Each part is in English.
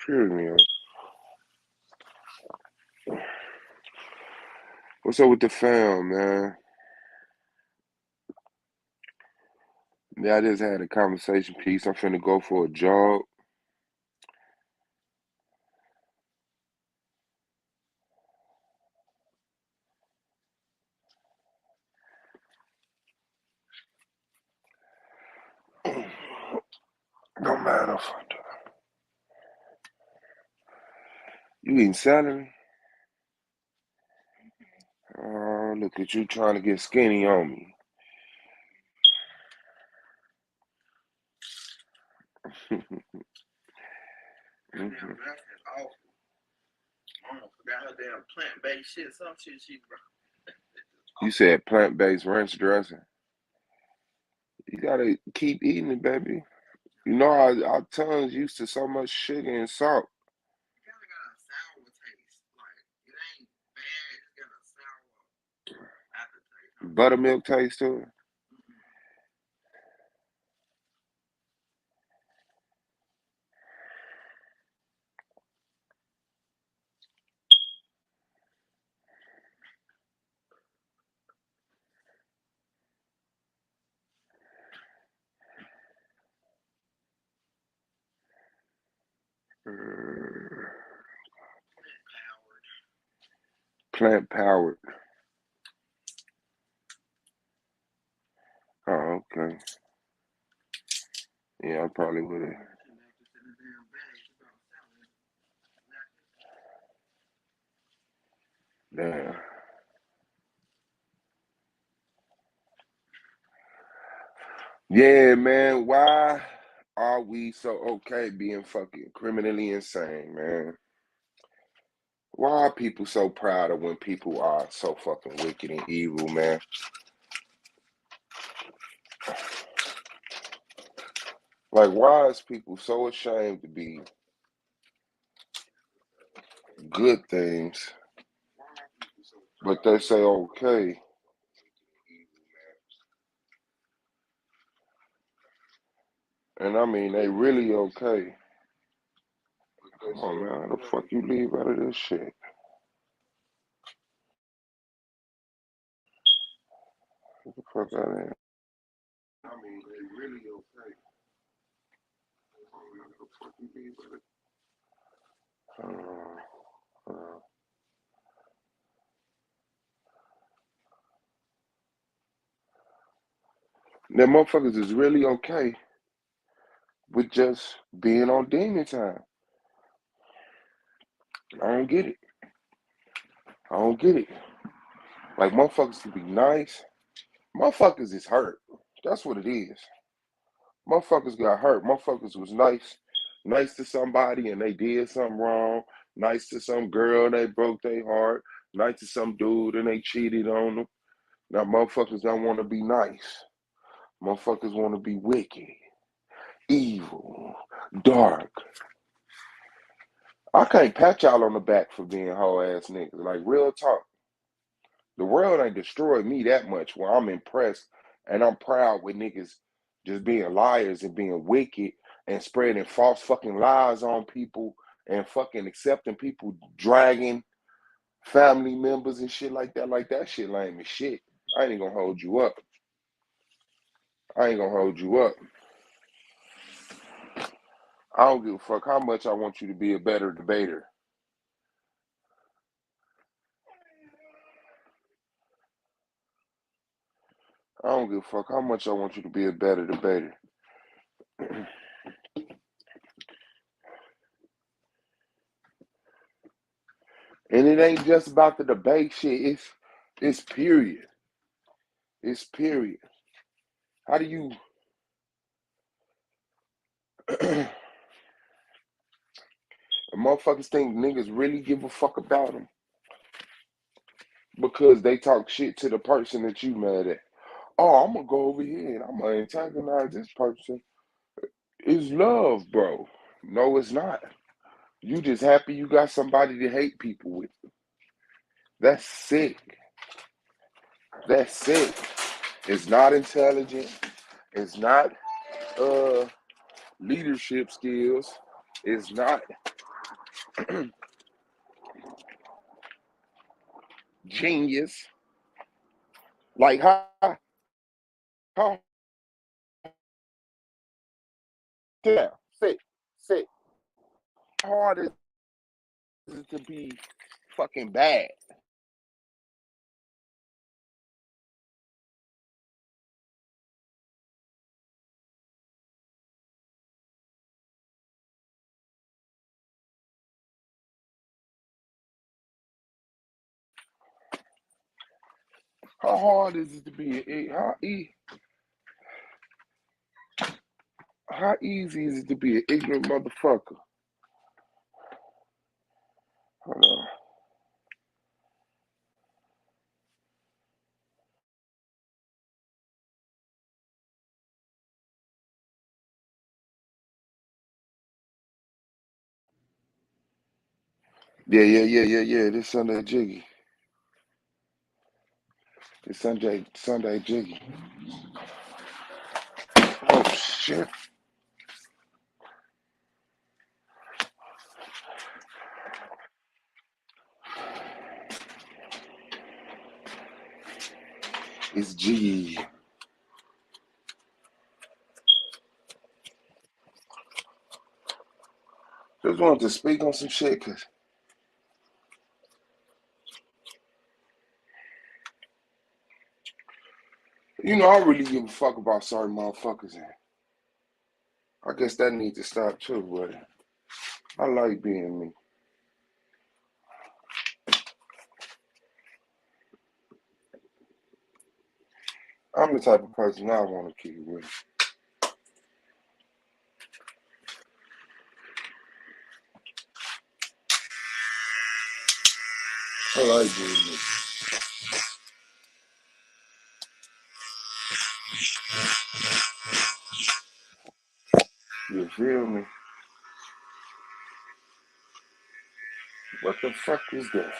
Excuse me. What's up with the fam, man? Yeah, I just had a conversation piece. I'm finna go for a jog. No matter. You eating salad? Oh, look at you trying to get skinny on me. That damn Mhm. breath is awful. Mama forgot her damn plant-based shit. Some shit she brought. You said plant-based ranch dressing. You gotta keep eating it, baby. You know our tongues used to so much sugar and salt. It kind of got a sour taste. Like, it ain't bad. It's got a sour aftertaste. I'm just, Buttermilk taste to it. mm-mm. Mm, Plant powered. plant powered. Oh, okay. Yeah, I probably would have. She left us in the damn bag. She brought salad. Damn. Yeah, man. Why are we so okay being fucking criminally insane, man? Why are people so proud of when people are so fucking wicked and evil, man? Like, why is people so ashamed to be good things, Why are people so but proud they of say when people are okay, so wicked and evil, man? and I mean they really okay. But they Come say on, man, how the okay. fuck you leave out of this shit? Get the fuck out of here. I mean, they really okay. Oh, man, how the fuck you leave out of Uh, uh, them motherfuckers is really okay with just being on demon time. I don't get it. I don't get it. Like motherfuckers can be nice. Motherfuckers is hurt. That's what it is. Motherfuckers got hurt. Motherfuckers was nice to somebody and they did something wrong. Nice to some girl, they broke their heart. Nice to some dude and they cheated on them. Now motherfuckers don't want to be nice. Motherfuckers want to be wicked, evil, dark. I can't pat y'all on the back for being hoe ass niggas. Like real talk. The world ain't destroyed me that much where I'm impressed and I'm proud with niggas just being liars and being wicked and spreading false fucking lies on people and fucking accepting people dragging family members and shit like that. Like that shit lame as shit. I ain't gonna hold you up. I ain't gonna hold you up. I don't give a fuck how much I want you to be a better debater. I don't give a fuck how much I want you to be a better debater. And it ain't just about the debate shit. It's period. It's period. How do you motherfuckers think niggas really give a fuck about them because they talk shit to the person that you mad at? Oh, I'm gonna go over here and I'm gonna antagonize this person. It's love, bro. No, it's not. You just happy you got somebody to hate people with. That's sick. That's sick. It's not intelligent. It's not uh leadership skills. It's not. Genius. Like how yeah, sit. How hard is it to be fucking bad? How hard is it to be how easy is it to be an ignorant motherfucker? Hold on. Yeah. This Sunday Jiggy. This Sunday Jiggy. Oh shit. It's G. Just wanted to speak on some shit because, I really give a fuck about certain motherfuckers. And I guess that needs to stop too, but I like being me. I'm the type of person I want to keep it with. I like being me. You feel me? What the fuck is that?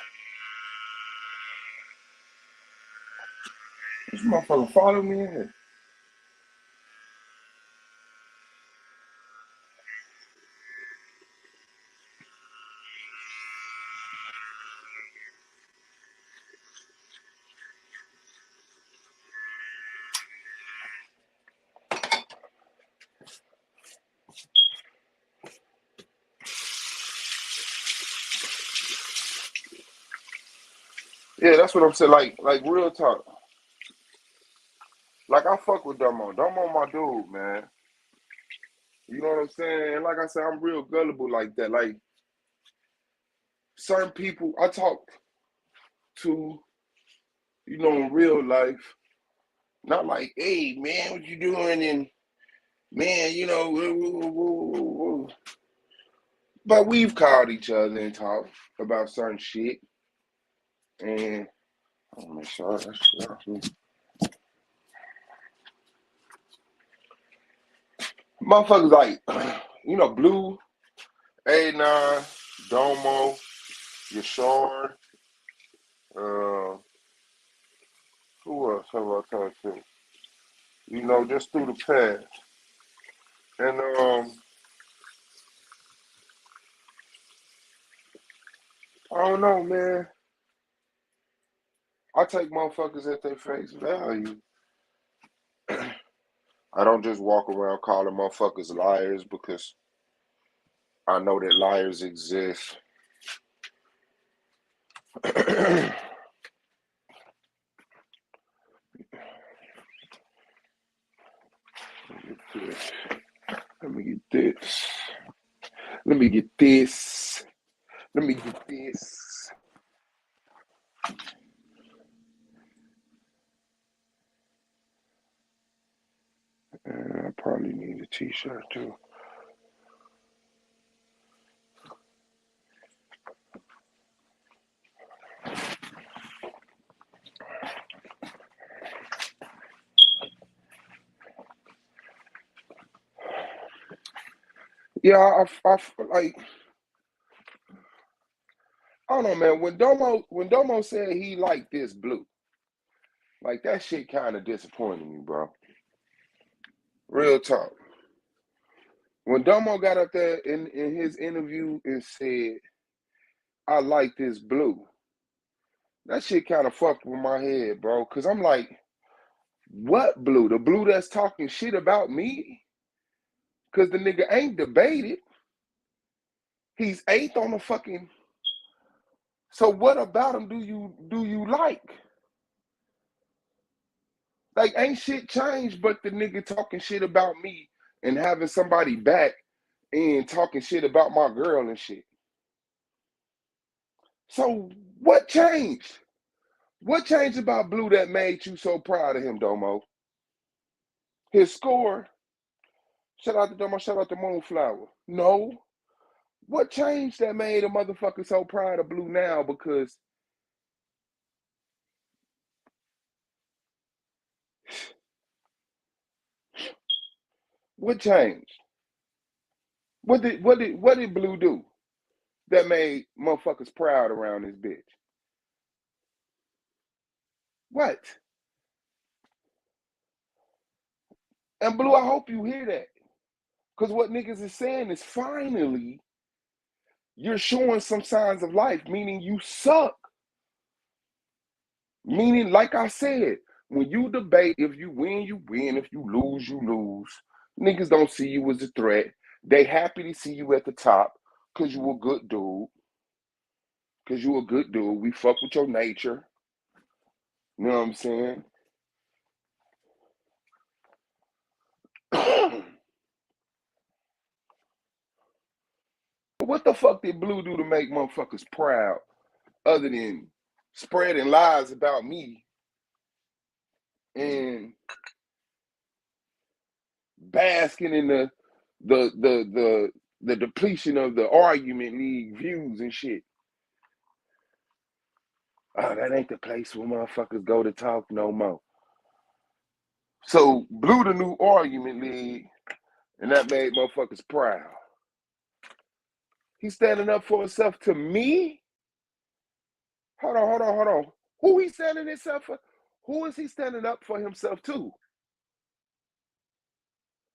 This motherfucker follow me in here. Yeah, that's what I'm saying. Like real talk. Like I fuck with Domo. Domo my dude, man. You know what I'm saying? Like I said, I'm real gullible like that. Like certain people I talk to, in real life, not like, hey man, what you doing? And man, woo, woo, woo, woo. But we've called each other and talked about certain shit. And I want to make sure that's motherfuckers like, Blue, A9, Domo, Yashard, who else have I talked to? Just through the past. And I don't know, man. I take motherfuckers at their face value. I don't just walk around calling motherfuckers liars because I know that liars exist. Let me get this. Let me get this. Let me get this. I probably need a t-shirt too. Yeah, I like. I don't know, man. When Domo said he liked this blue, like that shit kind of disappointed me, bro. Real talk. When Domo got up there in his interview and said I like this blue. That shit kind of fucked with my head, bro. Cause I'm like, what blue? The blue that's talking shit about me? Cause the nigga ain't debated. He's 8th on the fucking. So what about him do you like? Like ain't shit changed but the nigga talking shit about me and having somebody back and talking shit about my girl and shit. So what changed? What changed about Blue that made you so proud of him, Domo? His score. Shout out to Domo, shout out to Moonflower. No. What changed that made a motherfucker so proud of Blue now? Because what changed? What did Blue do that made motherfuckers proud around this bitch? What? And Blue, I hope you hear that. Because what niggas is saying is finally you're showing some signs of life, meaning you suck. Meaning, like I said, when you debate, if you win, you win. If you lose, you lose. Niggas don't see you as a threat. They happy to see you at the top because you a good dude. Because you a good dude. We fuck with your nature. You know what I'm saying? What the fuck did Blue do to make motherfuckers proud other than spreading lies about me and basking in the depletion of the argument league views and shit? Oh, that ain't the place where motherfuckers go to talk no more. So Blue the new argument league, and that made motherfuckers proud. He's standing up for himself to me? Hold on. Who he standing himself for? Who is he standing up for himself to?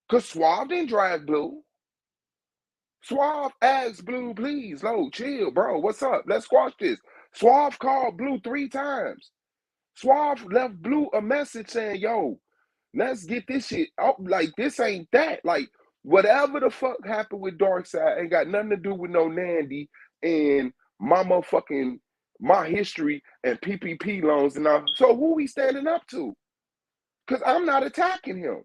Because Suave didn't drag Blue. Suave asked Blue, please, low, chill, bro. What's up? Let's squash this. Suave called Blue 3 times. Suave left Blue a message saying, yo, let's get this shit out. Like, this ain't that. Like, whatever the fuck happened with Darkseid ain't got nothing to do with no Nandy and my history and PPP loans and all. So who he standing up to? Because I'm not attacking him.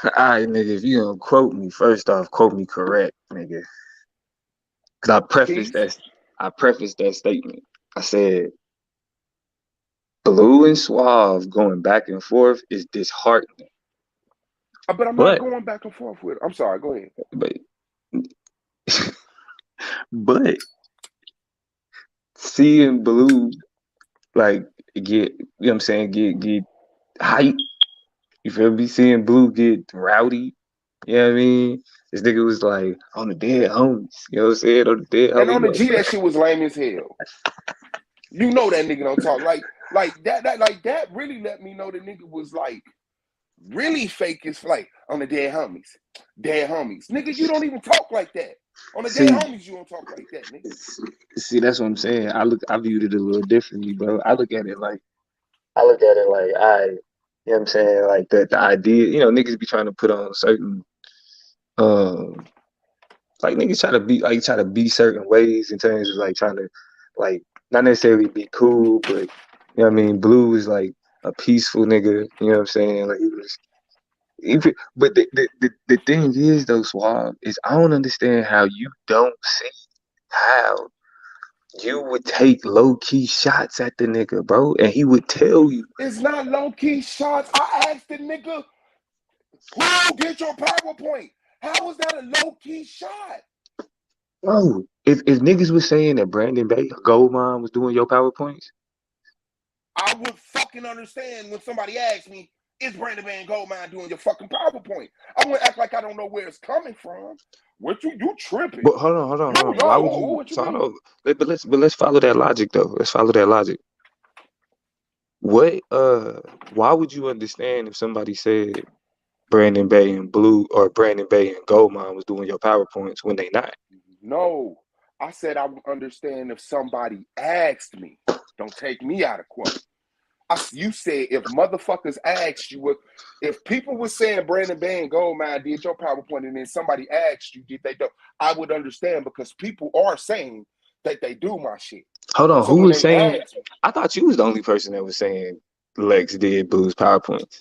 All right, nigga, if you gonna quote me, first off, quote me correct, nigga. Because I prefaced that statement. I said, Blue and Suave going back and forth is disheartening. But I'm not going back and forth with it. I'm sorry, go ahead. But seeing Blue like get, you know what I'm saying, get hype. You feel me? Seeing Blue get rowdy. You know what I mean? This nigga was like on the dead homies. You know what I'm saying? On the dead homies. And on the G, that shit was lame as hell. You know that nigga don't talk like that really let me know the nigga was like really fake as like on the dead homies. Dead homies. Nigga, you don't even talk like that. On the dead homies, you don't talk like that, nigga. See, that's what I'm saying. I viewed it a little differently, bro. I look at it like, you know what I'm saying? Like the idea, you know, niggas be trying to put on certain like niggas try to be certain ways in terms of like trying to like not necessarily be cool, but you know what I mean, Blue is like a peaceful nigga, you know what I'm saying? Like but the thing is though, Suave, is I don't understand how you don't see how you would take low-key shots at the nigga, bro, and he would tell you. It's not low-key shots. I asked the nigga, who get your PowerPoint? How was that a low-key shot? Bro, if niggas was saying that Brandon Bay, Goldmine, was doing your PowerPoints, I would fucking understand when somebody asked me, is Brandon Bay and Goldmine doing your fucking PowerPoint? I wouldn't act like I don't know where it's coming from. What you tripping? But hold on. Why would you? What you mean? But let's follow that logic though. Let's follow that logic. What why would you understand if somebody said Brandon Bay and Blue or Brandon Bay and Goldmine was doing your PowerPoints when they not. No, I said I would understand if somebody asked me. Don't take me out of quote. You said if motherfuckers asked you, if people were saying Brandon Bay and Goldmine did your PowerPoint and then somebody asked you, did they do? I would understand because people are saying that they do my shit. Hold on, So who when was they saying? asked me, I thought you was the only person that was saying Lex did Blue's PowerPoints.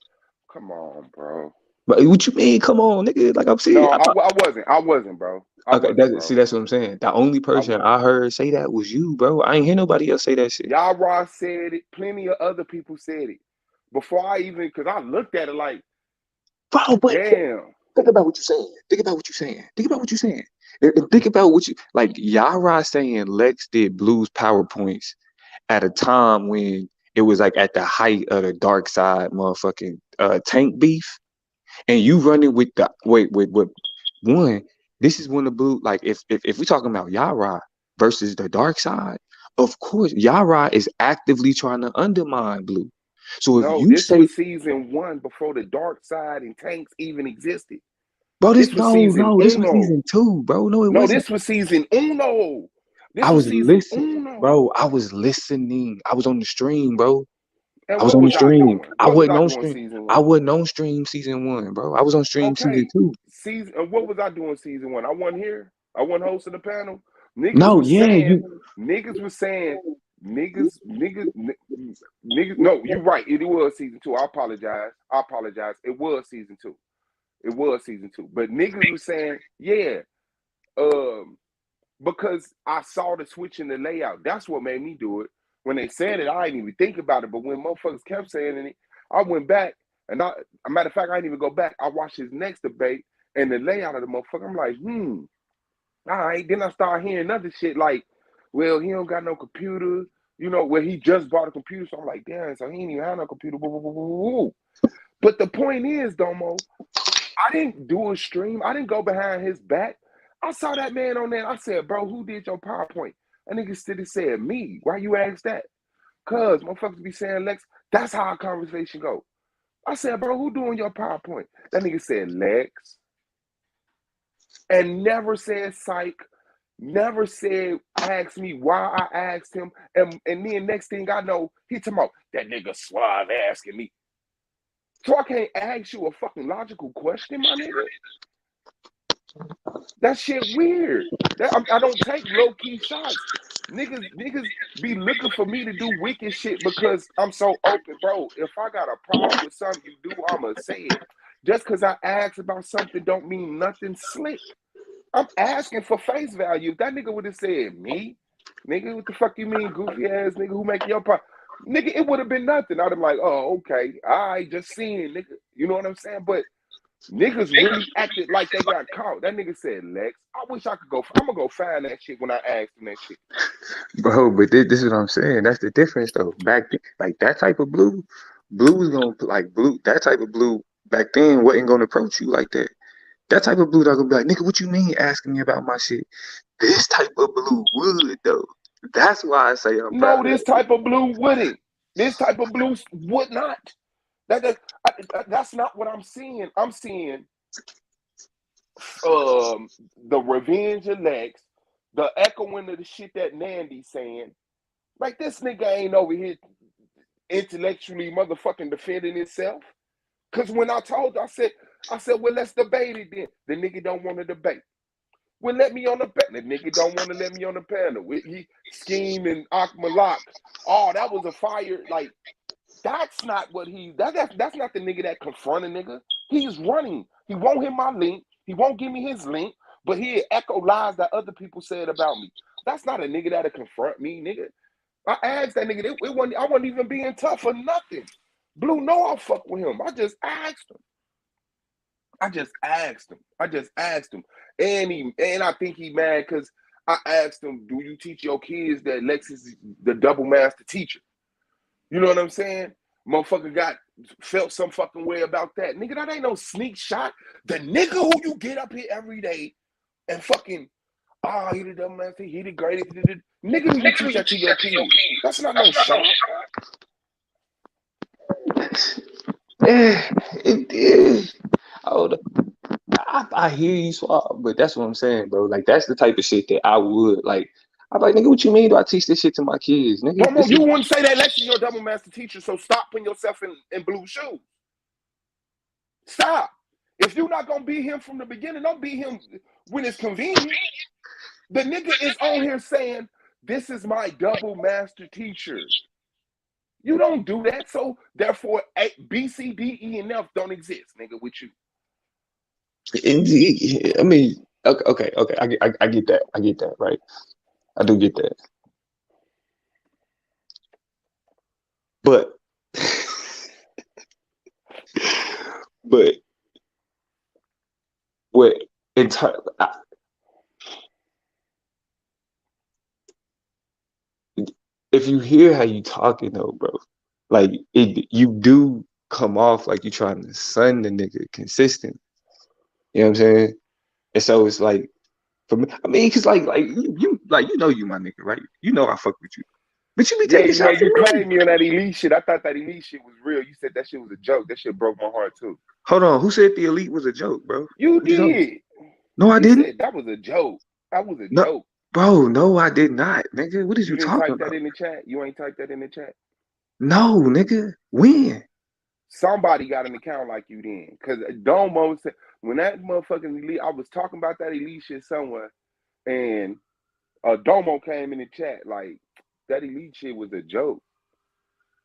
come on, bro. But what you mean? Come on, nigga. Like I'm saying, No, I wasn't, bro. Okay, see, that's what I'm saying. The only person I heard say that was you, bro. I ain't hear nobody else say that shit. Y'all Ross said it. Plenty of other people said it before I even, because I looked at it like, bro, but damn. Think about what you're saying. Think about what you're saying. Think about what you're saying. And think about what you like. Yara saying Lex did Blue's PowerPoints at a time when it was like at the height of the dark side motherfucking tank beef, and you running with the with one. This is when the Blue, like if we're talking about Yara versus the dark side, of course Yara is actively trying to undermine Blue. So if you this say was season 1 before the dark side and tanks even existed. Bro, this was season 2, bro. No, it wasn't. This was season 1. I was listening, bro. I was listening. I was on the stream, bro. And I was on the stream. I wasn't on stream. Stream. I wasn't on stream season 1, bro. I was on stream season 2. What was I doing season 1? I wasn't here. I wasn't hosting the panel. Niggas was saying. No, you're right. It was season 2. I apologize. It was season 2. But niggas was saying, yeah, because I saw the switch in the layout. That's what made me do it. When they said it, I didn't even think about it. But when motherfuckers kept saying it, I went back and a matter of fact, I didn't even go back. I watched his next debate and the layout of the motherfucker. I'm like, all right. Then I start hearing other shit like, well, he don't got no computer. You know, where he just bought a computer. So I'm like, damn, so he ain't even have no computer. But the point is, Domo, I didn't do a stream. I didn't go behind his back. I saw that man on there. I said, bro, who did your PowerPoint? That nigga still said, me. Why you ask that? Cause motherfuckers be saying, Lex, that's how our conversation go. I said, bro, who doing your PowerPoint? That nigga said, Lex. And never said psych. Never said, ask me why I asked him. And then next thing I know, he talking about, that nigga Suave asking me. So I can't ask you a fucking logical question, my nigga? That shit weird. I don't take low-key shots. Niggas be looking for me to do wicked shit because I'm so open, bro. If I got a problem with something you do, I'ma say it. Just because I ask about something don't mean nothing slick. I'm asking for face value. If that nigga would have said, me? Nigga, what the fuck you mean, goofy ass nigga, who make your problem? Nigga, it would have been nothing. I'd have been like, oh, okay. I just seen it, nigga. You know what I'm saying? But niggas really acted like they got caught. That nigga said, Lex, I wish I could go. I'm going to go find that shit when I asked him that shit. Bro, but this is what I'm saying. That's the difference, though. Back then, like that type of blue was going to, like, blue, that type of blue back then wasn't going to approach you like that. That type of blue that gonna be like, nigga, what you mean asking me about my shit? This type of blue would, though. That's why I say I'm proud. No, this type of blue wouldn't. This type of blue would not. That's not what I'm seeing. I'm seeing the revenge of Lex, the echoing of the shit that Nandy's saying. Like, this nigga ain't over here intellectually motherfucking defending himself. Because when I told I said, well, let's debate it then. The nigga don't want to debate. Well, let me on the panel. The nigga don't want to let me on the panel. He scheming Akmalak. Oh, that was a fire. Like, that's not what that's not the nigga that confront a nigga. He's running. He won't hit my link. He won't give me his link, but he'll echo lies that other people said about me. That's not a nigga that'll confront me, nigga. I asked that nigga. I wasn't even being tough for nothing. Blue, no, I'll fuck with him. I just asked him. And I think he mad because I asked him, do you teach your kids that Lex is the double master teacher? You know what I'm saying? Motherfucker felt some fucking way about that. Nigga, that ain't no sneak shot. The nigga who you get up here every day and fucking, he the double master, he the greatest. Nigga who you teach that to your kids. That's not no shot. Yeah, it is. I hear you, Swab, but that's what I'm saying, bro. Like that's the type of shit that I would like. I'm like, nigga, what you mean? Do I teach this shit to my kids, nigga? Domo, you wouldn't say that unless you're a double master teacher. So stop putting yourself in blue shoes. Stop. If you're not gonna be him from the beginning, don't be him when it's convenient. The nigga is on here saying, "This is my double master teacher." You don't do that, so therefore B, C, D, E, and F don't exist, nigga, with you. I mean, okay. I get that. I get that, right? I do get that. But what in turn, if you hear how you talking though, bro, like you do come off like you trying to sun the nigga consistent. You know what I'm saying? And so it's like for me, I mean, cause like you like you my nigga, right? You know I fuck with you. But you be taking shots you at me. played me on that elite shit. I thought that elite shit was real. You said that shit was a joke. That shit broke my heart too. Hold on, who said the elite was a joke, bro? You did. No, I didn't. Said that was a joke. That was a No, joke. bro, no, I did not, nigga. What is you didn't talking type about? that in the chat? You ain't typed that in the chat? No, nigga. When? Somebody got an account like you then. Because Domo said, when that motherfucking elite, I was talking about that elite shit somewhere, and Domo came in the chat like, that elite shit was a joke.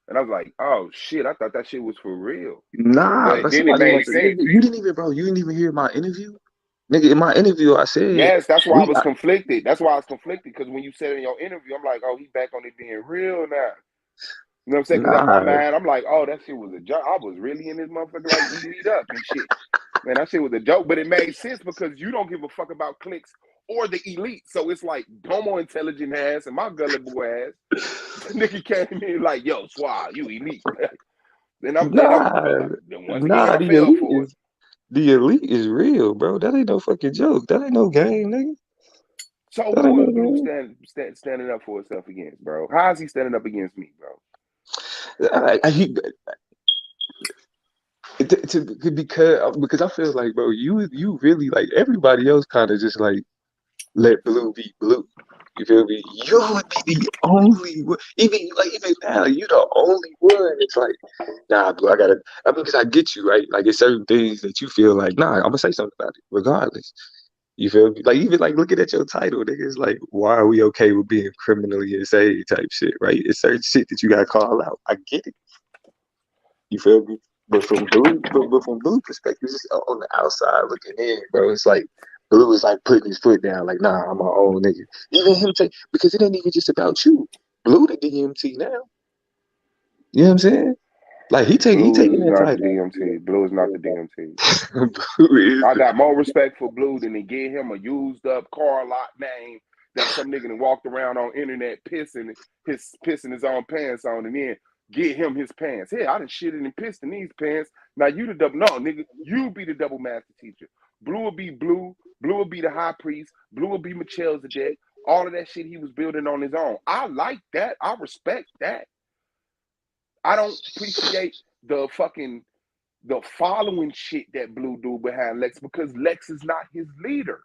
And I was like, oh shit, I thought that shit was for real. Nah, but then it made sense. Nigga, you didn't even hear my interview? Nigga, in my interview, I said... Yes, that's why I was conflicted. That's why I was conflicted, because when you said in your interview, I'm like, oh, he back on it being real now. You know what I'm saying? Because in my mind, I'm like, oh, that shit was a joke. I was really in this motherfucker like elite up and shit. Man, that shit was a joke. But it made sense because you don't give a fuck about clicks or the elite. So it's like Domo intelligent ass and my gullible ass. Nigga came in like, yo, Swab, you elite. Then I'm once again, I fell for it. The elite is real, bro. That ain't no fucking joke. That ain't no game, nigga. So who is Blue standing up for himself against, bro? How is he standing up against me, bro? Because I feel like, bro, you really like everybody else kind of just like let Blue be Blue. You feel me? You would be the only one. Even now, you the only one. It's like, nah, Blue, because I get you, right? Like it's certain things that you feel like, nah, I'm gonna say something about it, regardless. You feel me? Like even like looking at your title, nigga, it's like, why are we okay with being criminally insane type shit, right? It's certain shit that you gotta call out. I get it. You feel me? But from Blue perspective, just on the outside looking in, bro, it's like Blue is like putting his foot down, like, nah, I'm my own nigga. Even him because it ain't even just about you. Blue the DMT now. You know what I'm saying? Like he taking that title. DMT. Blue is not the DMT. I got more respect for Blue than to give him a used up car lot name that some nigga that walked around on internet pissing his own pants on, and then get him his pants. Hey, I done shitted and pissed in these pants. Now you the double, no, nigga, you be the double master teacher. Blue will be Blue. Blue will be the high priest. Blue will be Melchizedek. All of that shit he was building on his own. I like that. I respect that. I don't appreciate the following shit that Blue do behind Lex, because Lex is not his leader.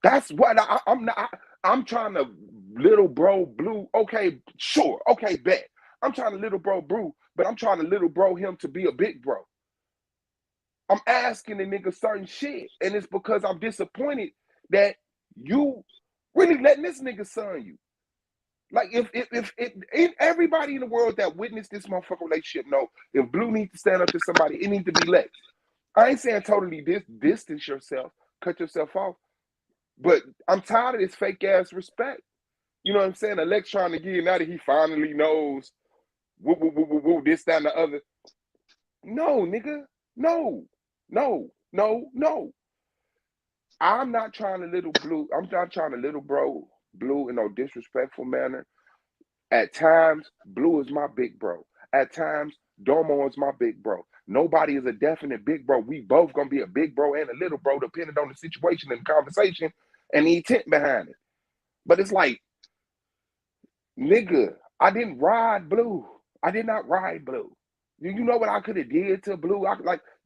That's what I'm not. I'm trying to little bro Blue. Okay, sure. Okay, bet. I'm trying to little bro Blue, but I'm trying to little bro him to be a big bro. I'm asking the nigga certain shit, and it's because I'm disappointed that you really letting this nigga son you. Like if everybody in the world that witnessed this motherfucking relationship know, if Blue needs to stand up to somebody, it needs to be Lex. I ain't saying totally distance yourself, cut yourself off, but I'm tired of this fake ass respect. You know what I'm saying? Lex trying to get him now that he finally knows this, that, and the other. No, nigga. No. I'm not trying to little Blue. I'm not trying to little bro Blue in no disrespectful manner. At times, Blue is my big bro. At times, Domo is my big bro. Nobody is a definite big bro. We both gonna be a big bro and a little bro, depending on the situation and the conversation and the intent behind it. But it's like, nigga, I didn't ride Blue. I did not ride Blue. You know what I could have did to Blue?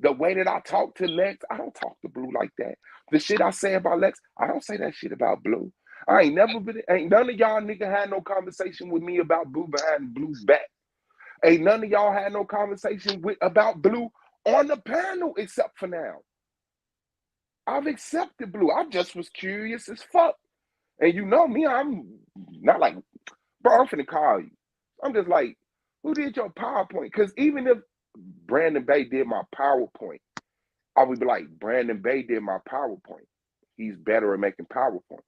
The way that I talk to Lex, I don't talk to Blue like that. The shit I say about Lex, I don't say that shit about Blue. I ain't never been, ain't none of y'all nigga had no conversation with me about Blue behind Blue's back. Ain't none of y'all had no conversation about Blue on the panel except for now. I've accepted Blue. I just was curious as fuck. And you know me, I'm not like, bro, I'm finna call you. I'm just like, who did your PowerPoint? Because even if Brandon Bay did my PowerPoint, I would be like, Brandon Bay did my PowerPoint. He's better at making PowerPoints.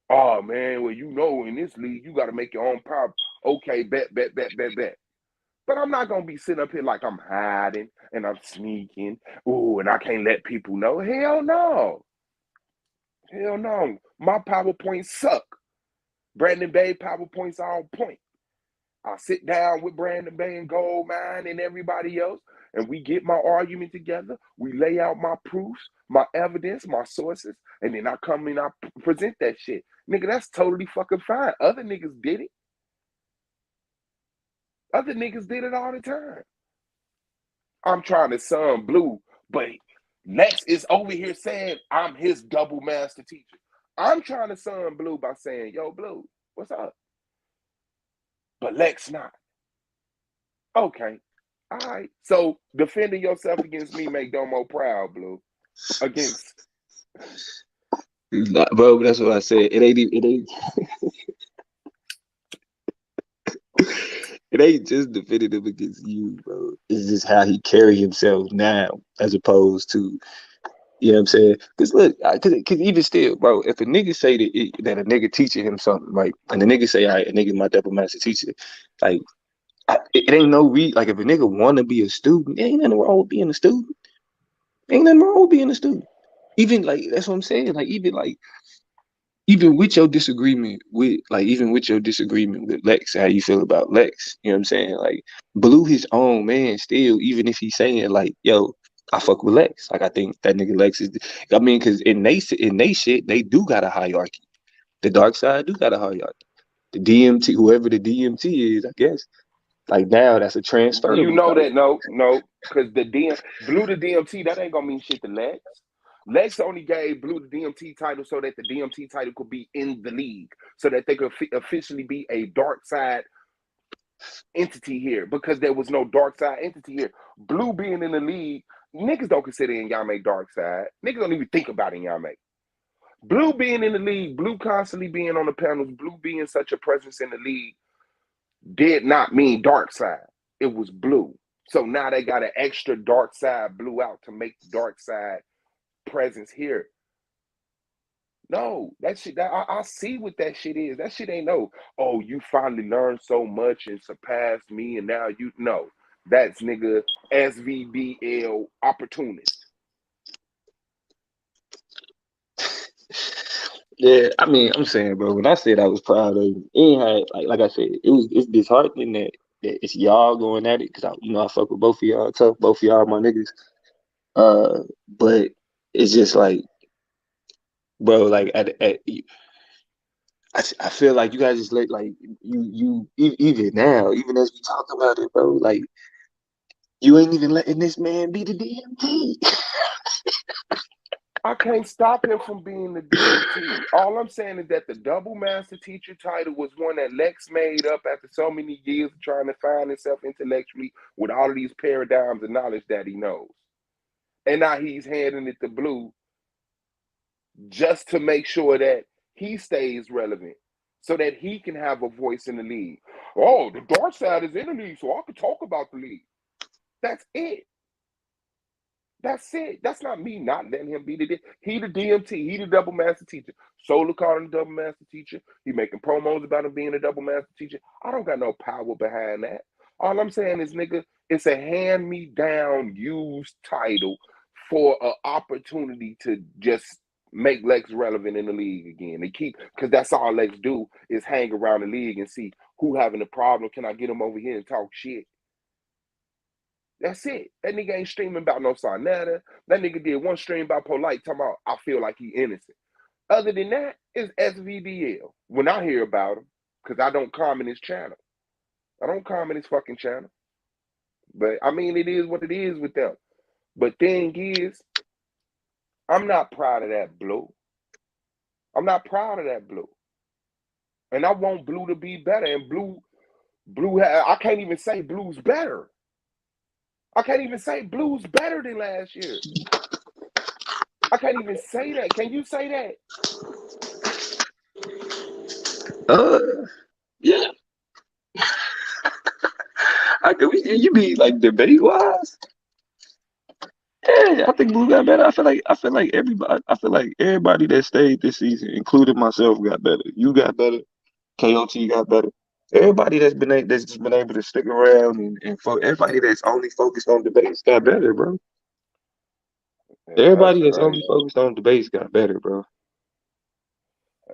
Oh man, well, you know, in this league, you got to make your own PowerPoint. Okay, bet. But I'm not gonna be sitting up here like I'm hiding and I'm sneaking. Ooh, and I can't let people know. Hell no. Hell no. My PowerPoints suck. Brandon Bay PowerPoints are on point. I sit down with Brandon Bay and Goldmine and everybody else, and we get my argument together. We lay out my proofs, my evidence, my sources, and then I come and I present that shit. Nigga, that's totally fucking fine. Other niggas did it. Other niggas did it all the time. I'm trying to son Blue, but Lex is over here saying I'm his double master teacher. I'm trying to son Blue by saying, yo, Blue, what's up? But Lex not. Okay. All right. So defending yourself against me make Domo proud, Blue. Against Bro, that's what I said. It ain't it ain't just defending him against you, bro. It's just how he carry himself now, as opposed to, you know what I'm saying? Because look, because even still, bro, if a nigga say that a nigga teaching him something, right, and the nigga say, all right, a nigga my double master teacher, like, it ain't no like if a nigga want to be a student, ain't nothing wrong with being a student. Ain't nothing wrong with being a student. Even like that's what I'm saying. Like even with your disagreement with Lex, how you feel about Lex, you know what I'm saying? Like Blue his own man still, even if he's saying like, yo, I fuck with Lex. Like I think that nigga Lex is I mean, cause in they shit, they do got a hierarchy. The dark side do got a hierarchy. The DMT, whoever the DMT is, I guess. Like now that's a transferable. You know that no, because Blue the DMT, that ain't gonna mean shit to Lex. Lex only gave Blue the DMT title so that the DMT title could be in the league, so that they could officially be a dark side entity here, because there was no dark side entity here. Blue being in the league, niggas don't consider Yame dark side. Niggas don't even think about Yame. Blue being in the league, Blue constantly being on the panels, Blue being such a presence in the league did not mean dark side. It was Blue. So now they got an extra dark side Blue out to make the dark side presence here. No, that shit, I see what that shit is. That shit ain't no, oh, you finally learned so much and surpassed me and now you, no. That's nigga SVBL opportunist. Yeah, I mean, I'm saying, bro, when I said I was proud of him, it ain't had, like I said, it's disheartening that it's y'all going at it, because I fuck with both of y'all, tough, both of y'all my niggas. But it's just like, bro, like I feel like you guys just let like even now, even as we talk about it, bro, like you ain't even letting this man be the DMT. I can't stop him from being the DMT. All I'm saying is that the double master teacher title was one that Lex made up after so many years of trying to find himself intellectually with all of these paradigms of knowledge that he knows. And now he's handing it to Blue just to make sure that he stays relevant so that he can have a voice in the league. Oh, the dark side is in the league, so I can talk about the league. That's it. That's it. That's not me not letting him be the DMT. He the double master teacher. Solar called him the double master teacher. He making promos about him being a double master teacher. I don't got no power behind that. All I'm saying is, nigga, it's a hand-me-down used title for an opportunity to just make Lex relevant in the league again. They keep, because that's all Lex do is hang around the league and see who having a problem. Can I get him over here and talk shit? That's it. That nigga ain't streaming about no Sarnetta. That nigga did one stream about Polite talking about I feel like he innocent. Other than that, it's SVBL. When I hear about him, because I don't comment his channel. I don't comment his fucking channel. But I mean, it is what it is with them. But thing is, I'm not proud of that Blue. I'm not proud of that Blue. And I want Blue to be better. And I can't even say Blue's better. I can't even say Blue's better than last year. I can't even say that. Can you say that? Yeah. You mean like debate wise? Yeah, I think Blue got better. I feel like everybody that stayed this season, including myself, got better. You got better. KOT got better. Everybody that's just been able to stick around and for everybody that's only focused on debates got better, bro. Yeah, that's Everybody that's only crazy. focused on debates got better, bro.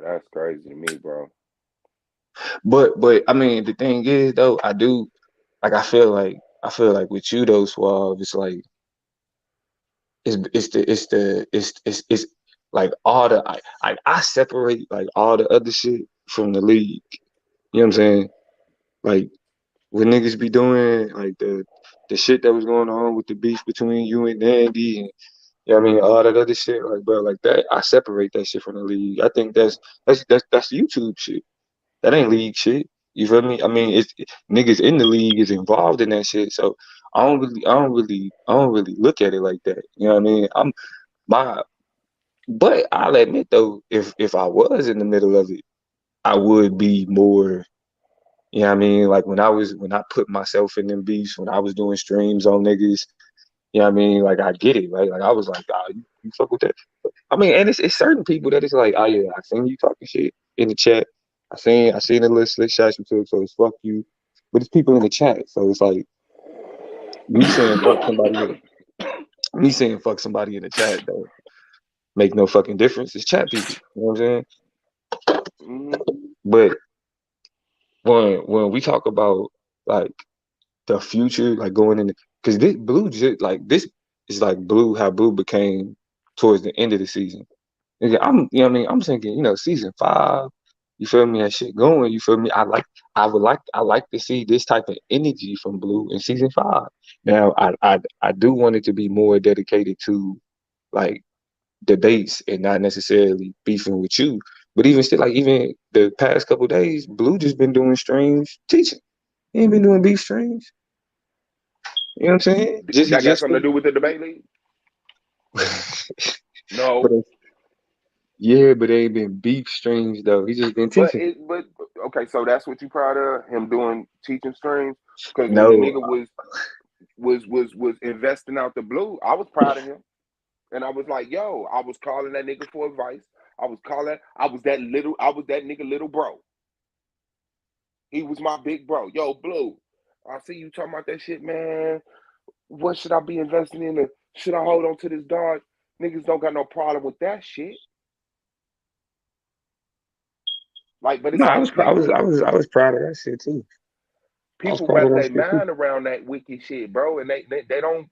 That's crazy to me, bro. But I mean the thing is though, like I feel like with you though, Suave, it's like it's like all the I separate like all the other shit from the league. You know what I'm saying? Like when niggas be doing like the shit that was going on with the beef between you and Dandy and you know what I mean all that other shit, like bro, like that I separate that shit from the league. I think that's YouTube shit. That ain't league shit. You feel me? I mean, it's niggas in the league is involved in that shit. So I don't really look at it like that. You know what I mean? My, but I'll admit though, if I was in the middle of it, I would be more. You know what I mean? Like when I put myself in them beefs, when I was doing streams on niggas. You know what I mean? Like I get it, right? Like I was like, oh, you fuck with that. I mean, and it's certain people that it's like, oh yeah, I seen you talking shit in the chat. I seen the little slick shots you took, so it's fuck you. But it's people in the chat, so it's like me saying fuck somebody me saying fuck somebody in the chat don't make no fucking difference. It's chat people. You know what I'm saying? Hmm. But when we talk about like the future, like going in, because this Blue just like this is like Blue, how Blue became towards the end of the season. Nigga, you know what I mean? I'm thinking, season 5, you feel me, that shit going, you feel me? I like to see this type of energy from Blue in season 5. Now, I do want it to be more dedicated to like debates and not necessarily beefing with you. But even still, like even the past couple days, Blue just been doing streams teaching. He ain't been doing beef streams. You know what I'm saying? Just he That got just something to do with the debate league? but No. yeah, but they ain't been beef streams though. He just been But teaching. okay, so that's what you proud of him doing teaching streams? Because when the No, nigga was investing out the Blue, I was proud of him. And I was like, yo, I was calling that nigga for advice. I was that nigga little bro. He was my big bro. Yo, Blue, I see you talking about that shit, man. What should I be investing in? Should I hold on to this dog? Niggas don't got no problem with that shit. Like, but no, it's I like was I was I was I was proud of that shit too. I was people proud of wrap that their shit too. mind around that wicked shit, bro, and they don't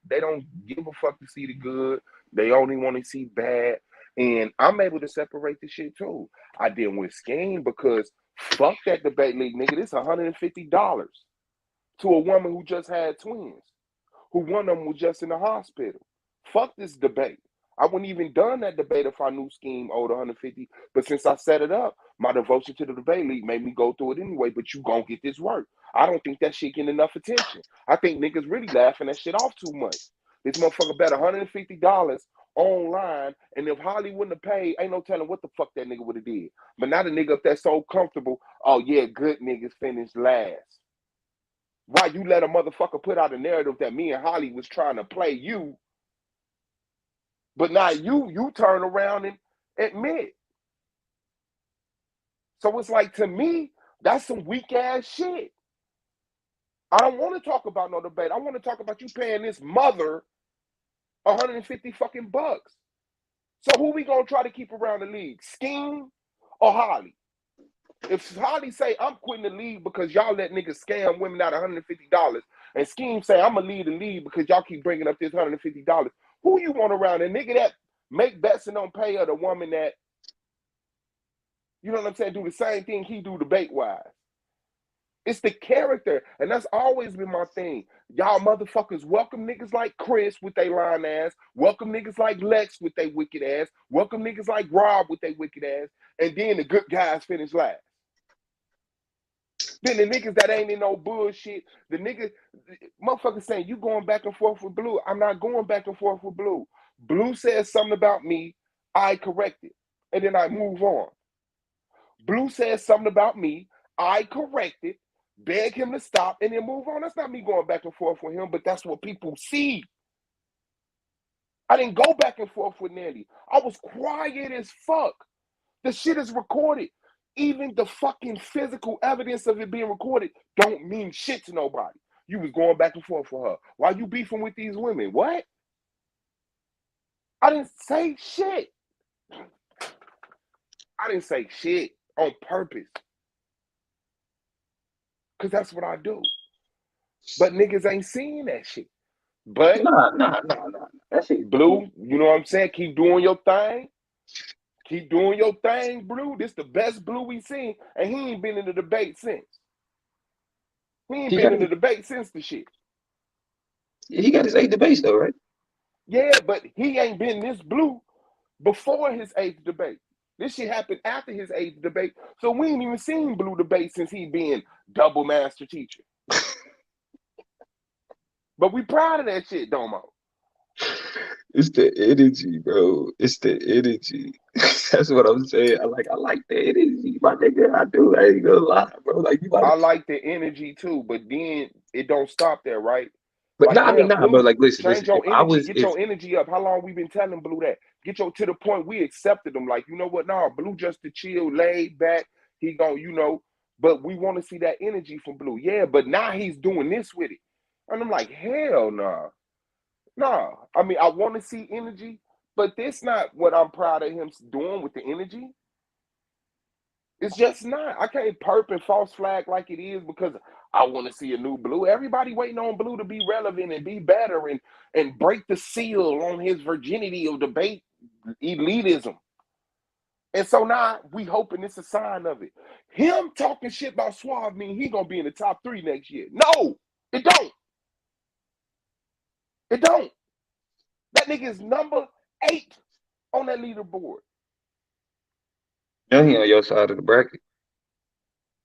give a fuck to see the good. They only want to see bad. And I'm able to separate the shit too. I didn't with Scheme because fuck that debate league, nigga. This $150 to a woman who just had twins, who one of them was just in the hospital. Fuck this debate. I wouldn't even done that debate if I knew Scheme owed 150. But since I set it up, my devotion to the debate league made me go through it anyway. But you gonna get this work. I don't think that shit getting enough attention. I think niggas really laughing that shit off too much. This motherfucker bet $150 online, and if Holly wouldn't have paid, ain't no telling what the fuck that nigga would have did. But now the nigga up there so comfortable, oh yeah, good niggas finished last. Why you let a motherfucker put out a narrative that me and Holly was trying to play you, but now you turn around and admit. So it's like to me, that's some weak ass shit. I don't want to talk about no debate. I want to talk about you paying this mother 150 fucking bucks. So who we gonna try to keep around the league? Scheme or Holly? If Holly say I'm quitting the league because y'all let niggas scam women out $150, and Scheme say I'm gonna leave the league because y'all keep bringing up this $150, who you want around? The nigga that make bets and don't pay, or the woman that, you know what I'm saying, do the same thing he do debate wise? It's the character, and that's always been my thing. Y'all motherfuckers welcome niggas like Chris with they lying ass, welcome niggas like Lex with they wicked ass, welcome niggas like Rob with they wicked ass, and then the good guys finish last. Then the niggas that ain't in no bullshit, the niggas, motherfuckers saying, you going back and forth with Blue. I'm not going back and forth with Blue. Blue says something about me, I correct it, and then I move on. Blue says something about me, I correct it, beg him to stop, and then move on. That's not me going back and forth with him, but that's what people see. I didn't go back and forth with Nandy. I was quiet as fuck. The shit is recorded. Even the fucking physical evidence of it being recorded don't mean shit to nobody. You was going back and forth for her. Why you beefing with these women? What? I didn't say shit. I didn't say shit on purpose. Because that's what I do. But niggas ain't seeing that shit. But Nah. That shit Blue, you know what I'm saying? Keep doing your thing. Keep doing your thing, Blue. This the best Blue we seen. And he ain't been in the debate since. He ain't been in the debate since the shit. He got his 8 debates though, right? Yeah, but he ain't been this Blue before his 8th debate. This shit happened after his 8th debate. So we ain't even seen Blue debate since he been double master teacher. But we proud of that shit, Domo. It's the energy, bro. It's the energy. That's what I'm saying. I like the energy, my nigga. I do. I ain't gonna lie, bro. Like I like the energy too, but then it don't stop there, right? But Like, I mean, damn, bro. Blue, Like, listen. change If your I energy, was, get if your energy up. How long we been telling Blue that? Get your to the point we accepted him. Like, you know what? Nah, Blue just to chill, laid back. He gon', you know, but we want to see that energy from Blue. Yeah, but now he's doing this with it. And I'm like, hell nah. Nah. I mean, I want to see energy, but this not what I'm proud of him doing with the energy. It's just not. I can't perp and false flag like it is because I want to see a new Blue. Everybody waiting on Blue to be relevant and be better and break the seal on his virginity of debate elitism. And so now we hoping it's a sign of it. Him talking shit about Suave mean he gonna be in the top 3 next year. No, it don't. It don't. That nigga is number 8 on that leaderboard. now he on your side of the bracket.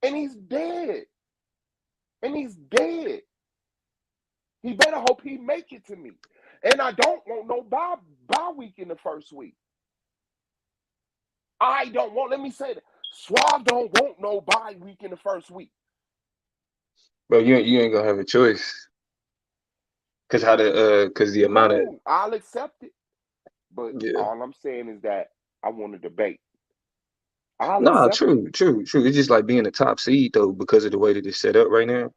And he's dead. And he's dead. He better hope he make it to me. And I don't want no bye week in the first week. I don't want, let me say that. Suave don't want no bye week in the first week. Bro, you ain't gonna have a choice. Cause the amount of I'll accept it. But yeah. all I'm saying is that I want to debate. Nah, true. It's just like being a top seed though, because of the way that it's set up right now.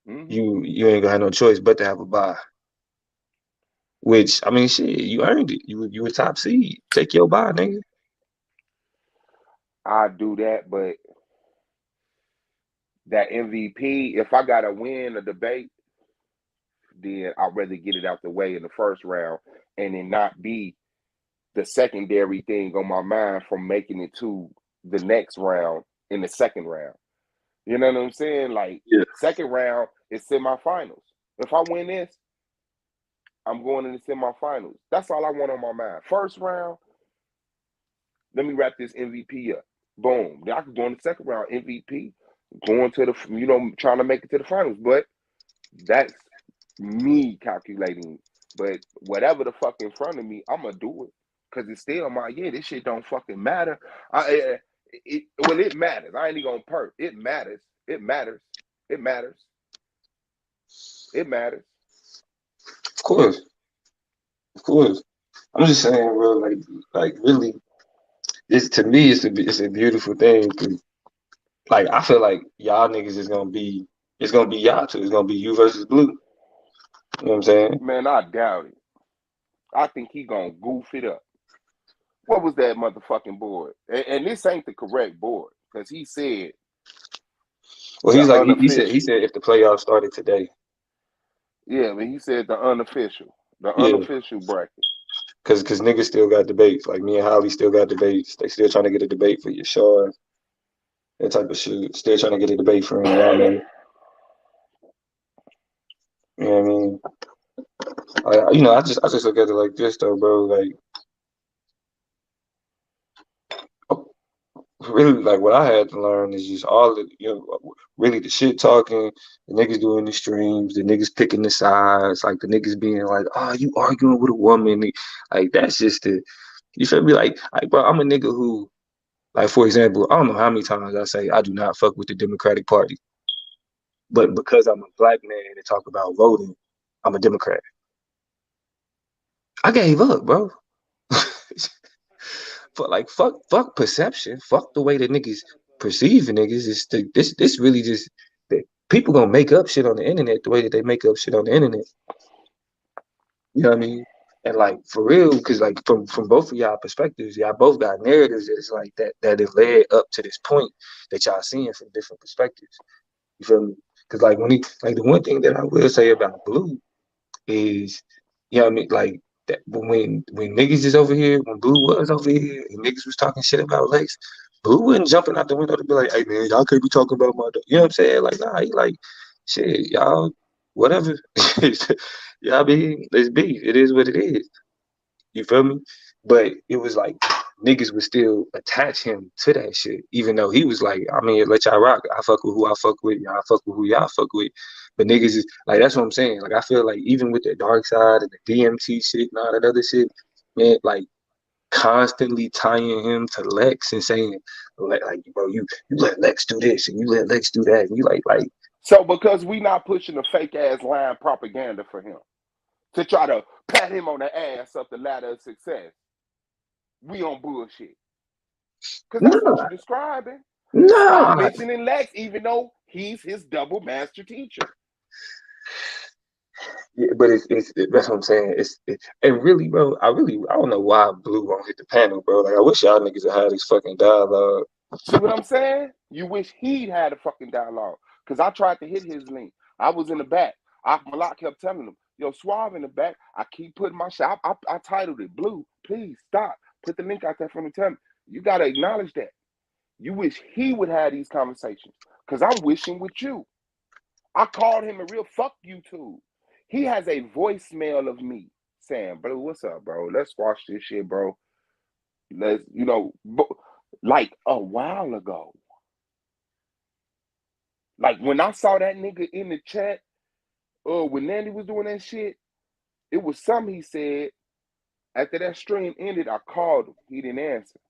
Mm-hmm. You ain't gonna have no choice but to have a bye. Which I mean, shit, you earned it. You a top seed. Take your bye, nigga. I do that, but that MVP, if I gotta win a debate, then I'd rather get it out the way in the first round and then not be the secondary thing on my mind from making it to the next round in the second round. You know what I'm saying? Like, Yeah. second round is semifinals. If I win this, I'm going in the semifinals. That's all I want on my mind. First round, let me wrap this MVP up. Boom. Then I can go in the second round, MVP, going to the, trying to make it to the finals. But that's me calculating. But whatever the fuck in front of me, I'm going to do it. Because it's still this shit don't fucking matter. It matters. I ain't even going to perp. It matters. It matters. It matters. It matters. Of course. I'm just saying, bro. Like really, this to me, it's a beautiful thing. Like I feel like y'all niggas is gonna be, it's gonna be y'all two. It's gonna be you versus Blue. You know what I'm saying? Man, I doubt it. I think he gonna goof it up. What was that motherfucking board? And this ain't the correct board because he said. Well, he's like he said if the playoffs started today. Yeah, but he said the unofficial bracket. Cause niggas still got debates. Like me and Holly still got debates. They still trying to get a debate for Yashar. that type of shit. Still trying to get a debate for him. You know what I mean? You know what I mean? I just look at it like this though, bro. Like, really, like what I had to learn is just all the, really the shit talking, the niggas doing the streams, the niggas picking the sides, like the niggas being like, oh, you arguing with a woman, like that's just the, you feel me? Like, bro, I'm a nigga who, like, for example, I don't know how many times I say I do not fuck with the Democratic Party, but because I'm a black man and talk about voting, I'm a Democrat. I gave up, bro. But like fuck perception, fuck the way that niggas perceive niggas. This really just that people gonna make up shit on the internet the way that they make up shit on the internet. You know what I mean? And like for real, because like from both of y'all perspectives, y'all both got narratives that's like that have led up to this point that y'all seeing from different perspectives. You feel me? Because like like the one thing that I will say about Blue is, you know what I mean, like that when niggas is over here, when Blue was over here and niggas was talking shit about Lex, Blue wasn't jumping out the window to be like, hey man, y'all can't be talking about my dog. You know what I'm saying? Like, nah, he like, shit, y'all, whatever. Y'all be, let's be. It is what it is. You feel me? But it was like niggas would still attach him to that shit, even though he was like, I mean, let y'all rock. I fuck with who I fuck with. Y'all fuck with who y'all fuck with. But niggas is like, that's what I'm saying. Like, I feel like even with the dark side and the DMT shit and all that other shit, man, like constantly tying him to Lex and saying, like, bro, you let Lex do this and you let Lex do that. And you like. So because we not pushing a fake ass line propaganda for him to try to pat him on the ass up the ladder of success, we on bullshit. Because that's what you're describing. Stop mentioning Lex, even though he's his double master teacher. Yeah, but it's that's what I'm saying. And really, bro, I don't know why Blue won't hit the panel, bro. Like I wish y'all niggas had had this fucking dialogue. See what I'm saying? You wish he'd had a fucking dialogue. Because I tried to hit his link. I was in the back. Malak kept telling him, yo, Suave in the back. I keep putting my shit. I titled it, Blue, please stop. Put the link out there for me. Tell me. You got to acknowledge that. You wish he would have these conversations. Because I'm wishing with you. I called him a real fuck YouTube. He has a voicemail of me saying, Blue, what's up, bro? Let's watch this shit, bro. Let's, like a while ago. Like when I saw that nigga in the chat, when Nandy was doing that shit, it was something he said. After that stream ended, I called him. He didn't answer.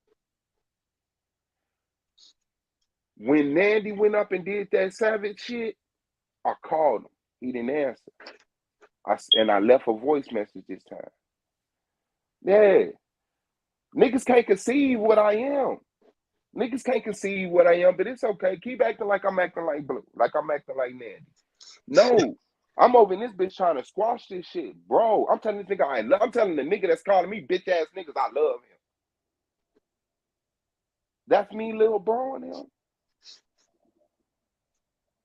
When Nandy went up and did that savage shit, I called him. He didn't answer. I left a voice message this time. Yeah. Niggas can't conceive what I am. Niggas can't conceive what I am, but it's okay. Keep acting like I'm acting like Blue, like I'm acting like Nandy. No, I'm over in this bitch trying to squash this shit, bro. I'm telling this nigga I'm telling the nigga that's calling me bitch ass niggas, I love him. That's me, little bro, and him.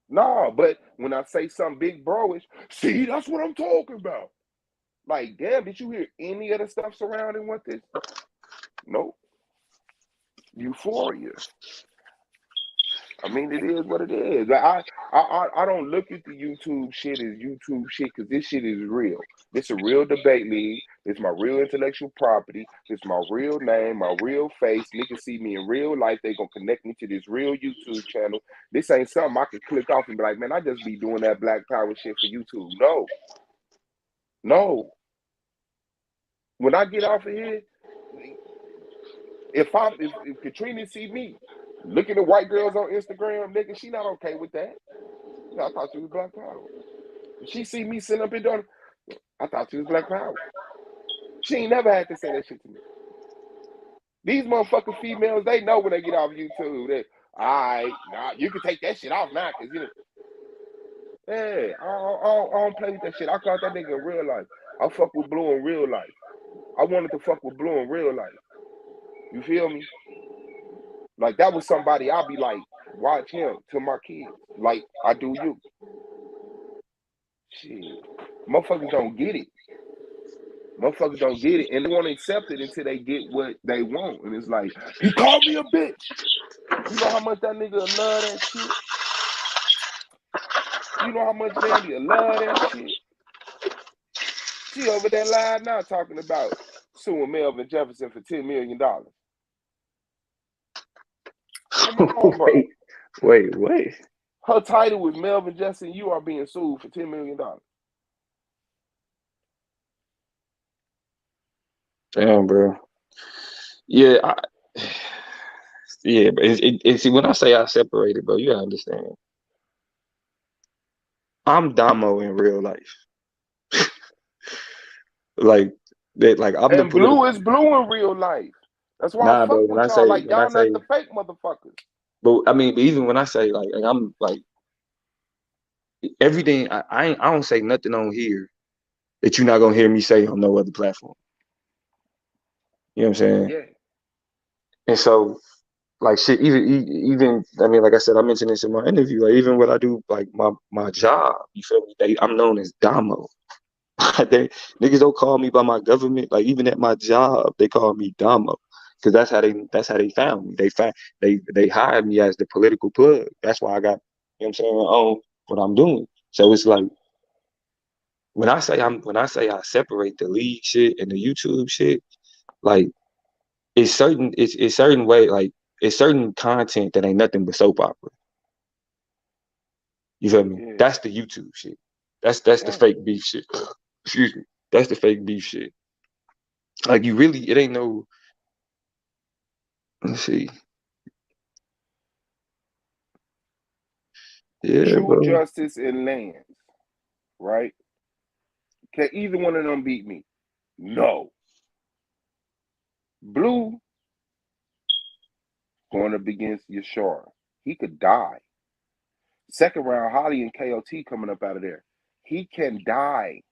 Nah, but when I say something big bro-ish, see, that's what I'm talking about. Like, damn, did you hear any of the stuff surrounding what this? Nope. Euphoria. I mean, it is what it is. Like, I don't look at the YouTube shit as YouTube shit because this shit is real. This a real debate league. It's my real intellectual property. It's my real name, my real face. Niggas see me in real life. They gonna connect me to this real YouTube channel. This ain't something I can click off and be like, man, I just be doing that Black Power shit for YouTube. No. When I get off of here, if Katrina see me looking at white girls on Instagram, nigga, she not okay with that. I thought she was Black Power. She see me sitting up here doing, I thought she was Black Power. She ain't never had to say that shit to me. These motherfucking females, they know when they get off YouTube that, all right, nah, you can take that shit off now, because, I don't play with that shit. I caught that nigga in real life. I fuck with Blue in real life. I wanted to fuck with Blue in real life. You feel me? Like, that was somebody I'll be like, watch him to my kids. Like, I do you. Shit. Motherfuckers don't get it. Motherfuckers don't get it, and they won't accept it until they get what they want. And it's like, he called me a bitch. You know how much that nigga love that shit? You know how much Vandy love that shit? She over there live now talking about suing Melvin Jefferson for $10 million. Come on, bro. Wait. Her title was Melvin Jefferson, you are being sued for $10 million. Damn, bro. Yeah, yeah, but see, when I say I separated, bro, you gotta understand. I'm Damo in real life. Like that, like I'm the And Blue political. is Blue in real life. That's why I Nah, bro. fuck with y'all. Like, y'all not the fake motherfuckers. But I mean, but even when I say like I'm like everything, I don't say nothing on here that you're not gonna hear me say on no other platform. You know what I'm saying? Yeah. And so, like shit, even I mean, like I said, I mentioned this in my interview. Like even what I do, like my job, you feel me? I'm known as Damo. They niggas don't call me by my government. Like even at my job, they call me Damo because that's how they found me. They hired me as the political plug. That's why I got, you know what I'm saying, on what I'm doing. So it's like when I say I separate the league shit and the YouTube shit, like it's certain way, like it's certain content that ain't nothing but soap opera. You feel me? Yeah. That's the YouTube shit. That's the fake beef shit. Excuse me. That's the fake beef shit. Like you really, it ain't no. Let's see. Yeah, True bro. Justice and Lance, right? Can either one of them beat me? No. Blue going up against Yashar. He could die. Second round, Holly and KOT coming up out of there. He can die.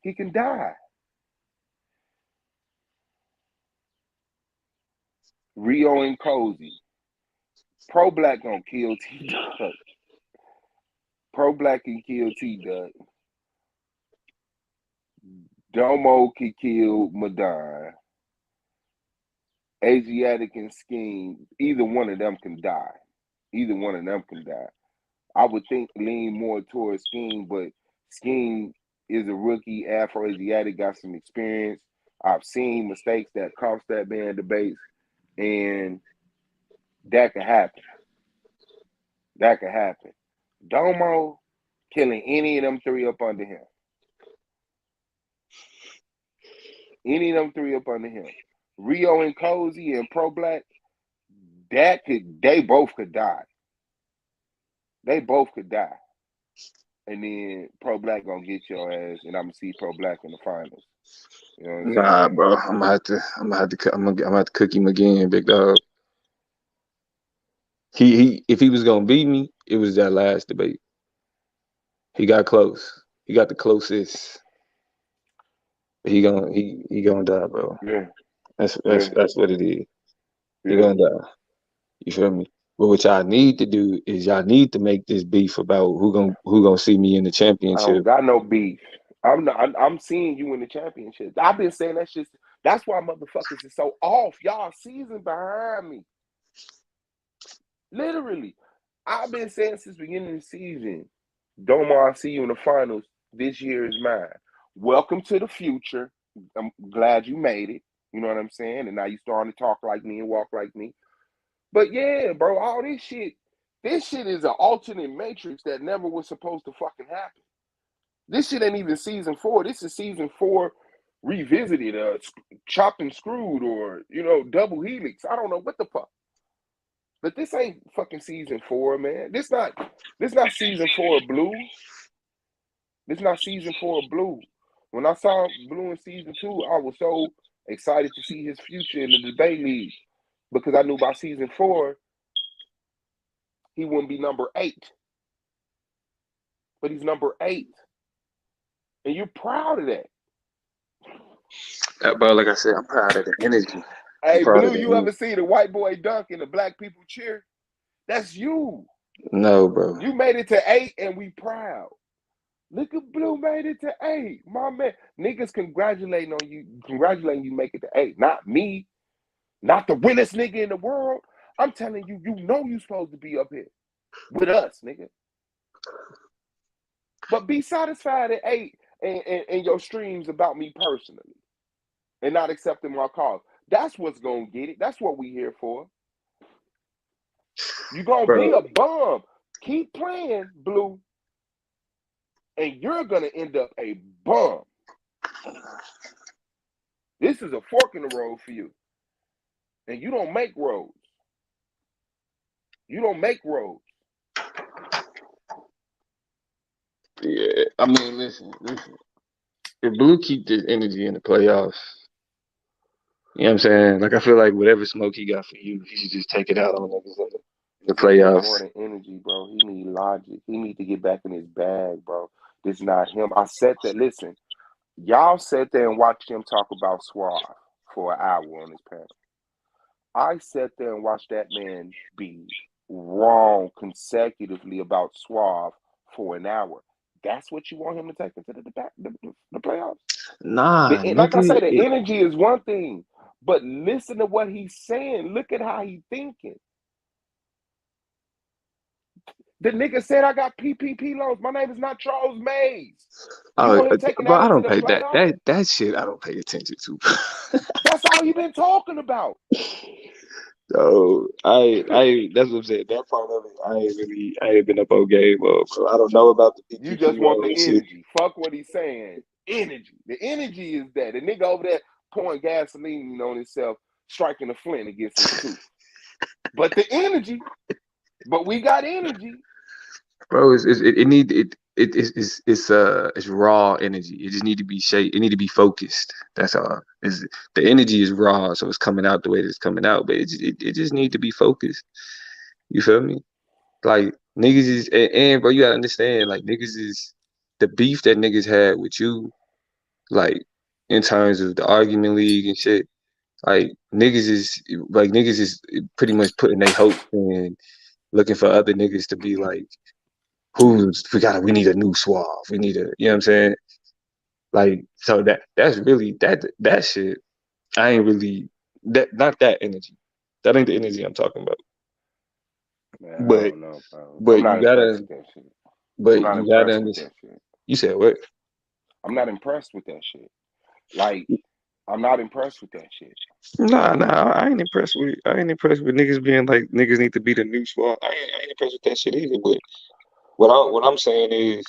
He can die. Rio and Cozy. Pro Black gonna kill T Dub. Pro Black can kill T Dub. Domo can kill Madon. Asiatic and Scheme. Either one of them can die. Either one of them can die. I would think lean more towards Scheme, but Scheme is a rookie, Afro-Asiatic, got some experience. I've seen mistakes that cost that man debates, and that could happen. That could happen. Domo killing any of them three up under him. Any of them three up under him. Rio and Cozy and Pro Black, they both could die. They both could die. And then Pro Black gonna get your ass, and I'm gonna see Pro Black in the finals. You know what I'm Nah, saying? bro. I'm gonna have to cook him again, big dog. If he was gonna beat me, it was that last debate. He got close. He got the closest. He gonna die, bro. Yeah. That's Yeah. what it is. He Yeah. gonna die. You feel me? But what y'all need to do is y'all need to make this beef about who gonna see me in the I championship. don't got no beef. I'm seeing you in the championship. I've been saying that shit. That's why motherfuckers is so off. Y'all season behind me. Literally. I've been saying since the beginning of the season, Domo, I see you in the finals. This year is mine. Welcome to the future. I'm glad you made it. You know what I'm saying? And now you starting to talk like me and walk like me. But yeah, bro, all this shit is an alternate matrix that never was supposed to fucking happen. This shit ain't even season 4. This is season 4 revisited, chopped and screwed, or double helix. I don't know what the fuck. But this ain't fucking season 4, man. This not season 4 of Blue. This not season 4 of Blue. When I saw Blue in season 2, I was so excited to see his future in the debate league because I knew by season 4 he wouldn't be number 8. But he's number 8. And you're proud of that. Bro, like I said, I'm proud of the energy. Hey, Blue, you ever see the white boy dunk and the black people cheer? That's you. No, bro. You made it to 8 and we proud. Look at Blue made it to 8. My man. Niggas congratulating you make it to 8. Not me. Not the winnest nigga in the world. I'm telling you, you know you supposed to be up here with us, nigga. But be satisfied at 8 and your streams about me personally and not accepting my call. That's what's gonna get it. That's what we here for. You gonna be a bum. Keep playing, Blue, and you're gonna end up a bum. This is a fork in the road for you. And you don't make roads. You don't make roads. Yeah, I mean, listen. If Blue keep this energy in the playoffs, you know what I'm saying? Like, I feel like whatever smoke he got for you, he should just take it out on niggas in the playoffs. More than energy, bro. He need logic. He need to get back in his bag, bro. This is not him. I said that. Listen, y'all sat there and watched him talk about Suave for an hour on his panel. I sat there and watched that man be wrong consecutively about Suave for an hour. That's what you want him to take into the playoffs? Nah, like I say, the energy is one thing, but listen to what he's saying. Look at how he's thinking. The nigga said I got PPP loans. My name is not Charles Mays. But I don't pay that shit. I don't pay attention to. That's all you've been talking about. So I that's what I'm saying. That part of it, I ain't been up on game of. So I don't know about the PPP. You just want the energy. Shit. Fuck what he's saying. Energy. The energy is that. The nigga over there pouring gasoline on himself, striking a flint against his tooth. But the energy. But we got energy. Bro, it's raw energy. It just need to be shaped. It need to be focused. That's all. The energy is raw, so it's coming out the way it's coming out. But it just need to be focused. You feel me? Like niggas is and bro, you gotta understand. Like niggas is the beef that niggas had with you, like in terms of the argument league and shit. Like niggas is pretty much putting their hope in, looking for other niggas to be like, we need a new Suave. We need a, you know what I'm saying? Like, so that's really that shit. I ain't really not that energy. That ain't the energy I'm talking about. Man, I don't know, bro. You gotta understand. You said what? I'm not impressed with that shit. Like, I'm not impressed with that shit. Nah, I ain't impressed with niggas being like niggas need to be the new Suave. I ain't impressed with that shit either. But what I'm saying is,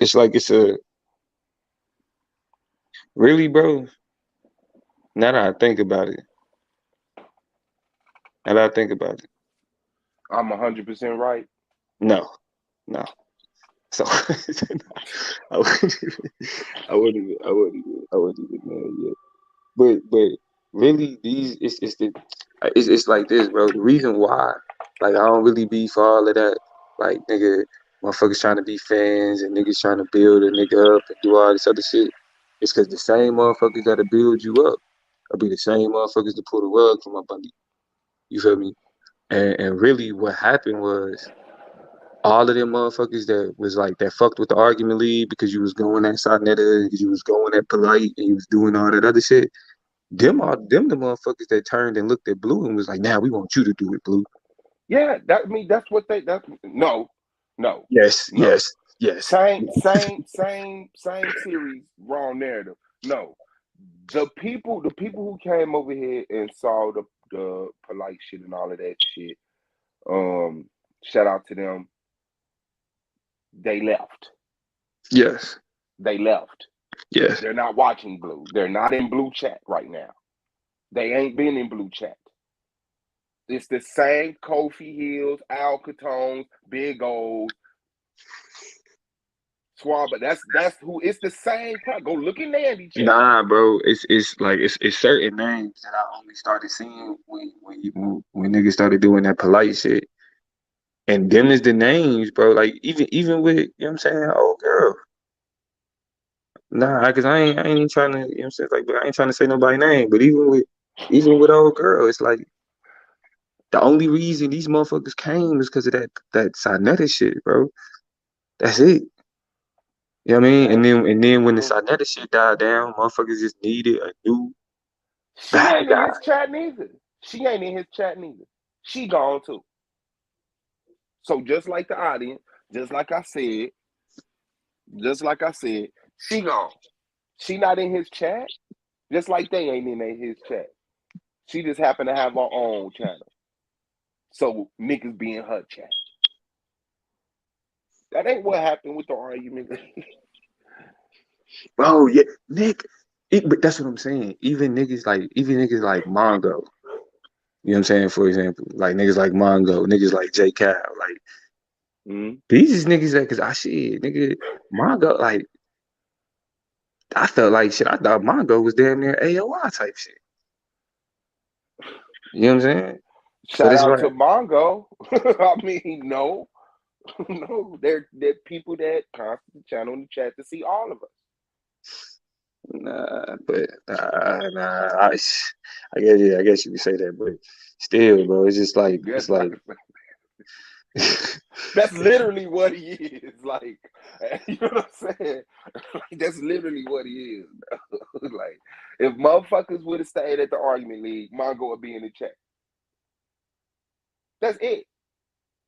it's like it's a really, bro. Now that I think about it, I'm 100% right. No. So I wouldn't even know yet. But really, it's like this, bro. The reason why, like, I don't really be for all of that, like, nigga, motherfuckers trying to be fans and niggas trying to build a nigga up and do all this other shit. It's because the same motherfuckers that'll build you up will be the same motherfuckers to pull the rug from up under you. You feel me? And really, what happened was, all of them motherfuckers that fucked with the argument league because you was going at Sonetta, because you was going at Polite, and you was doing all that other shit. Them the motherfuckers that turned and looked at Blue and was like, "Now we want you to do it, Blue." Yeah, that's what no. Yes. Same series, wrong narrative. No. The people who came over here and saw the Polite shit and all of that shit, shout out to them. They left. Yes. They left. Yes. They're not watching Blue. They're not in Blue chat right now. They ain't been in Blue chat. It's the same Kofi Hills, Al Catones, Big O's, Suave. That's who. It's the same. Go look in Nandy chat. Nah, bro. It's like it's certain names that I only started seeing when niggas started doing that Polite shit. And them is the names, bro. Like even with, you know what I'm saying, old girl. Nah, cause I ain't even trying to, you know what I'm saying, like, but I ain't trying to say nobody's name. But even with old girl, it's like the only reason these motherfuckers came is because of that Sonetta shit, bro. That's it. You know what I mean? That's And then when the cool. Sonetta shit died down, motherfuckers just needed a new She bad ain't in guy. his chat neither. She ain't in his chat neither. She gone too. So just like the audience, just like I said, she gone. She not in his chat, just like they ain't in his chat. She just happened to have her own channel. So niggas be in her chat. That ain't what happened with the argument. Bro, yeah, Nick. But that's what I'm saying. Even niggas like Mongo. You know what I'm saying? For example, like niggas like Mongo, niggas like J Cal, like Mm-hmm. these is niggas that, cause I shit, nigga, Mongo, like I felt like shit. I thought Mongo was damn near AOI type shit. You know what I'm saying? But Shout it's out like, to Mongo. I mean, no, no, they're people that constantly channel in the chat to see all of us. nah, but I guess you could say that, but still, bro, it's just like Yes, it's I like. can say. That's literally what he is. Like, you know what I'm saying? That's literally what he is. Like, if motherfuckers would have stayed at the argument league, Mongo would be in the chat. That's it.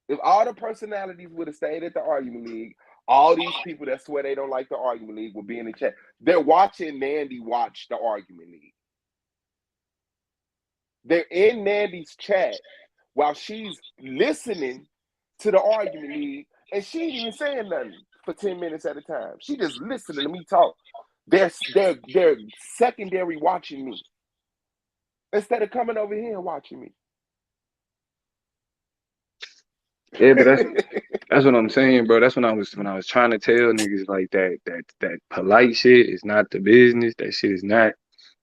If all the personalities would have stayed at the argument league, all these people that swear they don't like the argument league would be in the chat. They're watching Nandy watch the argument league. They're in Nandy's chat while she's listening to the argument league, and she ain't even saying nothing for 10 minutes at a time. She just listening to me talk. They're secondary watching me instead of coming over here and watching me. Yeah, but that's what I'm saying, bro. That's when I was trying to tell niggas like that polite shit is not the business. That shit is not.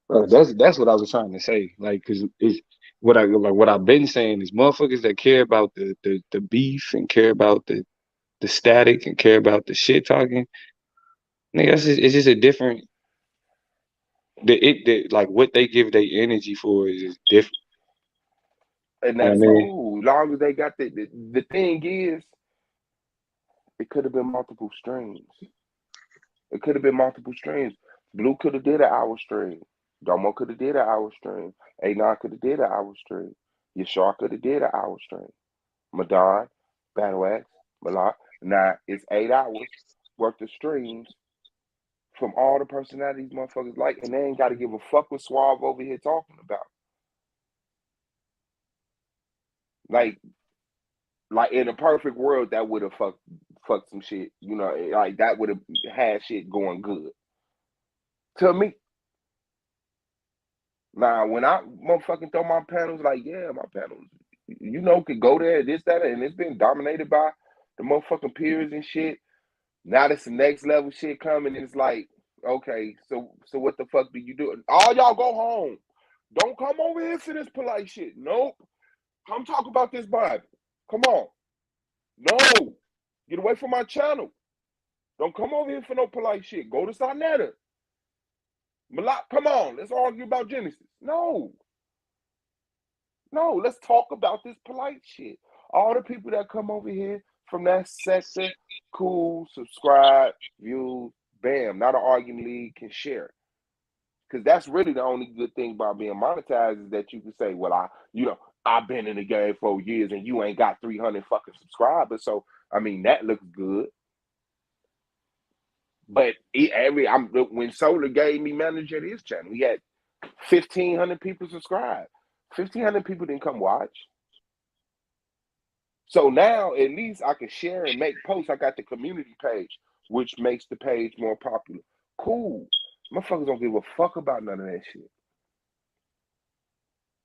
Bro, that's what I was trying to say. Like, cause it's what I've been saying is motherfuckers that care about the beef and care about the static and care about the shit talking. Nigga, it's just a different. Like what they give their energy for is just different. And You know that's what I mean? cool. As long as they got the thing is, it could have been multiple streams. It could have been multiple streams. Blue could have did an hour stream. Domo could have did an hour stream. A9 could have did an hour stream. Yashar could have did an hour stream. Madon, Battle Axe, Malak. Now it's 8 hours worth of streams from all the personalities motherfuckers like, and they ain't got to give a fuck what Suave over here talking about. Like in a perfect world, that would have fucked some shit. You know, like that would have had shit going good. To me. Now, when I motherfucking throw my panels, like, yeah, my panels, could go there, this, that, and it's been dominated by the motherfucking peers and shit. Now there's some next level shit coming, and it's like, okay, so what the fuck do you do? All y'all go home. Don't come over here for this polite shit. Nope. Come talk about this Bible. Come on. No. Get away from my channel. Don't come over here for no polite shit. Go to Sonetta. Malak, come on. Let's argue about Genesis. No, let's talk about this polite shit. All the people that come over here from that sector, cool, subscribe, view, bam. Now the argument league can share. Because that's really the only good thing about being monetized is that you can say, well, I've been in the game for years and you ain't got 300 fucking subscribers. So, I mean, that looks good. But when Solar gave me manager of his channel, he had 1,500 people subscribe. 1,500 people didn't come watch. So now at least I can share and make posts. I got the community page, which makes the page more popular. Cool. Motherfuckers don't give a fuck about none of that shit.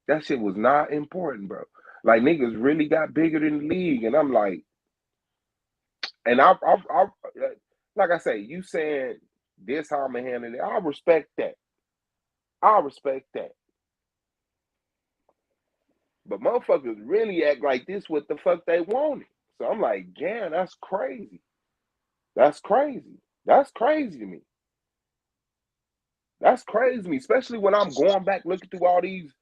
That shit was not important, bro. Like niggas really got bigger than the league, and I'm like, and I like I say, you saying this how I'm handling it. I respect that. But motherfuckers really act like this what the fuck they wanted. So I'm like, damn, that's crazy. That's crazy. That's crazy to me. That's crazy to me, especially when I'm going back looking through all these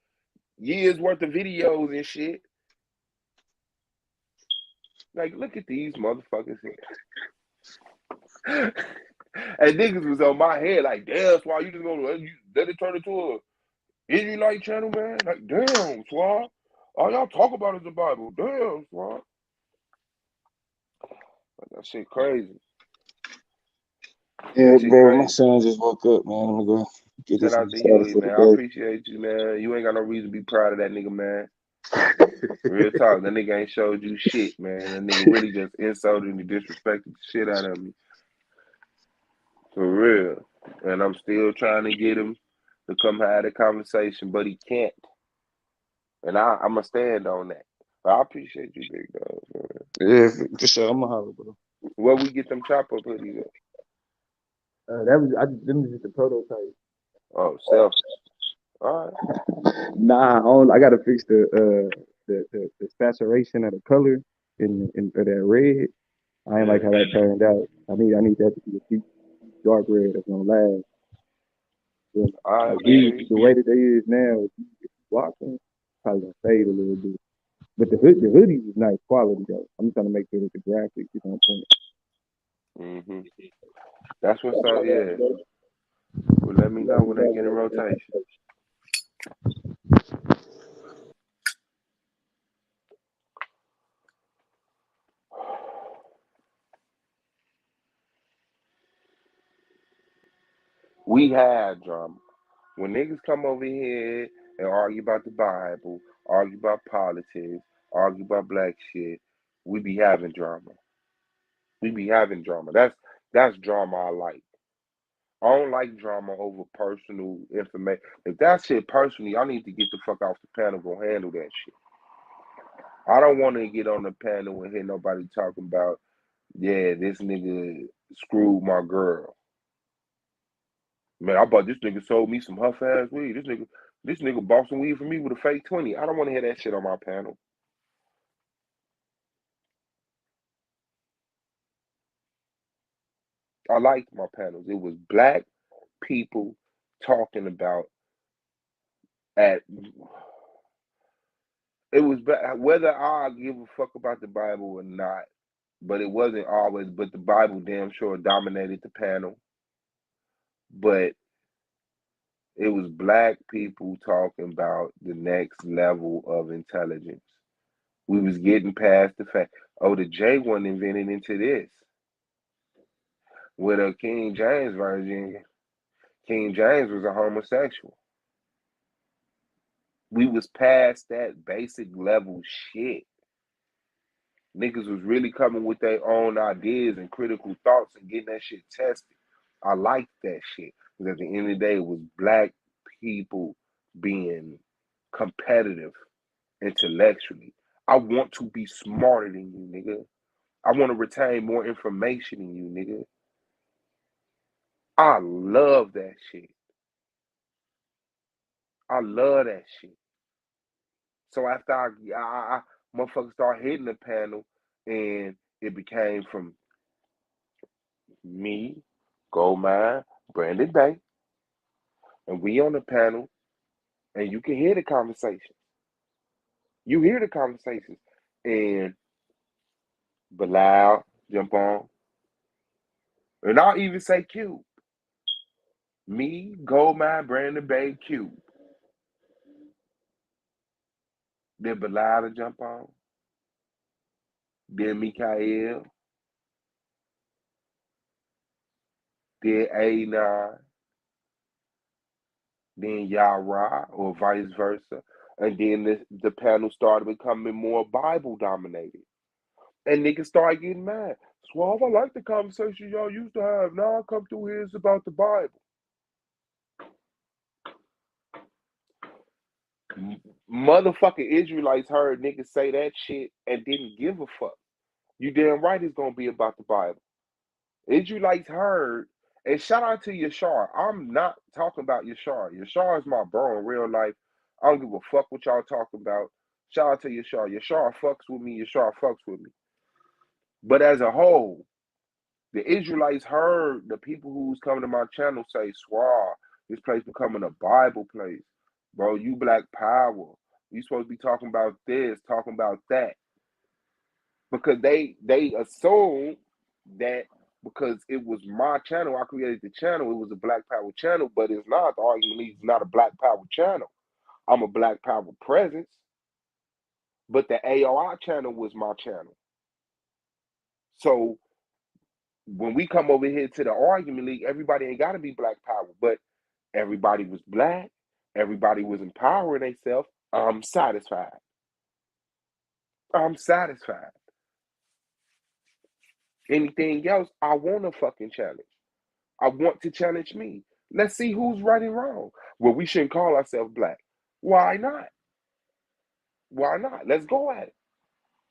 years worth of videos and shit. Like, look at these motherfuckers here. And niggas was on my head like, damn, Swab, you just gonna let it turn into a Israelite channel, man? Like, damn, Swab. All y'all talk about is the Bible. Damn, Swab. Like, that shit crazy. Yeah, That shit bro, my crazy. son just woke up, man. I'm gonna go get Shout this out to started you, for man. I the appreciate you, man. You ain't got no reason to be proud of that nigga, man. Real day. talk. That nigga ain't showed you shit, man. That nigga really just insulted and disrespected the shit out of me. For real. And I'm still trying to get him to come have a conversation, but he can't. And I'm going to stand on that. But I appreciate you, big dog. Man. Yeah, for sure. I'm gonna holler, bro. Where we get them chop up hoodies at? Them was just a prototype. Oh, selfish. All right. I gotta fix the saturation of the color in of that red. I ain't like Yeah. how that turned out. I need that to be a deep dark red that's gonna last. But All right, like big. the way that they is now, if you walk them, probably gonna fade a little bit. But the hoodies is nice quality though. I'm trying to make sure that the graphics is on point. Mm-hmm. That's what's up, yeah. Well, let me know when I get in rotation. We have drama. When niggas come over here and argue about the Bible, argue about politics, argue about black shit, we be having drama. We be having drama. That's drama I like. I don't like drama over personal information. If that shit personal, y'all need to get the fuck off the panel. Go handle that shit. I don't want to get on the panel and hear nobody talking about, yeah, this nigga screwed my girl. Man, I bought this nigga sold me some huff ass weed. This nigga bought some weed for me with a fake 20. I don't want to hear that shit on my panel. I liked my panels. It was black people talking about at it was whether I give a fuck about the Bible or not, but it wasn't always. But the Bible damn sure dominated the panel. But it was black people talking about the next level of intelligence. We was getting past the fact, oh, the J one invented into this. With a King James version, King James was a homosexual. We was past that basic level shit. Niggas was really coming with their own ideas and critical thoughts and getting that shit tested. I liked that shit. Because at the end of the day, it was black people being competitive intellectually. I want to be smarter than you, nigga. I want to retain more information than you, nigga. I love that shit. I love that shit. So after I motherfuckers start hitting the panel, and it became from me, Goldmine, Brandon Bay, and we on the panel, and you can hear the conversation. You hear the conversations, and Bilal jump on, and I'll even say Cube. Me, Goldmine, Brandon Bay, Cube. Then Bilal jump on. Then Mikael. Then A9. Then Yara, or vice versa. And then the panel started becoming more Bible dominated. And niggas started getting mad. Suave, I like the conversation y'all used to have. Now I come through here, it's about the Bible. Motherfucking Israelites heard niggas say that shit and didn't give a fuck. You damn right it's gonna be about the Bible. Israelites heard, and shout out to Yashar. I'm not talking about Yashar. Yashar is my bro in real life. I don't give a fuck what y'all talking about. Shout out to Yashar. Yashar fucks with me. Yashar fucks with me. But as a whole, the Israelites heard the people who's coming to my channel say, Swar, this place becoming a Bible place. Bro, you black power. You supposed to be talking about this, talking about that. Because they assume that because it was my channel. I created the channel. It was a Black Power channel, but it's not. The Argument League is not a Black Power channel. I'm a Black Power presence, but the AOI channel was my channel. So when we come over here to the Argument League, everybody ain't got to be Black Power, but everybody was black. Everybody was empowering themselves. I'm satisfied. I'm satisfied. Anything else, I want a fucking challenge. I want to challenge me. Let's see who's right and wrong. Well, we shouldn't call ourselves black. Why not? Why not? Let's go at it.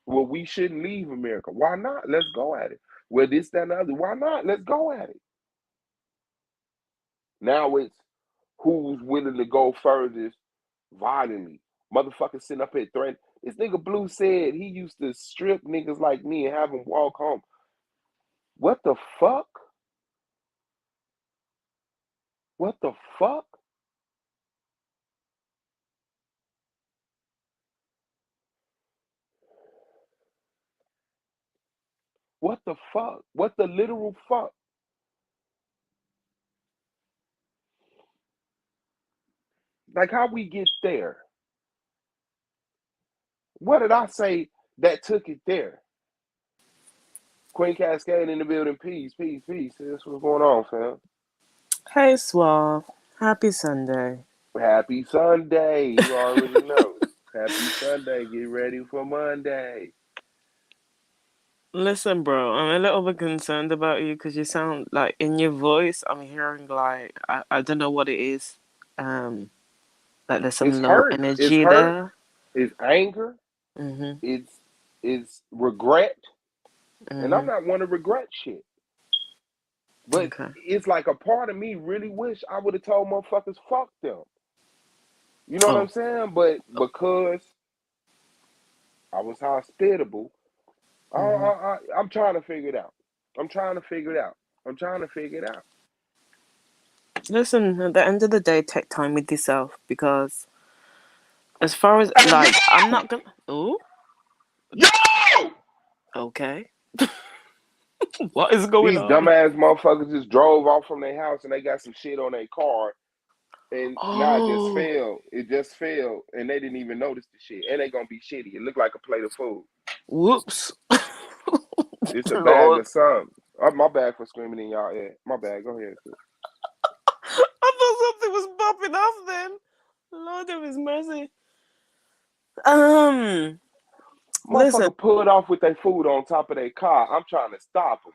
Well, we shouldn't leave America. Why not? Let's go at it. Well, this, that, and the other. Why not? Let's go at it. Now it's who's willing to go furthest violently. Motherfuckers sitting up here threatening. This nigga Blue said he used to strip niggas like me and have them walk home. What the fuck? What the fuck? What the fuck? What the literal fuck? Like, how we get there? What did I say that took it there? Queen Cascade in the building. Peace, peace, peace. That's what's going on, fam. Hey, Suave. Happy Sunday. Happy Sunday. You already know. Happy Sunday. Get ready for Monday. Listen, bro, I'm a little bit concerned about you because you sound like in your voice, I'm hearing like, I don't know what it is. Like there's some It's low hurt. It's energy hurt. there. It's anger. Mm-hmm. It's regret. And I'm Mm-hmm. not one to regret shit. But Okay. it's like a part of me really wish I would have told motherfuckers fuck them. You know what I'm Oh. saying? But because I was hospitable, Mm-hmm. I'm trying to figure it out. I'm trying to figure it out. I'm trying to figure it out. Listen, at the end of the day, take time with yourself because as far as like, I'm not gonna. Oh, Yo! okay. What is going These on? dumbass motherfuckers just drove off from their house and they got some shit on their car. And now it just Oh, failed. It just failed. And they didn't even notice the shit. And they gonna be shitty. It looked like a plate of food. whoops. It's a bag Lord. of something. Oh, my bad for screaming in y'all ear. My bad. Go ahead, sis. I thought something was popping off then. Lord of his mercy. Listen. Motherfucker pulled off with their food on top of their car. I'm trying to stop them.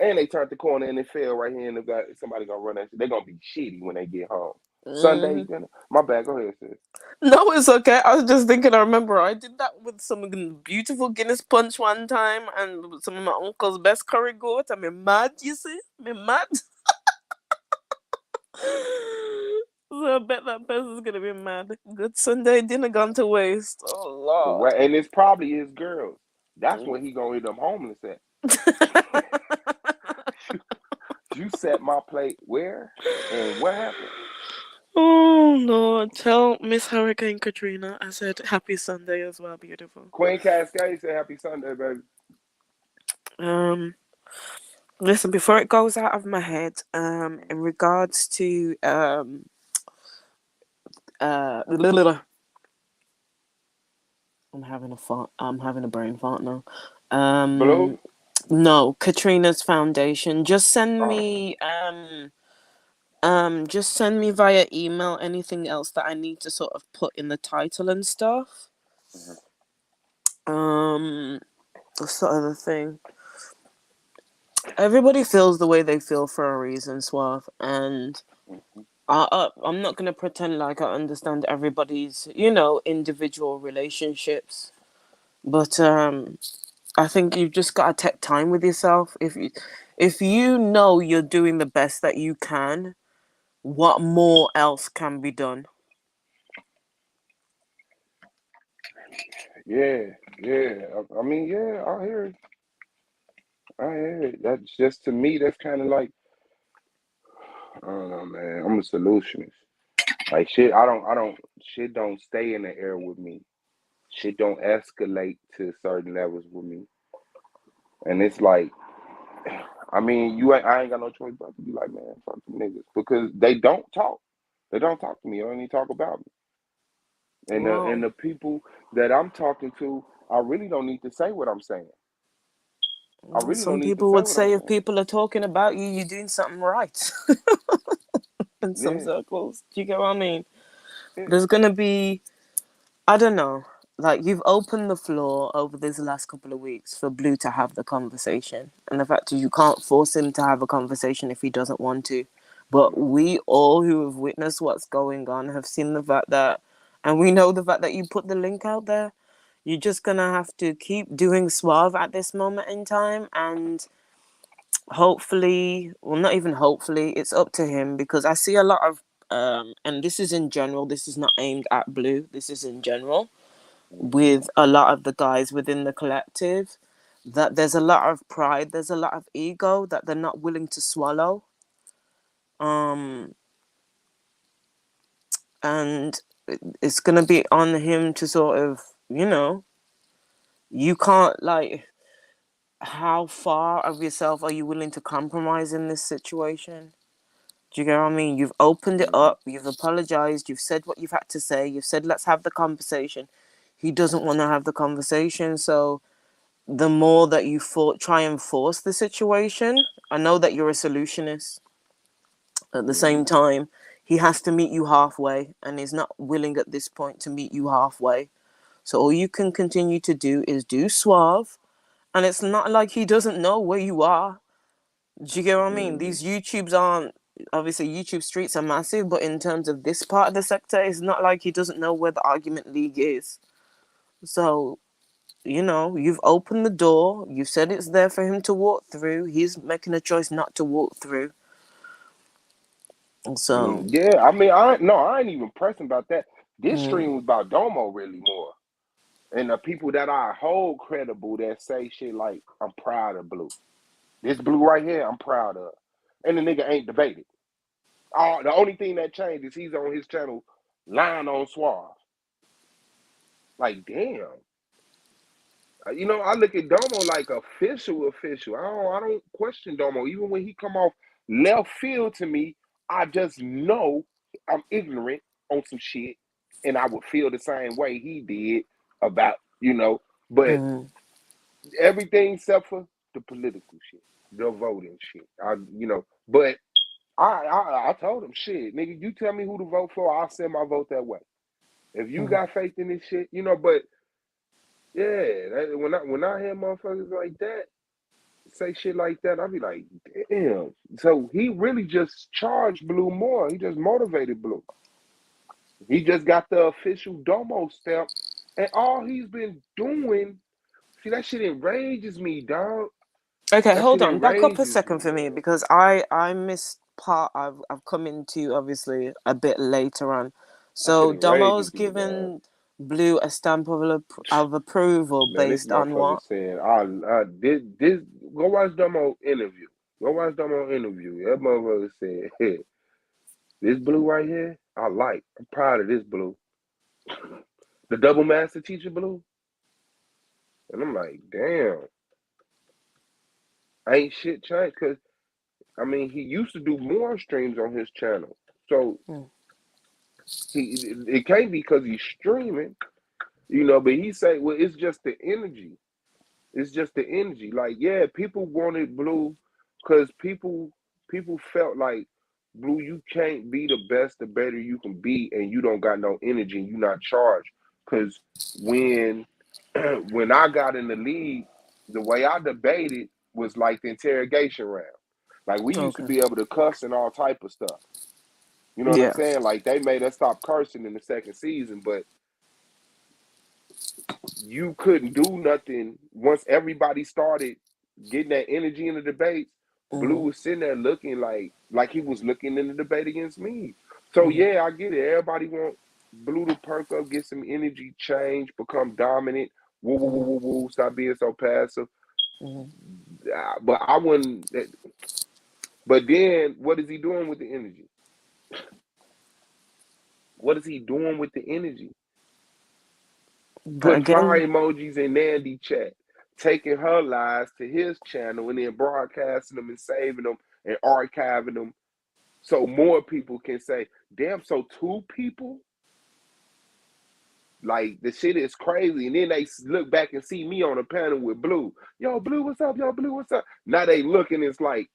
And they turned the corner and it fell right here. And somebody gonna run that shit. They're gonna be shitty when they get home. Sunday, my bad. Go ahead, sis. No, it's okay. I was just thinking. I remember I did that with some beautiful Guinness punch one time, and some of my uncle's best curry goat. I'm mad. You see, I'm mad. So I bet that person's gonna be mad. Good Sunday dinner gone to waste. Oh Lord. Correct. And it's probably his girls. That's when he gonna end up homeless at. You set my plate where and what happened? Oh Lord, tell Miss Hurricane Katrina I said happy Sunday as well, beautiful. Queen Cascade said happy Sunday, baby. Listen, before it goes out of my head, in regards to I'm having a fart. I'm having a brain fart now. Blue? No, Katrina's foundation. Just send Oh. me just send me via email anything else that I need to sort of put in the title and stuff. That's sort of the thing. Everybody feels the way they feel for a reason, Suave, and I'm not gonna pretend like I understand everybody's, individual relationships, but I think you've just got to take time with yourself. If you know you're doing the best that you can, what more else can be done? Yeah. I mean, yeah, I hear it. I hear it. That's just, to me, that's kind of like, I don't know, man. I'm a solutionist. Like shit shit don't stay in the air with me. Shit don't escalate to certain levels with me. And it's like, I mean, I ain't got no choice but to be like, man, fuck them niggas because they don't talk. They don't talk to me. They don't even talk about me. And Well, the people that I'm talking to, I really don't need to say what I'm saying. I really don't some need to people say would what I'm say if saying. people are talking about you, you're doing something right in some Yeah, circles. Do you get what I mean? yeah. There's gonna be, I don't know. Like you've opened the floor over these last couple of weeks for Blue to have the conversation, and the fact is you can't force him to have a conversation if he doesn't want to. But No. we all who have witnessed what's going on have seen the fact that, and we know the fact that you put the link out there. You're just gonna have to keep doing suave at this moment in time, and hopefully, well, not even hopefully, it's up to him because I see a lot of, and this is in general. This is not aimed at Blue. This is in general Mm-hmm. with a lot of the guys within the collective that there's a lot of pride, there's a lot of ego that they're not willing to swallow. Um, and it's gonna be on him to sort of, you can't like. How far of yourself are you willing to compromise in this situation? Do you get what I mean? You've opened it Mm-hmm. up, you've apologized, you've said what you've had to say, you've said, let's have the conversation. He doesn't want to have the conversation, so the more that you try and force the situation, I know that you're a solutionist. At the same Mm-hmm. time, he has to meet you halfway, and he's not willing at this point to meet you halfway. So all you can continue to do is do suave, and it's not like he doesn't know where you are. Do you get what I mean? Mm-hmm. These YouTubes aren't, obviously YouTube streets are massive, but in terms of this part of the sector, it's not like he doesn't know where the argument league is. So, you've opened the door, you've said it's there for him to walk through. He's making a choice not to walk through. So, Yeah, I mean, I ain't even pressing about that. This mm, stream was about Domo really more, and the people that I hold credible that say shit like, "I'm proud of Blue. This Blue right here, I'm proud of," and the nigga ain't debated. The only thing that changed is he's on his channel lying on Suave. Like, damn. I look at Domo like official. I don't question Domo. Even when he come off left field to me, I just know I'm ignorant on some shit, and I would feel the same way he did about. But mm, everything except for the political shit, the voting shit. But I told him shit, nigga. You tell me who to vote for, I'll send my vote that way. If you mm. got faith in this shit. But yeah, when I hear motherfuckers like that say shit like that, I be like, damn. So he really just charged Blue more. He just motivated Blue. He just got the official Domo stamp, and all he's been doing. See, that shit enrages me, dog. Okay, That hold shit on. Back up a enrages second me, for me man. because I missed part. I've come into obviously a bit later on. That shit So Domo's enrages me, dog. given Blue a stamp of approval Man, this based on motherfucker what? saying, I did this. Go watch Domo interview. Go watch Domo interview. That motherfucker said, hey, this Blue right here, I like. I'm proud of this Blue. The double master teacher Blue. And I'm like, damn, ain't shit changed. Because, I mean, he used to do more streams on his channel. So Mm, it can't be because he's streaming, but he say, well, it's just the energy. It's just the energy. Like, yeah, people wanted Blue because people felt like Blue, you can't be the best, the better you can be, and you don't got no energy and you not charged. Because when when I got in the league, the way I debated was like the interrogation round. Like we used to okay. be able to cuss and all type of stuff. You know what I'm Yeah. saying? Like they made us stop cursing in the second season, but you couldn't do nothing once everybody started getting that energy in the debates. Blue Mm, was sitting there looking like he was looking in the debate against me. So mm, yeah, I get it. Everybody want Blue to perk up, get some energy, change, become dominant. Woo woo woo mm, woo woo. Stop being so passive. mm. But I wouldn't. But then, what is he doing with the energy? What is he doing with the energy? But Putting fire again, emojis in Nandy chat, taking her lives to his channel and then broadcasting them and saving them and archiving them so more people can say, damn, so 2 people? Like, the shit is crazy. And then they look back and see me on a panel with Blue. Yo, Blue, what's up? Yo, Blue, what's up? Now they looking, it's like,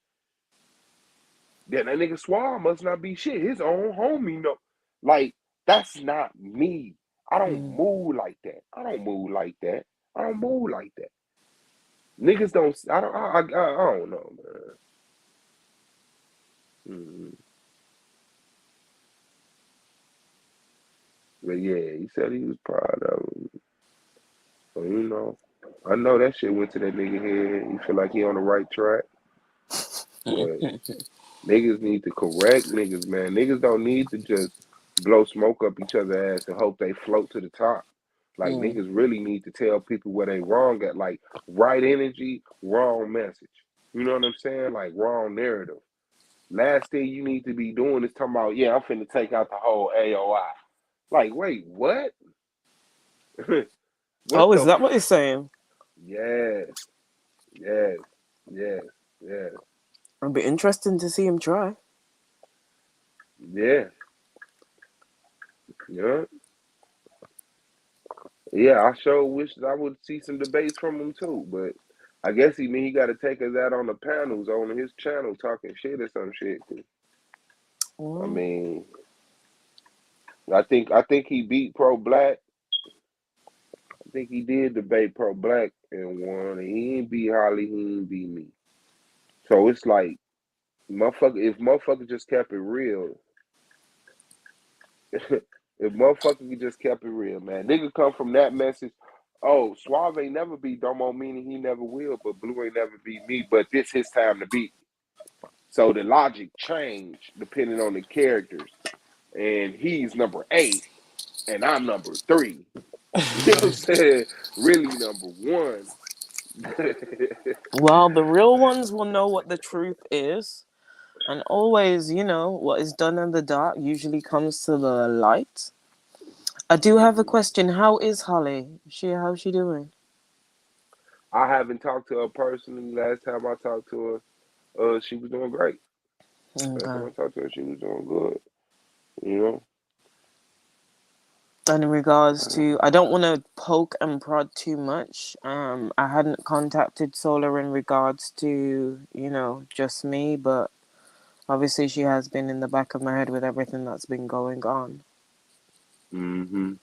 that nigga Suave must not be shit. His own homie, no. Like, that's not me. I don't move like that. I don't move like that. I don't move like that. Niggas don't, I don't know, man. Mm-hmm. But yeah, he said he was proud of him. So, you know, I know that shit went to that nigga head. He feel like he on the right track. But niggas need to correct niggas, man. Niggas don't need to just blow smoke up each other's ass and hope they float to the top. Like, niggas really need to tell people where they wrong at. Like, right energy, wrong message. You know what I'm saying? Like, wrong narrative. Last thing you need to be doing is talking about, yeah, I'm finna take out the whole AOI. Like, wait, what? Oh, is that what he's saying? Yes. Yes. Yes. Yes. It'll be interesting to see him try. Yeah. Yeah. Yeah, I sure wish I would see some debates from him too, but I guess he got to take us out on the panels on his channel talking shit or some shit. I mean, I think he beat Pro Black. I think he did debate Pro Black and won. And he ain't beat Holly. He ain't beat me. So it's like, if motherfucker just kept it real, if motherfucker just kept it real, man, nigga come from that message. Oh, Suave ain't never beat Domo, meaning he never will, but Blue ain't never beat me, but this his time to beat. So the logic changed depending on the characters. And he's number 8, and I'm number 3. You know what I'm saying? Really number 1. Well, the real ones will know what the truth is. And always, you know, what is done in the dark usually comes to the light. I do have a question. How is Holly? How's she doing? I haven't talked to her personally. Last time I talked to her, she was doing great. Last time I Okay. talked to her, she was doing good. You know? And in regards to, I don't want to poke and prod too much. I hadn't contacted Solar in regards to, you know, just me, but obviously she has been in the back of my head with everything that's been going on. Mm-hmm.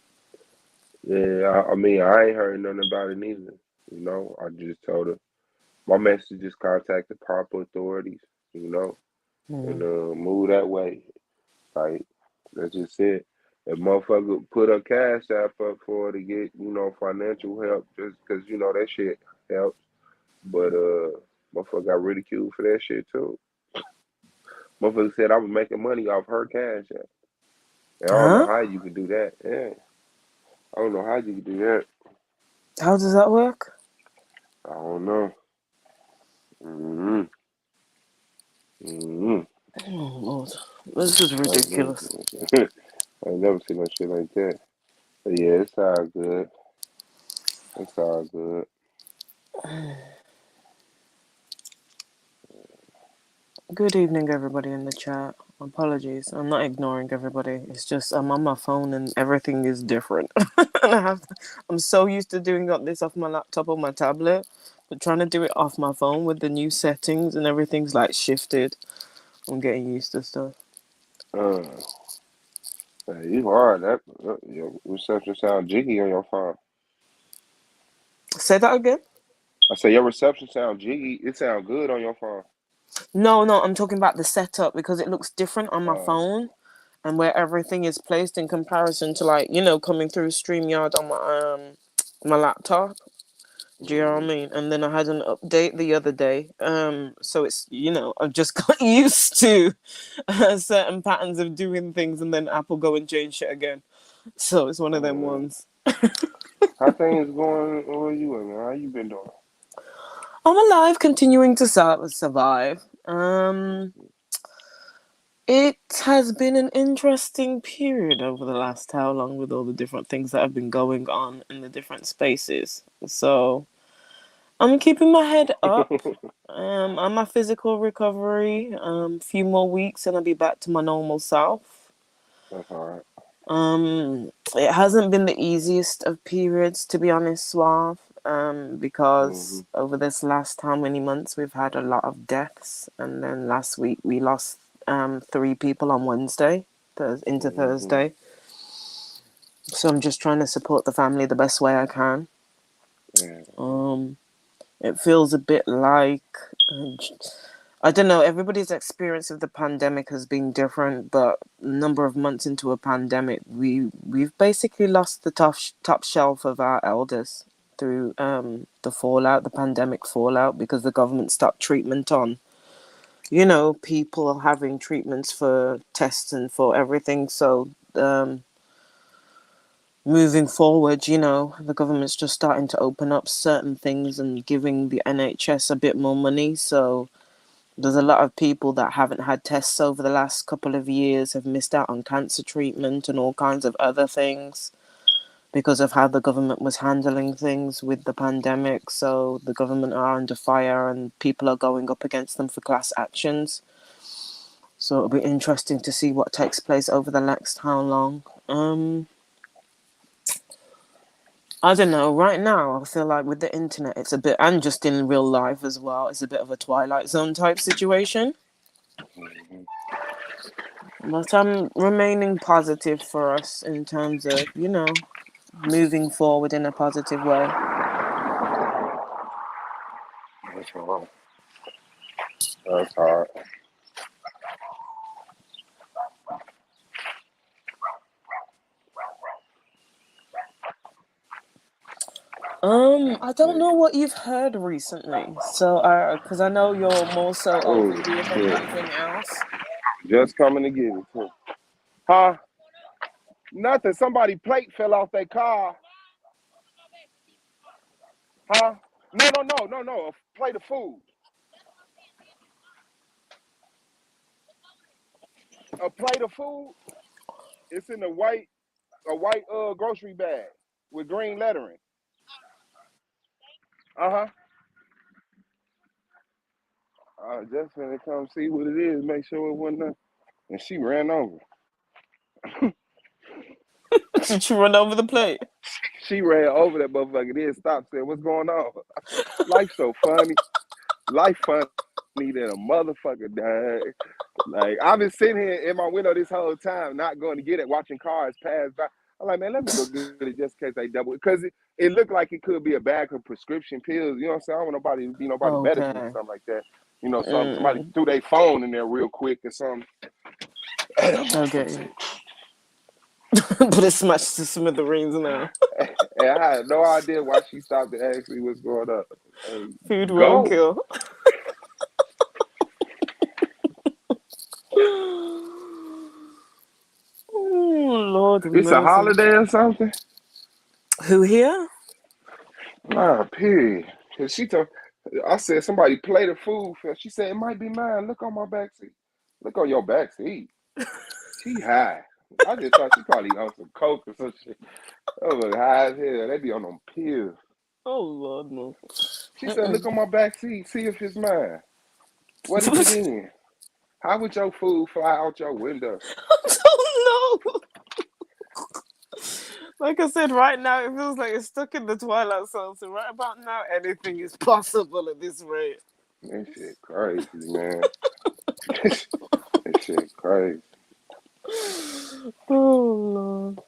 Yeah, I mean, I ain't heard nothing about it neither. You know, I just told her. My message just contact the proper authorities, you know, and move that way. Like, that's just it. If motherfucker put a cash app up for her to get, you know, financial help, just because, you know, that shit helps. But, motherfucker got ridiculed for that shit, too. Motherfucker said I was making money off her cash app. And I don't know Huh? how you could do that. Yeah. I don't know how you could do that. How does that work? I don't know. Mm-hmm. Mm-hmm. Oh, Lord. This is ridiculous. I ain't never seen no shit like that. But yeah, it's all good. It's all good. Good evening, everybody in the chat. Apologies. I'm not ignoring everybody. It's just I'm on my phone and everything is different. And I'm so used to doing this off my laptop or my tablet, but trying to do it off my phone with the new settings and everything's like shifted. I'm getting used to stuff. Uh, hey, you hard. That your reception sound jiggy on your phone. Say that again? I say your reception sound jiggy. It sound good on your phone. No, I'm talking about the setup because it looks different on my phone and where everything is placed in comparison to, like, you know, coming through StreamYard on my laptop. Do you know what I mean? And then I had an update the other day. So it's, you know, I've just got used to certain patterns of doing things, and then Apple go and change shit again. So it's one of them ones. How things going? Where you at, man? How you been doing? I'm alive, continuing to survive. It has been an interesting period over the last how long with all the different things that have been going on in the different spaces. So I'm keeping my head up. I'm a physical recovery. Few more weeks and I'll be back to my normal self. That's all right. It hasn't been the easiest of periods, to be honest, Suave. Because over this last how many months we've had a lot of deaths, and then last week we lost 3 people on Wednesday, into Thursday. So I'm just trying to support the family the best way I can. Yeah. It feels a bit like I don't know. Everybody's experience of the pandemic has been different, but a number of months into a pandemic, we've basically lost the top shelf of our elders through the pandemic fallout, because the government stopped treatment on, people having treatments for tests and for everything. So moving forward, the government's just starting to open up certain things and giving the NHS a bit more money. So there's a lot of people that haven't had tests over the last couple of years, have missed out on cancer treatment and all kinds of other things because of how the government was handling things with the pandemic. So the government are under fire and people are going up against them for class actions. So it'll be interesting to see what takes place over the next how long. I don't know. Right now, I feel like with the internet, it's a bit, and just in real life as well, it's a bit of a Twilight Zone type situation. But I'm remaining positive for us in terms of, moving forward in a positive way. That's hard. That's hard. I don't know what you've heard recently. So, because I know you're more so Oh over here than shit! anything else. Just coming to get it too. Huh? Nothing. Somebody plate fell off their car. Huh? No. A plate of food. A plate of food. It's in a white grocery bag with green lettering. Uh-huh. Just finna come see what it is, make sure it wasn't nothing. And she ran over. Did you run over the plate? She ran over that motherfucker, then stopped, said, "What's going on?" Life's so funny. Life funny than a motherfucker, dog. Like, I've been sitting here in my window this whole time, not going to get it, watching cars pass by. I'm like, man, let me go get it just in case they double it. Because it looked like it could be a bag of prescription pills. You know what I'm saying? I don't want nobody to be nobody's medicine or Okay. something like that. Somebody threw their phone in there real quick or something. Okay. But it's smashed to smithereens now. And I had no idea why she stopped to ask me what's going on. Food won't Go. kill. Oh, Lord It's a mercy. holiday or something? Who here? Nah, period. Cause I said somebody plate of food for. She said it might be mine. Look on my back seat. Look on your back seat. She high. I just thought she probably on some coke or some shit. Oh, look high as hell. They be on them pills. Oh, Lord, no. She said, look on my back seat. See if it's mine. What is it in? How would your food fly out your window? Oh, no. Like I said, right now, it feels like it's stuck in the Twilight Zone. So right about now, anything is possible at this rate. That shit crazy, man. That shit crazy. Oh, Lord.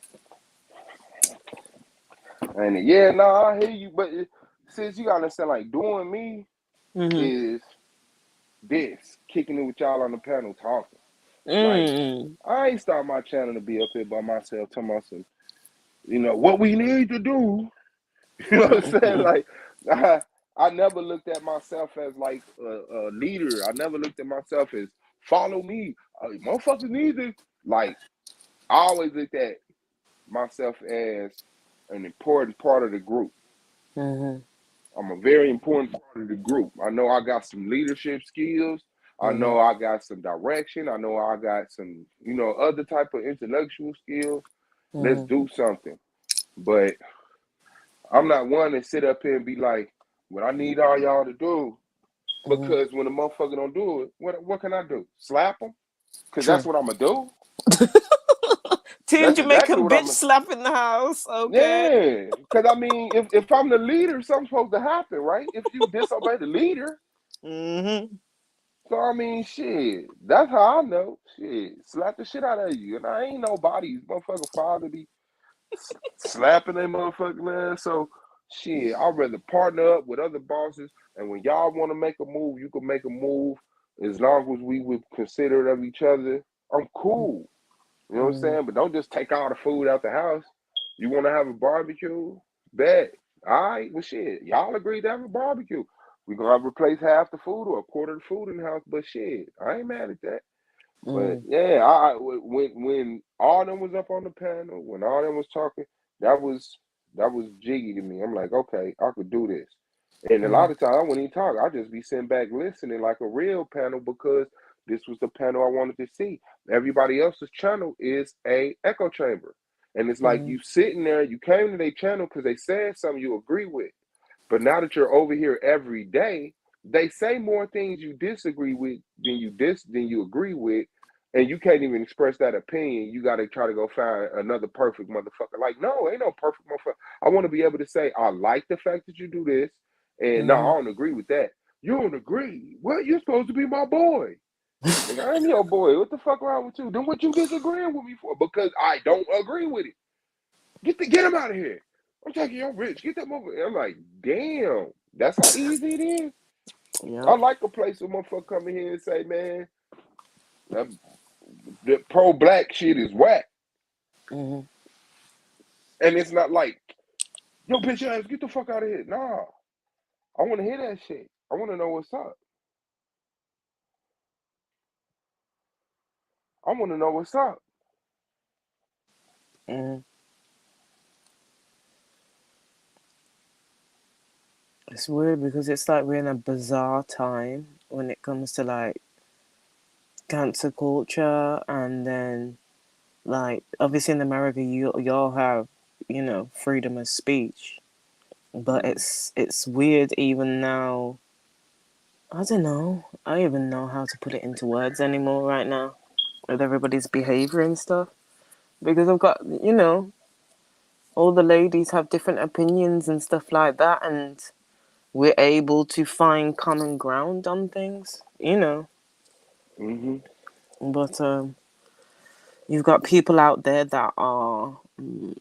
And yeah, no, I hear you, but since you gotta understand, like, doing me is this, kicking it with y'all on the panel talking. Like, I ain't start my channel to be up here by myself talking about some, what we need to do. You know what I'm saying? Like, I never looked at myself as like a leader. I never looked at myself as follow me. Motherfuckers need to, like, I always looked at myself as an important part of the group. I'm a very important part of the group. I know I got some leadership skills. I know I got some direction. I know I got some, other type of intellectual skills. Let's do something. But I'm not one to sit up here and be like, what I need all y'all to do, Mm-hmm. because when a motherfucker don't do it, what can I do? Slap him? Because that's True. what I'm gonna do. Team That's exactly Jamaican what I'm bitch gonna. slap in the house. Okay. Yeah, because I mean, if I'm the leader, something's supposed to happen, right? If you disobey the leader, Mm-hmm. so I mean, shit. That's how I know. Shit, slap the shit out of you, and I ain't nobody's motherfucker father be slapping their motherfucking ass. So shit, I'd rather partner up with other bosses, and when y'all want to make a move, you can make a move as long as we would consider it of each other. I'm cool. You know what I'm Mm-hmm. saying? But don't just take all the food out the house. You want to have a barbecue? Bet. All right, well, shit. Y'all agreed to have a barbecue. We're going to replace half the food or a quarter of the food in the house. But shit, I ain't mad at that. But yeah, when all them was up on the panel, when all them was talking, that was jiggy to me. I'm like, okay, I could do this. And a Mm-hmm. lot of times I wouldn't even talk. I just be sitting back listening like a real panel because this was the panel I wanted to see. Everybody else's channel is a echo chamber. And it's like Mm-hmm. you sitting there, you came to their channel because they said something you agree with. But now that you're over here every day, they say more things you disagree with than you agree with, and you can't even express that opinion. You got to try to go find another perfect motherfucker. Like, no, ain't no perfect motherfucker. I want to be able to say I like the fact that you do this, and no, I Mm-hmm. don't agree with that. You don't agree? Well, you're supposed to be my boy. Nigga, I'm your boy. What the fuck wrong with you? Then what you disagreeing with me for? Because I don't agree with it. Get him out of here. I'm taking your rich. Get that motherfucker. I'm like, damn. That's how easy it is. I Yep. like a place where motherfucker come in here and say, man, that, the pro black shit is whack. Mm-hmm. And it's not like, yo, bitch ass, get the fuck out of here. Nah. I want to hear that shit. I want to know what's up. I want to know what's up. Mm-hmm. It's weird because it's like we're in a bizarre time when it comes to like cancer culture, and then like obviously in America y'all have, you know, freedom of speech, but Mm-hmm. it's weird even now. I don't know. I don't even know how to put it into words anymore right now with everybody's behavior and stuff, because I've got, you know, all the ladies have different opinions and stuff like that, and we're able to find common ground on things, you know. Mm-hmm. But you've got people out there that are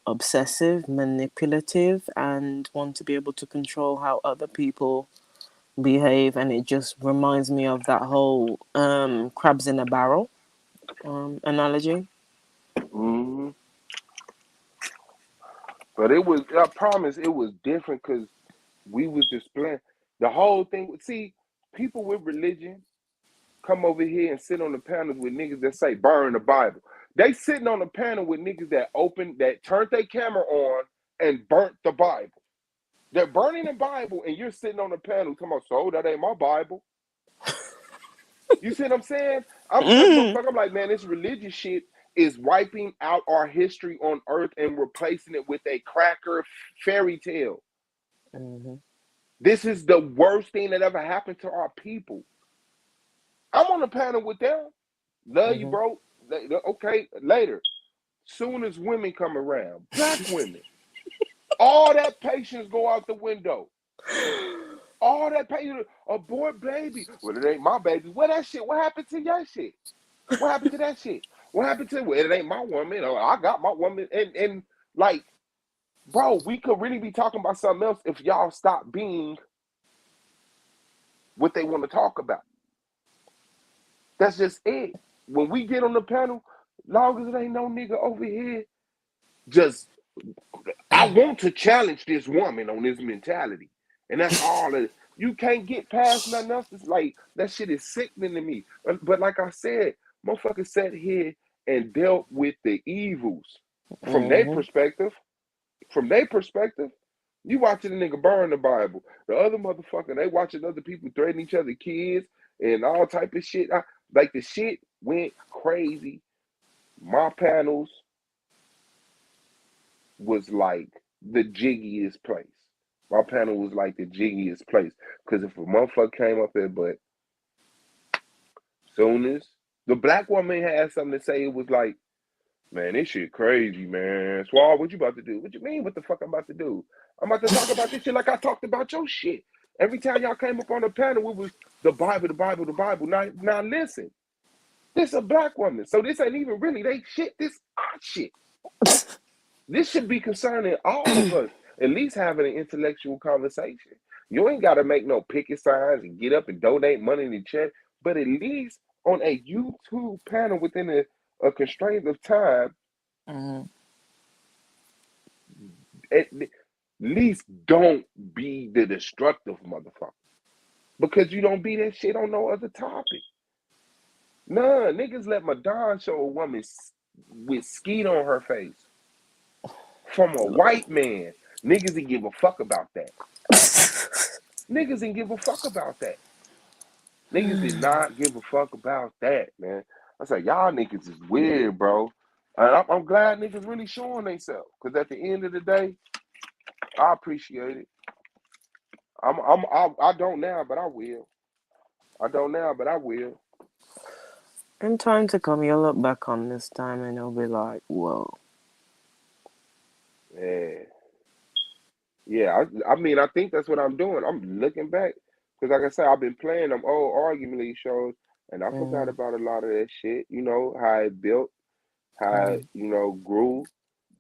obsessive, manipulative, and want to be able to control how other people behave. And it just reminds me of that whole crabs in a barrel analogy. Mm-hmm. But it was, I promise, it was different because we was displaying the whole thing. See, people with religion come over here and sit on the panels with niggas that say burn the Bible. They sitting on the panel with niggas that turned their camera on and burnt the Bible. They're burning the Bible, and you're sitting on the panel talking about, so that ain't my Bible. You see what I'm saying? I'm that Mm. motherfucker. I'm like, man, this religious shit is wiping out our history on earth and replacing it with a cracker fairy tale. Mm-hmm. This is the worst thing that ever happened to our people. I'm on the panel with them. Love you, Mm-hmm. bro. Okay, later. Soon as women come around, black women, all that patience go out the window. All that patience, abort baby. Well, it ain't my baby. What that shit? What happened to your shit? What happened to that shit? What happened to well, it ain't my woman? Oh, I got my woman. And like, bro, we could really be talking about something else if y'all stop being what they want to talk about. That's just it. When we get on the panel, long as it ain't no nigga over here, just I want to challenge this woman on this mentality. And that's all it. You can't get past nothing else. It's like that shit is sickening to me. But like I said, motherfuckers sat here and dealt with the evils from their Mm-hmm. perspective. From their perspective, you watching a nigga burn the Bible. The other motherfucker, they watching other people threaten each other kids and all type of shit. Like the shit went crazy. My panels was like the jiggiest place. My panel was like the jiggiest place. Because if a motherfucker came up there, but soon as the black woman had something to say, it was like, man, this shit crazy, man. Swab, what you about to do? What you mean, what the fuck I'm about to do? I'm about to talk about this shit like I talked about your shit. Every time y'all came up on the panel, it was the Bible, the Bible, the Bible. Now listen, this a black woman. So this ain't even really they shit, this our shit. This should be concerning all of us, at least having an intellectual conversation. You ain't got to make no picket signs and get up and donate money in the chat, but at least on a YouTube panel within a constraint of time, at least don't be the destructive motherfucker. Because you don't be that shit on no other topic. Nah, niggas let Madonna show a woman with skeet on her face from a white man. Niggas didn't give a fuck about that. Niggas didn't give a fuck about that. Niggas did not give a fuck about that, man. I said, y'all niggas is weird, bro. And I'm glad niggas really showing themselves. Because at the end of the day, I appreciate it. I don't now, but I will. I don't now, but I will. In time to come, you'll look back on this time and you'll be like, whoa. Yeah. Yeah, I mean, I think that's what I'm doing. I'm looking back. Because like I said, I've been playing them old Argument League shows, and I forgot about a lot of that shit. You know, how it built, how it, grew,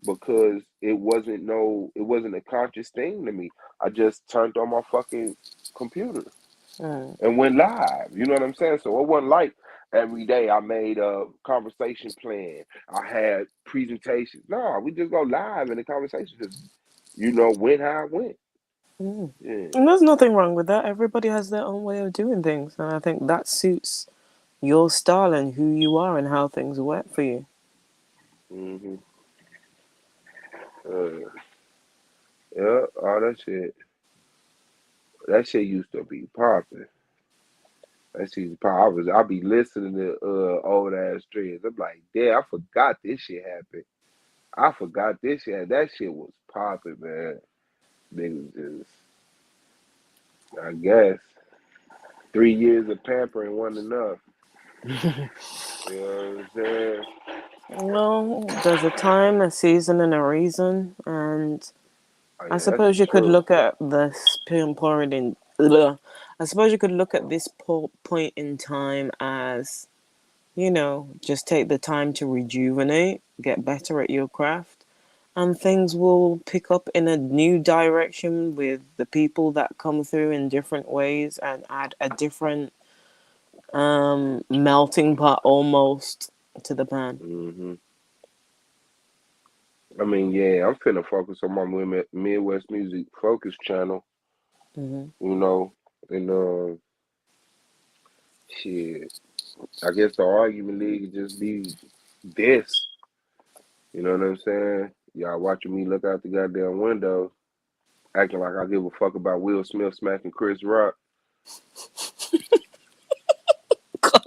because it wasn't a conscious thing to me. I just turned on my fucking computer and went live. You know what I'm saying? So it wasn't like every day I made a conversation plan. I had presentations. No, we just go live in the conversation because, went how it went. Yeah. And there's nothing wrong with that. Everybody has their own way of doing things. And I think that suits your style and who you are and how things work for you. Mm-hmm. Yeah, all that shit. That shit used to be popping. That shit used to pop. I be listening to old ass streams. I'm like, damn, I forgot this shit happened. I forgot this shit. That shit was popping, man. Niggas just, I guess, 3 years of pampering wasn't enough. You know what I'm saying? Well, there's a time, a season, and a reason. And Oh, I yeah, that's suppose for you could sure. look at this point in. Ugh. I suppose you could look at this point in time as, just take the time to rejuvenate, get better at your craft, and things will pick up in a new direction with the people that come through in different ways and add a different melting pot almost to the pan. Mm-hmm. I mean, yeah, I'm finna focus on my Midwest Music Focus channel, and shit. I guess the Argument League just be this. You know what I'm saying? Y'all watching me look out the goddamn window, acting like I give a fuck about Will Smith smacking Chris Rock.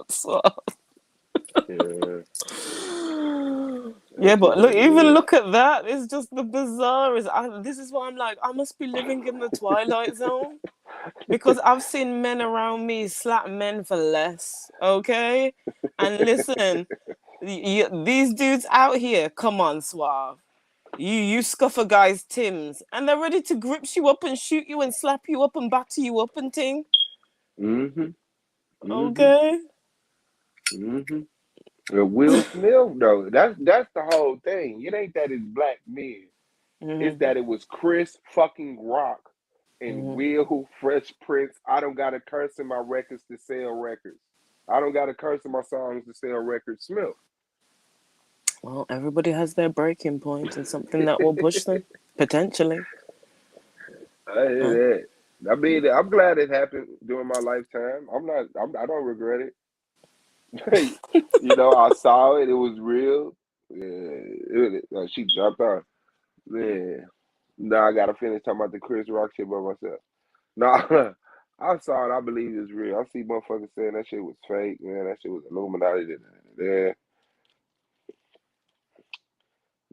So, Yeah, yeah, that shit but look, ain't even real. look at that. It's just the bizarre. This is what I'm like. I must be living in the twilight zone because I've seen men around me slap men for less. Okay, and listen, these dudes out here, come on, Suave. You scuff a guy's Tims, and they're ready to grips you up and shoot you and slap you up and batter you up and ting. Mm-hmm. Mm-hmm. Okay. Mm-hmm. Will Smith though, that's the whole thing. It ain't that it's black men. It's Mm-hmm. that it was Chris fucking Rock and Mm-hmm. Will Fresh Prince. I don't got to curse in my records to sell records. I don't got to curse in my songs to sell records. Smith. Well, everybody has their breaking point and something that will push them potentially. I hear Uh, that. I mean, I'm glad it happened during my lifetime. I don't regret it. I saw it. It was real. Yeah, she jumped on. Yeah. Now I gotta finish talking about the Chris Rock shit by myself. No, I saw it. I believe it's real. I see motherfuckers saying that shit was fake, man. That shit was Illuminati. Yeah,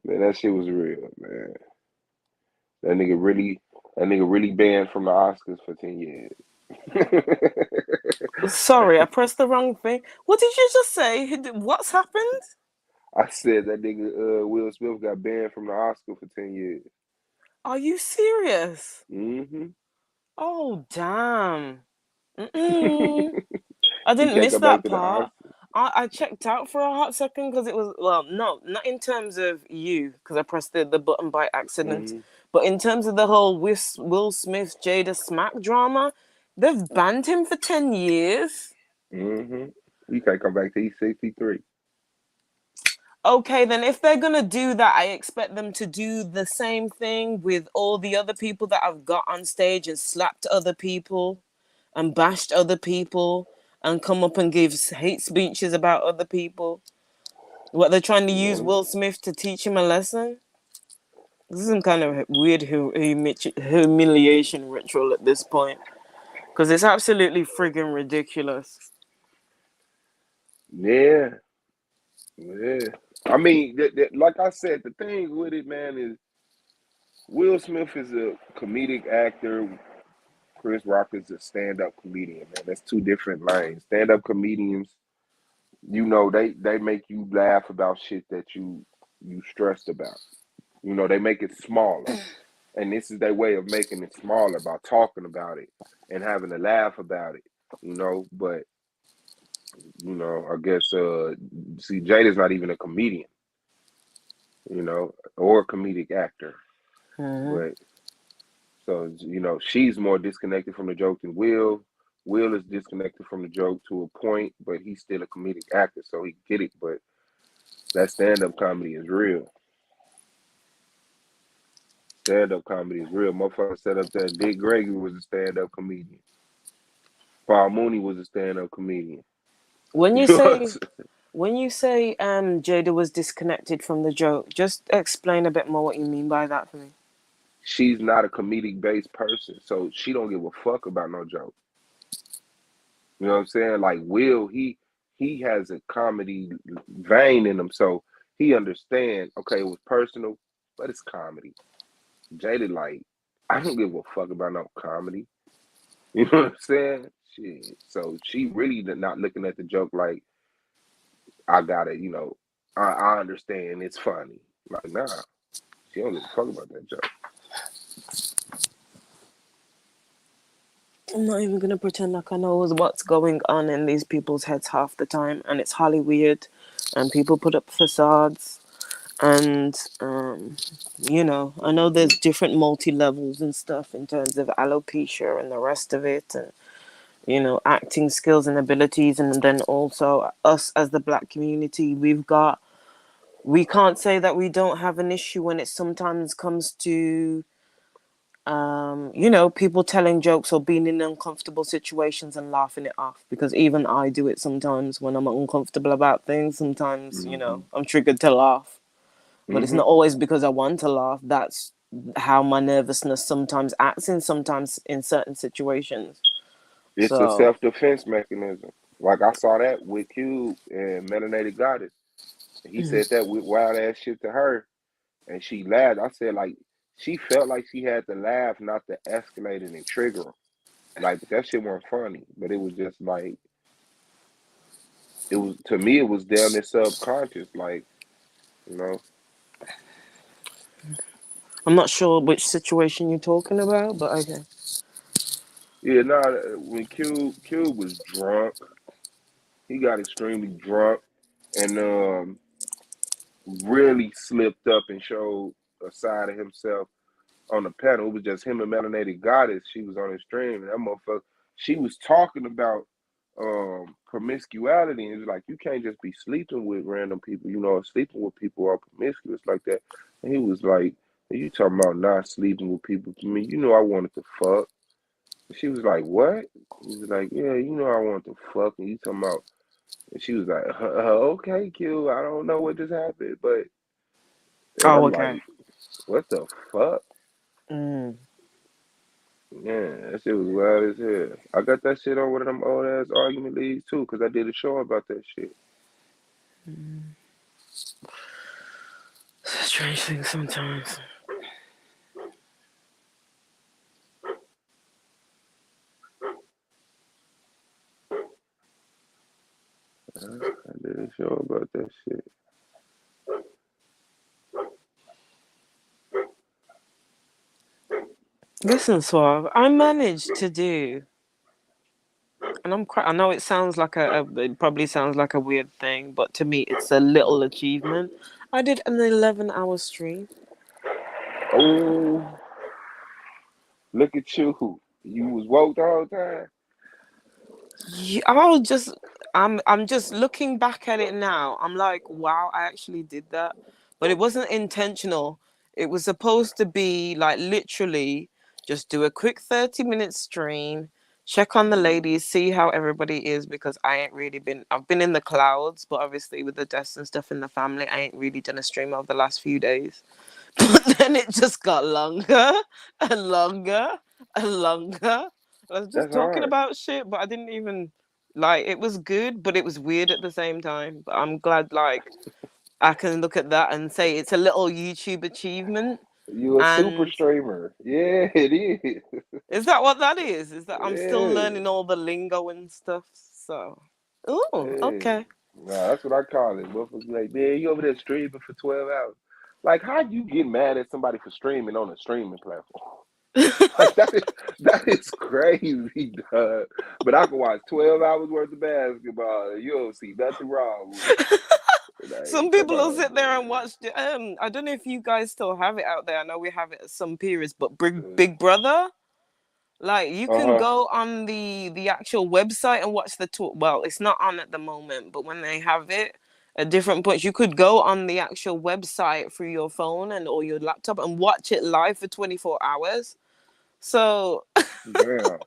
man, that shit was real, man. That nigga really That nigga really banned from the Oscars for 10 years. Sorry, I pressed the wrong thing. What did you just say? What's happened? I said that nigga Will Smith got banned from the Oscar for 10 years. Are you serious? Mm-hmm. Oh, damn. Mm-mm. I He didn't can't miss go back that to the part. Oscars. I checked out for a hot second because it was, well, no, not in terms of you, because I pressed the button by accident, Mm-hmm. but in terms of the whole Will Smith Jada Smack drama, they've banned him for 10 years. Mm-hmm. He can't come back to E63. Okay, then if they're gonna do that, I expect them to do the same thing with all the other people that have got on stage and slapped other people and bashed other people and come up and give hate speeches about other people. What, they're trying to use Yeah. Will Smith to teach him a lesson? This is some kind of weird humiliation ritual at this point. Because it's absolutely friggin' ridiculous. Yeah. Yeah. I mean, like I said, the thing with it, man, is Will Smith is a comedic actor. Chris Rock is a stand-up comedian, man. That's two different lanes. Stand-up comedians, they make you laugh about shit that you stressed about. They make it smaller. And this is their way of making it smaller by talking about it and having a laugh about it. But I guess see Jada's not even a comedian, or a comedic actor. Mm-hmm. But so, she's more disconnected from the joke than Will. Will is disconnected from the joke to a point, but he's still a comedic actor, so he get it. But that stand-up comedy is real. Stand-up comedy is real. Motherfucker set up there. Dick Gregory was a stand-up comedian. Paul Mooney was a stand-up comedian. When You you know what I'm say saying? Jada was disconnected from the joke, just explain a bit more what you mean by that for me. She's not a comedic-based person, so she don't give a fuck about no joke. You know what I'm saying? Like Will, he has a comedy vein in him, so he understands. Okay, it was personal, but it's comedy. Jada, like, I don't give a fuck about no comedy. You know what I'm saying? Shit. So she really not looking at the joke like I gotta, I understand it's funny. Like, nah, she don't give a fuck about that joke. I'm not even gonna pretend like I know what's going on in these people's heads half the time, and it's highly weird. And people put up facades, and I know there's different multi levels and stuff in terms of alopecia and the rest of it, and acting skills and abilities, and then also us as the black community, we can't say that we don't have an issue when it sometimes comes to people telling jokes or being in uncomfortable situations and laughing it off, because even I do it sometimes when I'm uncomfortable about things. Sometimes, Mm-hmm. I'm triggered to laugh, but it's Mm-hmm. not always because I want to laugh. That's how my nervousness sometimes acts sometimes in certain situations. It's a So, self-defense mechanism. Like I saw that with Cube and Melanated Goddess. He said that with wild ass shit to her, and she laughed. I said like she felt like she had to laugh, not to escalate it and trigger him. Like that shit wasn't funny, but it was just like it was to me. It was down there subconscious, like you know. I'm not sure which situation you're talking about, but okay. Yeah, nah. When Cube was drunk, he got extremely drunk and really slipped up and showed a side of himself on the panel. It was just him and Melanated Goddess. She was on his stream, and that motherfucker. She was talking about promiscuity, and it's like you can't just be sleeping with random people, or sleeping with people are promiscuous like that. And he was like, "You talking about not sleeping with people? To me, I wanted to fuck." And she was like, "What?" He was like, "Yeah, I wanted to fuck." And you talking about? And she was like, "Okay, Q. I don't know what just happened, but," and Oh, I'm okay. like, "What the fuck?" Mm. Yeah, that shit was wild as hell. I got that shit on one of them old ass argument leagues too, cause I did a show about that shit. Strange things sometimes. I didn't show about that shit. Listen, Suave, I managed to do, and I know it sounds like it probably sounds like a weird thing, but to me, it's a little achievement. I did an 11-hour stream. Oh, look at you. You was woke the whole time. Yeah, I'm just looking back at it now. I'm like, wow, I actually did that, but it wasn't intentional. It was supposed to be like literally just do a quick 30-minute stream, check on the ladies, see how everybody is because I ain't really been. I've been in the clouds, but obviously with the deaths and stuff in the family, I ain't really done a stream over the last few days. But then it just got longer and longer and longer. I was just That's talking hard. about shit, but I didn't even like it was good, but it was weird at the same time. But I'm glad like I can look at that and say it's a little YouTube achievement. You a super And streamer. Yeah, it is. is that what that is? Is that I'm still Yeah. learning all the lingo and stuff. So oh, Yeah. okay. Nah, that's what I call it. Motherfuckers be like, man, you over there streaming for 12 hours. Like, how you get mad at somebody for streaming on a streaming platform? Like that is crazy, dog. But I can watch 12 hours worth of basketball and you don't see nothing wrong with it. Some Like, come people will on, sit there and man. watch the I don't know if you guys still have it out there. I know we have it at some periods, but Big Uh Brother, like you can huh. go on the actual website and watch the tour. Well, it's not on at the moment, but when they have it at different points, you could go on the actual website through your phone and or your laptop and watch it live for 24 hours. So Damn.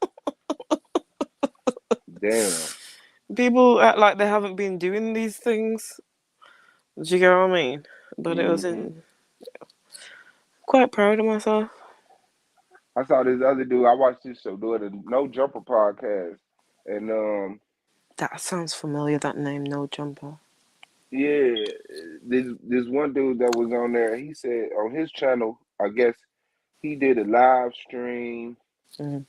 Damn. people act like they haven't been doing these things. Do you get what I mean? But it was Hmm. in quite proud of myself. I saw this other dude. I watched this show doing a No Jumper podcast, and That sounds familiar, that name, No Jumper. yeah, this one dude that was on there. He said on his channel, I guess he did a live stream Mm,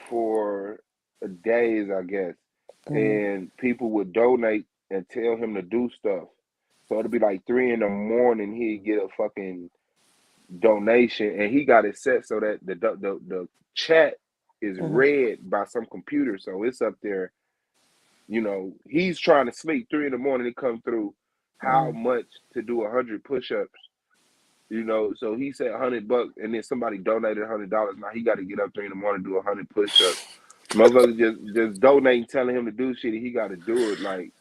for days, I guess, mm, and people would donate and tell him to do stuff. So it'd be like 3 in the morning. He'd get a fucking donation, and he got it set so that the chat is mm, read by some computer. So it's up there. He's trying to sleep 3 in the morning. It come through how mm. much to do 100 push-ups. So he said $100, and then somebody donated $100. Now he got to get up 3 in the morning, do 100 push-ups. Motherfuckers just donating, telling him to do shit, and he got to do it. Like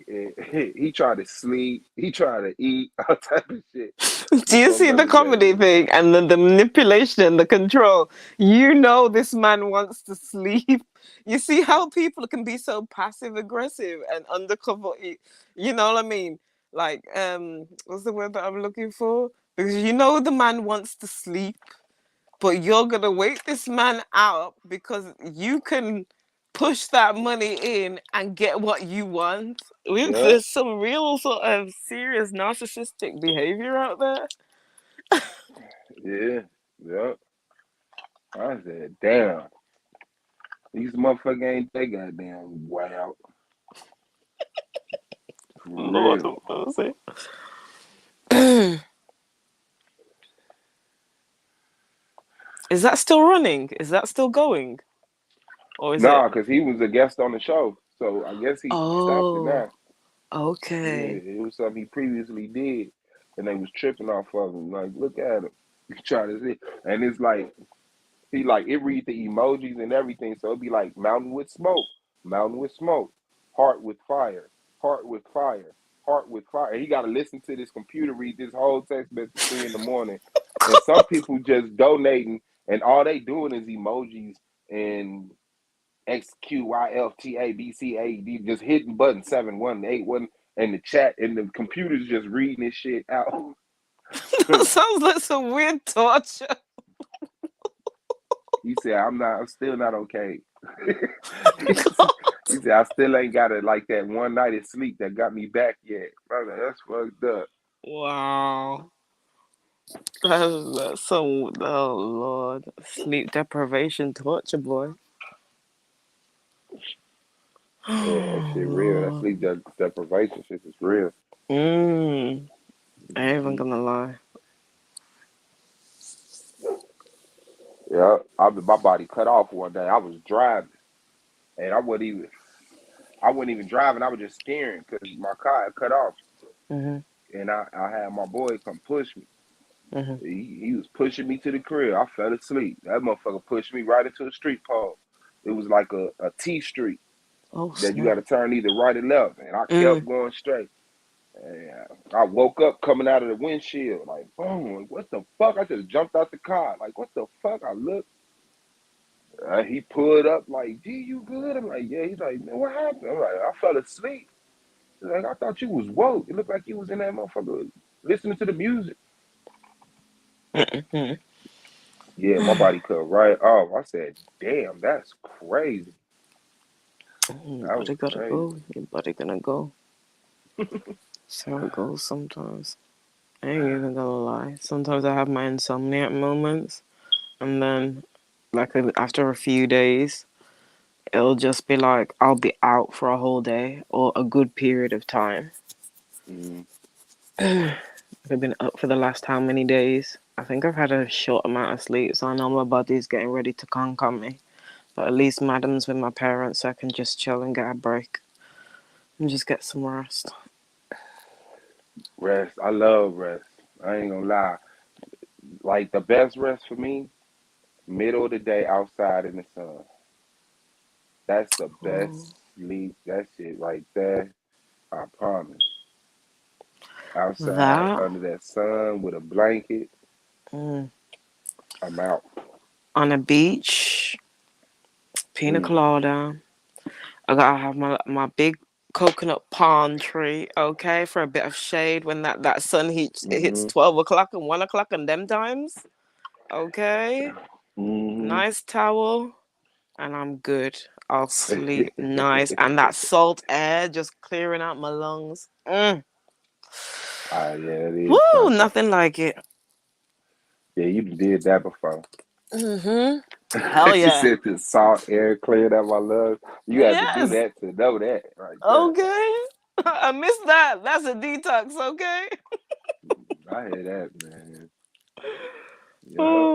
he tried to sleep, he tried to eat, all type of shit. Do But you see the motherfuckers comedy said, thing and the manipulation and the control? You know this man wants to sleep. You see how people can be so passive aggressive and undercover. You know what I mean? Like, what's the word that I'm looking for? Because you know the man wants to sleep, but you're gonna wait this man out because you can push that money in and get what you want. yeah, There's some real sort of serious narcissistic behavior out there. yeah, yeah. I said, damn, these motherfuckers ain't they goddamn wild. For Lord real. have mercy. Is that still running? Is that still going? Or is it? Nah, because he was a guest on the show. So I guess he stopped it Oh, now. Yeah, okay. it was something he previously did, and they was tripping off of him. Like, look at him. He trying to see, and it's like it read the emojis and everything. So it'd be like mountain with smoke, heart with fire, heart with fire, heart with fire. And he got to listen to this computer read this whole text message 3 in the morning, and some people just donating, and all they doing is emojis and XQYLTABCAD, just hitting button 7181 and the chat and the computer's just reading this shit out. That sounds like some weird torture. He said, I'm still not okay. He said, I still ain't got it like that one night of sleep that got me back yet. Brother, that's fucked up. Wow. That's some, oh Lord. Sleep deprivation torture, boy. Yeah, that shit real. That Lord. sleep deprivation shit is real. I ain't even Mhm. gonna lie. Yeah, my body cut off one day. I was driving, and I wasn't even driving. I was just steering because my car had cut off, Mhm. and I had my boy come push me. Mhm. He was pushing me to the crib. I fell asleep. That motherfucker pushed me right into a street pole. It was like a T street Oh that you got snap. to turn either right or left, and I kept Mm. going straight. And I woke up coming out of the windshield, like, boom, like, what the fuck? I just jumped out the car, like, what the fuck? I looked, he pulled up, like, G, you good? I'm like, yeah. He's like, man, what happened? I'm like, I fell asleep. He's like, I thought you was woke. It looked like you was in that motherfucker listening to the music. Mm-mm. Yeah, my body cut right off. I said, damn, that's crazy. Your That was body gotta crazy. go. Your body gonna go. So it goes sometimes. I ain't even gonna lie. Sometimes I have my insomniac moments, and then, like, after a few days, it'll just be like I'll be out for a whole day or a good period of time. Mm, I've been up for the last how many days? I think I've had a short amount of sleep, so I know my body's getting ready to conquer me. But at least Madam's with my parents, so I can just chill and get a break and just get some rest. rest. I love rest. I ain't gonna lie. Like, the best rest for me, middle of the day outside in the sun. That's the best Oh, sleep. That shit right there. I promise. Outside that under that sun with a blanket, mm, I'm out. on a beach, pina Mm, colada. I gotta have my big coconut palm tree, okay, for a bit of shade when that sun hits mm-hmm, 12 o'clock and 1 o'clock and them times. Okay, mm-hmm. nice towel, and I'm good. I'll sleep nice, and that salt air just clearing out my lungs. Ah, yeah, it is Woo, something. nothing like it. Yeah, you did that before. Hell She yeah. said the salt air cleared out my lungs. You had to do Yes. that to know that right there. Okay. I missed that. That's a detox. Okay. I hear that, man. Yeah,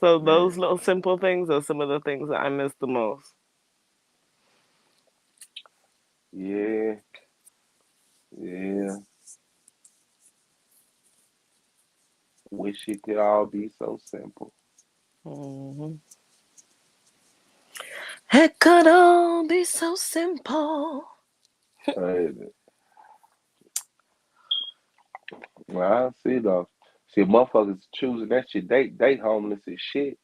Oh, those man. little simple things are some of the things that I miss the most. Yeah, yeah. Wish it could all be so simple. hmm It could all be so simple. Uh, well, I see though. See, motherfuckers choosing that shit. They homeless as shit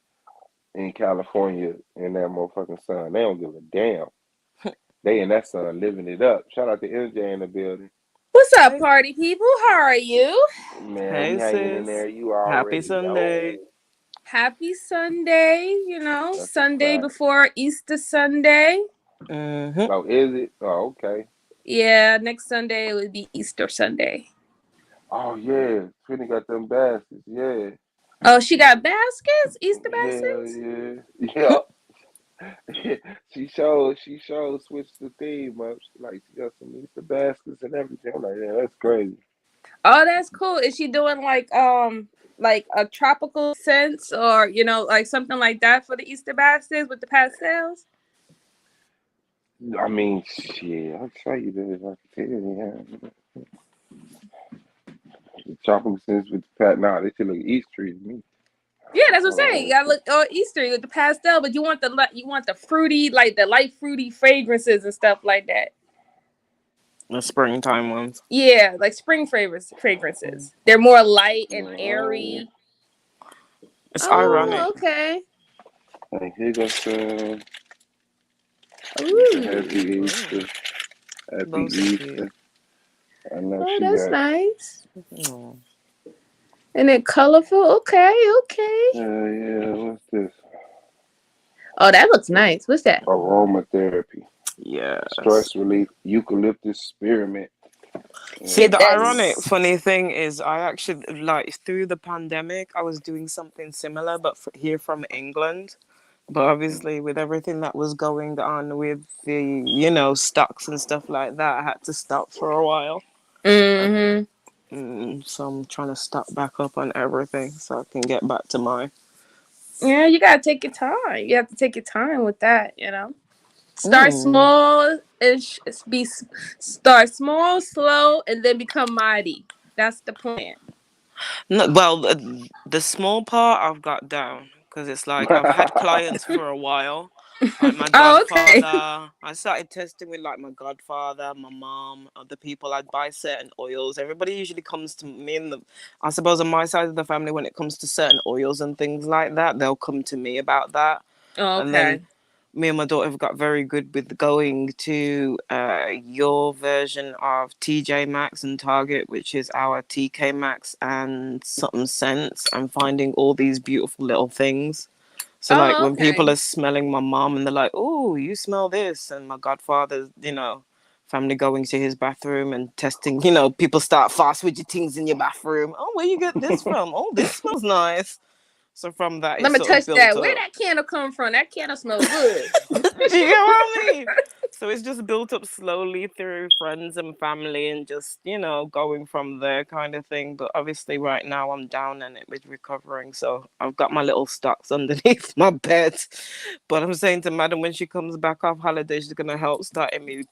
in California in that motherfucking sun. They don't give a damn. They in that sun living it up. Shout out to MJ in the building. What's up, Hey, party people? How are you? Man, we hey, hanging in sis. there. You Happy already Sunday. know. Happy Sunday, That's a Sunday fact. before Easter Sunday. hmm Oh, is it? Oh, okay. Yeah, next Sunday would be Easter Sunday. Oh yeah, Trini got them baskets. Yeah, Oh, she got baskets? Easter hell baskets? yeah, yeah. She showed switched the theme up. She got some Easter baskets and everything. I'm like, yeah, that's crazy. Oh, that's cool. Is she doing like a tropical sense or like something like that for the Easter baskets with the pastels? I mean, shit, I'll tell you this. I can tell you, yeah. The chocolate scents with the pat. Nah, they should look Easter to me. Yeah, that's what I'm saying. Oh, You gotta look Easter with the pastel, but you want the fruity, like the light fruity fragrances and stuff like that. The springtime ones. Yeah, like spring Mm. fragrances. They're more light and oh, airy. It's Oh, ironic. okay. like here goes some happy Ooh. Oh, Easter, happy those are cute. Easter. I know Oh, she that's got. nice. Oh. And then colorful. Okay, okay. Yeah, what's this? Oh, that looks nice. What's that? Aromatherapy, Yes. stress relief, eucalyptus spearmint. See, the Mm-hmm. ironic, That's funny thing is, I actually, like, through the pandemic, I was doing something similar, but here from England. But obviously, with everything that was going on with the stocks and stuff like that, I had to stop for a while. Mm-hmm. So I'm trying to stock back up on everything so I can get back to mine. Yeah, you gotta take your time. You have to take your time with that. Start Mm. small and start small, slow, and then become mighty. That's the plan. No, well, the small part I've got down because it's like I've had clients for a while. Like my Oh, okay. godfather, I started testing with like my godfather, my mom, other people. I'd buy certain oils. Everybody usually comes to me, I suppose on my side of the family, when it comes to certain oils and things like that, they'll come to me about that. Oh, And then okay. me and my daughter have got very good with going to your version of TJ Maxx and Target, which is our TK Maxx and something Sense, and finding all these beautiful little things. So like Oh, when people okay. are smelling my mom and they're like, "Oh, you smell this," and my godfather's, family going to his bathroom and testing, people start fast with your things in your bathroom. Oh, where you get this from? Oh, this smells nice. So from that, Let it me sort of touch built that. Where up. that candle come from? That candle smell good. Do you get what I mean? So it's just built up slowly through friends and family and just, going from there kind of thing. But obviously right now I'm down in it with recovering. So I've got my little stocks underneath my bed. But I'm saying to Madam when she comes back off holiday, she's gonna help starting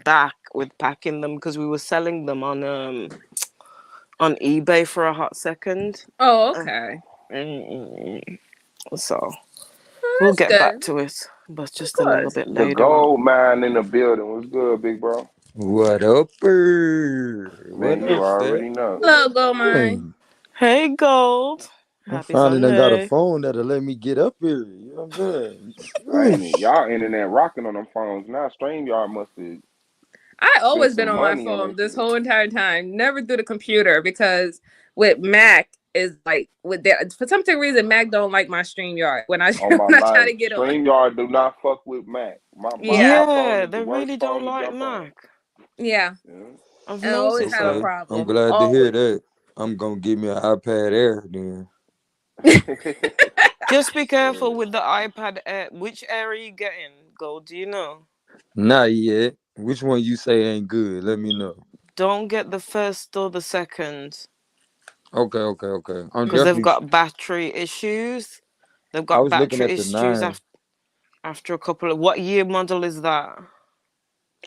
back with packing them because we were selling them on eBay for a hot second. Oh, Uh, okay. So Oh, we'll that's get back good. to it, but Of just a little course. bit The later on. gold mine in the building was good, big bro. What up, What Man, you up, already fam? know. Hello, Gold Mine. Doing? Hey, Gold. I Happy finally done got a Sunday. phone that'll let me get up here. You know what I'm saying? Ain't it? Oof. Y'all internet rocking on them phones now. StreamYard must have I spent always been some on my money on phone that this shit. whole entire time. Never through the computer because with Mac is like with that for some reason Mac don't like my StreamYard when I On my when I try to life, get on. StreamYard do not fuck with Mac. My Yeah, phone Yeah, is the they worst really don't phone to like jump on. Mac. yeah, Yeah. I've and I always noticed have a that. Okay, I'm problem. glad to hear Always. that. I'm gonna give me an iPad Air then. Just be careful Yeah. with the iPad Air. Which Air are you getting, Gold? Do you know? Not yet. Which one you say ain't good? Let me know. Don't get the first or the second Okay. I'm because they've definitely. got battery issues. They've I got was looking battery at the issues nine. after a couple of. What year model is that?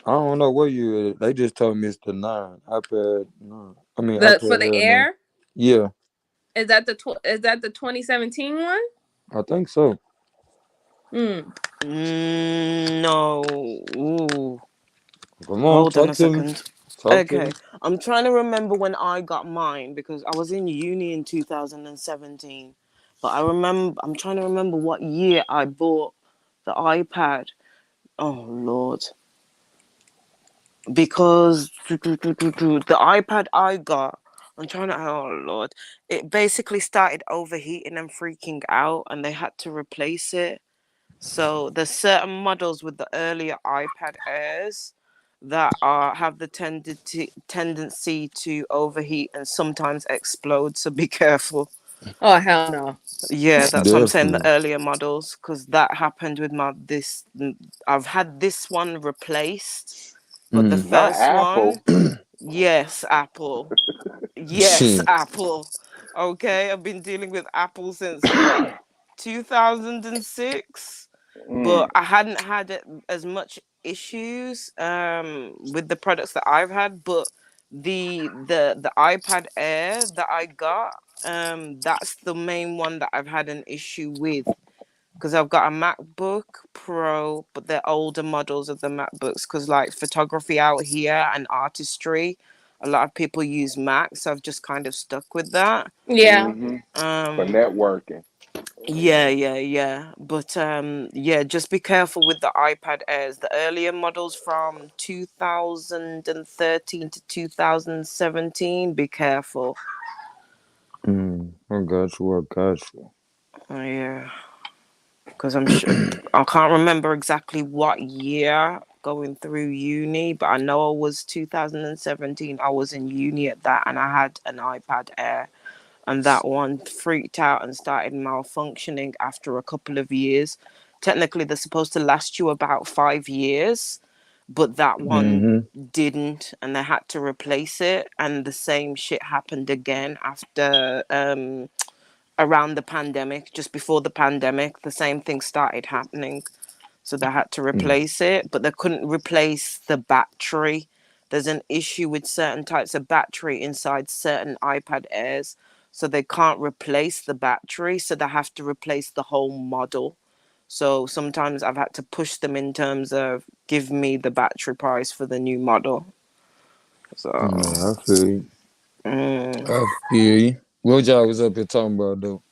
I don't know what you. They just told me it's the nine iPad. No, I mean The for iPad the Air 9. Air Yeah, is that the 2017 one? I think so. Hmm. No. Ooh. Come on, Hold on a talk to me. second. Talk to Okay, me. I'm trying to remember when I got mine because I was in uni in 2017. But I'm trying to remember what year I bought the iPad. Oh Lord. Because the iPad I got, I'm trying to, oh Lord. It basically started overheating and freaking out and they had to replace it. So there's certain models with the earlier iPad Airs that have the tendency to overheat and sometimes explode. So be careful. Oh hell no. Yeah, that's what I'm saying. The Definitely. earlier models, because that happened with my this. I've had this one replaced, but the Mm. Not first one, Apple. yes, Apple. Yes, Shit. Apple. Okay, I've been dealing with Apple since what 2006, Mm. but I hadn't had as much issues with the products that I've had. But the iPad Air that I got, that's the main one that I've had an issue with because I've got a MacBook Pro, but they're older models of the MacBooks because like photography out here and artistry, a lot of people use Mac, so I've just kind of stuck with that. Yeah. Mm-hmm. For Um, networking. yeah. But yeah, just be careful with the iPad Airs. The earlier models from 2013 to 2017, be careful. I got you. I got you. Oh, yeah. Because I'm sure I can't remember exactly what year going through uni, but I know it was 2017. I was in uni at that, and I had an iPad Air. and that one freaked out and started malfunctioning after a couple of years. Technically, they're supposed to last you about 5 years, but that one didn't, and they had to replace it. And the same shit happened again after around the pandemic, just before the pandemic, the same thing started happening. So they had to replace it, but they couldn't replace the battery. There's an issue with certain types of battery inside certain iPad Airs, so they can't replace the battery, so they have to replace the whole model. So sometimes I've had to push them in terms of give me the battery price for the new model. So Yeah, I feel you. mm. I feel you. What y'all was up here talking about though?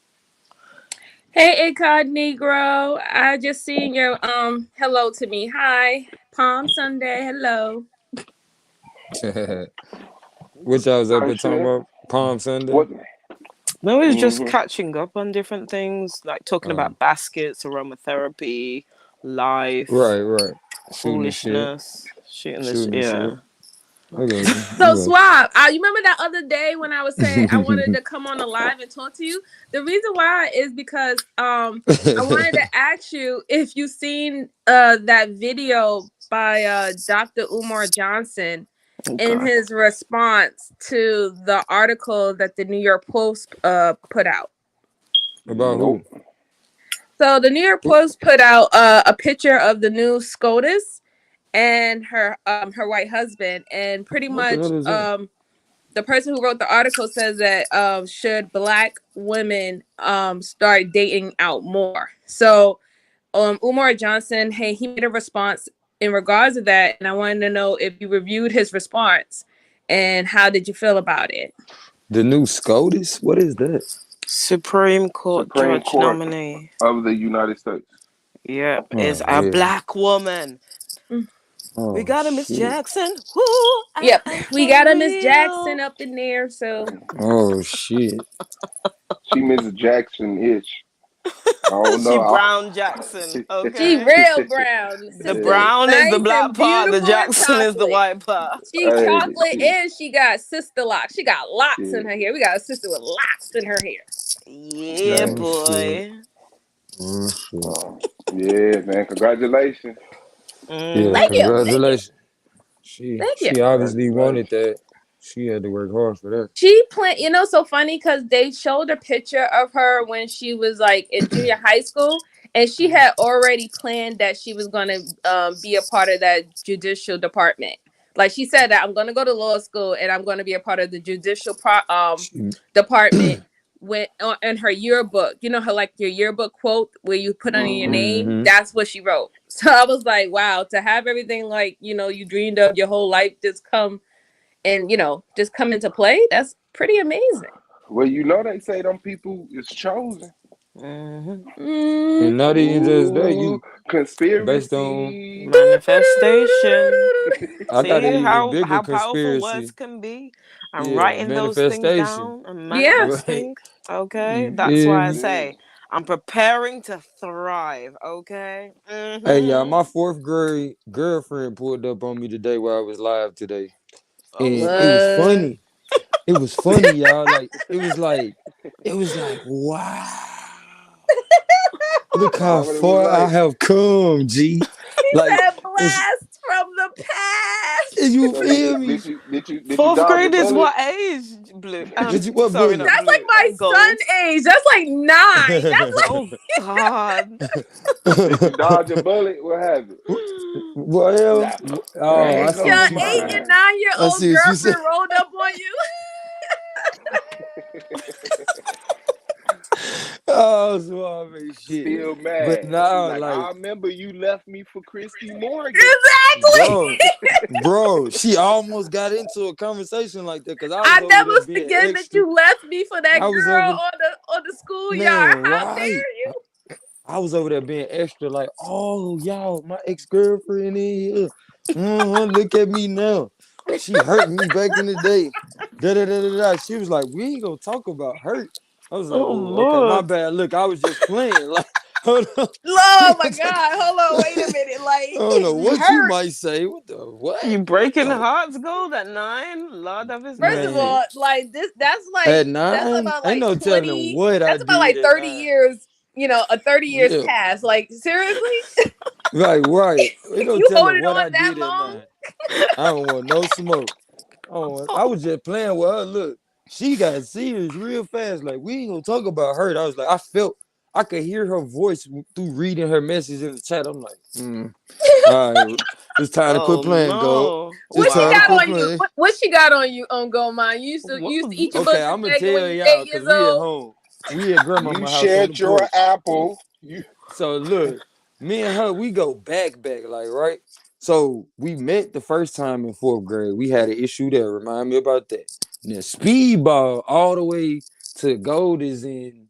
Hey, Incognito. I just seen your hello to me. Hi, Palm Sunday. Hello. What y'all was up Hi, here talking Chef. about? Palm Sunday? What? No, it's just Mhm. catching up on different things, like talking about baskets, aromatherapy, life, Right. Shooting the shit. foolishness, shooting the Shooting the yeah. shit. Okay. So Suave, you remember that other day when I was saying I wanted to come on the live and talk to you? The reason why is because I wanted to ask you if you seen that video by Dr. Umar Johnson in Okay. his response to the article that the New York Post put out. About who? Nope. So the New York Post put out a picture of the new SCOTUS and her white husband, and pretty What the much hell is that? the person who wrote the article says that should Black women start dating out more. So Umar Johnson, hey, he made a response in regards to that, and I wanted to know if you reviewed his response and how did you feel about it? The new SCOTUS? What is that? Supreme Court Supreme judge Court nominee. of the United States. Yep, Oh, is a yeah. Black woman. Oh, We got a Miss shit. Jackson. Woo, Yep, we got a Miss real. Jackson up in there, so Oh, shit. She Mrs. Jackson-ish. I don't She know. Brown Jackson. she Okay. real brown. The Sister brown is the nice black and part. The beautiful and Jackson is the chocolate. white part. She Hey, chocolate she- and she got sister locks. She got locks Yeah. in her hair. We got a sister with locks in her hair. Yeah, Dang. boy. Oh, shit. Yeah, man. Congratulations. Yeah, Thank you. congratulations. Thank you. She obviously wanted that. She had to work hard for that. She planned, so funny because they showed a picture of her when she was like in junior high school, and she had already planned that she was going to be a part of that judicial department. Like she said that I'm going to go to law school and I'm going to be a part of the judicial department. When in her yearbook, her like your yearbook quote where you put on your name, that's what she wrote. So I was like, wow, to have everything like you dreamed of your whole life just come and just come into play, that's pretty amazing. Well, they say them people is chosen. And not even just that, you Conspiracy. based on Manifestation. I got an See even bigger how powerful words conspiracy. can be. I'm Yeah, writing those things manifestation. down and Yeah. manifesting. Okay, You that's feel why I me? say I'm preparing to thrive. Okay. Hey, y'all, my 4th grade girlfriend pulled up on me today while I was live today. Oh, And snap. it was funny. It was funny, y'all. Like, it was like, wow. Look how What it was far I like. have come, G. He Like, said blast from the past. you So feel me? Did you Fourth dodge grade the is bullet? what age, Blue? What Sorry, bullet? not That's Blue. like my Gold. son age. That's like 9. That's like Oh God. Did you dodge a bullet? What happened? Well, Nah. oh, I Ain't see your what gonna you 8 said. and mind. 9-year-old I see what you said. girlfriend rolled up on you. Oh, suave shit. Still mad. But now, She's like, I remember you left me for Christy Morgan. Exactly. bro, she almost got into a conversation like that because I was I over never there being forget that extra. you left me for that I was girl over, on the schoolyard. man, How right? dare you? I was over there being extra, like, oh, y'all, my ex-girlfriend in here. Look at me now. She hurt me back in the day. Da-da-da-da-da. She was like, we ain't gonna talk about hurt. I was like, Oh oh, okay, my Lord. bad. Look, I was just playing. Like, Hold on. Oh my God! Hold on, wait a minute. Like, I don't know what you hurt. might say. What the what? You breaking Oh, hearts gold at 9? Lord have his First of man. all, like this, that's At like that's 9, about ain't like no telling 20. what I That's about did like at 30 9. years. You know, a 30 years Yeah, past. Like seriously, right. Ain't no you telling holding what I on that did at long? 9. I don't want no smoke. I was just playing with her. Look, she got serious real fast. Like, we ain't gonna talk about her. I was like, I could hear her voice through reading her message in the chat. I'm like, all right, it's time to quit Oh playing, Gold. no. It's What she time to got quit Wow. on you? playing. What she got on you on Gold Mine? You used to eat your Okay, boogers I'm gonna naked when tell you was y'all 8 because years we at old. home. We at You grandmama house on the shared your porch. apple. You So look, me and her, we go back, like, right? So we met the first time in 4th grade. We had an issue there. Remind me about that. And then speedball all the way to gold is in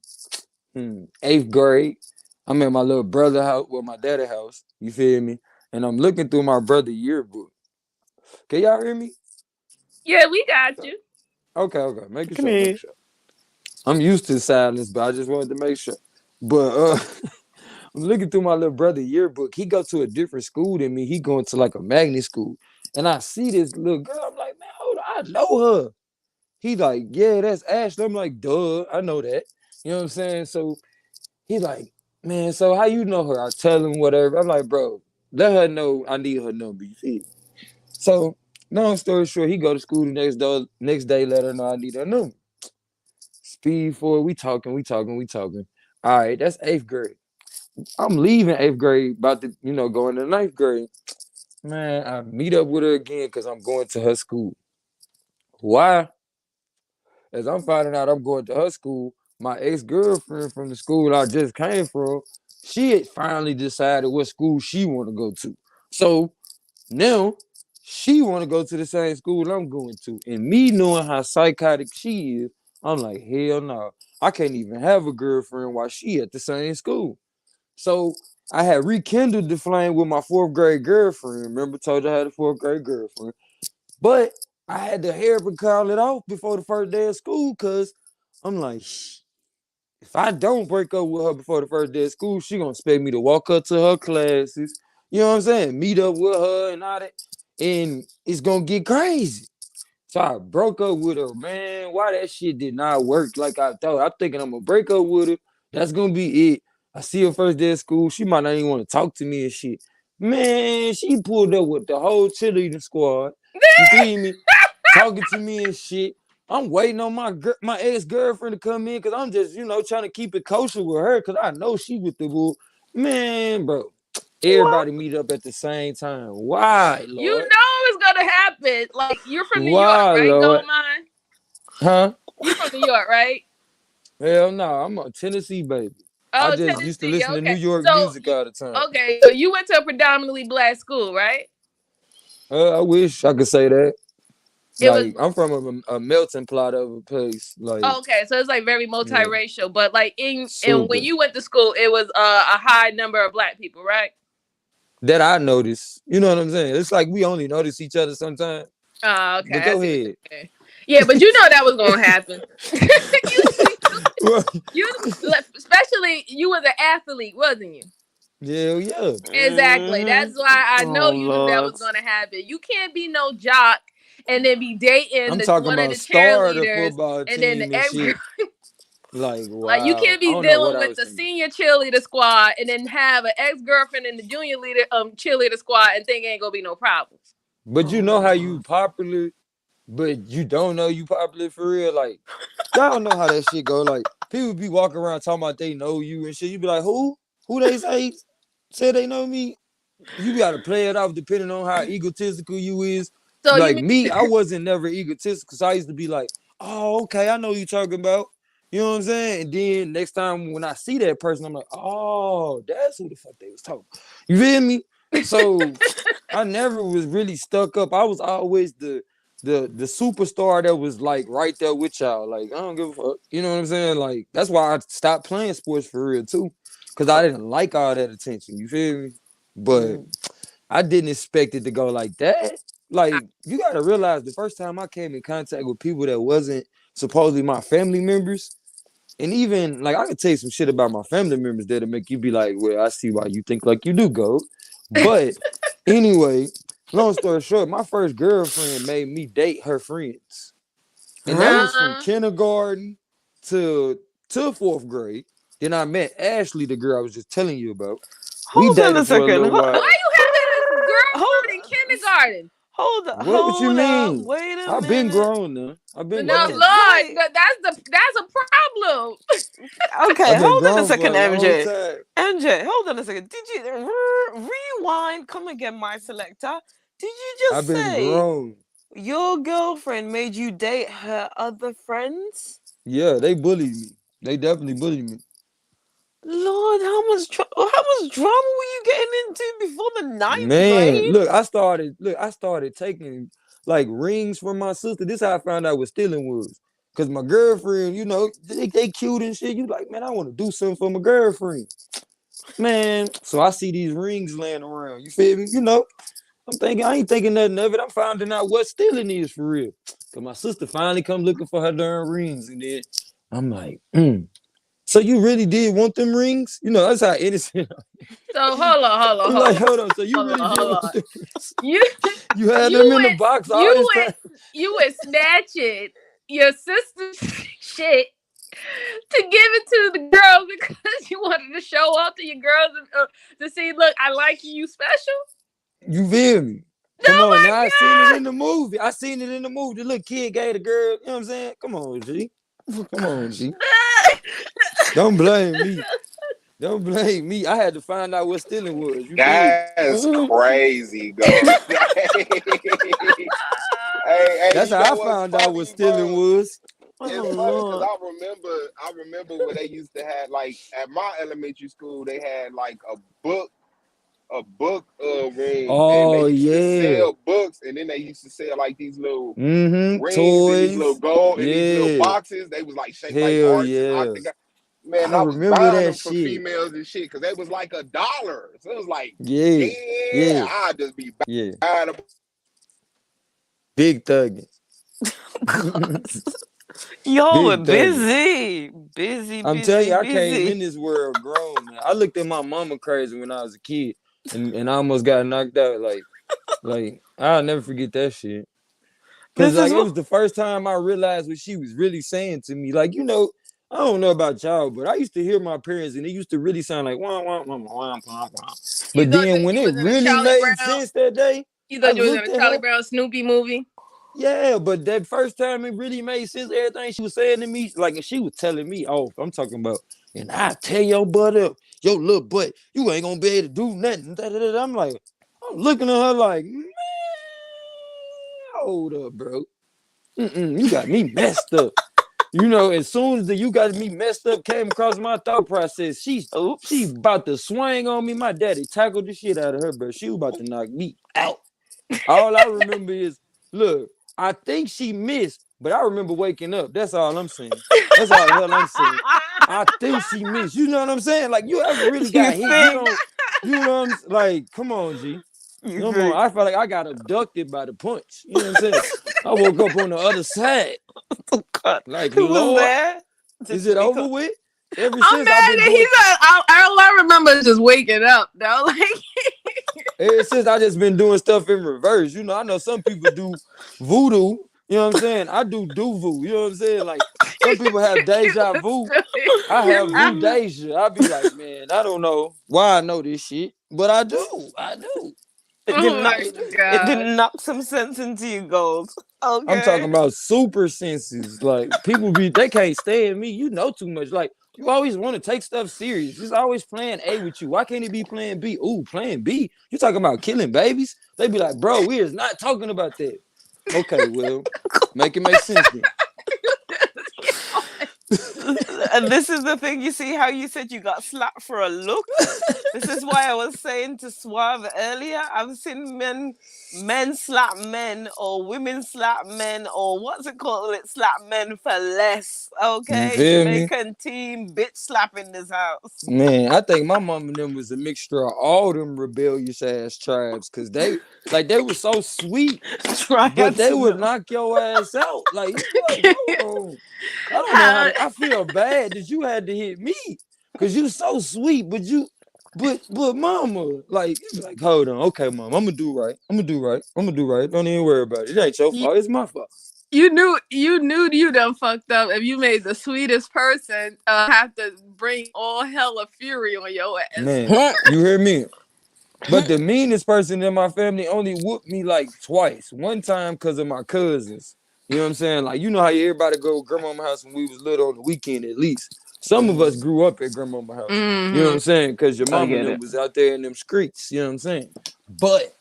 8th grade. I'm at my little brother house, well, my daddy house. You feel me? And I'm looking through my brother yearbook. Can y'all hear me? Yeah, we got you. Okay. Making Come sure, here. I'm used to silence, but I just wanted to make sure. But I'm looking through my little brother yearbook. He go to a different school than me. He going to like a magnet school. And I see this little girl. I'm like, man, hold on, I know her. He like, yeah, that's Ashley. I'm like, duh, I know that. You know what I'm saying? So he like, man, so how you know her? I tell him whatever. I'm like, bro, let her know I need her number. You feel? So long story short, he go to school the next day, let her know I need her number. Speed forward, we talking. All right, that's 8th grade. I'm leaving 8th grade, about to, going to 9th grade. Man, I meet up with her again because I'm going to her school. Why? As I'm finding out I'm going to her school, my ex-girlfriend from the school I just came from, she had finally decided what school she want to go to. So now she want to go to the same school I'm going to. And me knowing how psychotic she is, I'm like, hell no. I can't even have a girlfriend while she at the same school. So I had rekindled the flame with my 4th grade girlfriend. Remember, told you I had a 4th grade girlfriend. But I had to hurry and call it off before the first day of school because I'm like, if I don't break up with her before the first day of school, she gonna expect me to walk up to her classes. You know what I'm saying? Meet up with her and all that. And it's gonna get crazy. So I broke up with her, man. Why that shit did not work like I thought. I'm thinking I'm gonna break up with her. That's gonna be it. I see her first day of school. She might not even want to talk to me and shit. Man, she pulled up with the whole cheerleading squad. You feel me? Talking to me and shit. I'm waiting on my ex-girlfriend to come in because I'm just, trying to keep it kosher with her because I know she with the bull. Man, bro. What? Everybody meet up at the same time. Why, You Lord? know it's gonna happen. Like you're from New York, Why, right? Lord? Gold Mine. Huh? You from New York, right? Hell no, I'm a Tennessee baby. I Oh, just used to Tennessee. listen to New Okay. York So, music all the time. okay. So you went to a predominantly black school, right? I wish I could say that. It was Like, I'm from a melting pot of a place. Like, okay. So it's like very yeah, multiracial, but like in when super. you went to school, it was a high number of black people, right? That I noticed. You know what I'm saying? It's like we only notice each other sometimes. Oh, okay. But I go see what you're ahead. saying. Yeah, but you know that was gonna happen. you, especially you was an athlete, wasn't you? Yeah. Exactly. Mm-hmm. That's why I know Oh you knew that Lord. was gonna happen. You can't be no jock and then be dating I'm the talking one of the about start a cheerleaders football and then team the and ex shit. Like, like you wow. can't I be don't know what dealing I with was the thinking. senior cheerleader squad and then have an ex-girlfriend in the junior leader cheerleader squad and think ain't gonna be no problems. But Oh you my know how you God. popular, but you don't know you popular for real. Like, y'all know how that shit go. Like, people be walking around talking about they know you and shit. You be like, who? Who they say they know me? You gotta play it off depending on how egotistical you is. So you Like mean me, I wasn't never egotistical. So I used to be like, oh, okay, I know you talking about. You know what I'm saying? And then next time when I see that person, I'm like, oh, that's who the fuck they was talking. You feel me? So I never was really stuck up. I was always the superstar that was like right there with y'all. Like, I don't give a fuck. You know what I'm saying? Like, that's why I stopped playing sports for real too. Cause I didn't like all that attention. You feel me? But Mm. I didn't expect it to go like that. Like, you gotta realize the first time I came in contact with people that wasn't supposedly my family members, And even like I could tell you some shit about my family members that'll make you be like, well, I see why you think like you do, go. But anyway, long story short, my first girlfriend made me date her friends. And that was from kindergarten to fourth grade. Then I met Ashley, the girl I was just telling you about. We Hold on dated a for a second. little while. Why you having this girlfriend in kindergarten? Hold up. What you mean? Wait a I've minute. been grown now. I've been No, grown. Lord, Wait. that's a problem. Okay, I've been hold on a grown second, for a long MJ. time. MJ, hold on a second. Did you rewind? Come again, my selector. Did you just I've been say grown. your girlfriend made you date her other friends? Yeah, they bullied me. They definitely bullied me. Lord, how much drama were you getting into before the ninth Man, grade? look, I started taking like rings from my sister. This is how I found out what stealing was. Cause my girlfriend, you know, they cute and shit. You like, man, I want to do something for my girlfriend. Man, so I see these rings laying around. You feel me? You know, I ain't thinking nothing of it. I'm finding out what stealing is for real. Cause my sister finally come looking for her darn rings, and then I'm like, so you really did want them rings? You know, that's how innocent. So hold on. Like, hold on. So you Hold really on, did hold want on. them rings? You You had you them in the went- box all you this went time. you were snatching your sister's shit to give it to the girls because you wanted to show off to your girls to see, look, I like you, you special. You feel me? Come Oh on, my now I seen it God. in the movie. The little kid gave the girl, you know what I'm saying? Come on, G. Come on, G. Don't blame me. Don't blame me. I had to find out what stealing was. You feel me? That's crazy, God. Hey, That's you how know I what's found out what funny, stealing bro? was. It's Oh funny because Lord. I remember when they used to have like at my elementary school they had like a book room, and they Oh used to yeah. sell books, and then they used to sell like these little Mm-hmm. rings and these little Toys. gold and these little Yeah. boxes. They was like shaped like Hell hearts and yeah. octagon. Man, I I was remember buying that them for shit. females and shit because they was like $1. So it was like, Yeah. yeah, Yeah. I'd just be Yeah. buying them. Big thugging. Y'all were Big thugging. busy, I'm telling you, I came in busy. this world grown, man. I looked at my mama crazy when I was a kid, and I almost got knocked out. Like I'll never forget that shit. Cause This like is it what was the first time I realized what she was really saying to me. Like, you know, I don't know about y'all, but I used to hear my parents and it used to really sound like wah wah wah wah wah wah. You But thought then that when you it was in a really Charlie made Brown. sense that day, You I thought you was in looked a at Charlie her. Brown Snoopy movie. Yeah, but that first time it really made sense. Everything she was saying to me, like, and she was telling me off. I'm talking about, and I tell your butt up, your little butt, you ain't gonna be able to do nothing. I'm like, I'm looking at her like, man, hold up, bro. You got me messed up. You know, as soon as the you got me messed up came across my thought process, she oops. about to swing on me. My daddy tackled the shit out of her, bro. She was about to knock me out. All I remember is, look, I think she missed, but I remember waking up. That's all I'm saying. That's all the hell I'm saying. I think she missed. You know what I'm saying? Like, you ever really You got hit? think? You know what I'm like, come on, G. You Come on. think? I felt like I got abducted by the punch. You know what I'm saying? I woke up on the other side. Oh God. Like, Who was Lord, there? is it over with? Ever I'm since I've mad been that doing, he said. All I remember is just waking up though. Like ever since I just been doing stuff in reverse. You know, I know some people do voodoo. You know what I'm saying? I do voodoo. You know what I'm saying? Like some people have deja vu. I have vudasia. I be like, man, I don't know why I know this shit, but I do. I do. It Oh didn't knock. my It God. didn't knock some sense into you, gold. I'm talking Okay. about super senses. Like people they can't stand me. You know too much. Like you always want to take stuff serious. It's always plan A with you. Why can't it be plan B? Ooh, plan B. You talking about killing babies? They be like, bro, we is not talking about that. Okay, well, make it make sense then. And this is the thing. You see how you said you got slapped for a look? This is why I was saying to Suave earlier. I've seen men slap men, or women slap men, or what's it called? It slap men for less. You Okay, feel me? Jamaican team bitch slap in this house. Man, I think my mom and them was a mixture of all them rebellious ass tribes because they were so sweet, but they would knock your ass out. Like you be like, hold on. I don't know how to, I feel bad. mad that you had to hit me because you so sweet, but mama, like, you like, hold on, okay, mom, I'm gonna do right. Don't even worry about it. It ain't your fault. It's my fault. You knew you done fucked up if you made the sweetest person have to bring all hell of fury on your ass. Man, you hear me? But the meanest person in my family only whooped me like twice. One time because of my cousins. You know what I'm saying? Like, you know how everybody go to grandmama's house when we was little on the weekend at least. Some of us grew up at grandmama's house. You know what I'm saying? Because your mama and them was out there in them streets. You know what I'm saying? But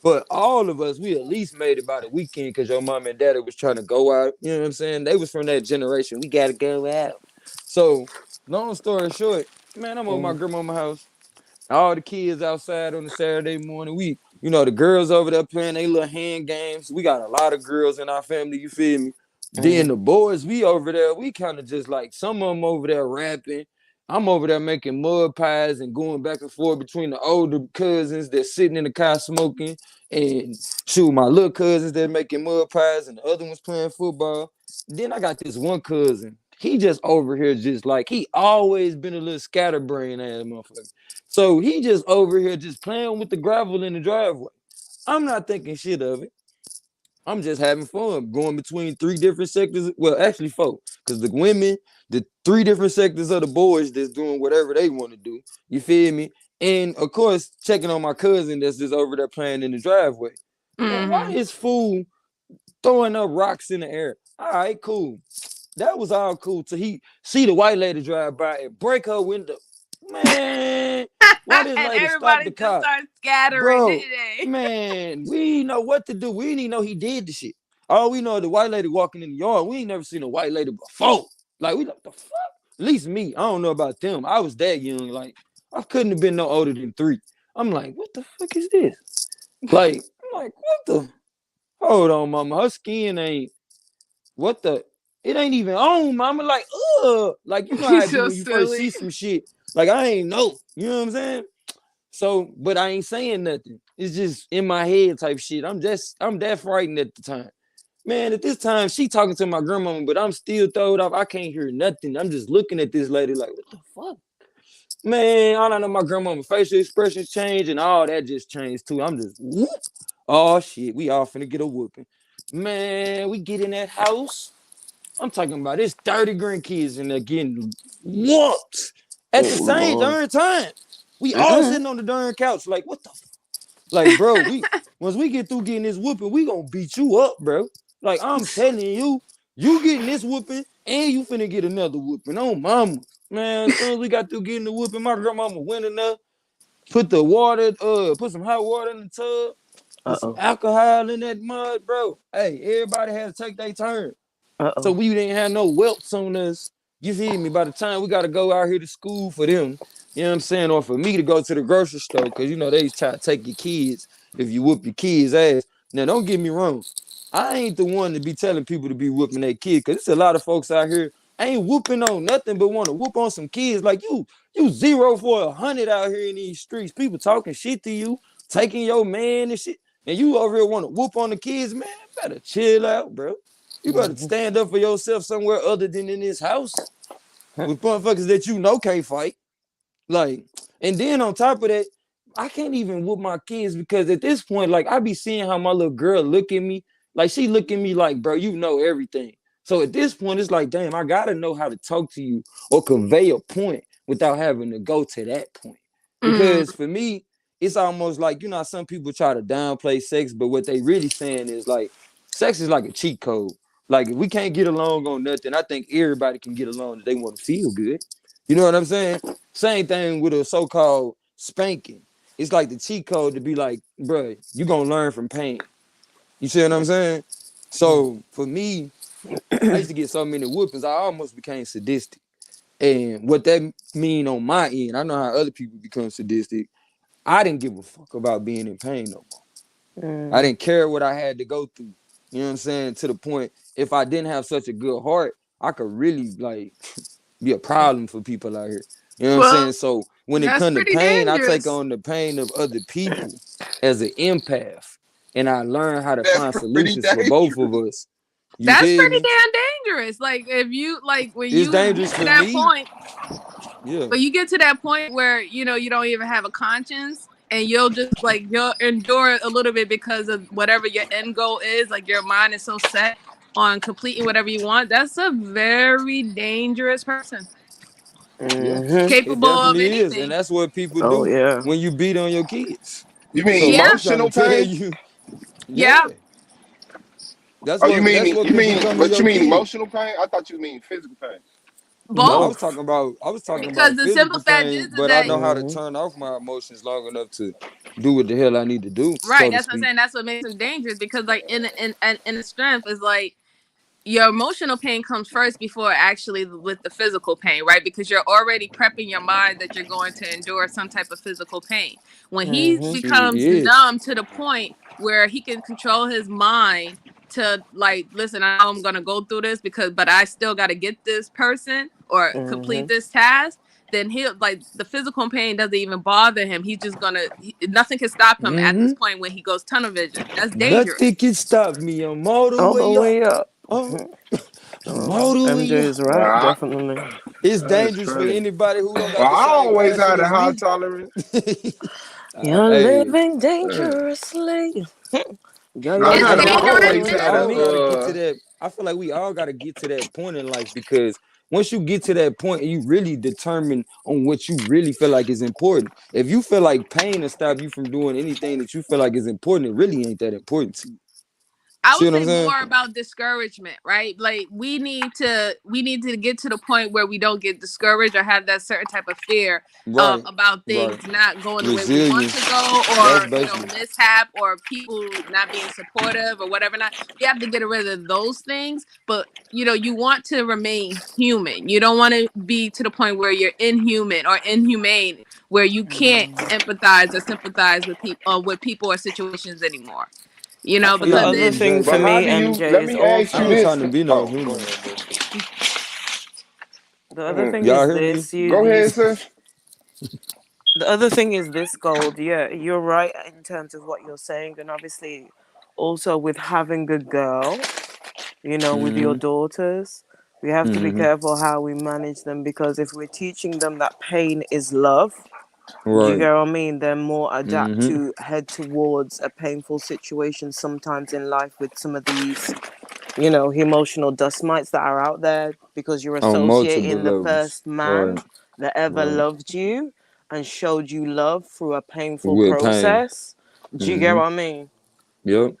for all of us, we at least made it by the weekend because your mom and daddy was trying to go out. You know what I'm saying? They was from that generation. We got to go out. So, long story short, man, I'm over my grandmama's house. All the kids outside on a Saturday morning. The girls over there playing their little hand games. We got a lot of girls in our family, you feel me? Then the boys, we over there, we kind of just like, some of them over there rapping. I'm over there making mud pies and going back and forth between the older cousins that's sitting in the car smoking, and shoot, my little cousins that making mud pies, and the other ones playing football. Then I got this one cousin. He just over here just like, he always been a little scatterbrain ass motherfucker. So he just over here just playing with the gravel in the driveway. I'm not thinking shit of it. I'm just having fun going between 3 different sectors. Well, actually 4, because the women, the 3 different sectors of the boys that's doing whatever they want to do. You feel me? And of course, checking on my cousin that's just over there playing in the driveway. Man, why this fool throwing up rocks in the air? All right, cool. That was all cool till he see the white lady drive by and break her window. Man, why this lady stop the car? Start scattering, Bro, man, we didn't know what to do. We didn't even know he did the shit. All we know is the white lady walking in the yard. We ain't never seen a white lady before. Like, we like, the fuck? At least me. I don't know about them. I was that young. Like, I couldn't have been no older than 3. I'm like, what the fuck is this? Like, I'm like, what the? Hold on, mama. Her skin ain't. What the? It ain't even on, mama. Like, like, you know how So when you first see some shit. Like, I ain't know. You know what I'm saying? So, but I ain't saying nothing. It's just in my head type shit. I'm that frightened at the time. Man, at this time, she talking to my grandmama, but I'm still throwed off. I can't hear nothing. I'm just looking at this lady like, what the fuck? Man, I don't know, my grandmama facial expressions changed and all that just changed too. I'm just, whoop. Oh shit, we all finna get a whooping. Man, we get in that house. I'm talking about this 30 grandkids and they're getting whooped at the same darn time. We all sitting on the darn couch, like, what the like, bro, once we get through getting this whooping, we gonna beat you up, bro. Like, I'm telling you, you getting this whooping and you finna get another whooping. Oh, mama. Man, as soon as we got through getting the whooping, my grandmama went enough, put some hot water in the tub, put some alcohol in that mud, bro. Hey, everybody had to take their turn. So we didn't have no welts on us. You feel me? By the time we got to go out here to school for them, you know what I'm saying? Or for me to go to the grocery store, because, they try to take your kids if you whoop your kids' ass. Now, don't get me wrong. I ain't the one to be telling people to be whooping their kids, because there's a lot of folks out here ain't whooping on nothing but want to whoop on some kids. Like, you 0 for 100 out here in these streets. People talking shit to you, taking your man and shit. And you over here want to whoop on the kids, man. Better chill out, bro. You better stand up for yourself somewhere other than in this house with motherfuckers that can't fight. Like, and then on top of that, I can't even whoop my kids because at this point, like, I be seeing how my little girl look at me. Like, she look at me like, bro, you know everything. So at this point, it's like, damn, I gotta know how to talk to you or convey a point without having to go to that point. Because for me, it's almost like, some people try to downplay sex, but what they really saying is like, sex is like a cheat code. Like, if we can't get along on nothing, I think everybody can get along if they want to feel good. You know what I'm saying? Same thing with a so-called spanking. It's like the cheat code to be like, bro, you gonna learn from pain. You see what I'm saying? So for me, I used to get so many whoopings, I almost became sadistic. And what that mean on my end, I know how other people become sadistic. I didn't give a fuck about being in pain no more. I didn't care what I had to go through. You know what I'm saying? To the point, if I didn't have such a good heart, I could really like be a problem for people out here. You know what I'm saying? So when it comes to pain, I take on the pain of other people as an empath. And I learn how to find solutions for both of us. You That's feel pretty me? damn dangerous. Like if you like when It's you dangerous get to for that me. point, Yeah. but you get to that point where you don't even have a conscience, and you'll just like you'll endure it a little bit because of whatever your end goal is. Like your mind is so set on completing whatever you want. That's a very dangerous person. Yeah. Mhm. It Capable of definitely is. And anything. that's what people Oh do yeah. when you beat on your kids. You mean So what Yeah. I'm trying to emotional tell pain? you, Yeah. yeah. That's Oh, what you could be mean, coming to but you your mean kids. emotional pain? I thought you mean physical pain. No, I Both. was talking Because about the simple physical fact pain, is but I that know how to Mhm. turn off my emotions long enough to do what the hell I need to do, right, so to that's what I'm speak. saying. That's what makes them dangerous because like in the strength is like your emotional pain comes first before actually with the physical pain, right? Because you're already prepping your mind that you're going to endure some type of physical pain. When he Mhm. Shit, becomes yeah. numb to the point where he can control his mind to like, listen, I know I'm gonna go through this but I still got to get this person or complete Mhm. this task. Then he'll like the physical pain doesn't even bother him. He's just nothing can stop him at this Mm-hmm. point when he goes tunnel vision. That's dangerous. Nothing can stop me. I'm all the All the way up. way up. Oh, I'm all the MJ way up. is right, Nah, definitely. It's that's dangerous for crazy. anybody who don't Well, got the I same always passion had a as high me. tolerance. You're Hey, living Hey. dangerously. Yo, I yo, It's had and a, I I feel dangerous. like always we had all a, gotta get to that. I feel like we all gotta get to that point in life because once you get to that point, you really determine on what you really feel like is important. If you feel like pain will stop you from doing anything that you feel like is important, it really ain't that important to you. I See would what I'm say saying? more about discouragement, right? Like we need to get to the point where we don't get discouraged or have that certain type of fear Right, about things right. not going the way we want to Resilience. go, That's or basically. mishap, or people not being supportive or whatever. Not we have to get rid of those things, but you want to remain human. You don't want to be to the point where you're inhuman or inhumane, where you can't empathize or sympathize with people or situations anymore. The Yeah, Because other then thing MJ. for but how me, do you, MJ, let is me ask I you also ain't this. trying to be no Oh, go human ahead. no more. the other Mm. thing Y'all is hear me? this. You Go ahead, these sis. The other thing is this, Gold. Yeah, you're right in terms of what you're saying, and obviously also with having a girl, with your Mm-hmm. daughters, we have to be Mm-hmm. careful how we manage them, because if we're teaching them that pain is love, do you Right. get what I mean? They're more adapt Mm-hmm. to head towards a painful situation sometimes in life with some of these, emotional dust mites that are out there, because you're On multiple associating the levels. first man Right. that ever Right. loved you and showed you love through a painful With pain. process. Do you get Mm-hmm. what I mean? Yep.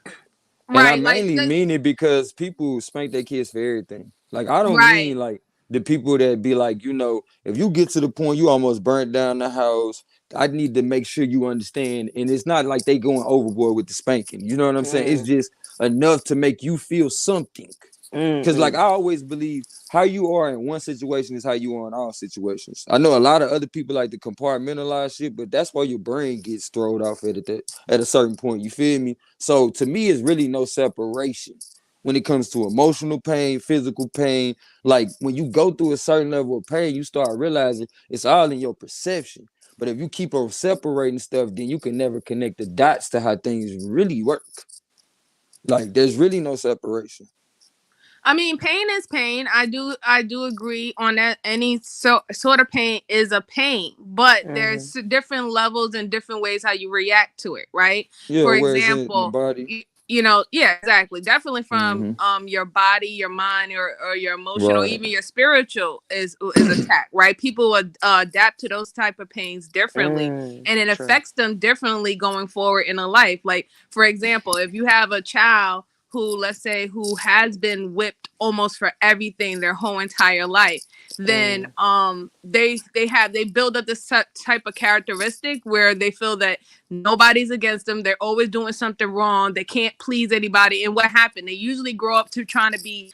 And I right, like mainly mean it because people spank their kids for everything. Like I don't right. mean like the people that be like, if you get to the point you almost burnt down the house, I need to make sure you understand. And it's not like they going overboard with the spanking. You know what I'm saying? It's Mm, just enough to make you feel something. Because like I mm, always believe how you are in one situation is how you are in all situations. I know a lot of other people like to compartmentalize shit, but that's why your brain gets thrown off at a certain point. You feel me? So to me, it's really no separation when it comes to emotional pain, physical pain. Like when you go through a certain level of pain, you start realizing it's all in your perception. But if you keep on separating stuff, then you can never connect the dots to how things really work. Like there's really no separation. I mean, pain is pain. I do agree on that. Any sort of pain is a pain, but mm, there's different levels and different ways how you react to it, right? Yeah, For where it's in the example, body. yeah, exactly. Definitely from Mm-hmm. your body, your mind, or your emotional, Right. even your spiritual is attacked, right? People would adapt to those type of pains differently, and it true. affects them differently going forward in a life. Like for example, if you have a child who, let's say, who has been whipped almost for everything their whole entire life, then Mm, they build up this type of characteristic where they feel that nobody's against them, they're always doing something wrong, they can't please anybody. And what happened, they usually grow up to trying to be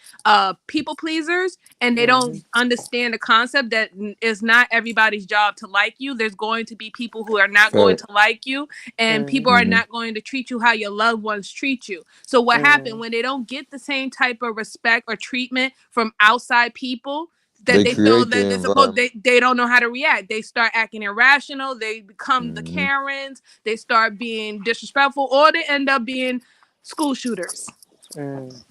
people pleasers, and they don't mm, understand the concept that it's not everybody's job to like you. There's going to be people who are not going Fact. to like you, and mm, people are Mm-hmm. not going to treat you how your loved ones treat you. So what happened mm, when they don't get the same type of respect or treatment from outside people that They they feel create that the they're supposed, environment. they don't know how to react. They start acting irrational, they become the Mm-hmm. Karens, they start being disrespectful, or they end up being school shooters. mm.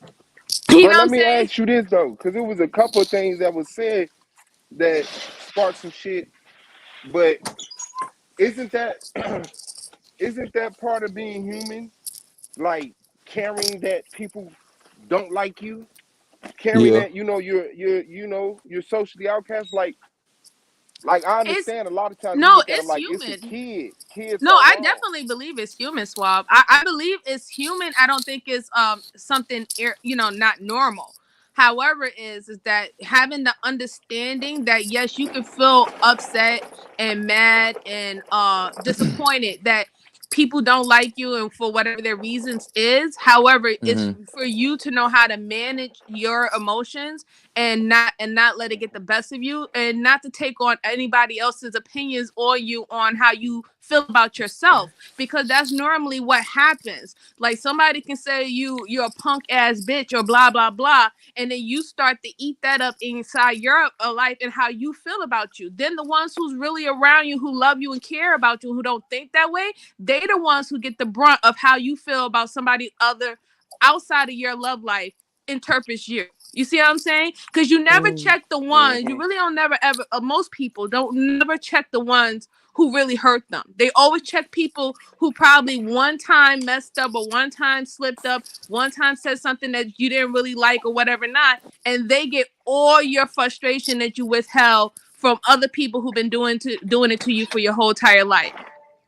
You But know what let I'm me saying? ask you this though, because it was a couple of things that was said that sparked some shit. But isn't that isn't that part of being human? Like carrying that people don't like you, carrying Yeah. that you're socially outcast. Like I It's understand a lot of times we no, look at them it's like it's a human. kid. Kids No, are I wrong. definitely believe it's human, Swab. I believe it's human. I don't think it's something not normal. However, is that having the understanding that yes, you can feel upset and mad and disappointed that people don't like you and for whatever their reasons is. However, it's Mm-hmm. for you to know how to manage your emotions and not let it get the best of you and not to take on anybody else's opinions or you on how you feel about yourself because that's normally what happens. Like somebody can say you're a punk ass bitch or blah blah blah and then you start to eat that up inside your life and how you feel about you. Then the ones who's really around you who love you and care about you who don't think that way, they the ones who get the brunt of how you feel about somebody other outside of your love life interprets you. You see what I'm saying? Because you never Mm. check the ones. You Hmm. really don't never ever. Most people don't never check the ones who really hurt them. They always check people who probably one time messed up or one time slipped up, one time said something that you didn't really like or whatever not, and they get all your frustration that you withheld from other people who've been doing it to you for your whole entire life.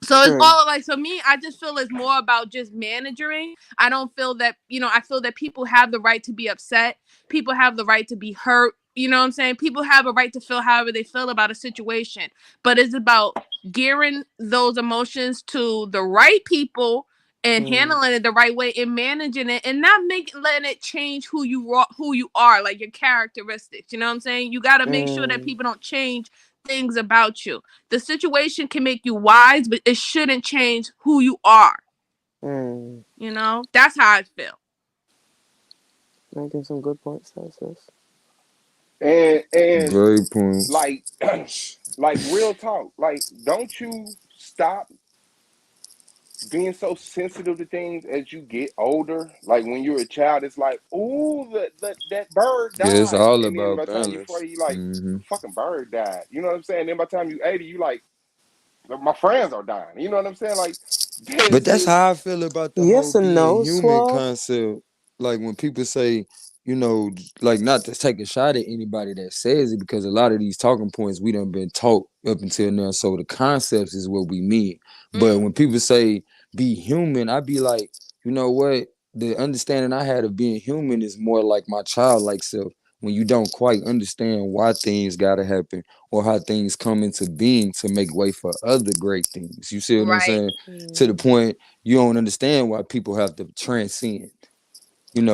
So it's Mm. all like so me, I just feel it's more about just managing. I don't feel that, I feel that people have the right to be upset. People have the right to be hurt. You know what I'm saying? People have a right to feel however they feel about a situation. But it's about gearing those emotions to the right people and Mm. handling it the right way and managing it and not letting it change who you are, like your characteristics. You know what I'm saying? You got to make sure that Mm. people don't change things about you. The situation can make you wise, but it shouldn't change who you are. Mm. That's how I feel. Making some good points there, sis. And Great points. like like real talk. Like, don't you stop being so sensitive to things as you get older. Like when you're a child, it's like, ooh, that bird Yeah, it's died. all And then by about the time you're balance. 40, you like, Mm-hmm. the fucking bird died. You know what I'm saying? Then by the time you're 80, you like, my friends are dying. You know what I'm saying? Like, But there's that's just how I feel about the whole Yes and being no, human Suave. concept. Like when people say, like not to take a shot at anybody that says it, because a lot of these talking points we done been taught up until now. So the concepts is what we mean. But when people say be human, I be like, you know what? The understanding I had of being human is more like my childlike self. When you don't quite understand why things gotta happen or how things come into being to make way for other great things. You see what I'm Right. saying? To the Mm. point you don't understand why people have to transcend.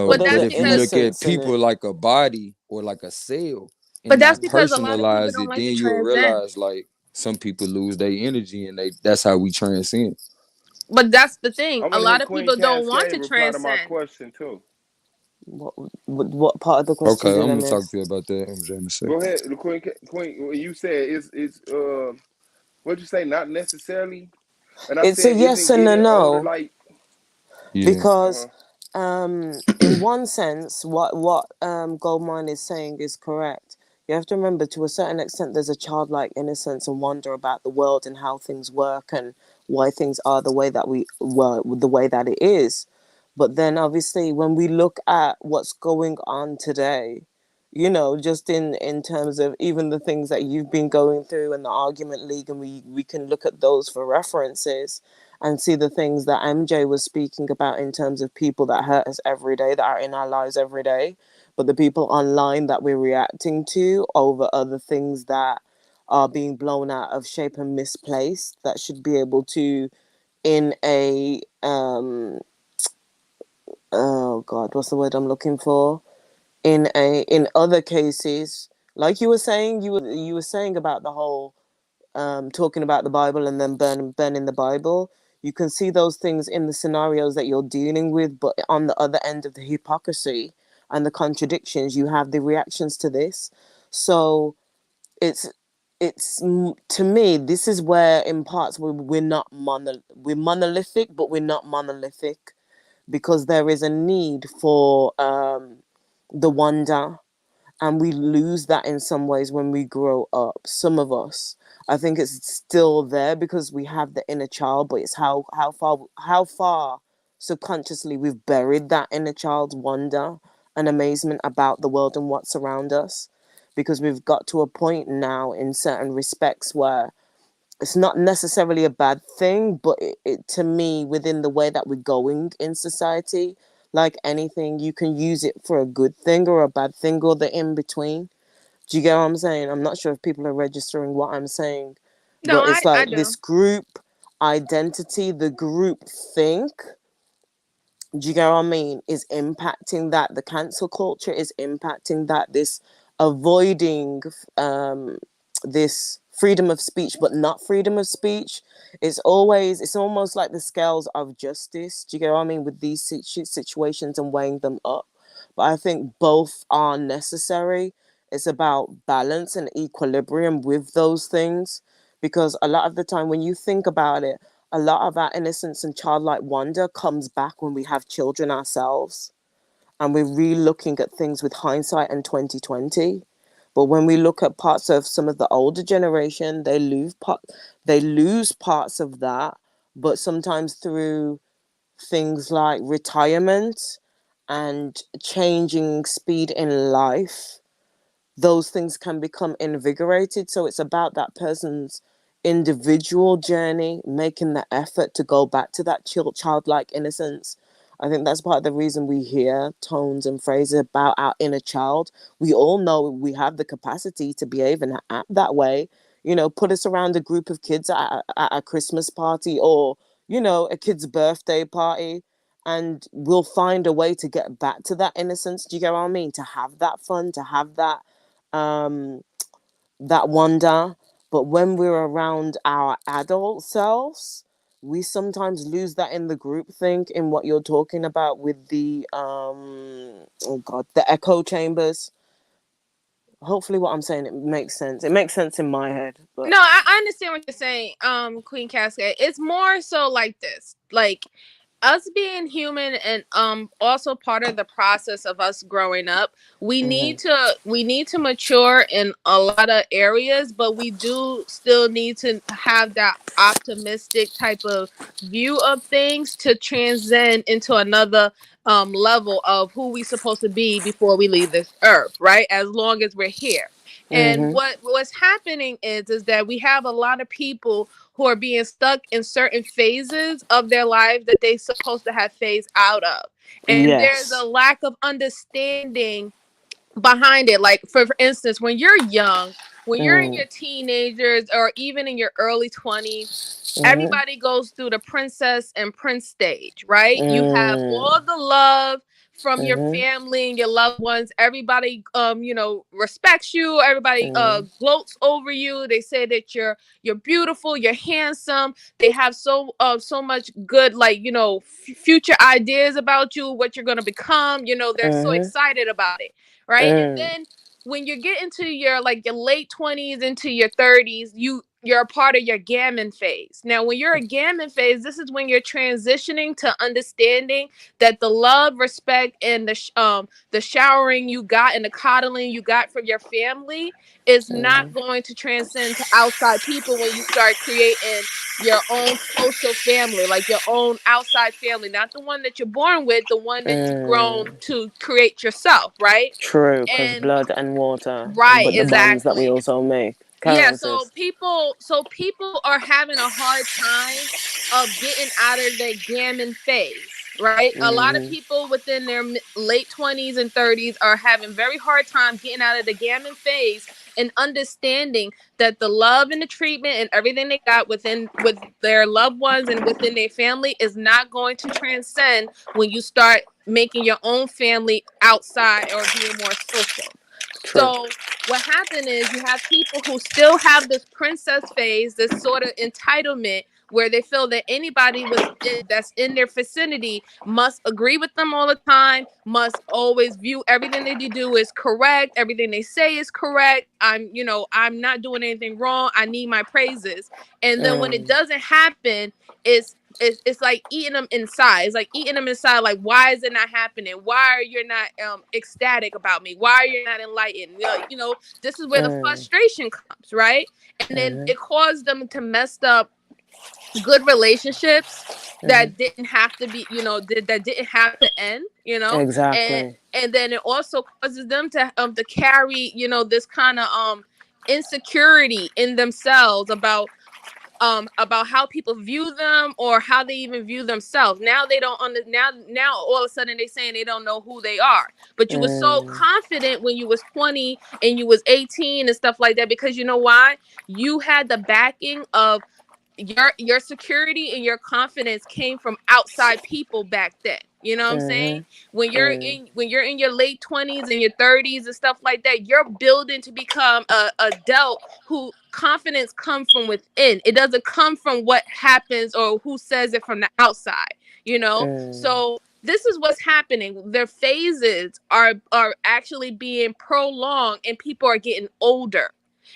But But there's But that's an if you because look at innocence in people it. like a body or like a cell but and that's not Mm. because a lot of people personalize don't it, like to then you'll transcend. realize like some people lose their energy and that's how we transcend. But that's the thing. I A want to hear lot of Queen people don't want Cascade to reply to my transcend. question too. What part of the question Okay, did I'm I gonna talk miss? to you about that, MJ, in a second. Go ahead, the Queen. You said it's what'd you say? Not necessarily. And I It's a said, yes isn't and a getting older no. like? Yeah. Because Uh-huh. in one sense what Goldmine is saying is correct. You have to remember, to a certain extent, there's a childlike innocence and wonder about the world and how things work and why things are the way that it is. But then obviously when we look at what's going on today, just in terms of even the things that you've been going through in the argument league, and we can look at those for references and see the things that MJ was speaking about in terms of people that hurt us every day, that are in our lives every day, but the people online that we're reacting to over other things that are being blown out of shape and misplaced, that should be able to, in a oh God, what's the word I'm looking for? In other cases, like you were saying, you were saying about the whole talking about the Bible and then burning the Bible. You can see those things in the scenarios that you're dealing with, but on the other end of the hypocrisy and the contradictions, you have the reactions to this. So it's to me, this is where in parts we're monolithic, but we're not monolithic, because there is a need for the wonder, and we lose that in some ways when we grow up. Some of us, I think it's still there because we have the inner child, but it's how far subconsciously we've buried that inner child's wonder and amazement about the world and what's around us, because we've got to a point now in certain respects where it's not necessarily a bad thing, but to me, within the way that we're going in society, like anything, you can use it for a good thing or a bad thing or the in between. Do you get what I'm saying? I'm not sure if people are registering what I'm saying, No, but it's I like do. this group identity, the group think, do you get what I mean, is impacting that. The cancel culture is impacting that. This avoiding this freedom of speech, but not freedom of speech. It's almost like the scales of justice. Do you get what I mean, with these situations and weighing them up? But I think both are necessary. It's about balance and equilibrium with those things, because a lot of the time when you think about it, a lot of our innocence and childlike wonder comes back when we have children ourselves and we're re-looking at things with hindsight and 2020. But when we look at parts of some of the older generation, they lose parts of that, but sometimes through things like retirement and changing speed in life, those things can become invigorated. So it's about that person's individual journey, making the effort to go back to that childlike innocence. I think that's part of the reason we hear tones and phrases about our inner child. We all know we have the capacity to behave and act that way. Put us around a group of kids at a Christmas party, or, a kid's birthday party, and we'll find a way to get back to that innocence. Do you get what I mean? To have that fun, to have um, that wonder. But when we're around our adult selves, we sometimes lose that in the group think, in what you're talking about with the oh god, the echo chambers. Hopefully what I'm saying, it makes sense. It makes sense in my head, but No, I understand what you're saying, Queen Cascade. It's more so like this. Like us being human and also part of the process of us growing up, mm-hmm, we need to mature in a lot of areas, but we do still need to have that optimistic type of view of things to transcend into another level of who we supposed to be before we leave this earth, right? As long as we're here. And mm-hmm, what's happening is that we have a lot of people who are being stuck in certain phases of their life that they supposed to have phased out of. And there's a yes, lack of understanding behind it. Like for instance, when you're young, when you're in mm, your teenagers or even in your early 20s, mm-hmm, everybody goes through the princess and prince stage, right? You have mm, all the love from your mm-hmm, family and your loved ones. Everybody respects you. Everybody mm, gloats over you. They say that you're beautiful, you're handsome. They have so much good, like, future ideas about you, what you're going to become. They're so mm-hmm, excited about it, right? And mm, then when you get into your late 20s into your 30s, you're a part of your gammon phase. Now, when you're a gammon phase, this is when you're transitioning to understanding that the love, respect, and the showering you got and the coddling you got from your family is not mm, going to transcend to outside people when you start creating your own social family, like your own outside family, not the one that you're born with, the one that you've grown mm. to create yourself, right? True, because And blood and water, right, but the bonds that we exactly. also make. Carry Yeah, on, so sis. people are having a hard time of getting out of the gammon phase, right? A lot of Mm-hmm, people within their late 20s and 30s are having very hard time getting out of the gammon phase and understanding that the love and the treatment and everything they got with their loved ones and within their family is not going to transcend when you start making your own family outside or being more social. true. So what happened is you have people who still have this princess phase, this sort of entitlement where they feel that anybody that's in their vicinity must agree with them all the time, must always view everything that they do is correct, everything they say is correct. I'm not doing anything wrong. I need my praises. And then when it Mm, doesn't happen, it's it's like eating them inside. It's like eating them inside. Like, why is it not happening? Why are you not ecstatic about me? Why are you not enlightened? This is where the frustration comes, right? And then it caused them to mess up good relationships that didn't have to be, that didn't have to end, Exactly. and then it also causes them to carry, this kind of insecurity in themselves about how people view them or how they even view themselves. Now they don't now all of a sudden they saying they don't know who they are. But you were so confident when you was 20 and you was 18 and stuff like that, because you know why? You had the backing of your security and your confidence came from outside people back then. You know what I'm saying? When you're in your late 20s and your 30s and stuff like that, you're building to become a adult who confidence comes from within. It doesn't come from what happens or who says it from the outside, So this is what's happening. Their phases are actually being prolonged and people are getting older.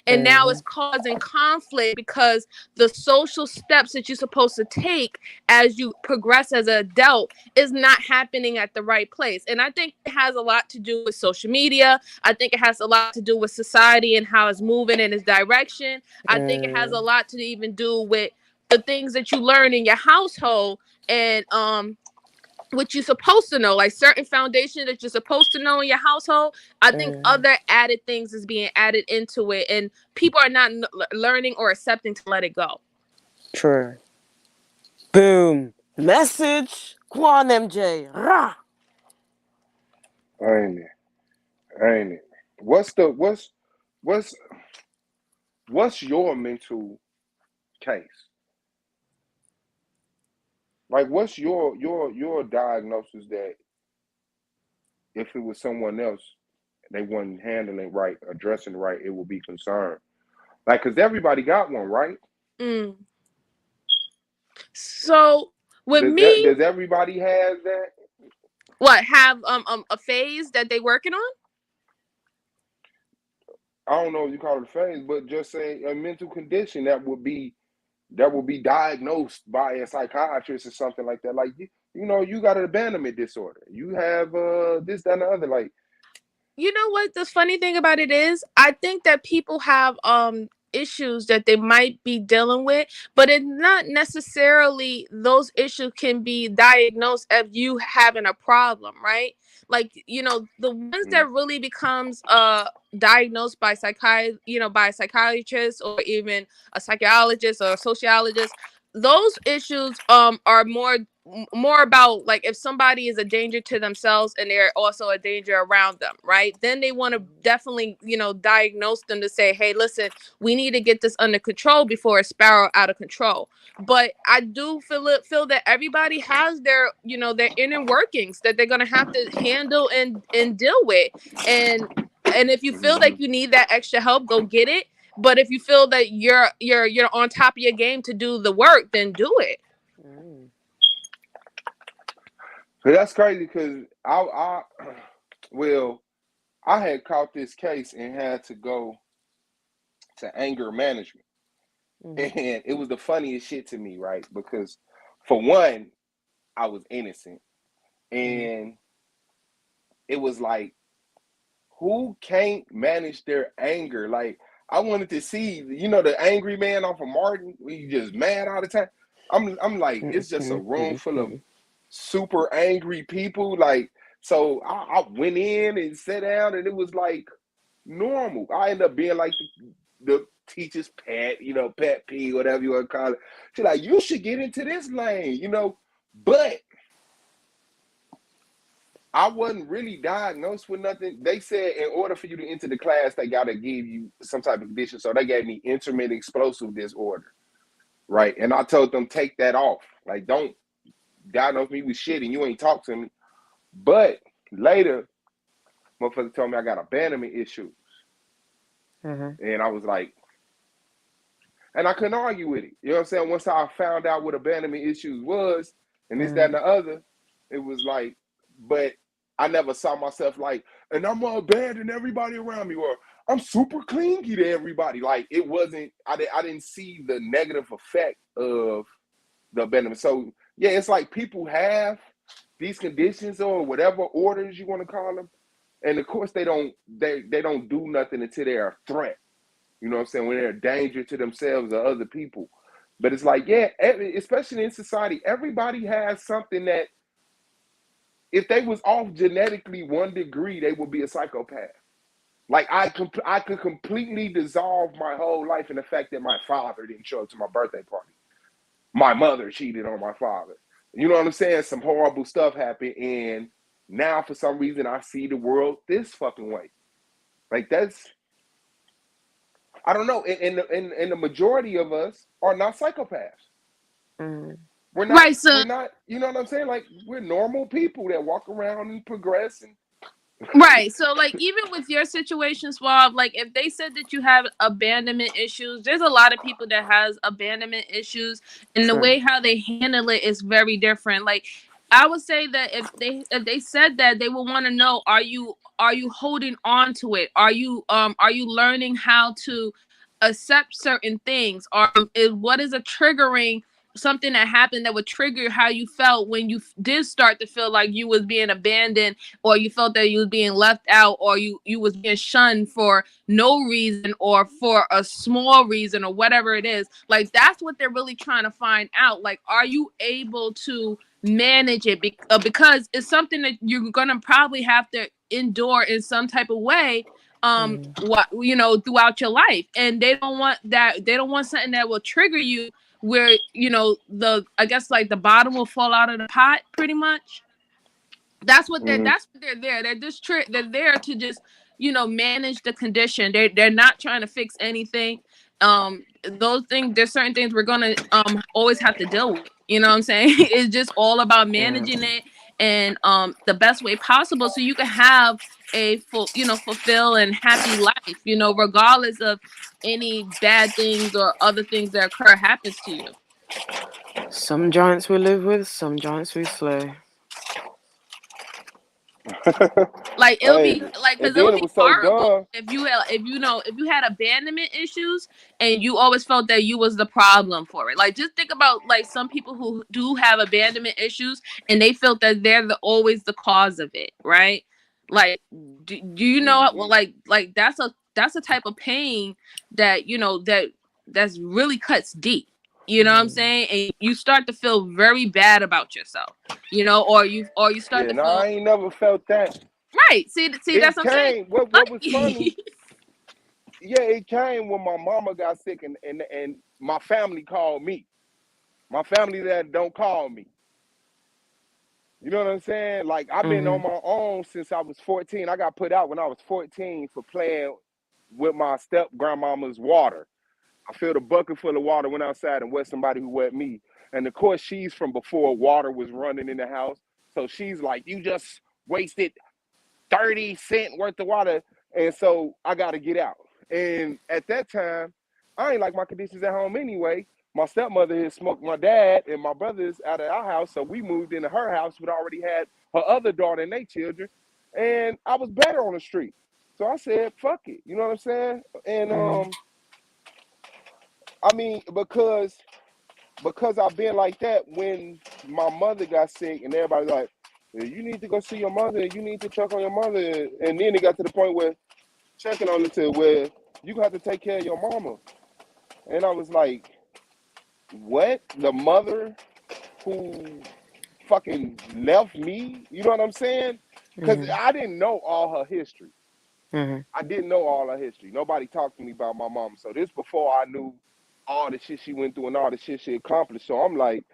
And now it's causing conflict because the social steps that you're supposed to take as you progress as an adult is not happening at the right place. And I think it has a lot to do with social media. I think it has a lot to do with society and how it's moving in its direction. I think it has a lot to even do with the things that you learn in your household and what you're supposed to know, like certain foundation that you're supposed to know in your household. I think other added things is being added into it, and people are not learning or accepting to let it go. True. Boom. Message. Quan MJ. Rah. Ain't it? What's your mental case? Like, what's your diagnosis that if it was someone else, they wasn't handling right, addressing right, it would be concerned? Like, because everybody got one, right? So with me, does everybody have that? What, have a phase that they working on? I don't know if you call it a phase, but just say a mental condition that would be diagnosed by a psychiatrist or something like that. Like, you got an abandonment disorder. You have this, that, and the other. Like, you know what the funny thing about it is? I think that people have issues that they might be dealing with, but it's not necessarily those issues can be diagnosed as you having a problem, right? Like, the ones that really becomes diagnosed by by a psychiatrist or even a psychologist or a sociologist, those issues are more about, like, if somebody is a danger to themselves and they're also a danger around them, right? Then they want to definitely, diagnose them to say, hey, listen, we need to get this under control before it spirals out of control. But I do feel that everybody has their, their inner workings that they're gonna have to handle and deal with. And if you feel like you need that extra help, go get it. But if you feel that you're on top of your game to do the work, then do it. So that's crazy because I had caught this case and had to go to anger management. And it was the funniest shit to me, right? Because for one, I was innocent. And it was like, who can't manage their anger? Like, I wanted to see, the angry man off of Martin, where you just mad all the time. I'm like, it's just a room full of super angry people. Like, so I went in and sat down, and it was like normal. I ended up being like the teacher's pet, pet peeve, whatever you want to call it. She's like, you should get into this lane, but I wasn't really diagnosed with nothing. They said in order for you to enter the class, they got to give you some type of condition. So they gave me intermittent explosive disorder, right? And I told them, take that off. Like, don't diagnose me with shit and you ain't talk to me. But later, motherfucker told me I got abandonment issues. And I was like, and I couldn't argue with it. You know what I'm saying? Once I found out what abandonment issues was, and this, that, and the other, it was like, but I never saw myself like, and I'm gonna abandon everybody around me, or I'm super clingy to everybody. Like, it wasn't, I didn't see the negative effect of the abandonment. So yeah, it's like people have these conditions or whatever orders you want to call them, and of course they don't do nothing until they're a threat. You know what I'm saying? When they're a danger to themselves or other people. But it's like, yeah, especially in society, everybody has something that if they was off genetically 1 degree, they would be a psychopath. Like I could completely dissolve my whole life in the fact that my father didn't show up to my birthday party. My mother cheated on my father. You know what I'm saying? Some horrible stuff happened, and now for some reason I see the world this fucking way. Like that's, I don't know. And the majority of us are not psychopaths. Mm. We're not. Right. So We're not. You know what I'm saying? Like we're normal people that walk around and progress. And right. So like even with your situation, Suave, like if they said that you have abandonment issues, there's a lot of people that has abandonment issues, and the True. way how they handle it is very different. Like I would say that if they said that, they would want to know, are you holding on to it? Are you learning how to accept certain things? Or what is a triggering something that happened that would trigger how you felt when you did start to feel like you was being abandoned, or you felt that you was being left out, or you was being shunned for no reason or for a small reason or whatever it is. Like that's what they're really trying to find out. Like, are you able to manage it? Because it's something that you're gonna probably have to endure in some type of way, what throughout your life. And they don't want that. They don't want something that will trigger you where I guess like the bottom will fall out of the pot pretty much. That's what mm-hmm. they're there. They're just they're there to just manage the condition. They're not trying to fix anything. Those things, there's certain things we're gonna always have to deal with. You know what I'm saying? It's just all about managing it and the best way possible so you can have a fulfill and happy life, regardless of any bad things or other things that happens to you. Some giants we live with, some giants we slay. Like it'll be Hey, like, because and it then would it be was so horrible dumb. if you had abandonment issues and you always felt that you was the problem for it. Like just think about like some people who do have abandonment issues and they felt that they're always the cause of it, right? Like do you know, well, like that's a type of pain that that's really cuts deep. You know what I'm saying? And you start to feel very bad about yourself, or you start Yeah, to no, I feel. ain't never felt that. Right. See, that's It what I'm saying. came. What was funny? Yeah, it came when my mama got sick, and my family called me. My family that don't call me. You know what I'm saying? Like I've been on my own since I was 14. I got put out when I was 14 for playing with my step grandmama's water. I filled a bucket full of water, went outside and wet somebody who wet me. And of course, she's from before water was running in the house. So she's like, you just wasted 30 cents worth of water. And so I got to get out. And at that time, I ain't like my conditions at home anyway. My stepmother had smoked my dad and my brothers out of our house. So we moved into her house, but already had her other daughter and their children. And I was better on the street. So I said, fuck it. You know what I'm saying? And I mean, because I've been like that, when my mother got sick and everybody's like, you need to go see your mother, you need to check on your mother. And then it got to the point where checking on it to where you got to take care of your mama. And I was like, what? The mother who fucking left me? You know what I'm saying? Because I didn't know all her history. I didn't know all her history. Nobody talked to me about my mom. So this before I knew all the shit she went through and all the shit she accomplished. So I'm like,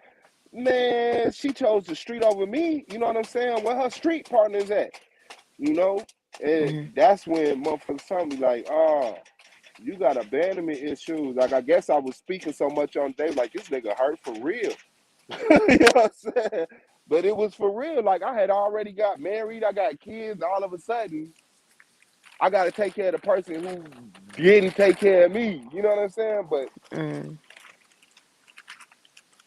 man, she chose the street over me. You know what I'm saying? Where her street partners at? You know? And that's when motherfuckers told me like, oh, you got abandonment issues. Like I guess I was speaking so much on Dave, like this nigga hurt for real. You know what I'm saying? But it was for real. Like I had already got married, I got kids, all of a sudden I got to take care of the person who didn't take care of me. You know what I'm saying? But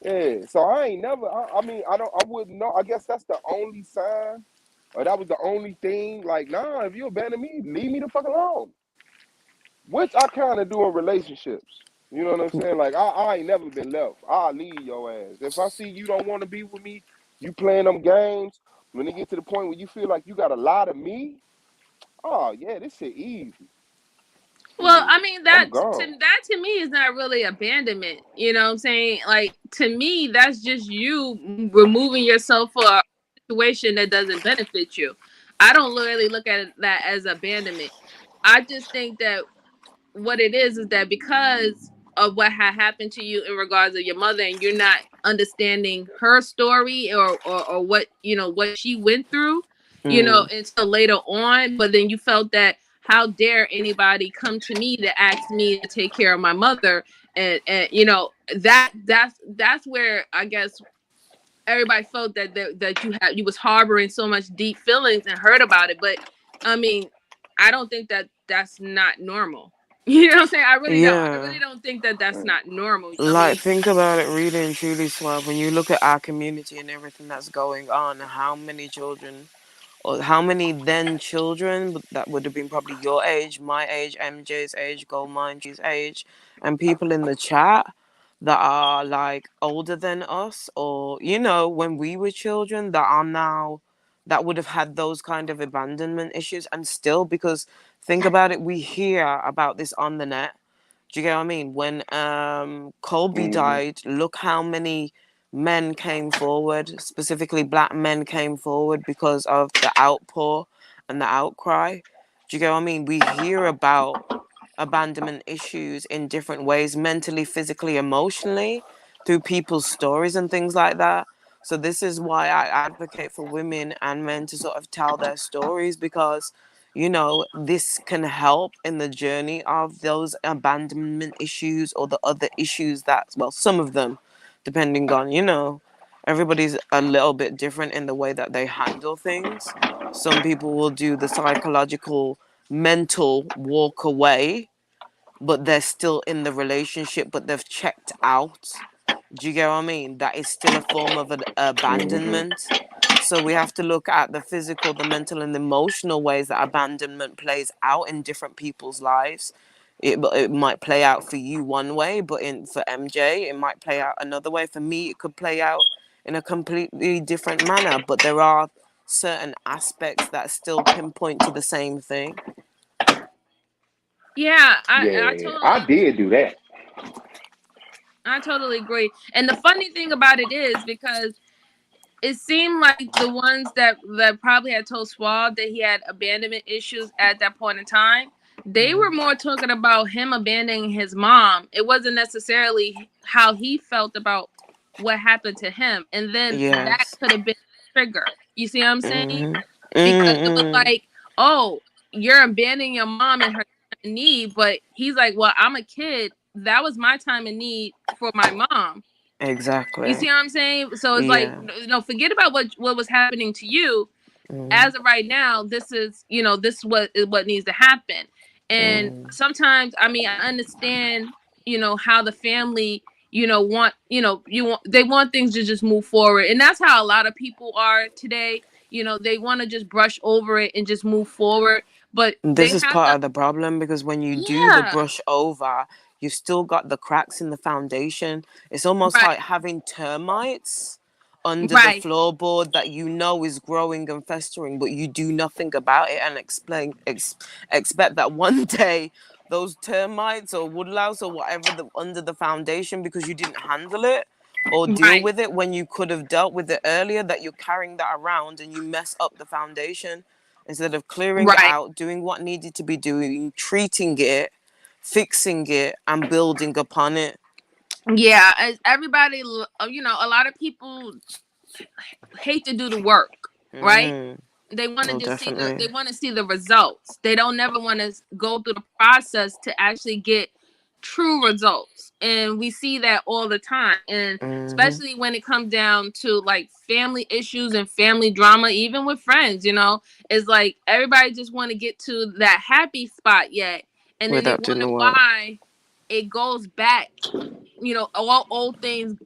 yeah, so I ain't never. I mean, I wouldn't know. I guess that's the only sign, or that was the only thing. Like, nah, if you abandon me, leave me the fuck alone. Which I kind of do in relationships. You know what I'm saying? Like I ain't never been left. I'll leave your ass. If I see you don't want to be with me, you playing them games. When it get to the point where you feel like you got a lot of me, oh yeah, this shit easy. Well, Shit, I mean I'm gone. that to me is not really abandonment. You know what I'm saying? Like to me, that's just you removing yourself for a situation that doesn't benefit you. I don't really look at that as abandonment. I just think that what it is that because of what had happened to you in regards of your mother and you're not understanding her story or what what she went through until later on, but then you felt that how dare anybody come to me to ask me to take care of my mother, and that's where I guess everybody felt that you was harboring so much deep feelings and hurt about it. But I mean, I don't think that that's not normal. You know what I'm saying? I really don't. I Yeah. really don't think that that's not normal. I Like, mean, think about it really and truly, Swab. When you look at our community and everything that's going on, how many children, or how many then children that would have been probably your age, my age, MJ's age, Goldmine's age, and people in the chat that are like older than us, or, when we were children that are now, that would have had those kind of abandonment issues. And still, because think about it, we hear about this on the net. Do you get what I mean? When Colby Mm-hmm. died, look how many men came forward, specifically black men came forward because of the outpour and the outcry. Do you get what I mean? We hear about abandonment issues in different ways, mentally, physically, emotionally, through people's stories and things like that. So this is why I advocate for women and men to sort of tell their stories, because this can help in the journey of those abandonment issues or the other issues that, well, some of them, depending on, everybody's a little bit different in the way that they handle things. Some people will do the psychological, mental walk away, but they're still in the relationship, but they've checked out. Do you get what I mean? That is still a form of an Mm-hmm. abandonment. So we have to look at the physical, the mental, and the emotional ways that abandonment plays out in different people's lives. It might play out for you one way, but for MJ, it might play out another way. For me, it could play out in a completely different manner. But there are certain aspects that still pinpoint to the same thing. yeah, Yeah, I did do that. I totally agree. And the funny thing about it is because it seemed like the ones that probably had told Swab that he had abandonment issues at that point in time, they were more talking about him abandoning his mom. It wasn't necessarily how he felt about what happened to him. And then that Yes. could have been a trigger. You see what I'm saying? Mm-hmm. Because it was Mm-hmm. like, oh, you're abandoning your mom in her time of need. But he's like, well, I'm a kid. That was my time of need for my mom. You see Exactly. what I'm saying? So it's like, Yeah. forget about what was happening to you. Mm-hmm. As of right now, this is, this what needs to happen. And Mm-hmm. sometimes, I mean, I understand, how the family, want, they want things to just move forward. And that's how a lot of people are today. They want to just brush over it and just move forward. But This they is have part to, of the problem, because when you do the yeah, brush over, you've still got the cracks in the foundation. It's almost right, like having termites under the right, floorboard that is growing and festering, but you do nothing about it and expect that one day those termites or woodlouse or whatever under the foundation, because you didn't handle it or deal right, with it when you could have dealt with it earlier, that you're carrying that around and you mess up the foundation. Instead of clearing it right. out, doing what needed to be doing, treating it, fixing it, and building upon it. Yeah, as everybody, a lot of people hate to do the work, right? Mm, They want to oh, just see definitely. they want to see the results. They don't never want to go through the process to actually get true results. And we see that all the time. And Mm-hmm. especially when it comes down to like family issues and family drama, even with friends, it's like everybody just want to get to that happy spot yet. And then they Without doing the wonder work. why it goes back, all old things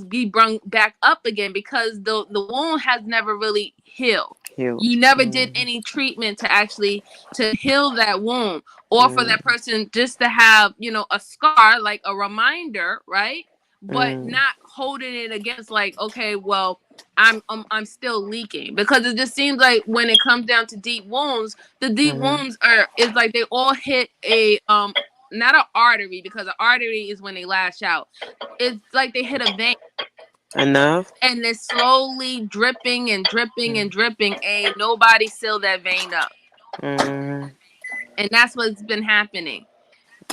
be brung back up again, because the wound has never really healed. Healed. You never did any treatment to heal that wound, or for that person just to have, a scar, like a reminder, right? But not holding it against, like, okay, well, I'm still leaking, because it just seems like when it comes down to deep wounds, the deep wounds is like they all hit a not an artery, because an artery is when they lash out. It's like they hit a vein, Enough. and it's slowly dripping and dripping and dripping. Ain't nobody seal that vein up, Mm. and that's what's been happening.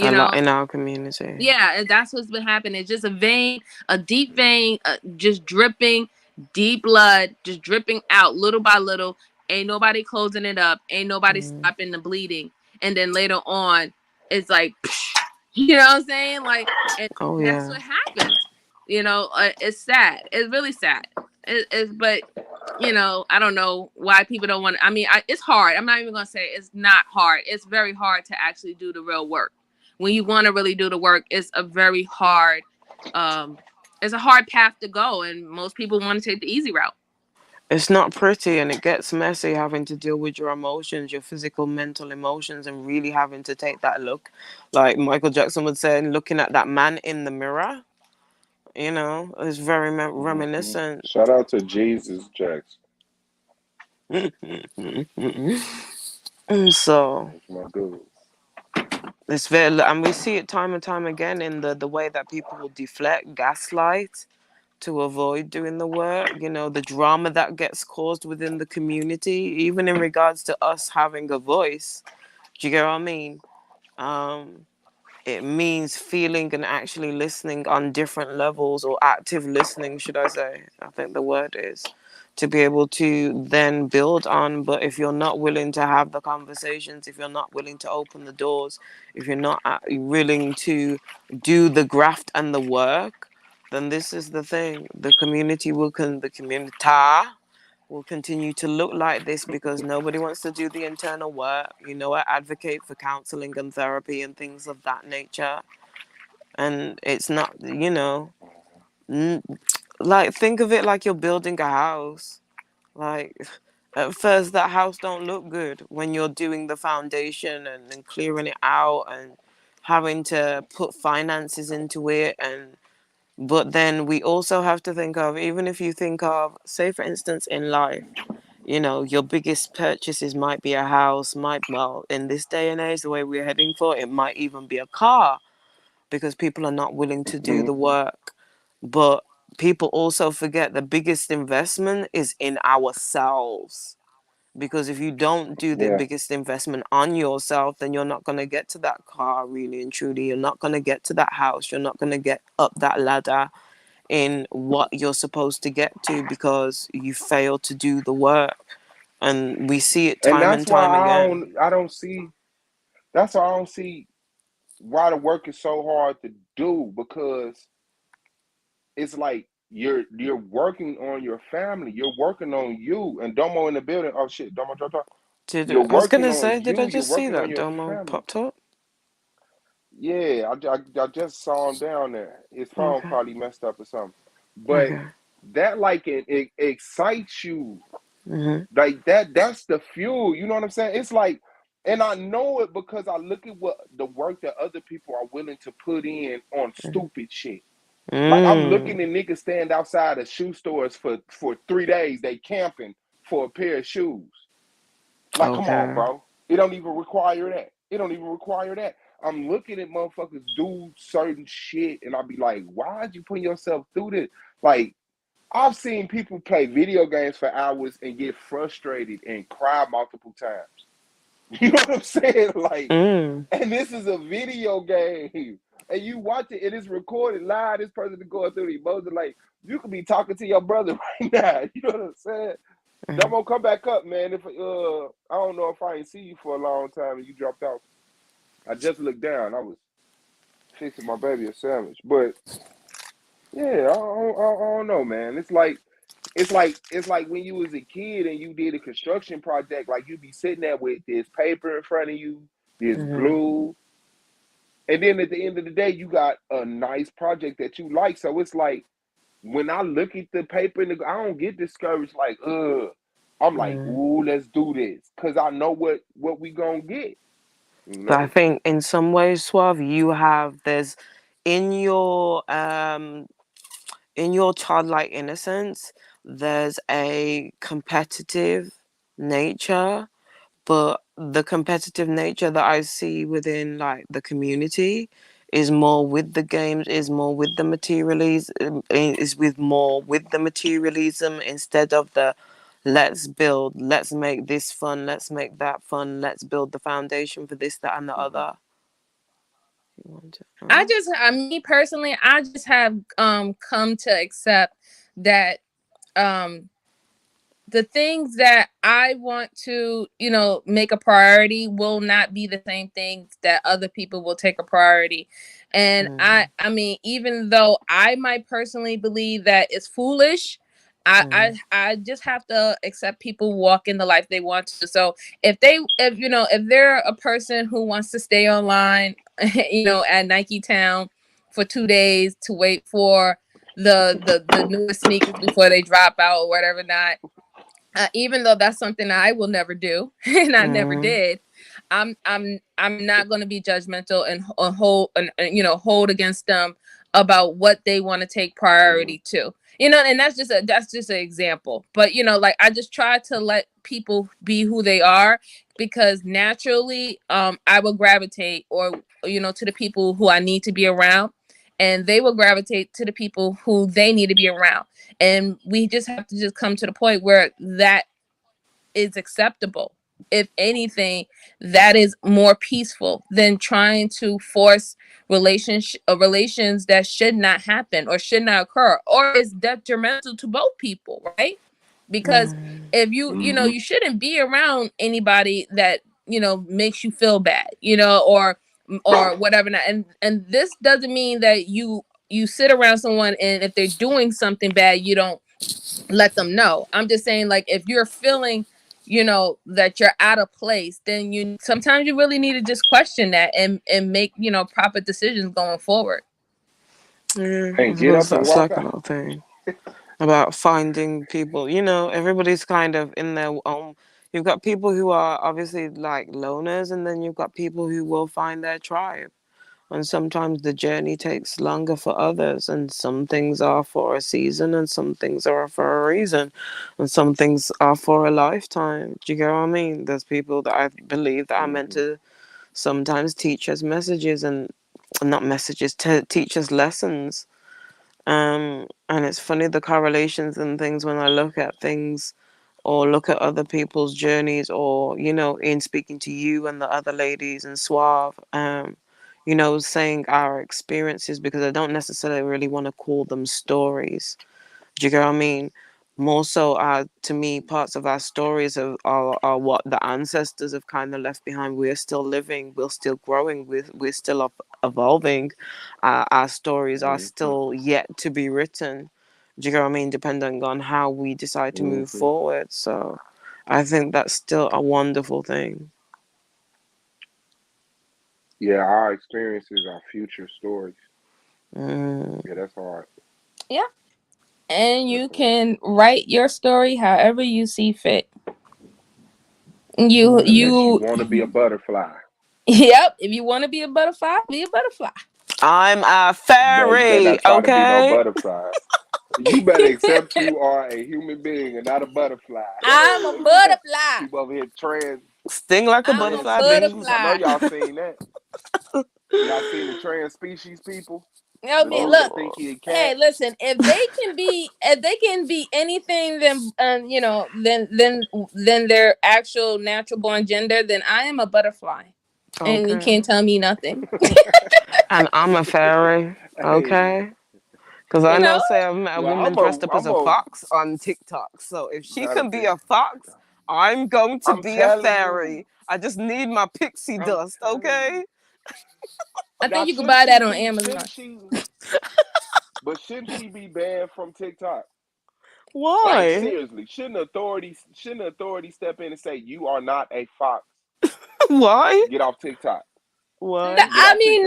A lot in our community. Yeah, that's what's been happening. It's just a vein, a deep vein, just dripping, deep blood, just dripping out little by little. Ain't nobody closing it up. Ain't nobody stopping the bleeding. And then later on, it's like, you know what I'm saying? Like, and that's what happens. It's sad. It's really sad. But I don't know why people don't want to. I mean, it's hard. I'm not even gonna say it's not hard. It's very hard to actually do the real work. When you want to really do the work, it's a very hard, it's a hard path to go, and most people want to take the easy route. It's not pretty, and it gets messy having to deal with your emotions, your physical, mental emotions, and really having to take that look, like Michael Jackson would say, looking at that man in the mirror. It's very reminiscent. Shout out to Jesus Jackson. So That's my dude. it's very, and we see it time and time again in the way that people will deflect, gaslight to avoid doing the work. The drama that gets caused within the community, even in regards to us having a voice. Do you get what I mean? It means feeling and actually listening on different levels, or active listening, should I say? I think the word is, to be able to then build on. But if you're not willing to have the conversations, if you're not willing to open the doors, if you're not willing to do the graft and the work, then this is the thing. The community will continue to look like this, because nobody wants to do the internal work. I advocate for counseling and therapy and things of that nature. And it's not, like, think of it like you're building a house. Like, at first that house don't look good when you're doing the foundation and clearing it out and having to put finances into it. But then we also have to think of, even if you think of, say for instance, in life, your biggest purchases might be a house, well, in this day and age, the way we're heading for, it might even be a car, because people are not willing to do the work. But people also forget the biggest investment is in ourselves. Because if you don't do the biggest investment on yourself, then you're not going to get to that car, really and truly. You're not going to get to that house. You're not going to get up that ladder in what you're supposed to get to, because you fail to do the work. And we see it And time and time again. I don't see. That's why I don't see why the work is so hard to do, because it's like you're working on your family, you're working on you. And Domo in the building. Oh shit, Domo drop off. You're I was going working to on say, did I you. You're just see working on that your Domo family. popped up? Yeah, I just saw him down there. His phone Okay. probably messed up or something. But Okay. that, like, it excites you. Mm-hmm. That's the fuel. You know what I'm saying? It's like, and I know it because I look at what the work that other people are willing to put in on stupid shit. Like, I'm looking at niggas stand outside of shoe stores for 3 days. They camping for a pair of shoes. Like, come on, Okay. bro. It don't even require that. It don't even require that. I'm looking at motherfuckers do certain shit, and I'll be like, why is you putting yourself through this? Like, I've seen people play video games for hours and get frustrated and cry multiple times. You know what I'm saying? Like, and this is a video game. And you watch it, it is recorded live. This person is going through the emotions. Like, you could be talking to your brother right now. You know what I'm saying? I'm gonna come back up, man. If I don't know if I ain't see you for a long time and you dropped out. I just looked down. I was fixing my baby a sandwich, but yeah, I don't know, man. It's like when you was a kid and you did a construction project. Like, you be sitting there with this paper in front of you, this glue, And then at the end of the day, you got a nice project that you like. So it's like when I look at the paper, I don't get discouraged. Like, I'm like, Mm. ooh, let's do this, cause I know what we gonna get. You But I know. think in some ways, Suave, there's in your childlike innocence, there's a competitive nature, but the competitive nature that I see within like the community is more with the games, is more with the materialism instead of the let's build, let's make this fun, let's make that fun, let's build the foundation for this, that, and the Mhm. other. You want to, Me personally, I just have come to accept that um the things that I want to, make a priority will not be the same things that other people will take a priority. And I mean, even though I might personally believe that it's foolish, I just have to accept people walking the life they want to. So if they're a person who wants to stay online, at Nike Town for 2 days to wait for the newest sneakers before they drop out or whatever not, even though that's something I will never do, and I never did, I'm not going to be judgmental and hold against them about what they want to take priority to. And that's just an example. But like I just try to let people be who they are, because naturally, I will gravitate or to the people who I need to be around, and they will gravitate to the people who they need to be around. And we just have to just come to the point where that is acceptable. If anything, that is more peaceful than trying to force relations that should not happen or should not occur, or is detrimental to both people, right? Because if Mhm. you shouldn't be around anybody that makes you feel bad, or whatever. Not. And this doesn't mean that you sit around someone, and if they're doing something bad, you don't let them know. I'm just saying, like, if you're feeling that you're out of place, then you sometimes you really need to just question that and make proper decisions going forward. yeah, I And get suppose up and that's walk like out. another thing about finding people. Everybody's kind of in their own. You've got people who are obviously like loners, and then you've got people who will find their tribe. And sometimes the journey takes longer for others, and some things are for a season, and some things are for a reason, and some things are for a lifetime. Do you get what I mean? There's people that I believe that are meant Mhm. to sometimes teach us messages, and not messages, to teach us lessons. And it's funny the correlations and things when I look at things or look at other people's journeys, or in speaking to you and the other ladies and Suave, saying our experiences, because I don't necessarily really want to call them stories. Do you get what I mean? More so, to me, parts of our stories are what the ancestors have kind of left behind. We're still living, we're still growing, we're still evolving. Our stories are Mhm. still yet to be written. Do you get what I mean? Depending on how we decide to move Mhm. forward. So I think that's still a wonderful thing. Yeah, our experiences are future stories. Mm. Yeah, that's hard. Yeah. And That's you hard. can write your story however you see fit. You Unless you you want to be a butterfly. Yep, if you want to be a butterfly, be a butterfly. I'm a No, you better fairy, not try to be no okay? butterfly. You better accept you are a human being and not a butterfly. I'm a butterfly. People over here Sting like a I'm a trans butterfly, species. I bitch. know butterfly. y'all seen that. Y'all seen the trans species people? I The mean, dude look. that think he a Hey, cat. listen. If they can be anything than their actual natural born gender, then I am a butterfly, and you Okay. can't tell me nothing. And I'm a fairy, Hey, okay? Because I You know. know, say, I've met a well, woman dressed up as I'm a a, fox on TikTok. So if she not a can be big. a fox, I'm going to I'm be a telling you. fairy. I just need my pixie I'm dust, telling you. okay? I Now, think you could buy that on shouldn't Amazon. she, but shouldn't she be banned from TikTok? Like Why? seriously, shouldn't authorities step in and say you are not a fox? Why? Get off TikTok. What? I mean,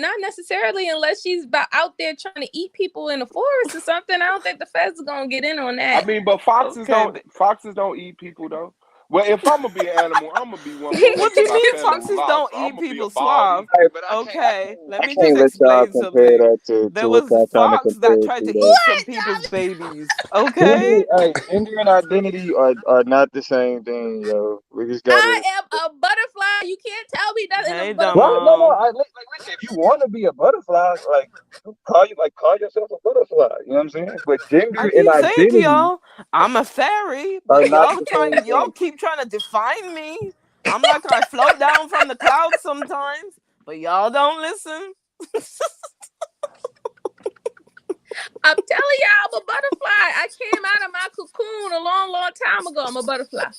not necessarily unless she's out there trying to eat people in the forest or something. I don't think the feds are gonna get in on I that. mean, but foxes Okay. don't eat people though. Well, if I'm gonna be an animal, I'm gonna be one for What do you my mean family foxes law. don't So I'm eat gonna be a people, bald Suave? eagle. Hey, but Okay, let I me just can't let y'all explain compare something. that to There what was y'all trying to fox that compare it tried to to though. eat some people's babies. Okay. Gender and identity are not the same thing, yo. We just I gotta. am a butterfly. You can't tell me nothing. Hey, A butterfly. Right? No. Damo. Like, listen. If you want to be a butterfly, like, call yourself a butterfly. You know what I'm saying? But I gender and keep saying to identity y'all, I'm a fairy, are but not the same y'all thing. keep trying to define me. I'm like I float down from the clouds sometimes, but y'all don't listen. I'm telling y'all, I'm a butterfly. I came out of my cocoon a long time ago. I'm a butterfly.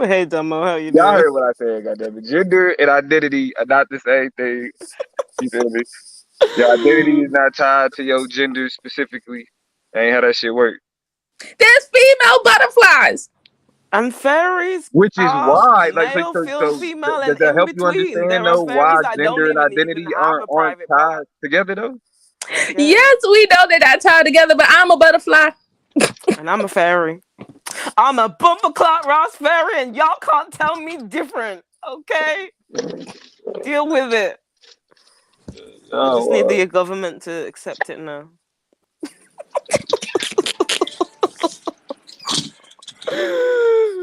Hey, Damo, how you Y'all doing? heard what I said, goddammit. Gender and identity are not the same thing. You feel me? Your identity is not tied to your gender specifically. That ain't how that shit work. There's female butterflies. And fairies Which is are why, like, male, female, does and that in help you between. understand There are though why fairies that don't gender and even identity have a aren't private tied part. together though? Okay. Yes, we know they're not tied together, but I'm a butterfly. And I'm a fairy. I'm a bumper clock Ross fairy, and y'all can't tell me different. Okay? Deal with it. I just need the government to accept it now.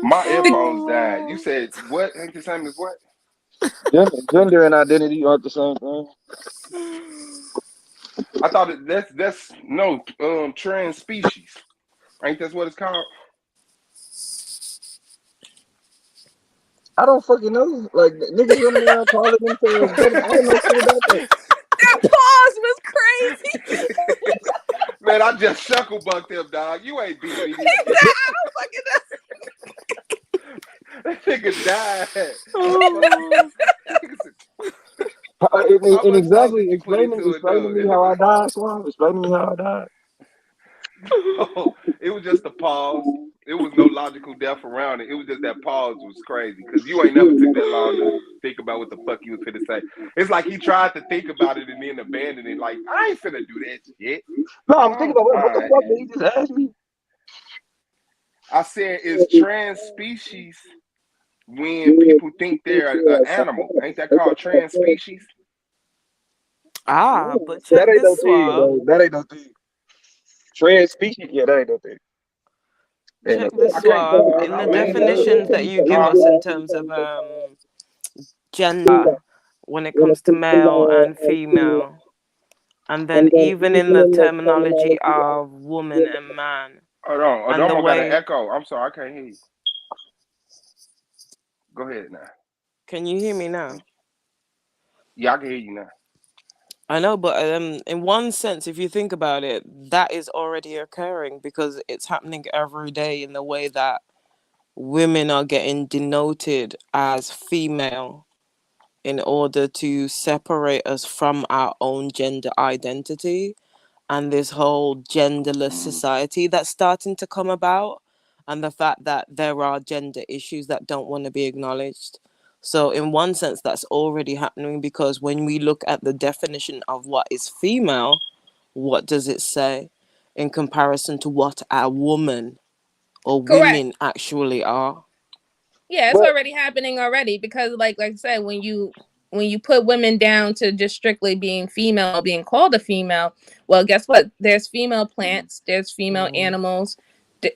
My earphones died. You said what? Ain't the same as what? Gender and identity aren't the same thing. I thought that's no trans species. Ain't that what it's called? I don't fucking know. Like niggas running around calling themselves gender. I don't know shit about that. That pause was crazy. Man, I just shuckle bucked them, dog. You ain't beat me. He said, I don't fucking know. That nigga died. Oh. How And much coke exactly did you put into it, explain to dog? me how I died, Swam. Explain to me how I died. Oh, it was just a pause. It was no logical death around it. It was just that pause was crazy because you ain't never took that long to think about what the fuck you was finna say. It's like he tried to think about it and then abandoned it. Like I ain't finna do that shit. No, I'm thinking about Oh, what the all right. fuck did he just ask me? I said it's trans species when people think they're an animal. Ain't that called trans species? Ah, but That check ain't no this, thing, Suave. bro. That ain't no thing. Trans species? Yeah, that ain't no thing. Ain't no Check this, I can't. Suave. In I the mean, definitions that you give us in terms of gender, when it comes to male and female, and then even in the terminology of woman and man, hold on. and the Adamo got an way. echo. I'm sorry, I can't hear you. Go ahead now. Can you hear me now? Yeah, I can hear you now. I know, but in one sense, if you think about it, that is already occurring because it's happening every day in the way that women are getting denoted as female in order to separate us from our own gender identity and this whole genderless society that's starting to come about, and the fact that there are gender issues that don't want to be acknowledged. So in one sense that's already happening because when we look at the definition of what is female, what does it say in comparison to what a woman or Correct. women actually are? Yeah, it's But already happening already because like I said, when you put women down to just strictly being female, being called a female, well, guess what? There's female plants, there's female Mm-hmm. animals,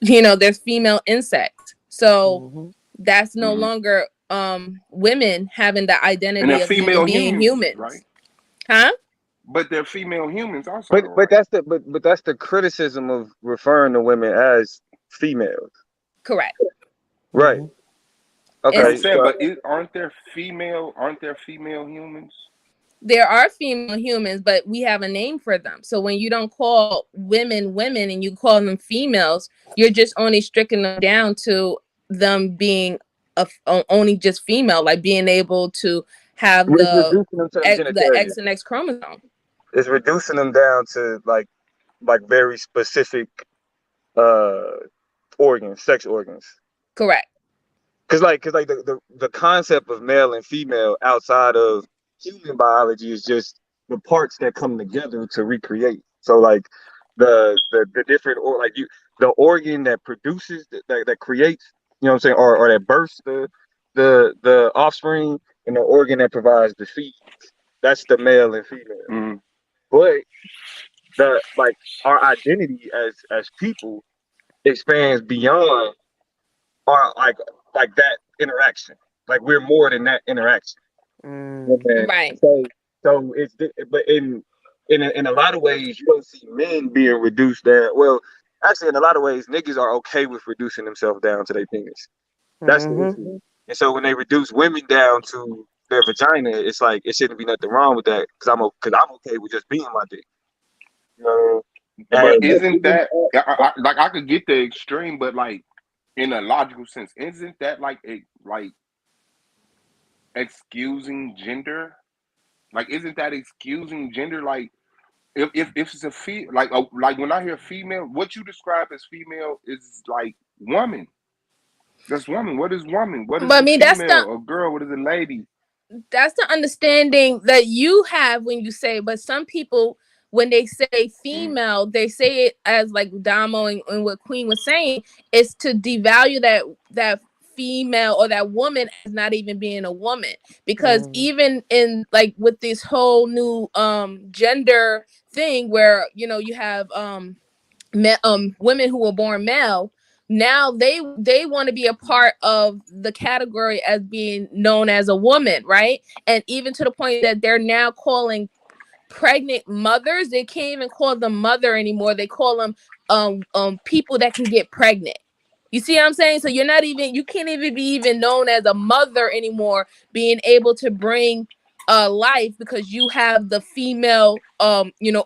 there's female insects. So Mm-hmm. that's no Mm-hmm. longer women having the And they're identity of even female being humans, right? humans. Huh? But they're female humans also, but right? that's the criticism of referring to women as females. Correct. Right. Mm-hmm. I'm Okay. It's saying, So but aren't there female humans? there are female humans, but we have a name for them. So when you don't call women women and you call them females, you're just only stricken them down to them being only just female, like being able to have it's reducing them to the the genitalia. X and X chromosome. It's reducing them down to like very specific uh organs, sex organs. Correct. Cause like the concept of male and female outside of human biology is just the parts that come together to recreate. So like the different or like you the organ that produces that creates, you know what I'm saying, or that births the offspring, and the organ that provides the seed. That's the male and female. Mm. But the like our identity as people expands beyond our like that interaction. Like we're more than that interaction. Mm. Okay. Right. So but in a lot of ways you don't see men being reduced down. Well, actually in a lot of ways niggas are okay with reducing themselves down to their penis. That's the Mhm. issue. And so when they reduce women down to their vagina, it's like it shouldn't be nothing wrong with that because I'm okay with just being my dick. You know. But And isn't that like I could get the extreme, but like in a logical sense, isn't that like like excusing gender? Like, isn't that excusing gender? Like, if it's a like when I hear female, what you describe as female is like woman. That's woman. What is woman? What But is I a mean, female? A girl? What is a lady? that's the understanding that you have when you say, but some people when they say Mm. female, they say it as like Damo and what Queen was saying, is to devalue that female or that woman as not even being a woman. Because Mm. even in like with this whole new gender thing where you have women who were born male, now they want to be a part of the category as being known as a woman, right? And even to the point that they're now calling pregnant mothers, they can't even call them mother anymore, they call them people that can get pregnant. You see what I'm saying? So you can't even be even known as a mother anymore, being able to bring life, because you have the female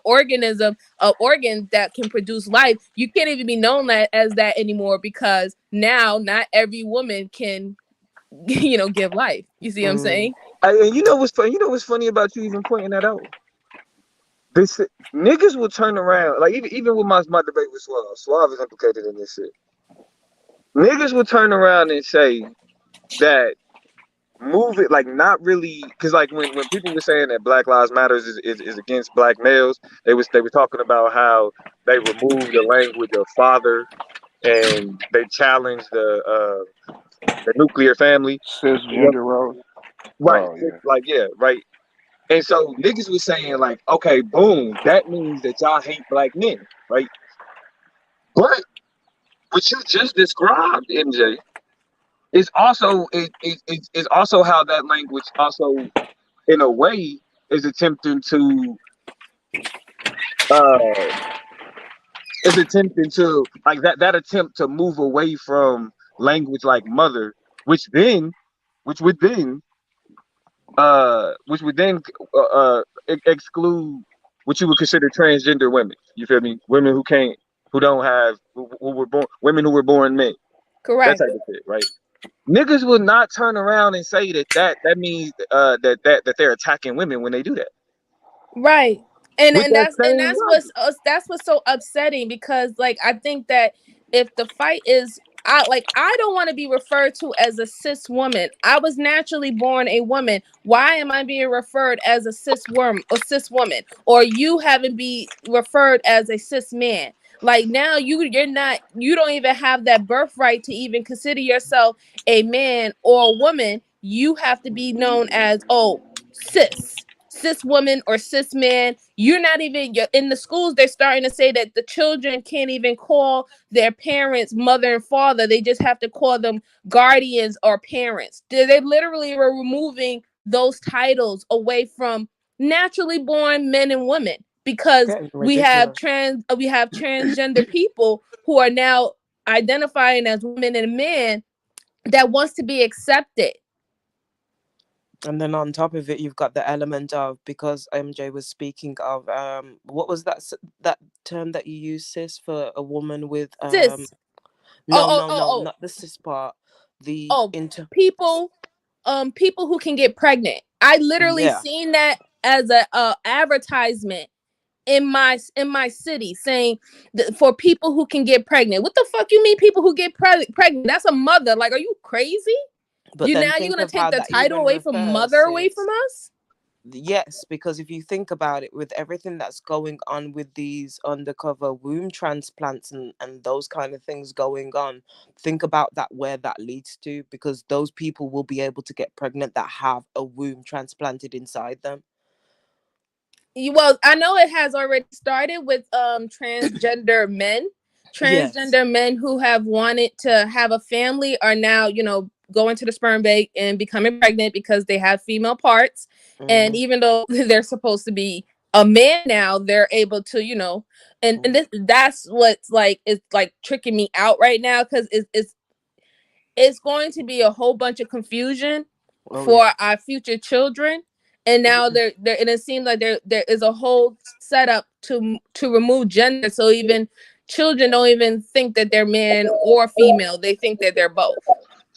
organism organ that can produce life. You can't even be known as that anymore, because now not every woman can give life. You see what I'm Mm. saying? and you know what's funny? You know what's funny about you even pointing that out? This niggas will turn around, like even with my debate with Suave. Suave is implicated in this shit. Niggas will turn around and say that move it like not really, because like when people were saying that Black Lives Matters is against black males, they were talking about how they removed the language of father and they challenged the nuclear family. You know? Cisgender roles. Right. Oh yeah. Like yeah, right. And so niggas was saying like, okay, boom, that means that y'all hate black men, right? But what you just described, MJ, is also is also how that language also, in a way, is attempting to uh like that attempt to move away from language like mother, which then which would then exclude what you would consider transgender women. You feel me? Women who don't have, who were born, women who were born men. That Correct. type of shit, right? Niggas will not turn around and say that means that they're attacking women when they do that. Right. And With and that that's and same that's logic. what's so upsetting, because like I think that if the fight is, I don't want to be referred to as a cis woman. I was naturally born a woman. Why am I being referred as a cis worm or cis woman? Or you haven't be referred as a cis man. Like now you don't even have that birthright to even consider yourself a man or a woman. You have to be known as, oh, cis woman or cis man. You're in the schools, they're starting to say that the children can't even call their parents mother and father. They just have to call them guardians or parents. They literally were removing those titles away from naturally born men and women, because Getting we have ridiculous. transgender people who are now identifying as women and men that wants to be accepted. And then on top of it, you've got the element of, because MJ was speaking of what was that term that you used, sis, for a woman with Cis. no, Oh, oh, no, oh, no, oh, not the cis part, the oh, inter people, people who can get pregnant. I literally yeah. seen that as a advertisement in my city saying for people who can get pregnant. What the fuck you mean people who get pregnant? That's a mother. Like, are you crazy? But then You're think gonna of take how the that title even away from mother away from reverses. us? Yes, because if you think about it, with everything that's going on with these undercover womb transplants and those kind of things going on, think about that, where that leads to, because those people will be able to get pregnant that have a womb transplanted inside them. Well, I know it has already started with transgender men. Yes. Transgender men who have wanted to have a family are now, going to the sperm bank and becoming pregnant because they have female parts. And even though they're supposed to be a man now, they're able to, and that's what's like, it's like tricking me out right now, because it's going to be a whole bunch of confusion for our future children. And now and it seems like there is a whole setup to remove gender, so even children don't even think that they're man or female. They think that they're both.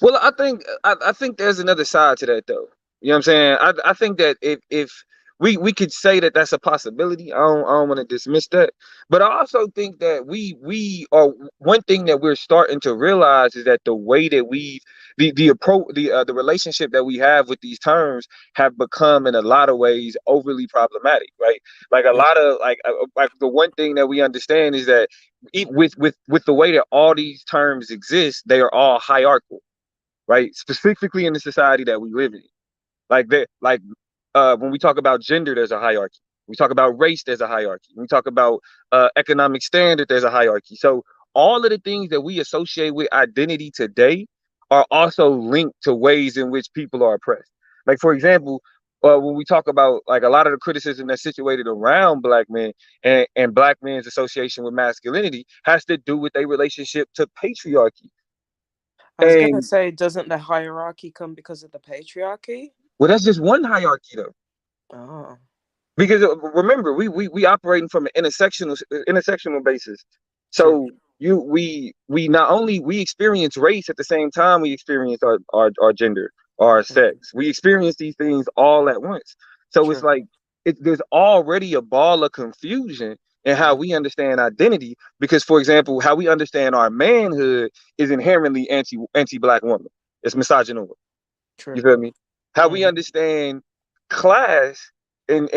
Well, I think there's another side to that though. You know what I'm saying? I think that if we could say that that's a possibility. I don't want to dismiss that, but I also think that we are, one thing that we're starting to realize is that the way that the approach, the relationship that we have with these terms have become in a lot of ways overly problematic, right? Like a lot of like the one thing that we understand is that with the way that all these terms exist, they are all hierarchical, right? Specifically in the society that we live in. When we talk about gender, there's a hierarchy. We talk about race, there's a hierarchy. We talk about economic standard, there's a hierarchy. So all of the things that we associate with identity today are also linked to ways in which people are oppressed. Like, for example, when we talk about like a lot of the criticism that's situated around black men and black men's association with masculinity has to do with their relationship to patriarchy. I was gonna say, doesn't the hierarchy come because of the patriarchy? Well, that's just one hierarchy though. Oh. Because remember, we operating from an intersectional basis. So we not only we experience race at the same time we experience our gender, our sex. We experience these things all at once. So it's like there's already a ball of confusion in how we understand identity. Because, for example, how we understand our manhood is inherently anti-black woman. It's misogynoir. You feel me? How we understand class and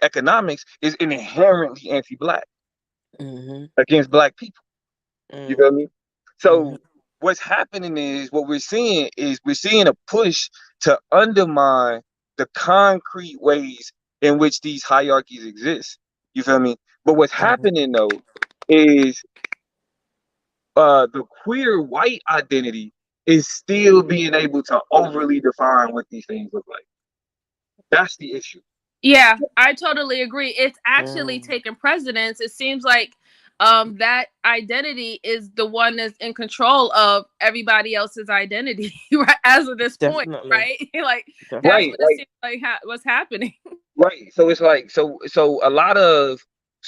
economics is inherently anti-black against black people. You feel me? So what's happening is what we're seeing a push to undermine the concrete ways in which these hierarchies exist. You feel me? But what's happening though is the queer white identity is still being able to overly define what these things look like. That's the issue. Yeah, I totally agree. It's actually taken precedence. It seems like that identity is the one that's in control of everybody else's identity right, as of this point, right? Like that's what it seems like what's happening. Right. So it's like so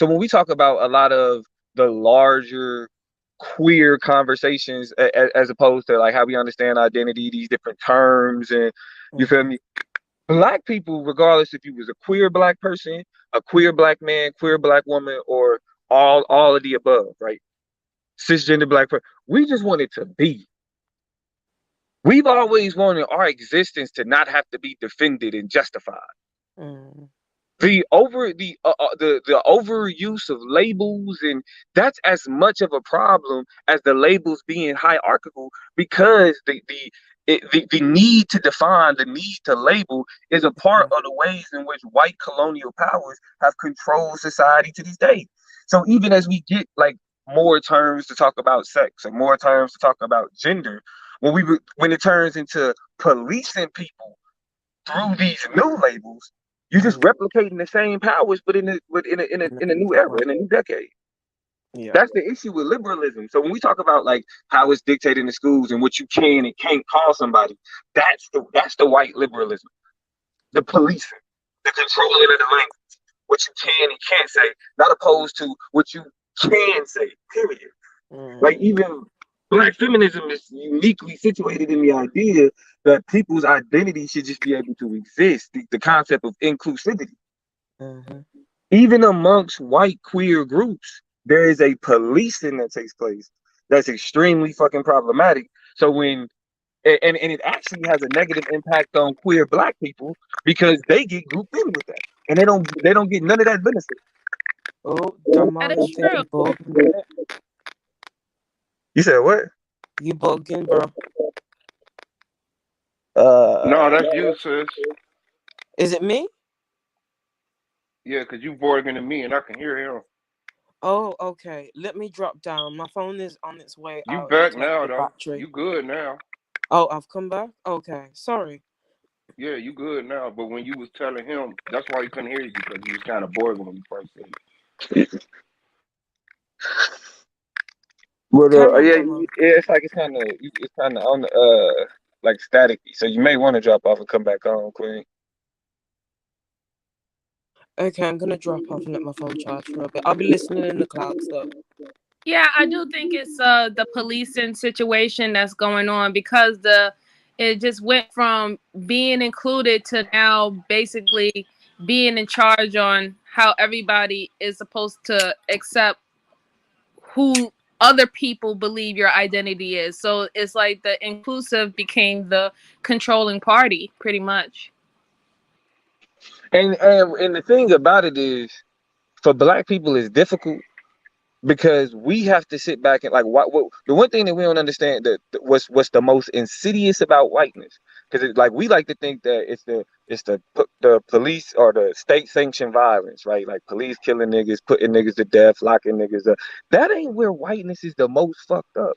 when we talk about a lot of the larger queer conversations as opposed to like how we understand identity, these different terms, and you feel me? Black people, regardless if you was a queer black person, a queer black man, queer black woman, or all of the above, right? Cisgender black person, we just wanted to be. We've always wanted our existence to not have to be defended and justified. The overuse of labels, and that's as much of a problem as the labels being hierarchical, because the need to define, the need to label is a part of the ways in which white colonial powers have controlled society to this day. So even as we get like more terms to talk about sex and more terms to talk about gender, when it turns into policing people through these new labels, you're just replicating the same powers, but in a new era, in a new decade. Yeah. That's the issue with liberalism. So when we talk about like how it's dictated in the schools and what you can and can't call somebody, that's the white liberalism. The policing, the controlling of the language, what you can and can't say, not opposed to what you can say, period. Like even Black feminism is uniquely situated in the idea that people's identity should just be able to exist, the concept of inclusivity. Even amongst white queer groups, there is a policing that takes place that's extremely fucking problematic. So when and it actually has a negative impact on queer black people because they get grouped in with that, and they don't get none of that benefit. Oh, That Jamal, I is think true. you bugging. You said what? You bugging, bro. No, Uh, that's you, sis. Is it me? Yeah, cause you barking at me and I can hear him. Oh, okay. Let me drop down. My phone is on its way You out. It's back low now though. battery. You good now. Oh, I've come back? Okay. Sorry. Yeah, you good now. But when you was telling him, that's why he couldn't hear you because he was kind of bored when you first said it. but Carry on, yeah, Jamal. it's kind of on the like staticky. So you may want to drop off and come back on, Queen. Okay, I'm gonna drop off and let my phone charge for a bit. I'll be listening in the clouds though. Yeah, I do think it's the policing situation that's going on because it just went from being included to now basically being in charge on how everybody is supposed to accept who other people believe your identity is. So it's like the inclusive became the controlling party pretty much. And the thing about it is, for black people, it's difficult because we have to sit back and like what the one thing that we don't understand that what's the most insidious about whiteness, because like we like to think that it's the police or the state sanctioned violence, right? Like police killing niggas, putting niggas to death, locking niggas up. That ain't where whiteness is the most fucked up.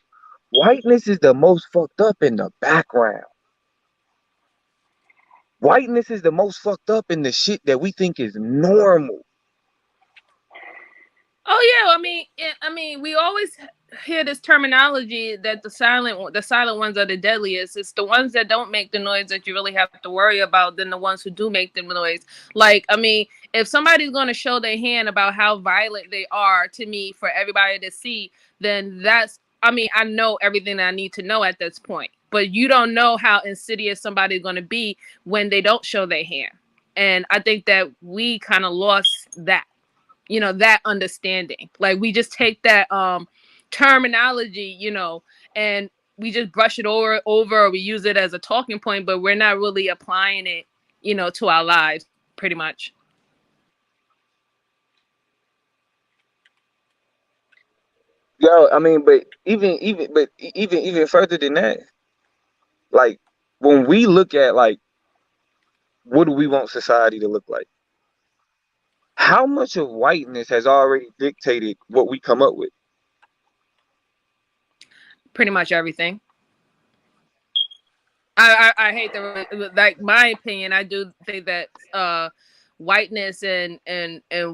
Whiteness is the most fucked up in the background. Whiteness is the most fucked up in the shit that we think is normal. Oh yeah, I mean, we always hear this terminology that the silent ones are the deadliest. It's the ones that don't make the noise that you really have to worry about than the ones who do make the noise. Like, I mean, if somebody's going to show their hand about how violent they are to me for everybody to see, then I mean, I know everything that I need to know at this point. But you don't know how insidious somebody's going to be when they don't show their hand. And I think that we kind of lost that, that understanding. Like we just take that terminology, and we just brush it over or we use it as a talking point, but we're not really applying it, to our lives pretty much. Yo, I mean, but even further than that, like when we look at like what do we want society to look like? How much of whiteness has already dictated what we come up with? Pretty much everything. I hate like my opinion. I do think that whiteness and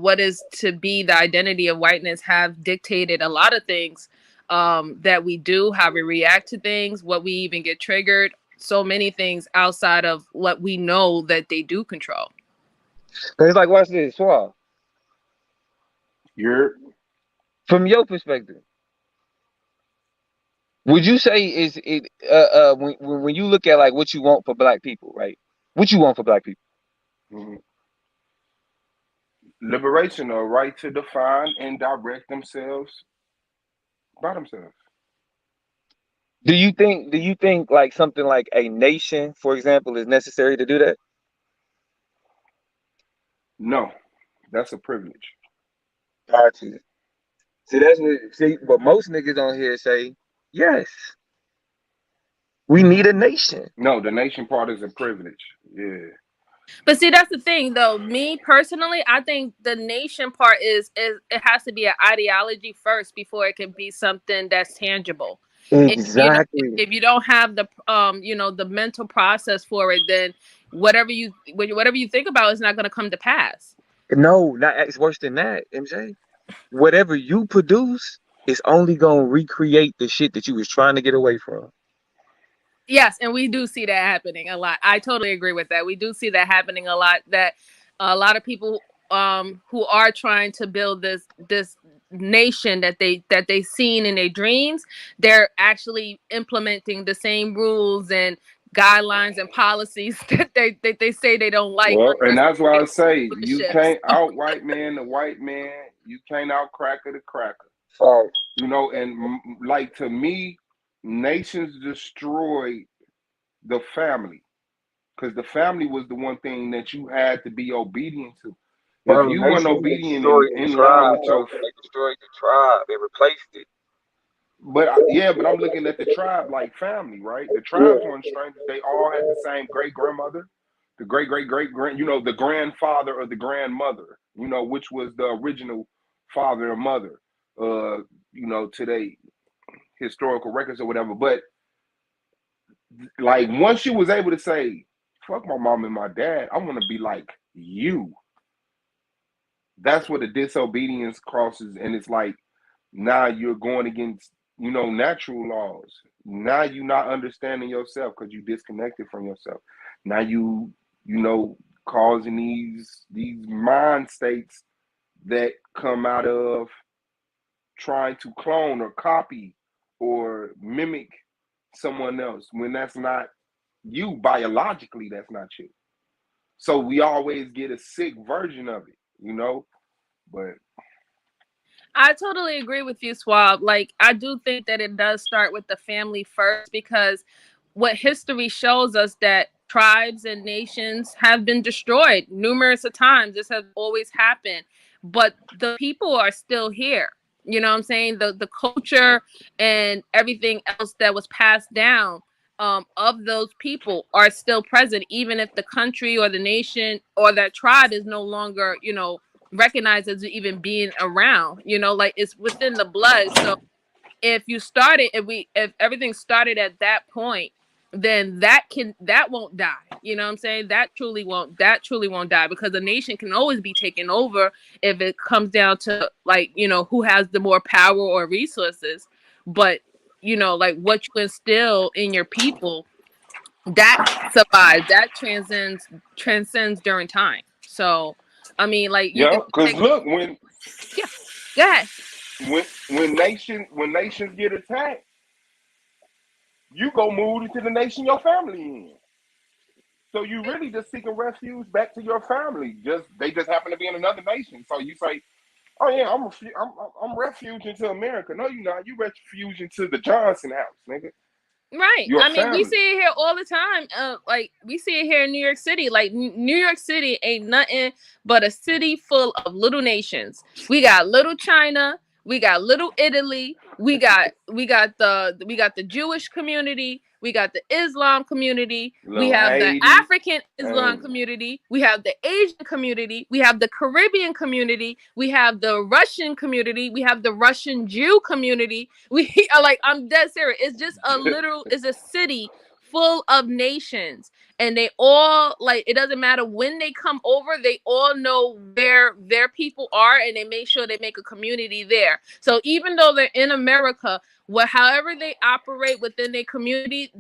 what is to be the identity of whiteness have dictated a lot of things that we do, how we react to things, what we even get triggered, so many things outside of what we know that they do control. Because it's like, watch this, Suave. You're From your perspective, would you say is it when you look at like what you want for black people, right? What you want for black people? mhm. Liberation, a right to define and direct themselves by themselves. Do you think like something like a nation, for example, is necessary to do that? No, that's a privilege. Got you. But most niggas on here say, yes, we need a nation. No, the nation part is a privilege. Yeah. But see, that's the thing, though. Me personally, I think the nation part is it has to be an ideology first before it can be something that's tangible. If Exactly. if you don't have the the mental process for it, then whatever you think about is not going to come to pass. No, not it's worse than that, MJ. Whatever you produce is only gonna recreate the shit that you was trying to get away from. Yes, and we do see that happening a lot. I totally agree with that. We do see that happening a lot. That a lot of people who are trying to build this nation that they seen in their dreams, they're actually implementing the same rules and guidelines and policies that they say they don't like. Well, and that's why I say With the you ships. can't out white man the white man. You can't out cracker the cracker. Right. You know, and like to me, nations destroyed the family because the family was the one thing that you had to be obedient to. Bro, If you weren't nations obedient destroyed the in line tribe, with bro. your, They destroyed the tribe. They replaced it. but yeah, but I'm looking at the tribe like family, right? The tribes weren't strangers. They all had the same great grandmother, the great great great grand, you know, the grandfather or the grandmother, you know, which was the original father and mother, you know, to the historical records or whatever. But like once she was able to say, "Fuck my mom and my dad, I want to be like you," that's where the disobedience crosses, and it's like now you're going against, you know, natural laws. Now you're not understanding yourself because you disconnected from yourself. Now you know, causing these mind states that come out of trying to clone or copy or mimic someone else when that's not you biologically. That's not you. So we always get a sick version of it, you know. But I totally agree with you, Swab. Like, I do think that it does start with the family first, because what history shows us that tribes and nations have been destroyed numerous of times. This has always happened, but the people are still here. You know what I'm saying? The culture and everything else that was passed down of those people are still present, even if the country or the nation or that tribe is no longer, you know, recognized as even being around. You know, like it's within the blood. So if you started, if everything started at that point, then that won't die. You know what I'm saying? That truly won't die, because the nation can always be taken over if it comes down to, like, you know, who has the more power or resources. But, you know, like what you instill in your people, that survives, that transcends during time. So I mean, like, you yeah, could because take, look, yeah, go ahead. when nations get attacked, you go move into the nation your family in. So you really just seeking refuge back to your family. They just happen to be in another nation. So you say, "Oh yeah, I'm refuging to America." No, you're not. You refuging to the Johnson house, nigga. Right. Your I mean, we family. see it here all the time. Like we see it here in New York City. Like New York City ain't nothing but a city full of little nations. We got little China. We got little Italy. We got the Jewish community. We got the Islam community. We Little have the Haiti. African Islam community. We have the Asian community. We have the Caribbean community. We have the Russian community. We have the Russian Jew community. We are, like, I'm dead serious. It's just it's a city full of nations. And they all, like, it doesn't matter when they come over, they all know where their people are, and they make sure they make a community there. So even though they're in America, however they operate within their community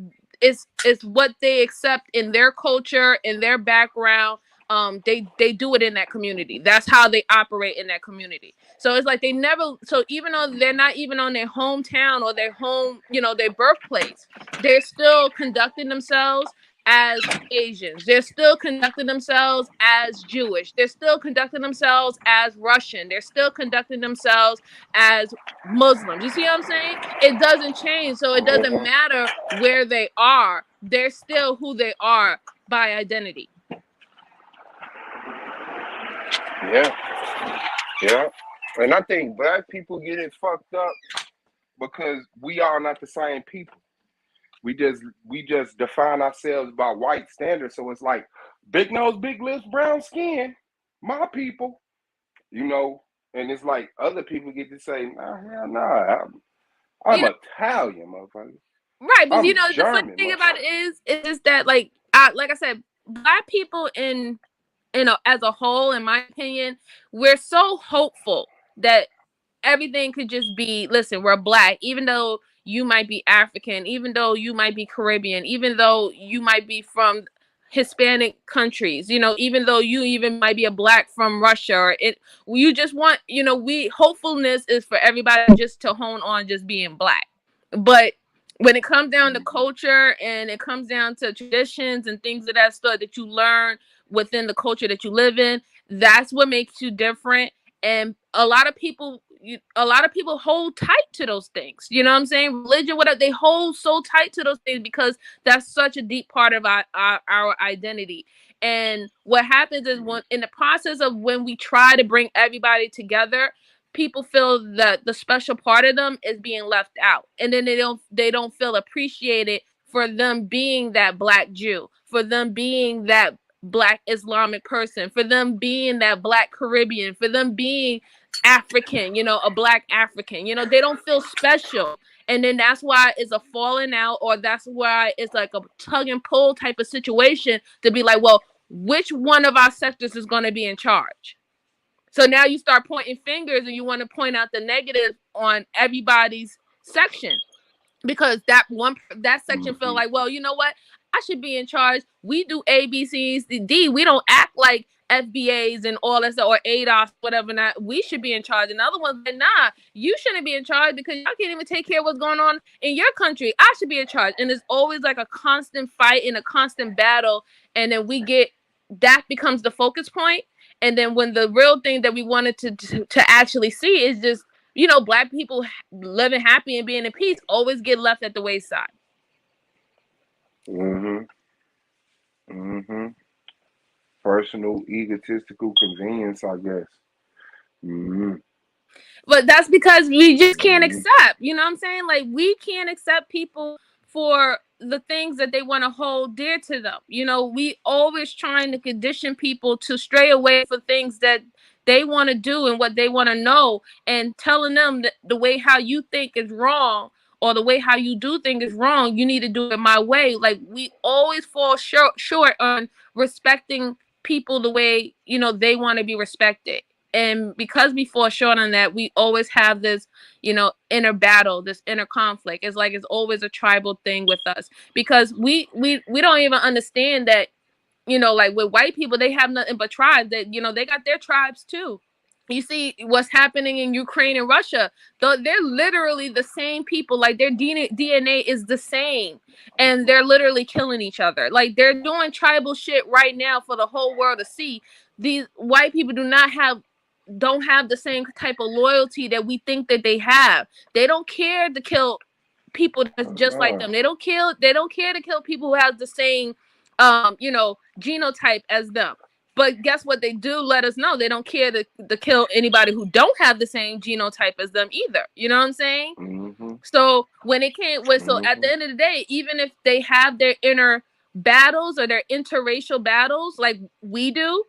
is what they accept in their culture, in their background. They do it in that community. That's how they operate in that community. So it's like so even though they're not even on their hometown or their home, you know, their birthplace, they're still conducting themselves as Asians. They're still conducting themselves as Jewish. They're still conducting themselves as Russian. They're still conducting themselves as Muslims. You see what I'm saying? It doesn't change. So it doesn't matter where they are. They're still who they are by identity. Yeah. Yeah. And I think black people get it fucked up because we are not the same people. We just define ourselves by white standards. So it's like big nose, big lips, brown skin, my people, you know. And it's like other people get to say, nah, I'm Italian, motherfucker. Right, but you I'm know, the funny German, thing about it is that, like I said, black people as a whole, in my opinion, we're so hopeful that everything could just be, listen, we're black, even though you might be African, even though you might be Caribbean, even though you might be from Hispanic countries, you know, even though you even might be a black from Russia, or you just want, hopefulness is for everybody just to hone on just being black. But when it comes down to culture and it comes down to traditions and things of that sort that you learn within the culture that you live in, that's what makes you different. And a lot of people hold tight to those things. You know what I'm saying? Religion, whatever, they hold so tight to those things because that's such a deep part of our identity. And what happens is when in the process of when we try to bring everybody together, people feel that the special part of them is being left out, and then they don't feel appreciated for them being that Black Jew, for them being that Black Islamic person, for them being that Black Caribbean, for them being African, a Black African. They don't feel special. And then that's why it's a falling out, or that's why it's like a tug and pull type of situation to be like, well, which one of our sectors is going to be in charge? So now you start pointing fingers and you want to point out the negative on everybody's section, because that section feel like, well, you know what? I should be in charge. We do A, B, C, D. We don't act like FBAs and all that stuff, or ADOS, whatever. Not we should be in charge. And the other one's like, nah, you shouldn't be in charge because y'all can't even take care of what's going on in your country. I should be in charge. And it's always like a constant fight and a constant battle. And then that becomes the focus point. And then when the real thing that we wanted to actually see is just, Black people living happy and being in peace always get left at the wayside. Personal egotistical convenience, I guess. But that's because we just can't accept, you know what I'm saying? Like, we can't accept people for the things that they want to hold dear to them. We always trying to condition people to stray away from things that they want to do and what they want to know, and telling them that the way how you think is wrong, or the way how you do things is wrong. You need to do it my way. Like, we always fall short on respecting people the way, they want to be respected. And because we fall short on that, we always have this, inner battle, this inner conflict. It's like it's always a tribal thing with us, because we don't even understand that, like with white people, they have nothing but tribes. That they got their tribes too. You see what's happening in Ukraine and Russia. They're literally the same people. Like, their DNA is the same, and they're literally killing each other. Like, they're doing tribal shit right now for the whole world to see. These white people don't have the same type of loyalty that we think that they have. They don't care to kill people that's just like them. They don't care to kill people who have the same genotype as them. But guess what? They do let us know they don't care to kill anybody who don't have the same genotype as them either. You know what I'm saying? So when it can't, so at the end of the day, even if they have their inner battles or their interracial battles like we do,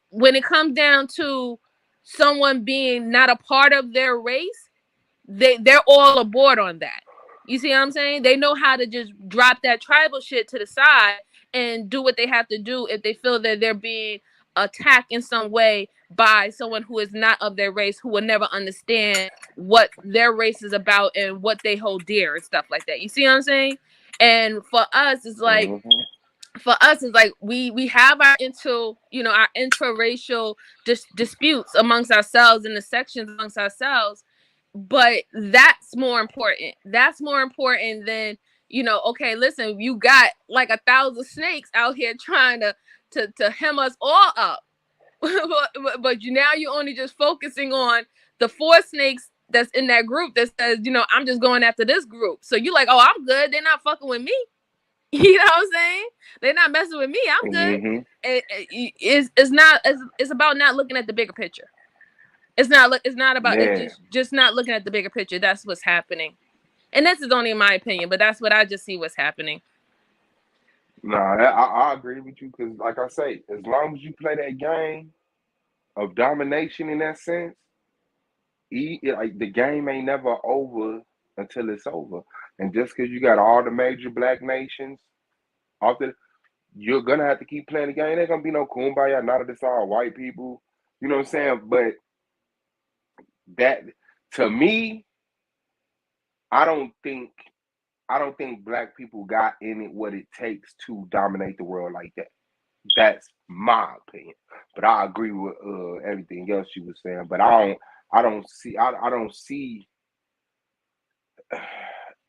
when it comes down to someone being not a part of their race, they're all aboard on that. You see what I'm saying? They know how to just drop that tribal shit to the side and do what they have to do if they feel that they're being attacked in some way by someone who is not of their race, who will never understand what their race is about and what they hold dear and stuff like that. You see what I'm saying? And for us, it's like, we have our interracial disputes amongst ourselves in the sections amongst ourselves, but that's more important. That's more important than, okay, listen, you got like 1,000 snakes out here trying to hem us all up, but now you're only just focusing on the 4 snakes that's in that group that says, I'm just going after this group. So you're like, oh, I'm good. They're not fucking with me. You know what I'm saying? They're not messing with me. I'm good. It's about not looking at the bigger picture. It's not about just not looking at the bigger picture. That's what's happening. And this is only my opinion, but that's what I just see what's happening. Nah, I agree with you, because like I say, as long as you play that game of domination in that sense, like the game ain't never over until it's over. And just because you got all the major black nations you're gonna have to keep playing the game. There's gonna be no kumbaya, not that it's all white people. You know what I'm saying? But that, to me, I don't think black people got in it what it takes to dominate the world like that. That's my opinion. But I agree with everything else you were saying. But I don't see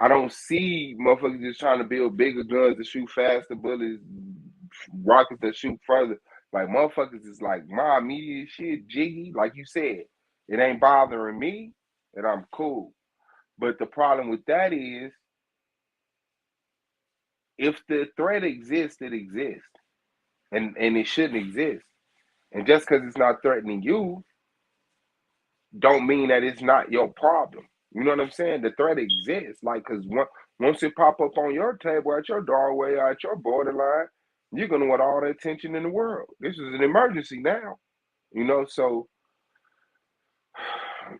I don't see motherfuckers just trying to build bigger guns to shoot faster bullets, rockets that shoot further. Like motherfuckers is like my immediate shit, jiggy. Like you said, it ain't bothering me, and I'm cool. But the problem with that is, if the threat exists, it exists, and it shouldn't exist. And just because it's not threatening you, don't mean that it's not your problem. You know what I'm saying? The threat exists. Like, because once it pop up on your table, at your doorway, or at your borderline, you're gonna want all the attention in the world. This is an emergency now. You know, so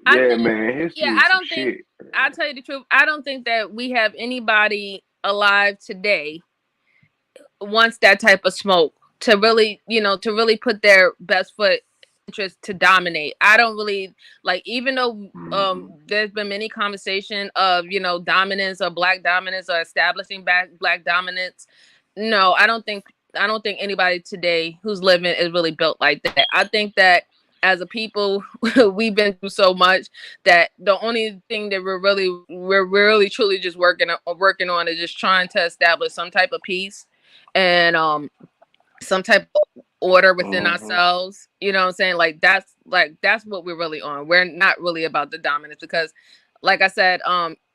I yeah, think, man, history yeah, is I some don't think, shit. I'll tell you the truth, I don't think that we have anybody alive today wants that type of smoke to really, to really put their best foot interest to dominate. I don't really like, even though there's been many conversation of, dominance or black dominance or establishing black dominance. No, I don't think anybody today who's living is really built like that. I think that as a people, we've been through so much that the only thing that we're really truly just working on is just trying to establish some type of peace and some type of order within ourselves. You know what I'm saying? That's what we're really on. We're not really about the dominance because, like I said,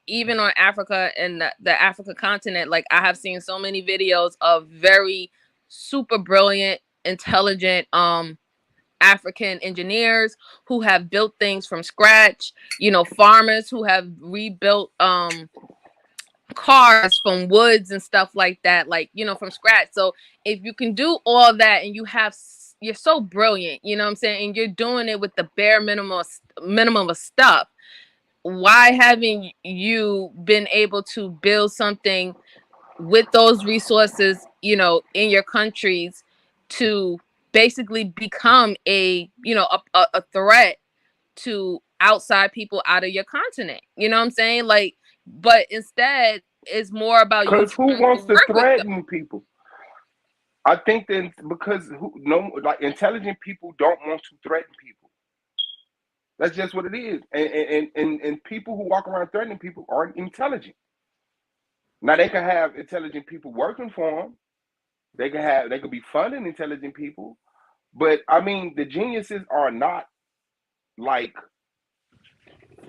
even on Africa and the Africa continent, like I have seen so many videos of very super brilliant, intelligent African engineers who have built things from scratch, farmers who have rebuilt cars from woods and stuff like that, like, from scratch. So if you can do all that and you're so brilliant, you know what I'm saying, and you're doing it with the bare minimum of stuff, why haven't you been able to build something with those resources, in your countries to basically become a threat to outside people out of your continent? You know what I'm saying? Like, but instead it's more about you Because who trying to wants to work with them. threaten people? I think that because intelligent people don't want to threaten people. That's just what it is. And people who walk around threatening people aren't intelligent. Now they can have intelligent people working for them. They could be funding intelligent people, but I mean the geniuses are not like,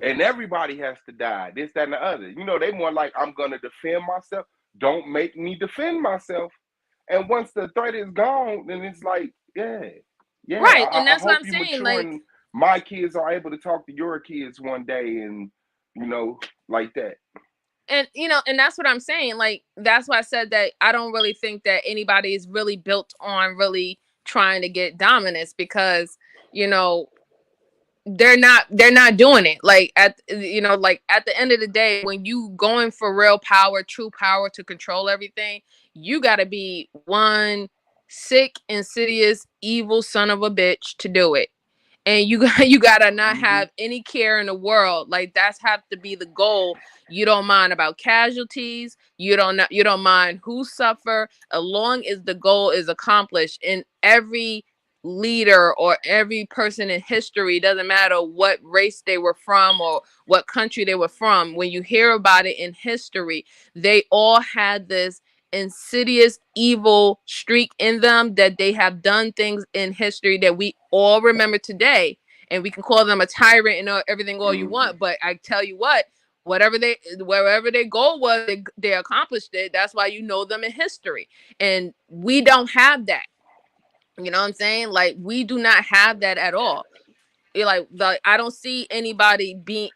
and everybody has to die. This, that, and the other. They more like, I'm gonna defend myself. Don't make me defend myself. And once the threat is gone, then it's like, yeah. Right, and I that's what hope I'm you saying. mature Like, and my kids are able to talk to your kids one day, and like that. and that's what I'm saying. Like, that's why I said that I don't really think that anybody is really built on really trying to get dominance because, they're not doing it. Like, at the end of the day, when you going for real power, true power to control everything, you got to be one sick, insidious, evil son of a bitch to do it. And you gotta not have any care in the world. Like, that's have to be the goal. You don't mind about casualties. You don't mind who suffer, as long as the goal is accomplished. In every leader or every person in history, doesn't matter what race they were from or what country they were from, when you hear about it in history, they all had this insidious evil streak in them, that they have done things in history that we all remember today. And we can call them a tyrant and everything all you want, but I tell you what, wherever their goal was, they accomplished it. That's why you know them in history. And we don't have that. You know what I'm saying? Like, we do not have that at all. I don't see anybody being,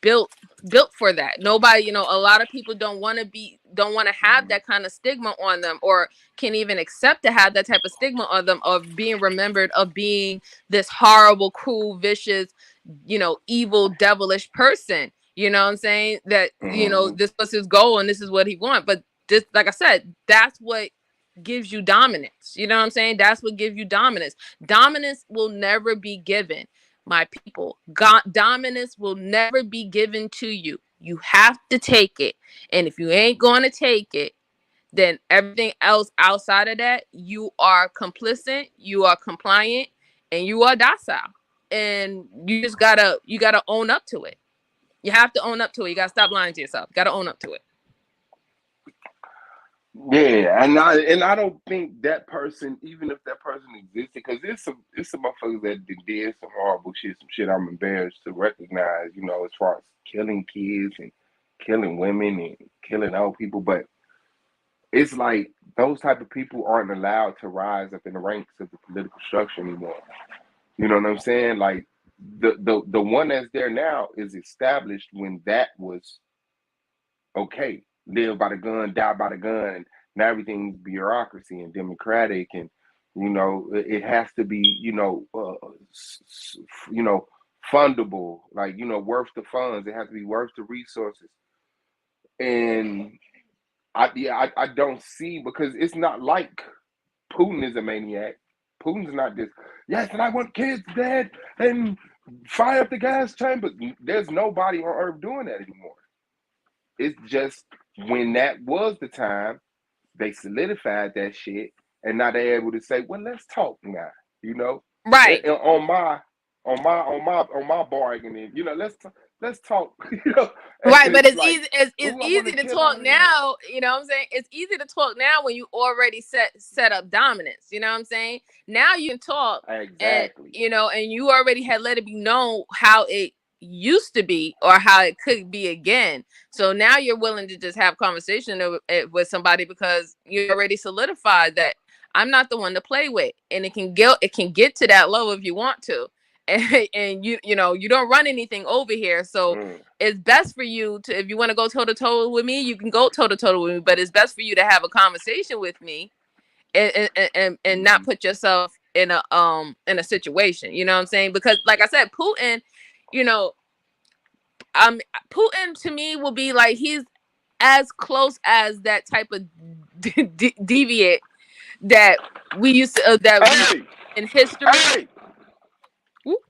built for that. Nobody, a lot of people don't want to have that kind of stigma on them, or can even accept to have that type of stigma on them, of being remembered of being this horrible, cruel, vicious, evil, devilish person. You know what I'm saying? That, this was his goal and this is what he wanted. But this, like I said, that's what gives you dominance. You know what I'm saying? That's what gives you dominance. Dominance will never be given. My people, dominance will never be given to you. You have to take it. And if you ain't going to take it, then everything else outside of that, you are complicit, you are compliant, and you are docile. And you gotta own up to it. You have to own up to it. You gotta stop lying to yourself. You gotta own up to it. Yeah, and I don't think that person, even if that person existed, because it's some motherfuckers that did some horrible shit, some shit I'm embarrassed to recognize, as far as killing kids and killing women and killing old people. But it's like those type of people aren't allowed to rise up in the ranks of the political structure anymore. You know what I'm saying? Like the one that's there now is established when that was okay. Live by the gun, die by the gun, and now everything's bureaucracy and democratic, and it has to be fundable, like worth the funds. It has to be worth the resources, and I don't see, because it's not like Putin is a maniac. Putin's not this. Yes, and I want kids dead and fire up the gas chamber. There's nobody on earth doing that anymore. It's just when that was the time, they solidified that shit, and now they're able to say, "Well, let's talk now." You know, Right. on my bargaining. Let's talk. Right, And but it's it's like, easy. It's "Ooh, I want easy to to kill all talk of them." now. You know what I'm saying? It's easy to talk now when you already set up dominance. You know what I'm saying? Now you can talk, and Exactly. and you already had let it be known how it used to be or how it could be again. So now you're willing to just have conversation with somebody because you already solidified that I'm not the one to play with, and it can get to that level if you want to, and you don't run anything over here. So Mm. it's best for you to, if you want to go toe to toe with me, you can go toe to toe with me, but it's best for you to have a conversation with me and not put yourself in a situation. You know what I'm saying? Because like I said, Putin, you know, um, Putin to me will be like he's as close as that type of deviant that we used to Hey, in history. hey, Whoop.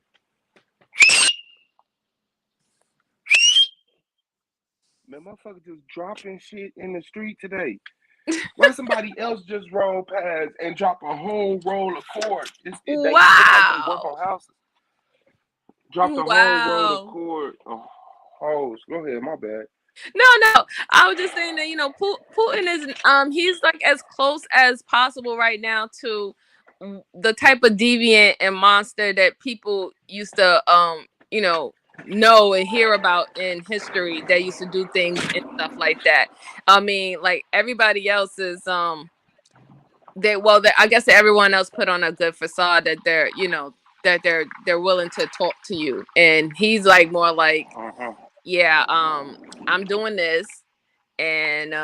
man, motherfucker just dropping shit in the street today. Why somebody else just roll past and drop a whole roll of cord? It's like they work Wow. on houses. Dropped a whole roll of Wow. cord. Oh, hose. Go ahead, my bad. No. I was just saying that Putin is he's like as close as possible right now to the type of deviant and monster that people used to know and hear about in history that used to do things and stuff like that. I mean, like everybody else is I guess that everyone else put on a good facade that they're willing to talk to you, and he's like more like, Uh-huh. yeah, I'm doing this, and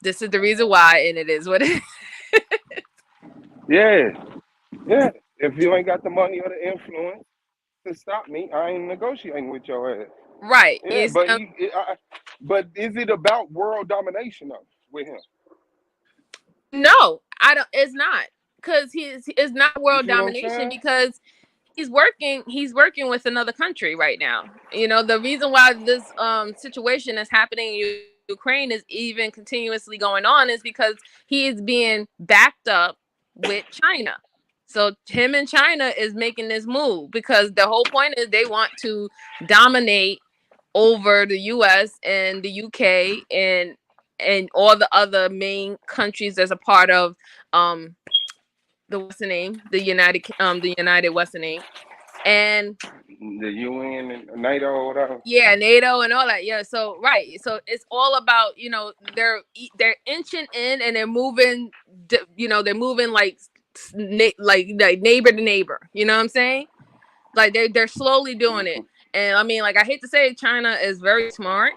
this is the reason why, and it is what it is. Yeah, yeah. If you ain't got the money or the influence to stop me, I ain't negotiating with your ass. Right. Yeah, but but is it about world domination though with him? No, I don't. It's not, because it's not You world see what I'm domination, saying? because he's working with another country right now. The reason why this situation is happening in Ukraine is even continuously going on is because he is being backed up with China. So him and China is making this move because the whole point is they want to dominate over the US and the UK and all the other main countries as a part of um the what's the name? The United what's the name? And The UN and NATO or whatever. yeah, NATO and all that. Yeah, so right. So it's all about, they're inching in and they're moving they're moving like neighbor to neighbor. You know what I'm saying? Like they're slowly doing it. Mhm. And I mean, like I hate to say it, China is very smart.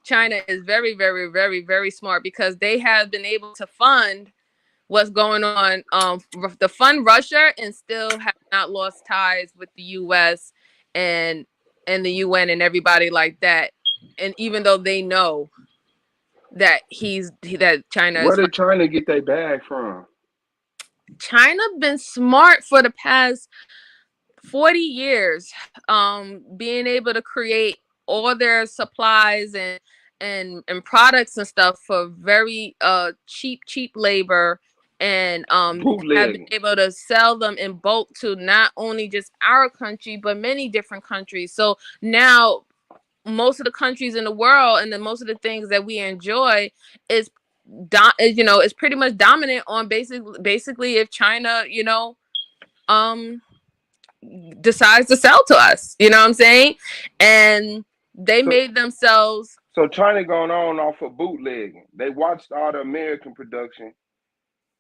China is very, very, very, very smart because they have been able to fund what's going on, the fund Russia, and still have not lost ties with the US and the UN and everybody like that. And even though they know that that China Where is they trying to get their bag from? China been smart for the past 40 years, being able to create all their supplies and products and stuff for very cheap labor, and have been Bootlegging. able to sell them in bulk to not only just our country but many different countries. So now most of the countries in the world and then most of the things that we enjoy is is pretty much dominant on basically if China, decides to sell to us. You know what I'm saying? And they So made themselves. so China going on off of bootlegging. They watched all the American production,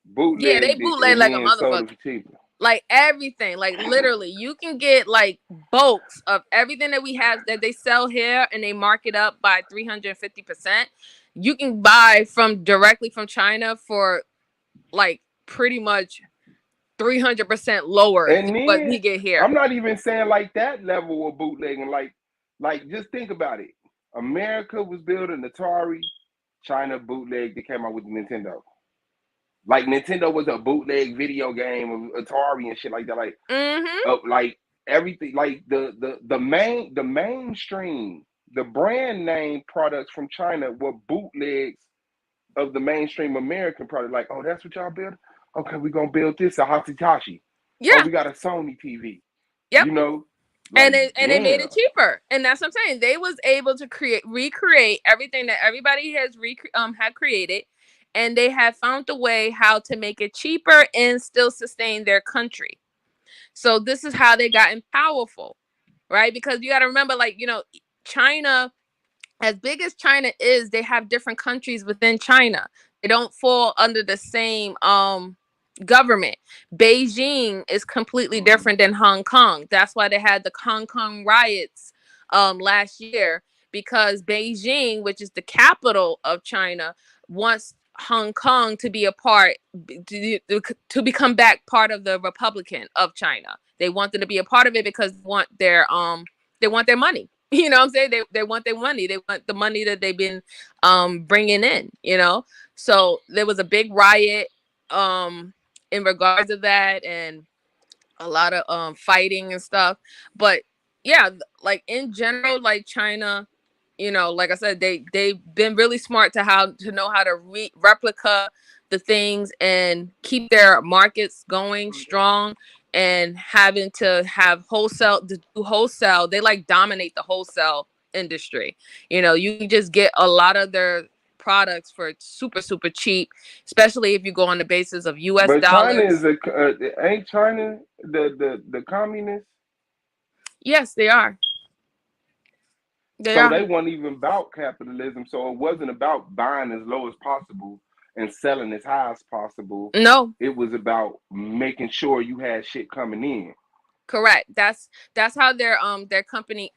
Yeah, they bootlegged it, bootleg and like a then sold motherfucker. it for cheaper. Like everything, like literally, you can get like bulks of everything that we have that they sell here, and they mark it up by 350%. You can buy directly from China for like pretty much 300% lower than And what we then get here. I'm not even saying like that level of bootlegging. Like just think about it. America was building Atari, China bootlegged. They came out with Nintendo. Like Nintendo was a bootleg video game of Atari and shit like that. Like everything. Like the mainstream, the brand name products from China were bootlegs of the mainstream American product. Like, oh, that's what y'all build. Okay, we're gonna build this a Hitachi. Oh, Yeah. we got a Sony TV. Yep. You know, And like they made damn. it cheaper, and that's what I'm saying. They was able to recreate everything that everybody has had created, and they have found a way how to make it cheaper and still sustain their country. So this is how they gotten powerful, right? Because you got to remember, like, China, as big as China is, they have different countries within China. They don't fall under the same government. Beijing is completely different than Hong Kong. That's why they had the Hong Kong riots last year, because Beijing, which is the capital of China, wants Hong Kong to be a part to become back part of the Republican of China. They want them to be a part of it because they want their money. You know what I'm saying? They want their money. They want the money that they've been bringing in, So there was a big riot in regards to that, and a lot of fighting and stuff. But yeah, like in general, like China, like I said, they've been really smart to know how to replica the things and keep their markets going strong, and having to have wholesale. They like dominate the wholesale industry. You can just get a lot of their products for super super cheap, especially if you go on the basis of US But China dollars. is ain't China the communist? Yes, they are. They So are. they weren't even about capitalism. So it wasn't about buying as low as possible and selling as high as possible. No, It was about making sure you had shit coming in. correct. That's how their country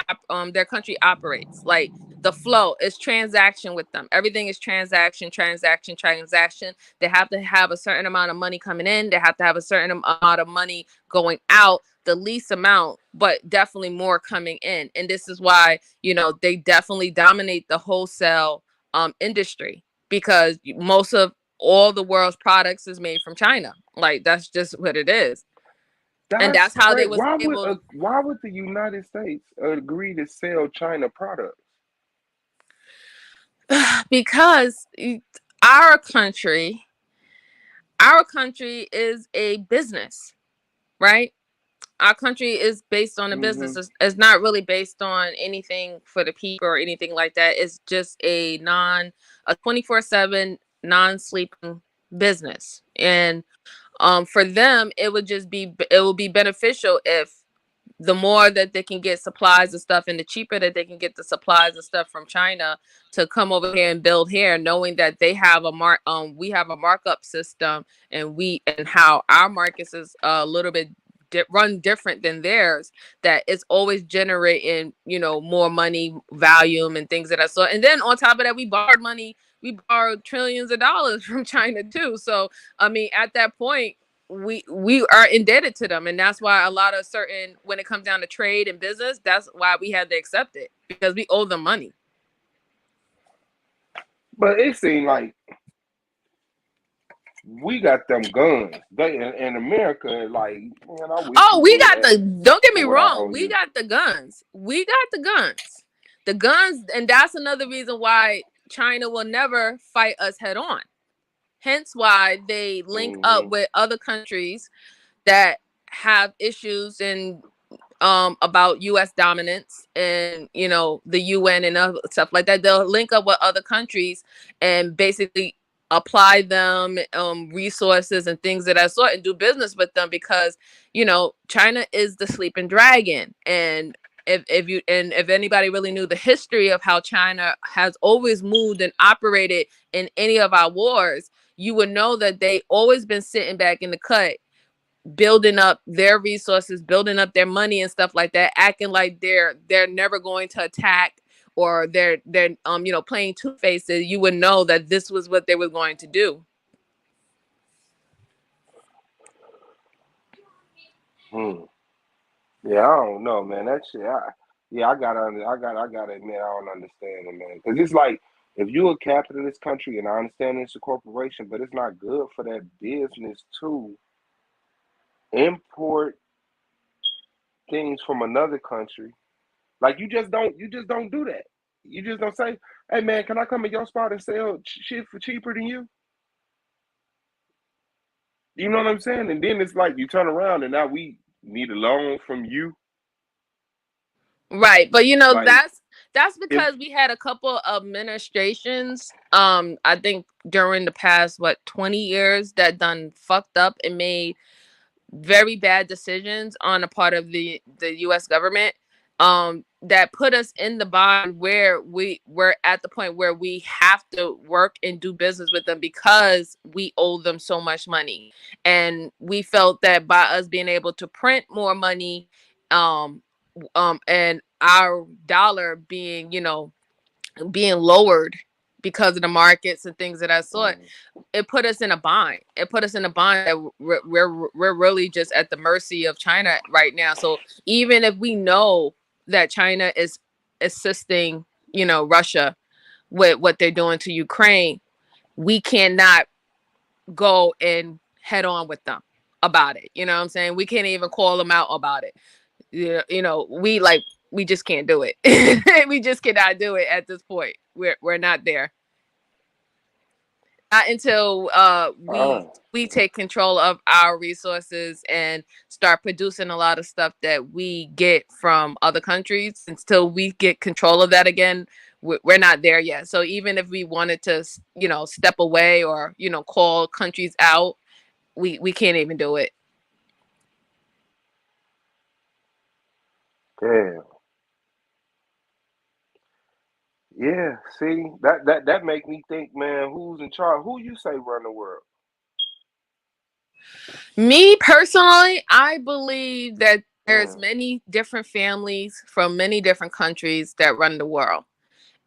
operates. Like the flow is transaction with them. Everything is transaction, transaction, transaction. They have to have a certain amount of money coming in. They have to have a certain amount of money going out. The least amount, but definitely more coming in. And this is why, they definitely dominate the wholesale industry, because most of all the world's products is made from China. Like that's just what it is. And That's that's how they great. was able. Why would the United States agree to sell China products? Because our country our country is a business, right? Our country is based on a business. Mm-hmm. It's not really based on anything for the people or anything like that. It's just a 24/7 non-sleeping business. And for them, it will be beneficial if the more that they can get supplies and stuff, and the cheaper that they can get the supplies and stuff from China to come over here and build here, knowing that they have we have a markup system, and how our markets is a little bit run different than theirs, that it's always generating more money, volume, and things of that sort. And then on top of that, we borrowed trillions of dollars from China too. So I mean, at that point, we are indebted to them, and that's why a lot of when it comes down to trade and business, that's why we had to accept it, because we owe them money. But it seemed like we got them guns. They in America, like, man, I wish. Oh, we got don't get me what I wrong, owe we you. got the guns. The guns, and that's another reason why China will never fight us head on. Hence why they link up with other countries that have issues and about US dominance, and the UN and other stuff like that. They'll link up with other countries and basically apply them resources and things of that sort and do business with them, because China is the sleeping dragon. And if anybody really knew the history of how China has always moved and operated in any of our wars, you would know that they always been sitting back in the cut, building up their resources, building up their money and stuff like that, acting like they're never going to attack, or they're playing two faces. You would know that this was what they were going to do. Yeah, I don't know, man. That shit. I gotta admit, I don't understand it, man. Because it's like if you're a capitalist country, and I understand it's a corporation, but it's not good for that business to import things from another country. Like you just don't do that. You just don't say, "Hey, man, can I come in your spot and sell shit for cheaper than you?" You know what I'm saying? And then it's like you turn around and now we need a loan from you. Right, but Like that's if because we had a couple of administrations, I think during the past 20 years, that done fucked up and made very bad decisions on a part of the US government, that put us in the bind where we're at the point where we have to work and do business with them because we owe them so much money. And we felt that by us being able to print more money, um and our dollar being lowered because of the markets and things that I saw, mm, it put us in a bind. It put us in a bind that we're really just at the mercy of China right now. So even if we know that China is assisting, Russia with what they're doing to Ukraine, we cannot go and head on with them about it. You know what I'm saying? We can't even call them out about it. We just can't do it. We just cannot do it at this point. We're not there. Not until we uh, we take control of our resources and start producing a lot of stuff that we get from other countries. Until we get control of that again, we're not there yet. So even if we wanted to, step away, or call countries out, we can't even do it. damn. Yeah, see, that make me think, man, who's in charge? Who you say run the world? Me personally, I believe that there's Mm, many different families from many different countries that run the world,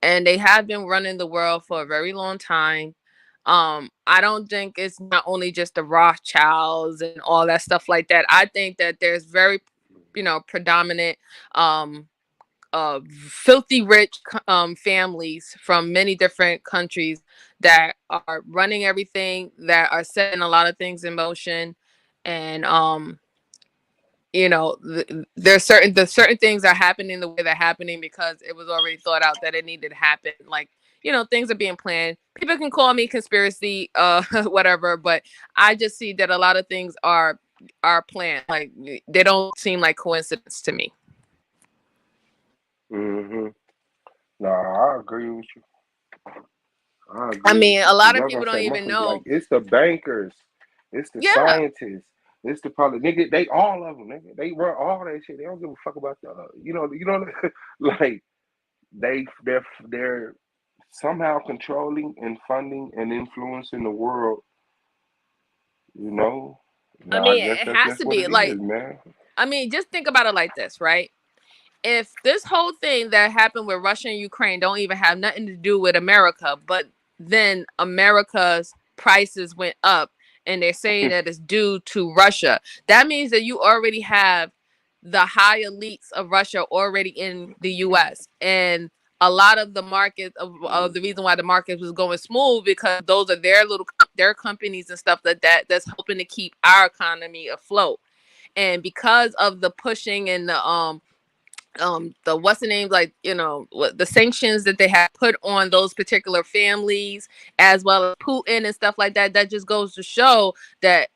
and they have been running the world for a very long time. I don't think it's not only just the Rothschilds and all that stuff like that. I think that there's very, predominant, um, filthy rich families from many different countries that are running everything, that are setting a lot of things in motion. And there's certain things are happening the way they're happening because it was already thought out that it needed to happen. Like, things are being planned. People can call me conspiracy whatever, but I just see that a lot of things are planned. Like, they don't seem like coincidence to me. mm-hmm. Nah, I agree with you. I I agree with mean, you. a Cause lot of like I people don't say, even motherfuckers like know. it's the bankers, it's the Yeah. scientists, it's the probably nigga. They all of them, nigga. They run all that shit. They don't give a fuck about the, like they're somehow controlling and funding and influencing the world. You know, I nah, I mean, guess it that's has just to what be it like, is, man. just think about it like this, right? If this whole thing that happened with Russia and Ukraine don't even have nothing to do with America, but then America's prices went up and they're saying that it's due to Russia, that means that you already have the high elites of Russia already in the US. And a lot of the market of the reason why the market was going smooth, because those are their companies and stuff like that that's helping to keep our economy afloat. And because of the pushing and the what's the name, like, the sanctions that they have put on those particular families, as well as Putin and stuff like that, that just goes to show that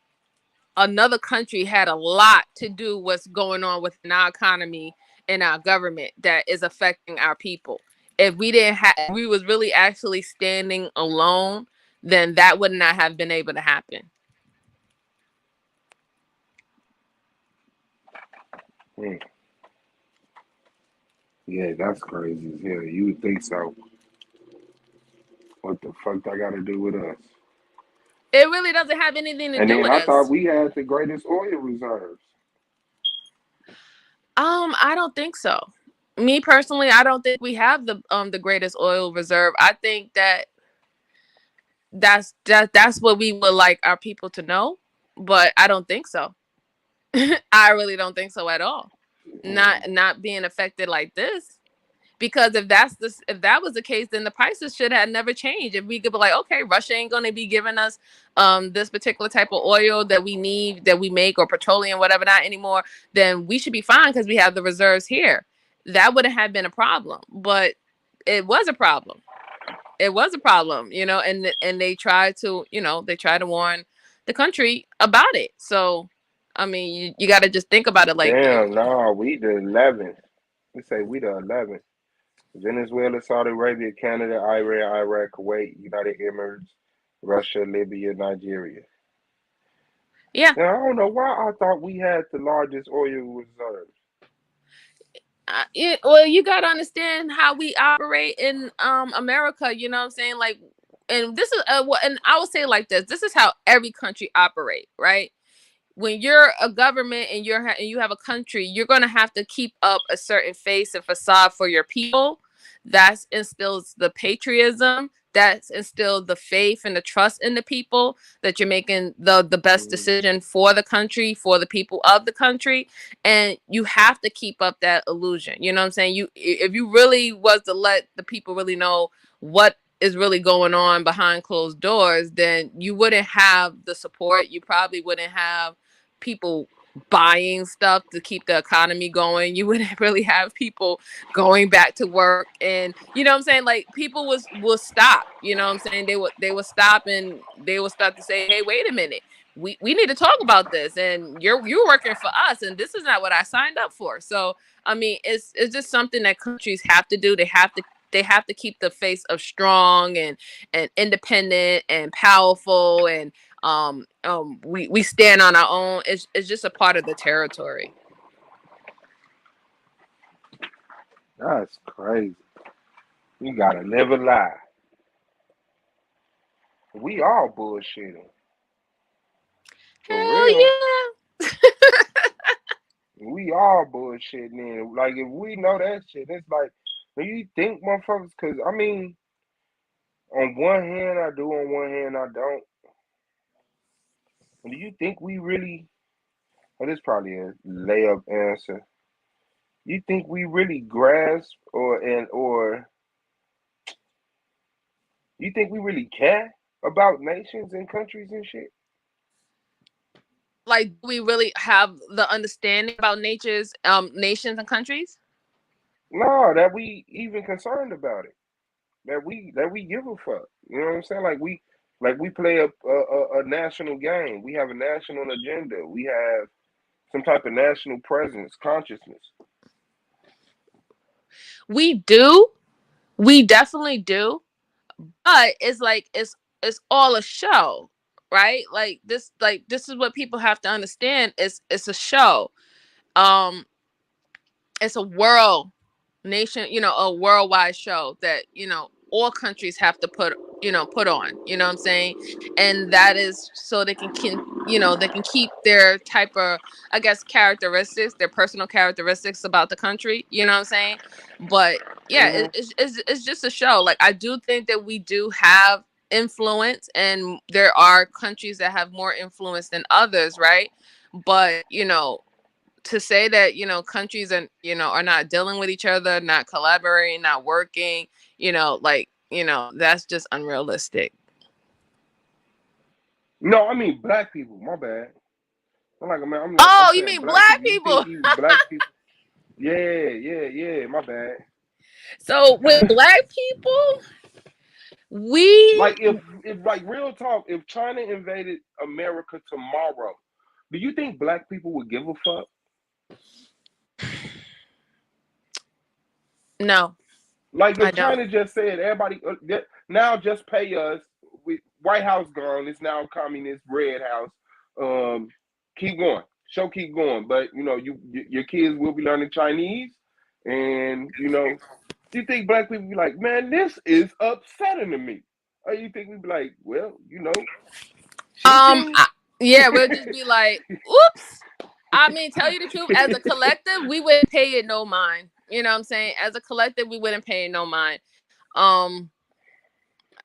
another country had a lot to do what's going on within our economy and our government that is affecting our people. If we didn't have, we was really actually standing alone, then that would not have been able to happen. Hmm. Yeah, that's crazy as hell. You would think so. What the fuck that got to do with us? It really doesn't have anything to And do then with I thought us. we had the greatest oil reserves. I don't think so. Me personally, I don't think we have the greatest oil reserve. I think that that's what we would like our people to know, but I don't think so. I really don't think so at all. Not being affected like this. Because if that was the case, then the prices should have never changed. If we could be like, okay, Russia ain't gonna be giving us this particular type of oil that we need, that we make, or petroleum, whatever, not anymore, then we should be fine because we have the reserves here. That wouldn't have been a problem. But it was a problem. It was a problem, and they tried to, they tried to warn the country about it. So I mean, you got to just think about it like, Damn, no, we the 11th. Let's say we the 11th. Venezuela, Saudi Arabia, Canada, Iran, Iraq, Kuwait, United Emirates, Russia, Libya, Nigeria. yeah. Now, I don't know why I thought we had the largest oil reserves. Well, you got to understand how we operate in America. You know what I'm saying? Like, and this is and I would say like this. This is how every country operate, right? When you're a government and you have a country, you're gonna have to keep up a certain face and facade for your people. That instills the patriotism. That instills the faith and the trust in the people that you're making the best decision for the country, for the people of the country, and you have to keep up that illusion. You know what I'm saying? If you really was to let the people really know what is really going on behind closed doors, then you wouldn't have the support. You probably wouldn't have people buying stuff to keep the economy going. You wouldn't really have people going back to work, and you know what I'm saying, like people will stop. You know what I'm saying, they would stop, and they will start to say, hey, wait a minute, we need to talk about this, and you're working for us, and this is not what I signed up for. So I mean, it's just something that countries have to do. They have to keep the face of strong and independent and powerful, and we stand on our own. It's just a part of the territory. That's crazy. You gotta never lie. We all bullshitting. For Hell real. yeah. We all bullshitting in. Like, if we know that shit, it's like, do you think motherfuckers, because, I mean, on one hand I do, on one hand I don't. Do you think we really, well, this is probably a layup answer. You think we really grasp or you think we really care about nations and countries and shit? Like, do we really have the understanding about nature's nations and countries? No, that we even concerned about it. That we give a fuck. You know what I'm saying? Like we play a national game. We have a national agenda. We have some type of national presence, consciousness. We do. We definitely do. But it's like it's all a show, right? Like this is what people have to understand. It's a show. Um it's a world nation, a worldwide show that, all countries have to put on, you know what I'm saying? And that is so they can keep their type of, I guess, characteristics, their personal characteristics about the country, you know what I'm saying? But yeah, Hmm. it's just a show. Like, I do think that we do have influence, and there are countries that have more influence than others, right? But to say that countries are not dealing with each other, not collaborating, not working, that's just unrealistic. No, I mean black people. My bad. I'm Oh, you saying mean black black people. You think people? even black people? Yeah, yeah, yeah. My bad. So with black people, we Like if like real talk, if China invaded America tomorrow, do you think black people would give a fuck? no, Like I if don't. China just said everybody now just pay us, White House gone. It's now communist red house. Keep going. Show keep going. But you know, your kids will be learning Chinese, and you know, you think black people be like, man, this is upsetting to me. Or you think we be like, well, you know, Yeah, we'll just be like, oops. I mean, tell you the truth, as a collective, we wouldn't pay it no mind. You know what I'm saying? As a collective, we wouldn't pay it no mind.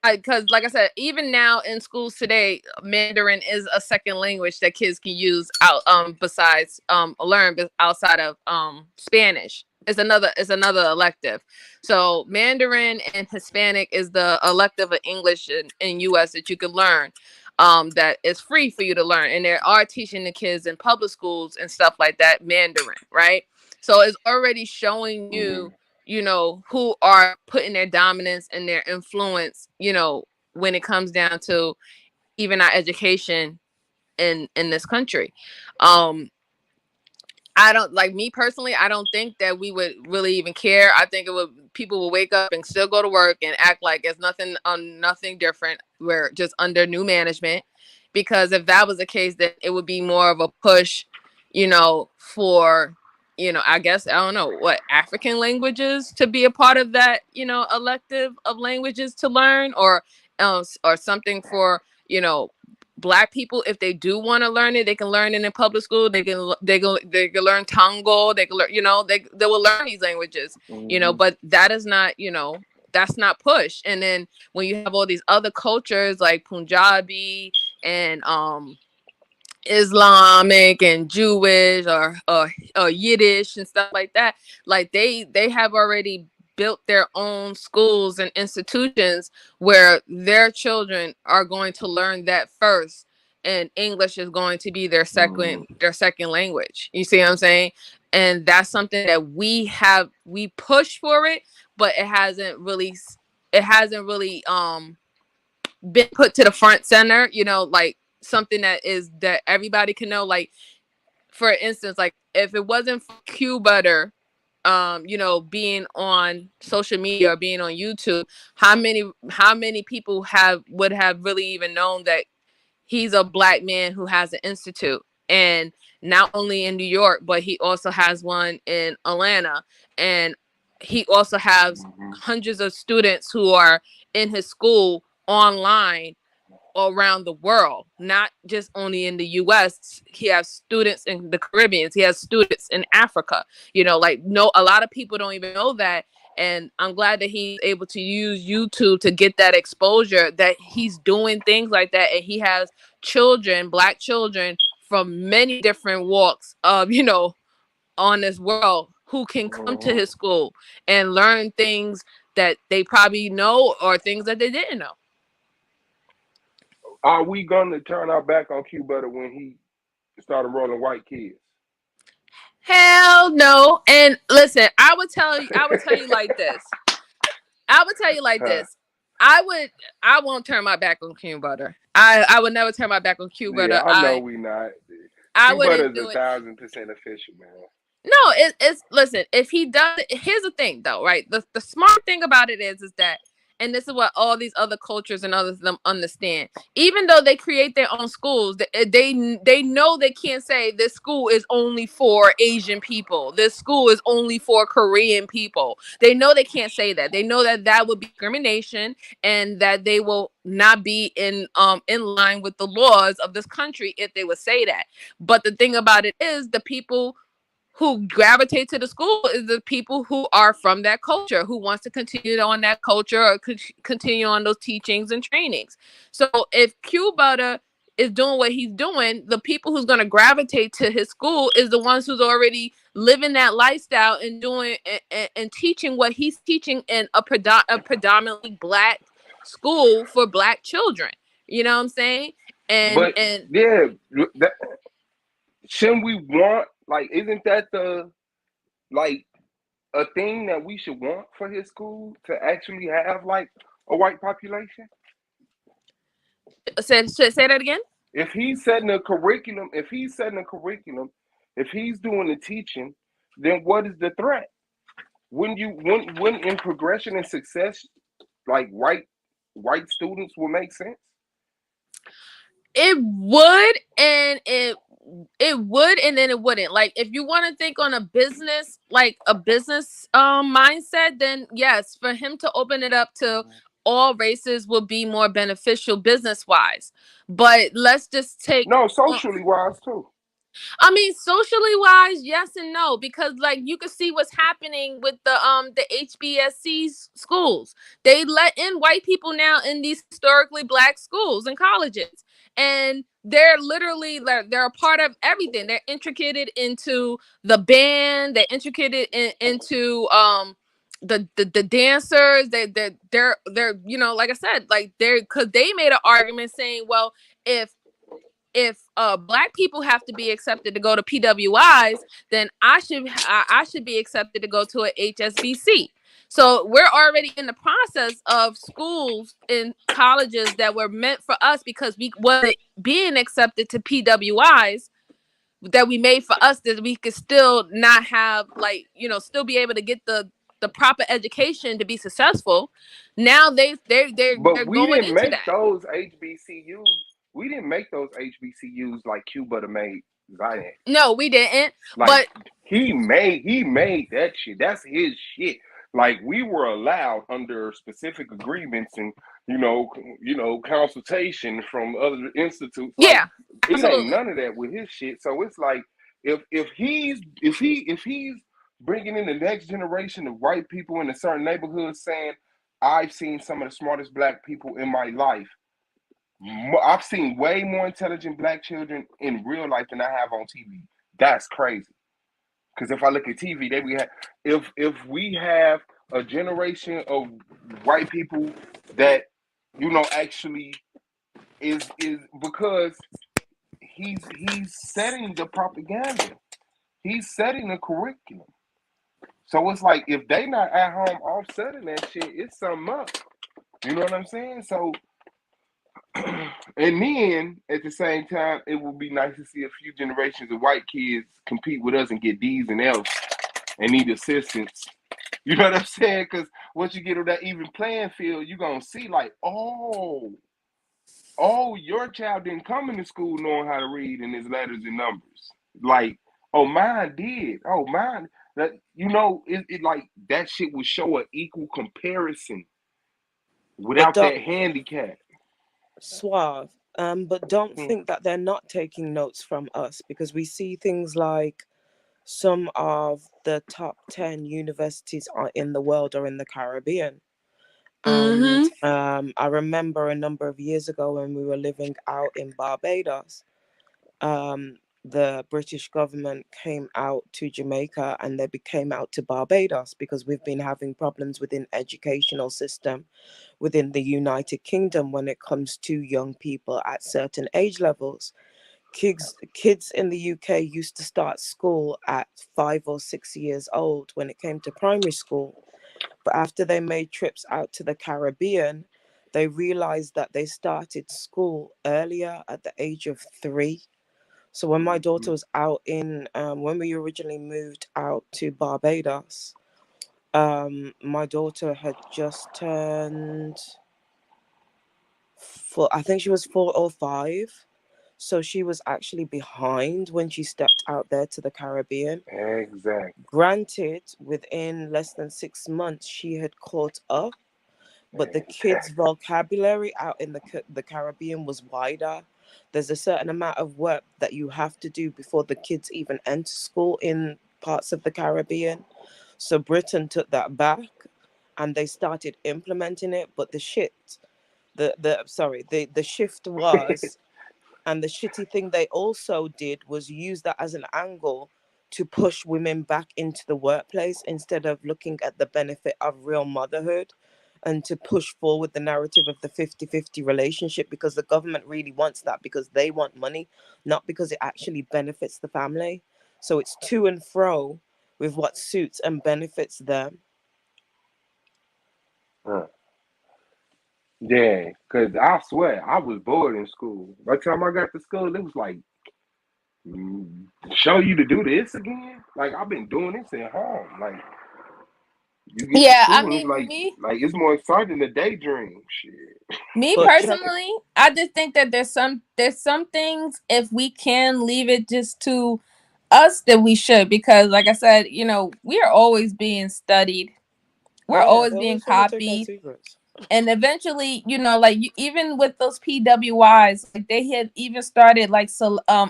Because like I said, even now in schools today, Mandarin is a second language that kids can use out besides learn outside of Spanish. It's another elective. So Mandarin and Hispanic is the elective of English in US that you can learn. That is free for you to learn, and they are teaching the kids in public schools and stuff like that Mandarin, right? So it's already showing you, you know, who are putting their dominance and their influence, you know, when it comes down to even our education in this country. I don't, like, me personally, I don't think that we would really even care. I think people will wake up and still go to work and act like it's nothing different. We're just under new management, because if that was the case, then it would be more of a push, you know, for, you know, I guess, I don't know what, African languages to be a part of that, you know, elective of languages to learn, or something for, you know, Black people. If they do want to learn it, they can learn it in public school. They can learn Tango. They can learn, you know, they will learn these languages, you know, but that is not, you know, that's not push. And then when you have all these other cultures like Punjabi and Islamic and Jewish or Yiddish and stuff like that, like they have already built their own schools and institutions where their children are going to learn that first, and English is going to be their second language. You see what I'm saying? And that's something that we push for it, but it hasn't really been put to the front center, you know, like something that everybody can know. Like, for instance, like if it wasn't for Q Butter, you know, being on social media or being on YouTube, how many people would have really even known that he's a Black man who has an institute, and not only in New York, but he also has one in Atlanta, and he also has hundreds of students who are in his school online around the world, not just only in the US. He has students in the Caribbean, he has students in Africa, you know, like, no, a lot of people don't even know that. And I'm glad that he's able to use YouTube to get that exposure, that he's doing things like that. And he has children, Black children from many different walks of, you know, on this world, who can come to his school and learn things that they probably know or things that they didn't know. Are we gonna turn our back on Q Butter when he started rolling white kids? Hell no. And listen, I would tell you like this. I won't turn my back on Q Butter. I would never turn my back on Q Butter. Yeah, I know we not. I Q wouldn't Butter's do 1,000% official, man. No, it's listen, if he does, here's the thing though, right? The smart thing about it is that, and this is what all these other cultures and others them understand. Even though they create their own schools, they know they can't say this school is only for Asian people. This school is only for Korean people. They know they can't say that. They know that would be discrimination, and that they will not be in line with the laws of this country if they would say that. But the thing about it is, the people who gravitate to the school is the people who are from that culture, who wants to continue on that culture or continue on those teachings and trainings. So if Q Butter is doing what he's doing, the people who's going to gravitate to his school is the ones who's already living that lifestyle and doing and teaching what he's teaching in a predominantly Black school for Black children. You know what I'm saying? But yeah, shouldn't we want, like, isn't that like a thing that we should want for his school, to actually have like a white population? Say that again. If he's setting a curriculum, if he's doing the teaching, then what is the threat? Wouldn't in progression and success, like white students will make sense? It would, and it would, and then it wouldn't. Like, if you want to think on a business, like a business mindset, then yes, for him to open it up to all races will be more beneficial business wise. But let's just take No, socially wise too. I mean, socially wise, yes and no, because like you can see what's happening with the HBSC schools. They let in white people now in these historically black schools and colleges, and they're literally like they're a part of everything. They're intricated into the band. They're intricated into the dancers. They're you know, like I said, like they're because they made an argument saying, well, if black people have to be accepted to go to PWIs, then I should be accepted to go to a HSBC. So we're already in the process of schools and colleges that were meant for us because we wasn't being accepted to PWIs that we made for us that we could still not have like, you know, still be able to get the proper education to be successful. Now they're But we going didn't into make that. those HBCUs. We didn't make those HBCUs like Cuba to made Zion. No, we didn't. Like But he made that shit. That's his shit. Like we were allowed under specific agreements and you know consultation from other institutes. Like yeah, it ain't absolutely. none of that with his shit. So it's like if he's bringing in the next generation of white people in a certain neighborhood saying I've seen some of the smartest black people in my life. I've seen way more intelligent black children in real life than I have on TV. That's crazy. Because if I look at TV, we have if we have a generation of white people that actually is because he's setting the propaganda. He's setting the curriculum. So it's like if they not at home offsetting that shit, it's something up. You know what I'm saying? So and then at the same time, it would be nice to see a few generations of white kids compete with us and get D's and F's and need assistance. You know what I'm saying? Because once you get on that even playing field, you're gonna see like, oh, your child didn't come into school knowing how to read in his letters and numbers. Like, oh, mine did. Oh, mine. That it like that shit would show an equal comparison But without don't that handicap. Suave. But don't Hmm. think that they're not taking notes from us because we see things like some of the top 10 universities are in the world or in the Caribbean. And Mm-hmm. I remember a number of years ago when we were living out in Barbados, the British government came out to Jamaica and they came out to Barbados because we've been having problems within educational system within the United Kingdom when it comes to young people at certain age levels. Kids in the UK used to start school at 5 or 6 years old when it came to primary school. But after they made trips out to the Caribbean, they realized that they started school earlier at the age of 3. So when my daughter was out when we originally moved out to Barbados, my daughter had just turned I think she was 4 or 5. So she was actually behind when she stepped out there to the Caribbean. Exactly. Granted, within less than 6 months, she had caught up, but the kids' vocabulary out in the Caribbean was wider. There's a certain amount of work that you have to do before the kids even enter school in parts of the Caribbean. So Britain took that back and they started implementing it, but the shift was, and the shitty thing they also did was use that as an angle to push women back into the workplace instead of looking at the benefit of real motherhood and to push forward the narrative of the 50-50 relationship because the government really wants that because they want money, not because it actually benefits the family. So it's to and fro with what suits and benefits them. Yeah, because I swear I was bored in school. By the time I got to school, it was like, show you to do this again? Like, I've been doing this at home. Like, You get to Yeah, I school, it's mean, me like it's more exciting to daydream. Shit. me But check. personally, I just think that there's some things, if we can leave it just to us, that we should, because like I said, we are always being studied. We're Oh yeah, always they being always want to take our copied. secrets. And eventually, even with those PWIs, like they had even started like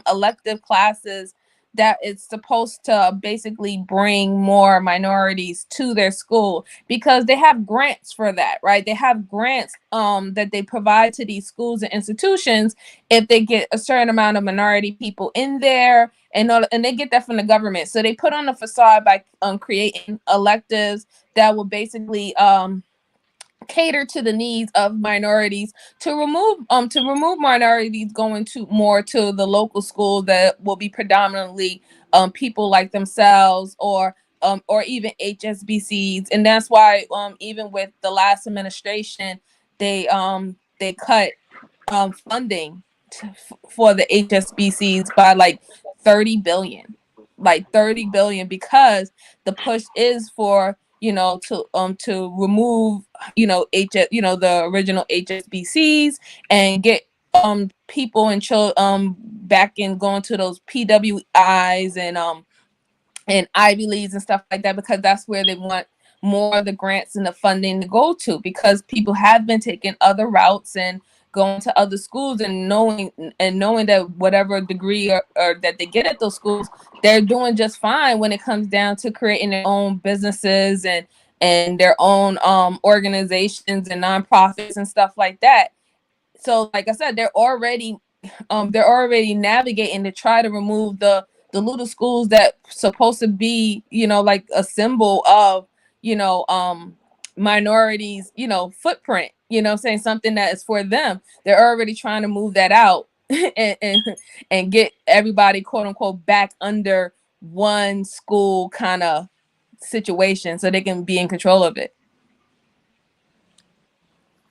elective classes that it's supposed to basically bring more minorities to their school, because they have grants for that, right? They have grants that they provide to these schools and institutions if they get a certain amount of minority people in there, and they get that from the government. So they put on a facade by creating electives that will basically cater to the needs of minorities, to remove minorities going to more to the local school that will be predominantly people like themselves, or even HSBCs. And that's why even with the last administration, they cut funding for the HSBCs by like 30 billion, because the push is for to remove the original HSBCs, and get people and back in going to those PWIs and Ivy Leagues and stuff like that, because that's where they want more of the grants and the funding to go to, because people have been taking other routes and going to other schools, and knowing that whatever degree or that they get at those schools, they're doing just fine when it comes down to creating their own businesses and their own organizations and nonprofits and stuff like that. So like I said, they're already navigating to try to remove the little schools that supposed to be like a symbol of you know um minorities footprint, saying something that is for them. They're already trying to move that out and get everybody quote unquote back under one school kind of situation, so they can be in control of it.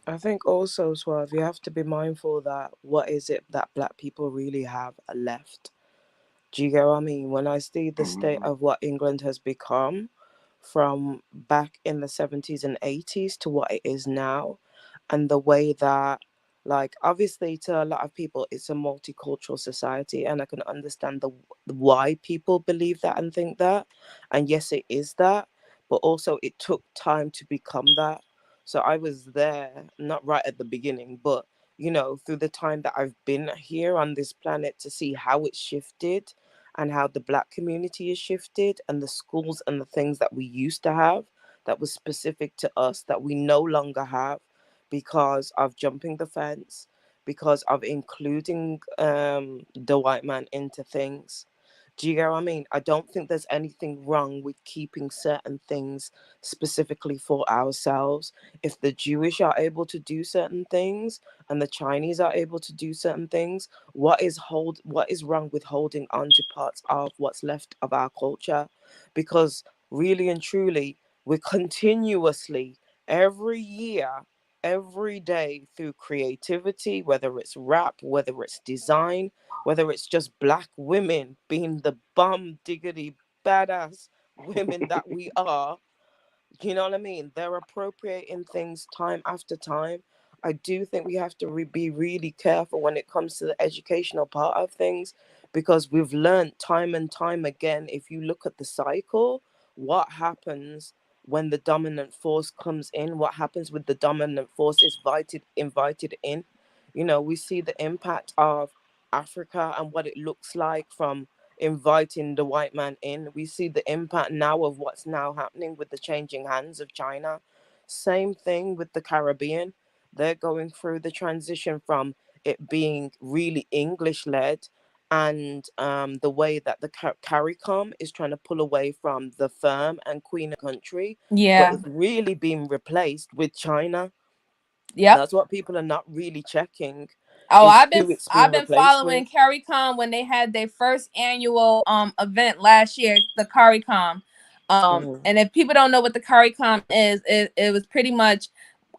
I think also, Swerve, you have to be mindful that what is it that black people really have left? Do you get what I mean? When I see the state Mhm. of what England has become from back in the 70s and 80s to what it is now, and the way that, like, obviously, to a lot of people, it's a multicultural society, and I can understand the why people believe that and think that. And yes, it is that, but also it took time to become that. So I was there, not right at the beginning, but through the time that I've been here on this planet to see how it's shifted and how the black community is shifted, and the schools and the things that we used to have that was specific to us that we no longer have because of jumping the fence, because of including the white man into things. Do you get what I mean? I don't think there's anything wrong with keeping certain things specifically for ourselves. If the Jewish are able to do certain things and the Chinese are able to do certain things, what is wrong with holding on to parts of what's left of our culture? Because really and truly, we're continuously every year, every day, through creativity, whether it's rap, whether it's design, whether it's just black women being the bum diggity badass women that we are. You know what I mean? They're appropriating things time after time. I do think we have to be really careful when it comes to the educational part of things, because we've learned time and time again, if you look at the cycle, what happens when the dominant force comes in, what happens with the dominant force is invited in. We see the impact of Africa and what it looks like from inviting the white man in. We see the impact now of what's now happening with the changing hands of China. Same thing with the Caribbean. They're going through the transition from it being really English led, and the way that the CARICOM is trying to pull away from the firm and queen of country, but Yeah. it's really being replaced with China. Yep. That's what people are not really checking, Oh, is I've been who it's I've being been replaced with. following CarryCon when they had their first annual event last year, the CarryCon. Mhm. And if people don't know what the CarryCon is, it was pretty much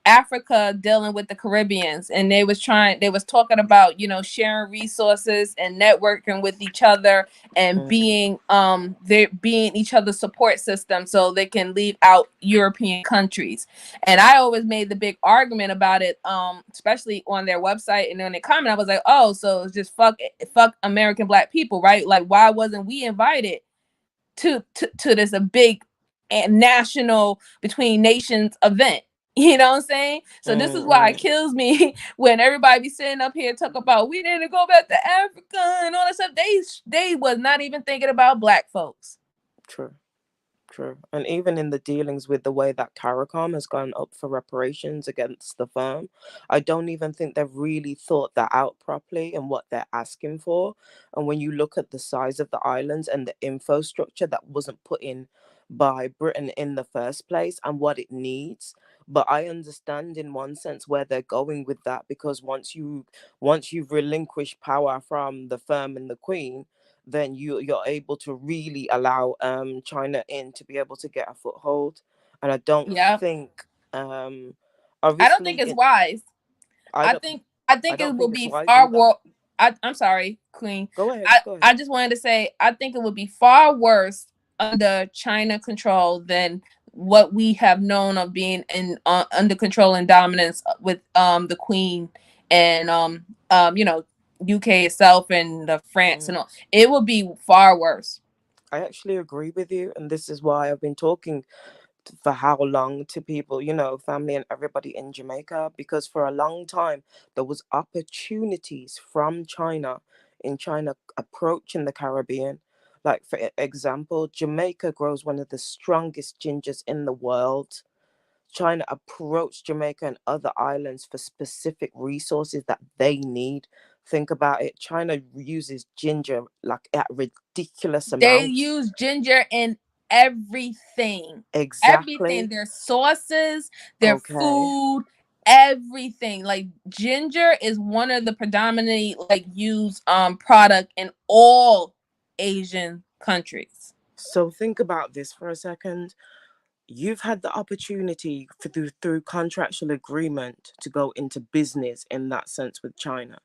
Africa dealing with the Caribbeans, and they was talking about, sharing resources and networking with each other and being each other's support system so they can leave out European countries. And I always made the big argument about it, especially on their website and on the comment. I was like, oh, so it's just fuck American Black people, right? Like, why wasn't we invited to this a big and national between nations event? You know what I'm saying? So this is why it kills me when everybody be sitting up here talking about we need to go back to Africa and all that stuff. They was not even thinking about Black folks. True. And even in the dealings with the way that CARICOM has gone up for reparations against the firm, I don't even think they've really thought that out properly and what they're asking for. And when you look at the size of the islands and the infrastructure that wasn't put in by Britain in the first place and what it needs. But I understand in one sense where they're going with that, because once you've relinquished power from the firm and the Queen, then you're able to really allow China in to be able to get a foothold. And I don't think I don't think obviously it's wise. I think don't it will think it's be wise far either. worse. I'm sorry, Queen. Go ahead. I just wanted to say I think it would be far worse under China control than what we have known of being in under control and dominance with the Queen and UK itself and France and all. It would be far worse. I actually agree with you, and this is why I've been talking for how long to people, family and everybody in Jamaica, because for a long time there was opportunities from China approaching the Caribbean. Like, for example, Jamaica grows one of the strongest gingers in the world. China approached Jamaica and other islands for specific resources that they need. Think about it. China uses ginger like at ridiculous They amounts. use ginger in everything. Exactly. Everything. Their sauces, their food, everything. Like, ginger is one of the predominantly used product in all Asian countries. So think about this for a second. You've had the opportunity through contractual agreement to go into business in that sense with China.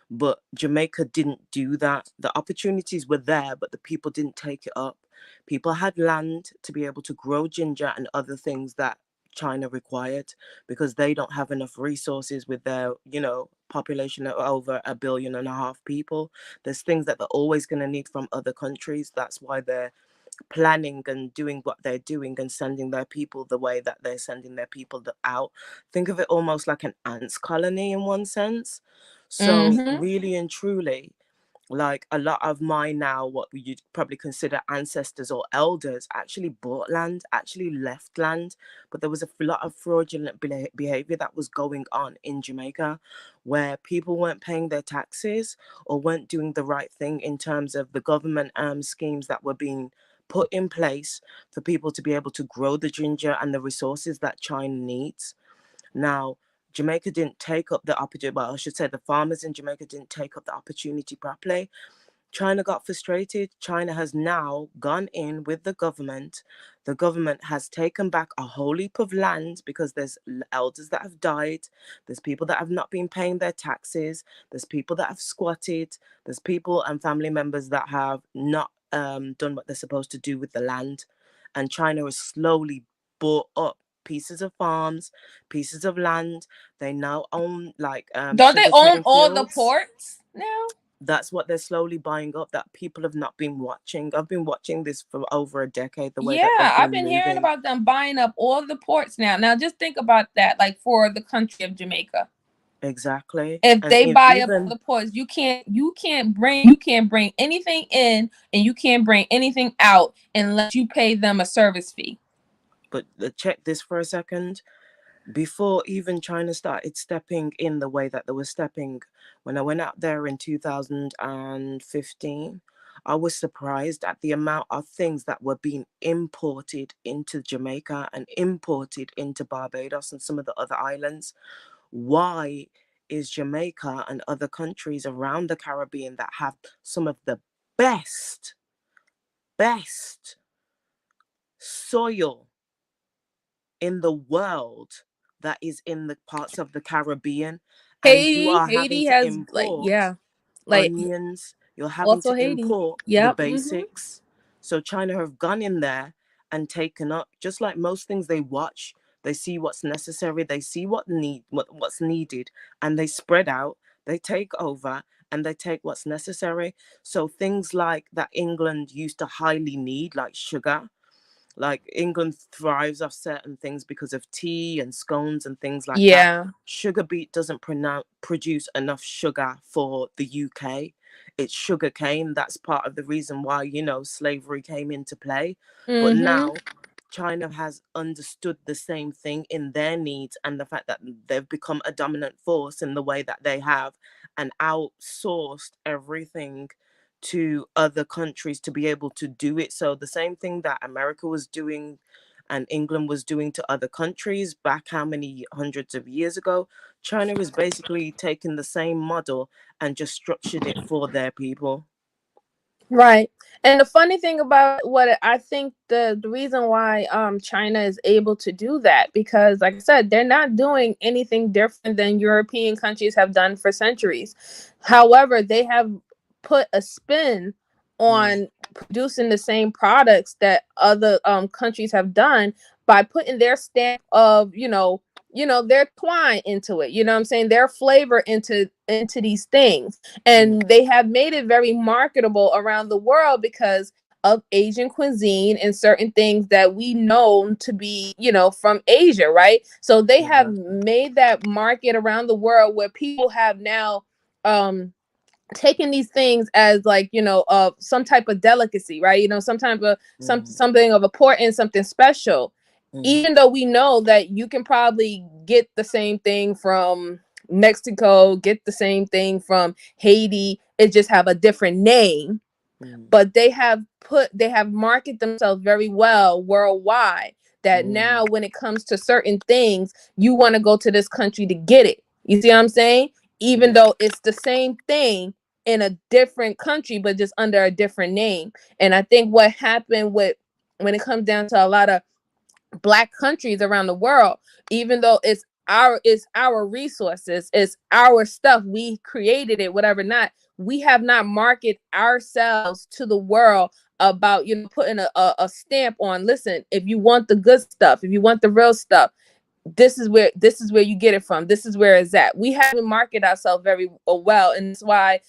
But Jamaica didn't do that. The opportunities were there, but the people didn't take it up. People had land to be able to grow ginger and other things that China required, because they don't have enough resources with their, population of over 1.5 billion people. There's things that they're always going to need from other countries. That's why they're planning and doing what they're doing and sending their people the way that they're sending their people out. Think of it almost like an ants colony in one sense. So really and truly, like, a lot of now, what you'd probably consider ancestors or elders, actually bought land, actually left land. But there was a lot of fraudulent behavior that was going on in Jamaica, where people weren't paying their taxes or weren't doing the right thing in terms of the government schemes that were being put in place for people to be able to grow the ginger and the resources that China needs. Now, Jamaica didn't take up the opportunity. Well, I should say the farmers in Jamaica didn't take up the opportunity properly. China got frustrated. China has now gone in with the government. The government has taken back a whole heap of land because there's elders that have died. There's people that have not been paying their taxes. There's people that have squatted. There's people and family members that have not done what they're supposed to do with the land. And China has slowly bought up pieces of farms, pieces of land. They now own don't they own all fields. The ports now? That's what they're slowly buying up, that people have not been watching. I've been watching this for over a decade, the way that I've been hearing about them buying up all the ports now. Now just think about that, like, for the country of Jamaica. Exactly. If they buy up the ports, you can't bring anything in and you can't bring anything out unless you pay them a service fee. But check this for a second. Before even China started stepping in the way that they were stepping, when I went out there in 2015, I was surprised at the amount of things that were being imported into Jamaica and imported into Barbados and some of the other islands. Why is Jamaica and other countries around the Caribbean that have some of the best soil in the world, that is in the parts of the Caribbean, and you are having Haiti to has like import like onions. You're having also to Haiti. import the Yep. basics. So China have gone in there and taken up, just like most things they watch, they see what's necessary, they see what's needed, and they spread out, they take over, and they take what's necessary. So things like that England used to highly need, like sugar, like England thrives off certain things because of tea and scones and things like that. Yeah. Sugar beet doesn't produce enough sugar for the UK. It's sugar cane. That's part of the reason why, slavery came into play. But Mm-hmm. now China has understood the same thing in their needs, and the fact that they've become a dominant force in the way that they have, and outsourced everything to other countries to be able to do it. So the same thing that America was doing and England was doing to other countries back how many hundreds of years ago, China is basically taking the same model and just structured it for their people. Right. And the funny thing about what I think the reason why China is able to do that, because like I said, they're not doing anything different than European countries have done for centuries. However, they have put a spin on producing the same products that other countries have done by putting their stamp of, their twine into it. You know what I'm saying? Their flavor into these things. And they have made it very marketable around the world because of Asian cuisine and certain things that we know to be, from Asia, right? So they have made that market around the world where people have now taken these things as like, some type of delicacy, right? Some type of something of importance, something special. Even though we know that you can probably get the same thing from Mexico, get the same thing from Haiti, it just have a different name. But they have marketed themselves very well worldwide, that now when it comes to certain things, you want to go to this country to get it. You see what I'm saying? Even though it's the same thing in a different country, but just under a different name. And I think what happened when it comes down to a lot of Black countries around the world, even though it's our resources, it's our stuff, we created it, whatever, not, we have not marketed ourselves to the world about, putting a stamp on, listen, if you want the good stuff, if you want the real stuff, this is where you get it from, this is where it's at. We haven't marketed ourselves very well, and that's why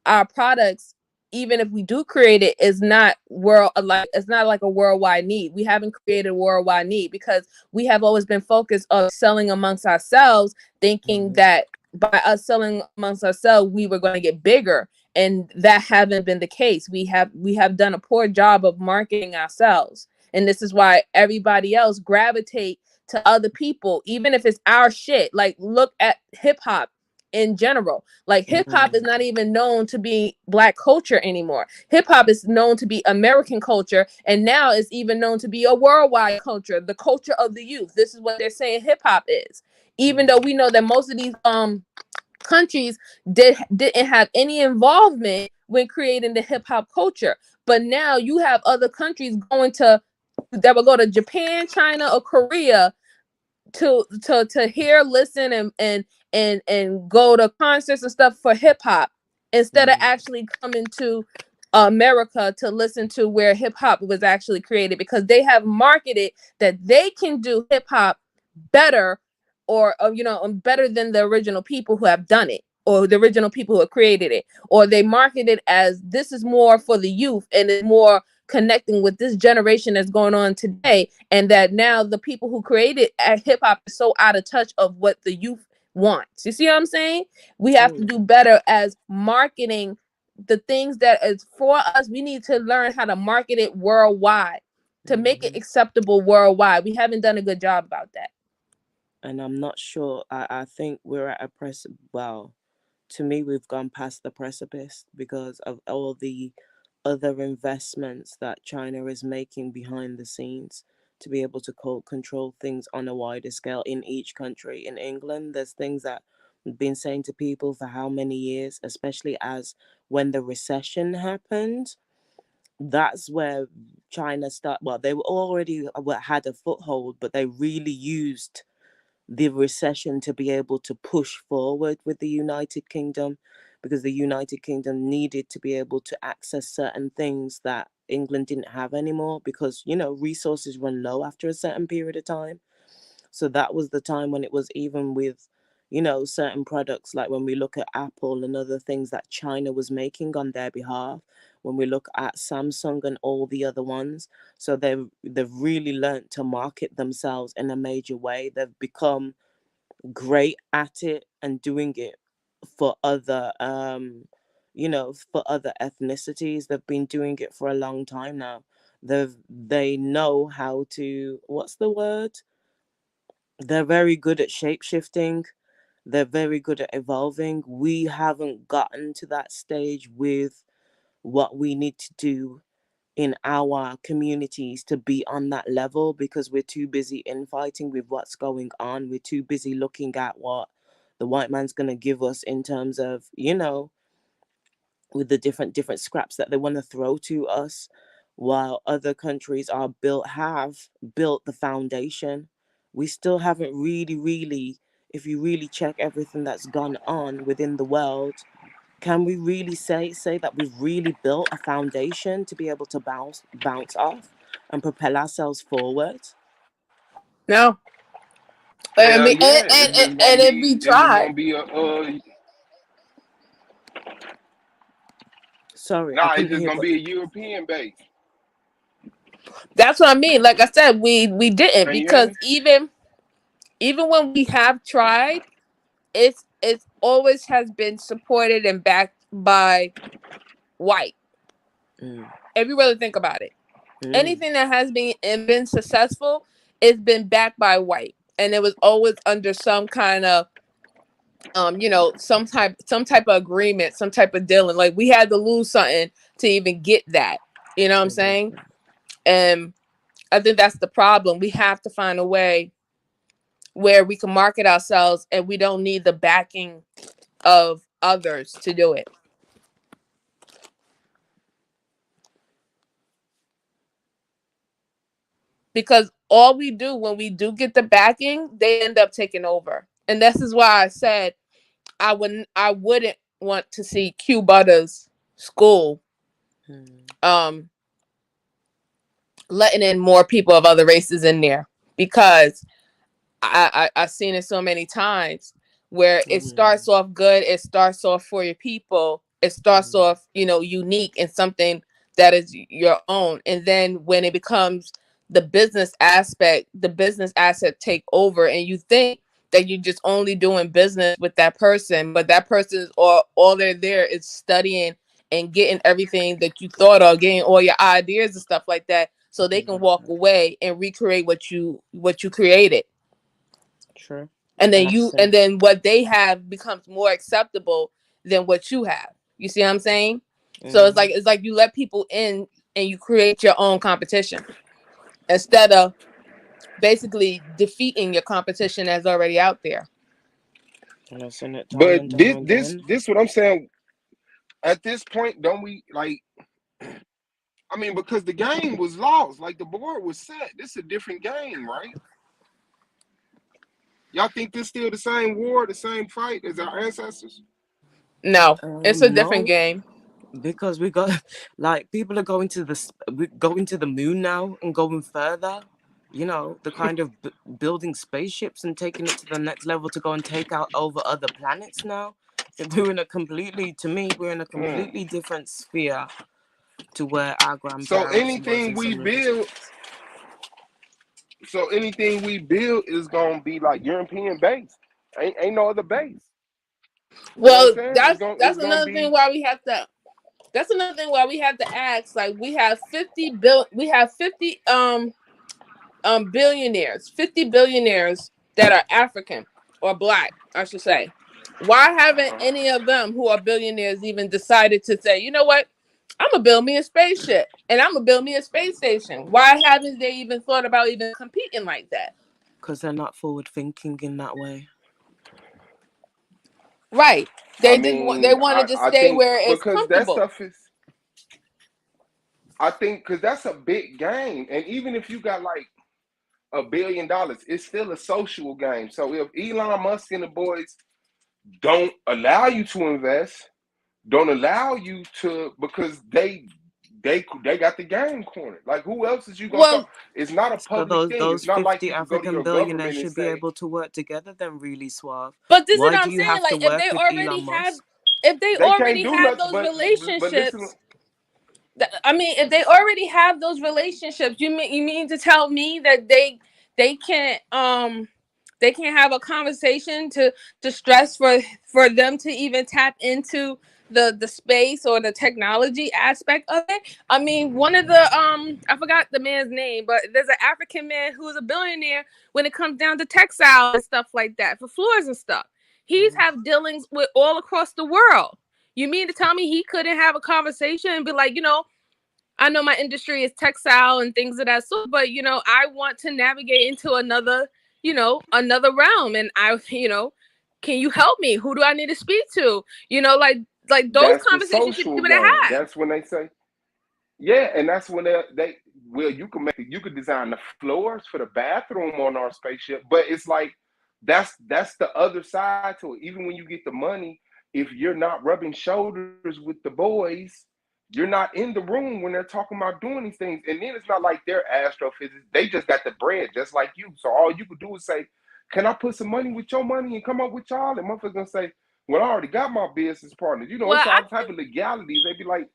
our products, even if we do create it, is not it's not like a worldwide need. We haven't created a worldwide need because we have always been focused on selling amongst ourselves, thinking that by us selling amongst ourselves, we were going to get bigger, and that haven't been the case. We have done a poor job of marketing ourselves, and this is why everybody else gravitate to other people, even if it's our shit. Like, look at hip hop in general. Like, hip hop is not even known to be Black culture anymore. Hip hop is known to be American culture, and now it's even known to be a worldwide culture, the culture of the youth. This is what they're saying hip hop is. Even though we know that most of these countries didn't have any involvement when creating the hip hop culture. But now you have other countries that will go to Japan, China, or Korea to hear, listen, and go to concerts and stuff for hip hop, instead of actually coming to America to listen to where hip hop was actually created, because they have marketed that they can do hip hop better, or better than the original people who have done it, or the original people who have created it, or they market it as this is more for the youth and it's more connecting with this generation that's going on today, and that now the people who created hip hop is so out of touch of what the youth wants. You see what I'm saying? We have to do better as marketing the things that is for us. We need to learn how to market it worldwide to make it acceptable worldwide. We haven't done a good job about that. And I'm not sure. I think we're at well, to me, we've gone past the precipice because of all the other investments that China is making behind the scenes to be able to control things on a wider scale in each country. In England, there's things that we've been saying to people for how many years, especially as when the recession happened. That's where China well, they were already had a foothold, but they really used the recession to be able to push forward with the United Kingdom, because the United Kingdom needed to be able to access certain things that England didn't have anymore, because resources run low after a certain period of time. So that was the time when it was, even with certain products, like when we look at Apple and other things that China was making on their behalf, when we look at Samsung and all the other ones. So they've really learnt to market themselves in a major way. They've become great at it and doing it for other for other ethnicities. They've been doing it for a long time now. They know how to, what's the word, they're very good at shape shifting. They're very good at evolving. We haven't gotten to that stage with what we need to do in our communities to be on that level, because we're too busy infighting with what's going on. We're too busy looking at what the white man's going to give us in terms of, with the different scraps that they want to throw to us, while other countries have built the foundation. We still haven't really, if you really check everything that's gone on within the world, can we really say that we've really built a foundation to be able to bounce off and propel ourselves forward? No. I Hell mean, yeah, it's just and gonna if we be it's just try, gonna be a Sorry, I nah, it's couldn't just hear gonna what. be a European base. that's what I mean. Like I said, we didn't, Can you hear because me? even when we have tried, it's always has been supported and backed by white. Mm, If you really think about it, mm, anything that has been successful, it's been backed by white, and it was always under some kind of some type of agreement, some type of dealing. Like we had to lose something to even get that. You know what I'm saying? exactly. And I think that's the problem. We have to find a way where we can market ourselves and we don't need the backing of others to do it. Because all we do when we do get the backing, they end up taking over. And this is why I said I wouldn't want to see Q Butter's school Mm, um letting in more people of other races in there, because I've seen it so many times where it mm, starts off good, it starts off for your people, it starts mm, off, unique and something that is your own. And then when it becomes the business aspect, the business asset take over, and you think that you're just only doing business with that person, but that person is all they're there is studying and getting everything that you thought of, getting all your ideas and stuff like that, so they can walk exactly. away and recreate what you created. True. and then you and Accent. then what they have becomes more acceptable than what you have. You see what I'm saying? So it's Mm-hmm. like you let people in and you create your own competition instead of basically defeating your competition that's already out there. And I've seen it time But and time this again. what I'm saying. At this point, don't we like? I mean, because the game was lost, like the board was set. This is a different game, right? Y'all think this still the same war, the same fight as our ancestors? No, it's a different No, game. because we got like people are going to we going to the moon now and going further. The kind of building spaceships and taking it to the next level to go and take out over other planets now. We're in a completely, to me, we're in a Mm. completely different sphere to where our So grandparents was anything in we some build, respects. is gonna be like European based. Ain't no other base. You know what I'm Well, saying? that's It's that's gonna another thing be. why we have to. That's another thing why we have to ask. Like we have 50 bill. We have 50 billionaires, 50 billionaires that are African or black, I should say. Why haven't any of them who are billionaires even decided to say, you know what? I'm gonna build me a spaceship and I'm gonna build me a space station. Why haven't they even thought about even competing like that? Because they're not forward thinking in that way. Right. I They just want they mean, want to just I stay think where it's because that comfortable. stuff is. I think because that's a big game, and even if you got like $1 billion. It's still a social game. So if Elon Musk and the boys don't allow you to invest, don't allow you to, because they got the game cornered. Like, who else is you gonna Well, talk? It's not a So public thing. those It's not like 50 you can go to African your billionaires government and should be say able to work together then, really, Suave. but this is Why what do I'm you saying. have to Like, if work they with already Elon have, Musk? they can't do nothing. those But listen, relationships, I mean, if they already have those relationships, you mean to tell me that they can't have a conversation to stress for them to even tap into the space or the technology aspect of it? I mean, one of the I forgot the man's name, but there's an African man who's a billionaire when it comes down to textiles and stuff like that for floors and stuff. He's have dealings with all across the world. You mean to tell me he couldn't have a conversation and be like, I know my industry is textile and things of that sort, but I want to navigate into another realm, and can you help me? Who do I need to speak to? Like those that's the conversations should be social able to game. have. That's when they say, yeah, and that's when they well, you could design the floors for the bathroom on our spaceship, but it's like that's the other side to it. Even when you get the money, if you're not rubbing shoulders with the boys, you're not in the room when they're talking about doing these things. And then it's not like they're astrophysicists; they just got the bread, just like you. So all you could do is say, "Can I put some money with your money and come up with y'all?" And motherfuckers gonna say, "Well, I already got my business partners." Well, It's all type of legalities. They be like,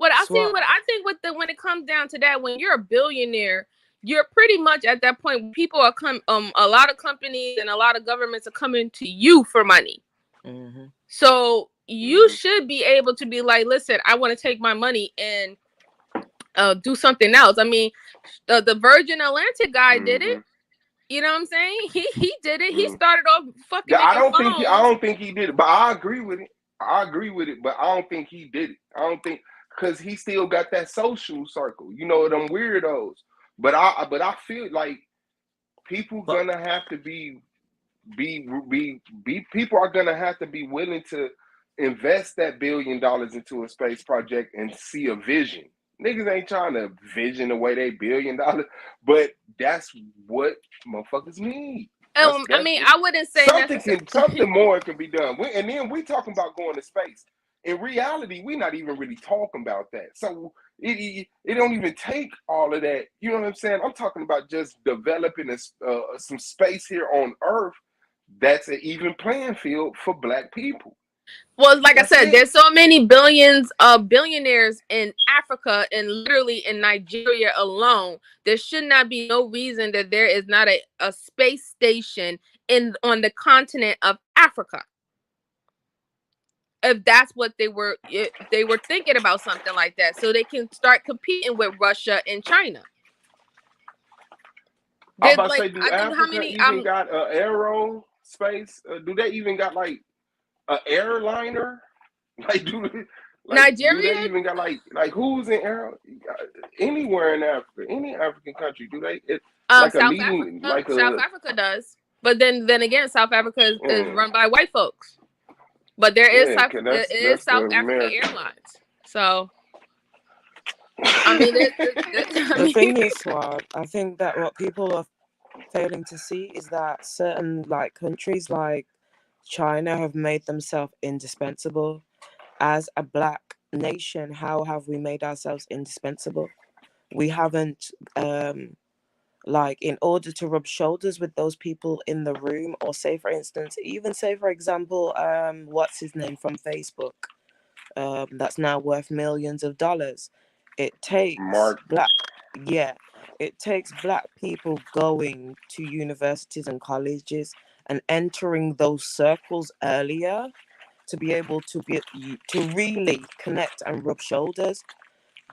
What I Swap. think when it comes down to that, when you're a billionaire, you're pretty much at that point. People are a lot of companies and a lot of governments are coming to you for money. Mm-hmm. So you should be able to be like, listen, I want to take my money and do something else. I mean, the Virgin Atlantic guy did it. You know what I'm saying? He did it. He started off fucking I making don't think he did it, but I agree with it. But I don't think he did it. I don't think, because he still got that social circle. Them weirdos. But I feel like people But gonna have to be people are gonna have to be willing to invest that $1 billion into a space project and see a vision. Niggas ain't trying to vision away their $1 billion, but that's what motherfuckers need. I mean, I wouldn't say Something more can be done. And then we talking about going to space. In reality, we're not even really talking about that. So it don't even take all of that. You know what I'm saying? I'm talking about just developing some space here on Earth that's an even playing field for Black people. Well, like That's I said, it. there's so many billions of billionaires in Africa and literally in Nigeria alone. There should not be no reason that there is not a space station on the continent of Africa. If that's what they were thinking about, something like that, so they can start competing with Russia and China. I'm about to say, do Africa even got aerospace? Do they even got like an airliner? Like, do Nigeria? they even got like who's in anywhere in Africa, any African country? Do they? Like South a leading, Africa. South Africa does, but then again, South Africa is run by white folks. But there is South African Airlines. So, I mean, the thing is, Swab, I think that what people are failing to see is that certain countries like China have made themselves indispensable. As a Black nation, how have we made ourselves indispensable? We haven't, in order to rub shoulders with those people in the room, or say for example, what's his name from Facebook, that's now worth millions of dollars. It takes it takes Black people going to universities and colleges and entering those circles earlier to be able to really connect and rub shoulders.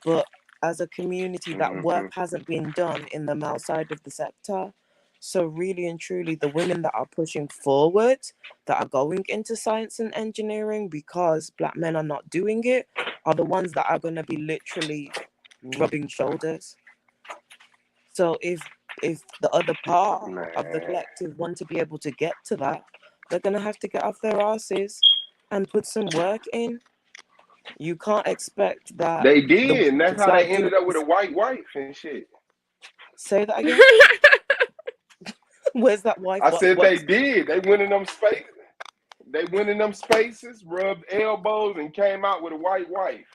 But as a community, that work hasn't been done in the male side of the sector. So really and truly, the women that are pushing forward, that are going into science and engineering because Black men are not doing it, are the ones that are going to be literally rubbing shoulders. So if the other part of the collective want to be able to get to that, they're going to have to get off their asses and put some work in. You can't expect that. They did, and that's how they ended up with a white wife and shit. Say that again. Where's that wife? I said they What? did. They went in them spaces. They went in them spaces, rubbed elbows, and came out with a white wife.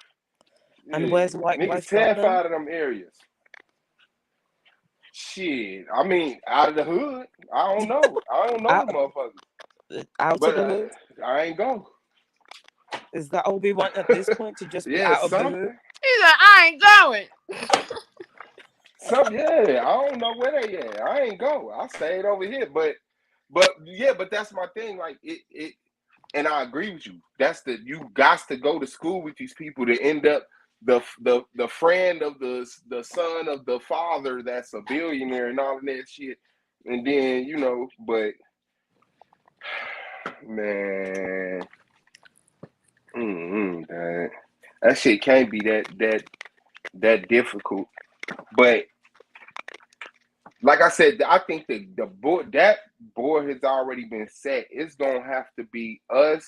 And Yeah. where's white Niggas wife got them? terrified of them areas. Shit. I mean, out of the hood. I don't know. I don't know Out, the motherfuckers. out of But the hood. I ain't go. Is that all we want at this point, to just be Yeah, out of the hood? something. He's like, I ain't going. Yeah, I don't know where they at. I ain't go. I stayed over here. But that's my thing. Like it and I agree with you. You got to go to school with these people to end up the friend of the son of the father that's a billionaire and all of that shit. And then, but man, that shit can't be that difficult. But like I said, I think that board has already been set. It's gonna have to be us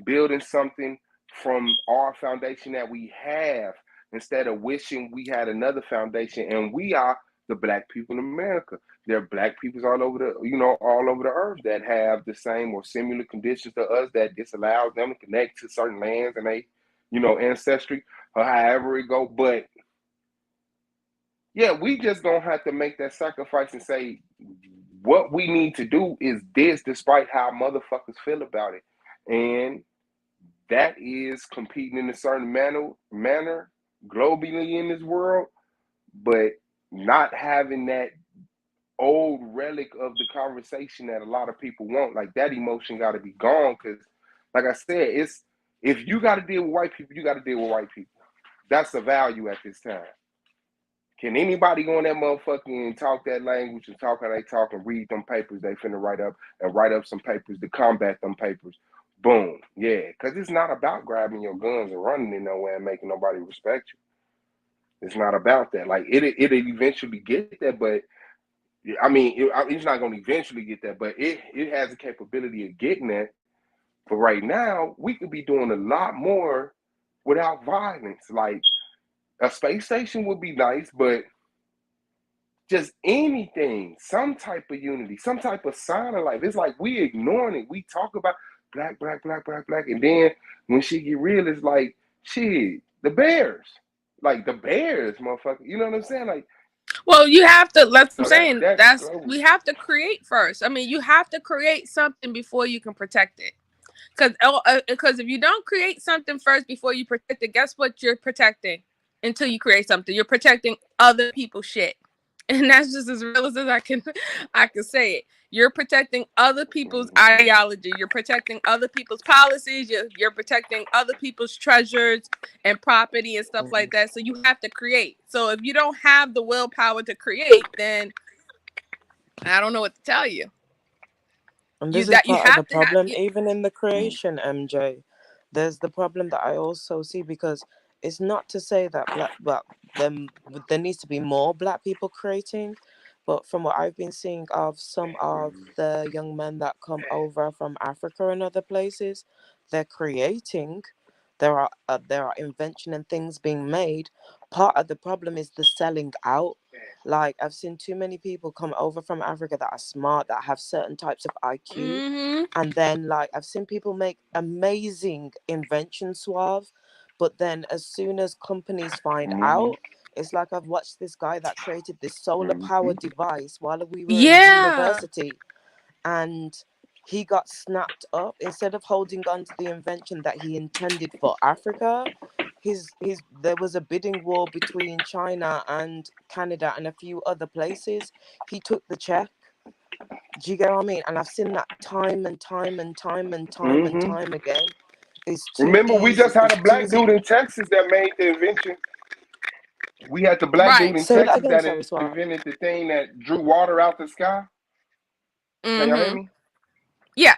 building something from our foundation that we have, instead of wishing we had another foundation. And we are the black people in America. There are black peoples all over the earth that have the same or similar conditions to us that disallows them to connect to certain lands and ancestry or however it go. But yeah, we just gonna have to make that sacrifice and say what we need to do is this, despite how motherfuckers feel about it. And that is competing in a certain manner globally in this world, but not having that old relic of the conversation that a lot of people want. Like, that emotion got to be gone, because like I said, if you got to deal with white people, you got to deal with white people. That's the value at this time. Can anybody go in that motherfucker and talk that language and talk how they talk and read them papers they finna write up some papers to combat them papers? Boom. Yeah. Because it's not about grabbing your guns and running in nowhere and making nobody respect you. It's not about that. Like, it'll eventually get there, but I mean, it's not going to eventually get there, but it has the capability of getting there. But right now, we could be doing a lot more without violence. Like, a space station would be nice, but just anything, some type of unity, some type of sign of life. It's like we ignoring it. We talk about black, and then when she get real, it's like, shit, the bears. Like, the bears, motherfucker. You know what I'm saying? Like, well, you have to. That's what I'm saying. that's We have to create first. I mean, you have to create something before you can protect it. Because if you don't create something first before you protect it, guess what you're protecting? Until you create something, you're protecting other people's shit. And that's just as real as I can say it. You're protecting other people's ideology. You're protecting other people's policies. You're protecting other people's treasures and property and stuff like that. So you have to create. So if you don't have the willpower to create, then I don't know what to tell you. And this is part of the problem, even in the creation, MJ. There's the problem that I also see, because it's not to say that there needs to be more black people creating, but from what I've been seeing of some of the young men that come over from Africa and other places, they're creating. There are invention and things being made. Part of the problem is the selling out. Like, I've seen too many people come over from Africa that are smart, that have certain types of IQ, and then, like, I've seen people make amazing inventions, Suave, but then as soon as companies find out, it's like, I've watched this guy that created this solar power device while we were in university, and he got snapped up. Instead of holding on to the invention that he intended for Africa, there was a bidding war between China and Canada and a few other places. He took the check. Do you get what I mean? And I've seen that time and time again. Remember, we just had a black dude in Texas that made the invention. We had the black dude in Texas that invented the thing that drew water out the sky. Can you hear me? Yeah.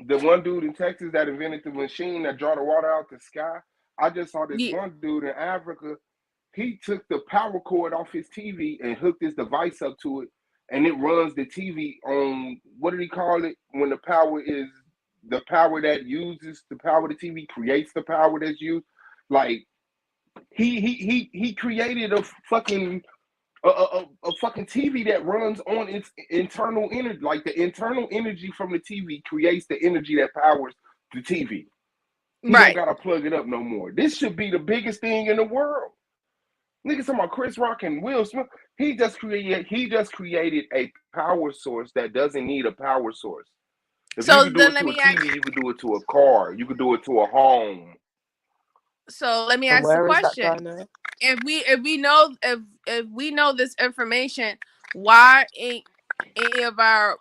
The one dude in Texas that invented the machine that draw the water out the sky. I just saw this one dude in Africa. He took the power cord off his TV and hooked his device up to it, and it runs the TV on, what did he call it? When the power that uses the power of the TV creates the power that's used. Like, he created a fucking a fucking TV that runs on its internal energy. Like the internal energy from the TV creates the energy that powers the TV. He don't Right. gotta plug it up no more. This should be the biggest thing in the world. Niggas talking about Chris Rock and Will Smith. He just created a power source that doesn't need a power source. If So you could do then it let to a me ask. TV, you could do it to a car. You could do it to a home. So let me And ask the where is that guy question: now? if we know this information, why ain't any of our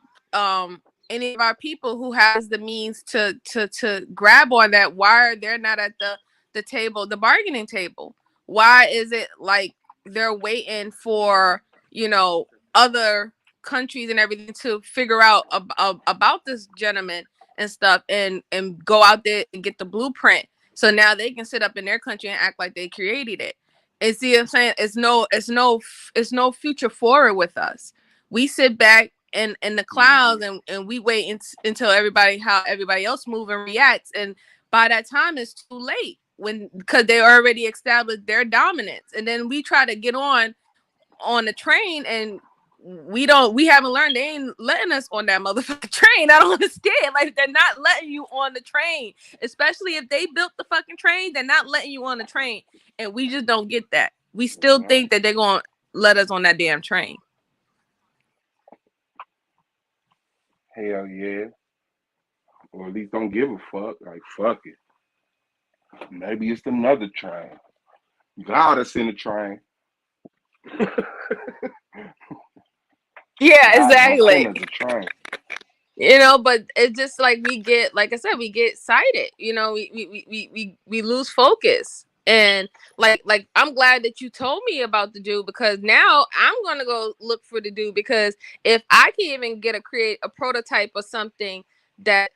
people who has the means to grab on that, why are they not at the table, the bargaining table? Why is it like they're waiting for, you know, other countries and everything to figure out about this gentleman and stuff, and go out there and get the blueprint, so now they can sit up in their country and act like they created it? And see what I'm saying? It's no future forward with us. We sit back in the clouds and we wait until how everybody else move and reacts, and by that time it's too late, because they already established their dominance, and then we try to get on the train, and we haven't learned. They ain't letting us on that motherfucking train. I don't understand. Like, they're not letting you on the train, especially if they built the fucking train. They're not letting you on the train, and we just don't get that. We still think that they're gonna let us on that damn train. Hell yeah. Or at least don't give a fuck. Like, fuck it. Maybe it's another train. God is in the train. Yeah, God exactly. send us a train. You know, but it's just like we get, like I said, we get excited. You know, we lose focus. And like I'm glad that you told me about the dude, because now I'm gonna go look for the dude, because if I can even create a prototype or something that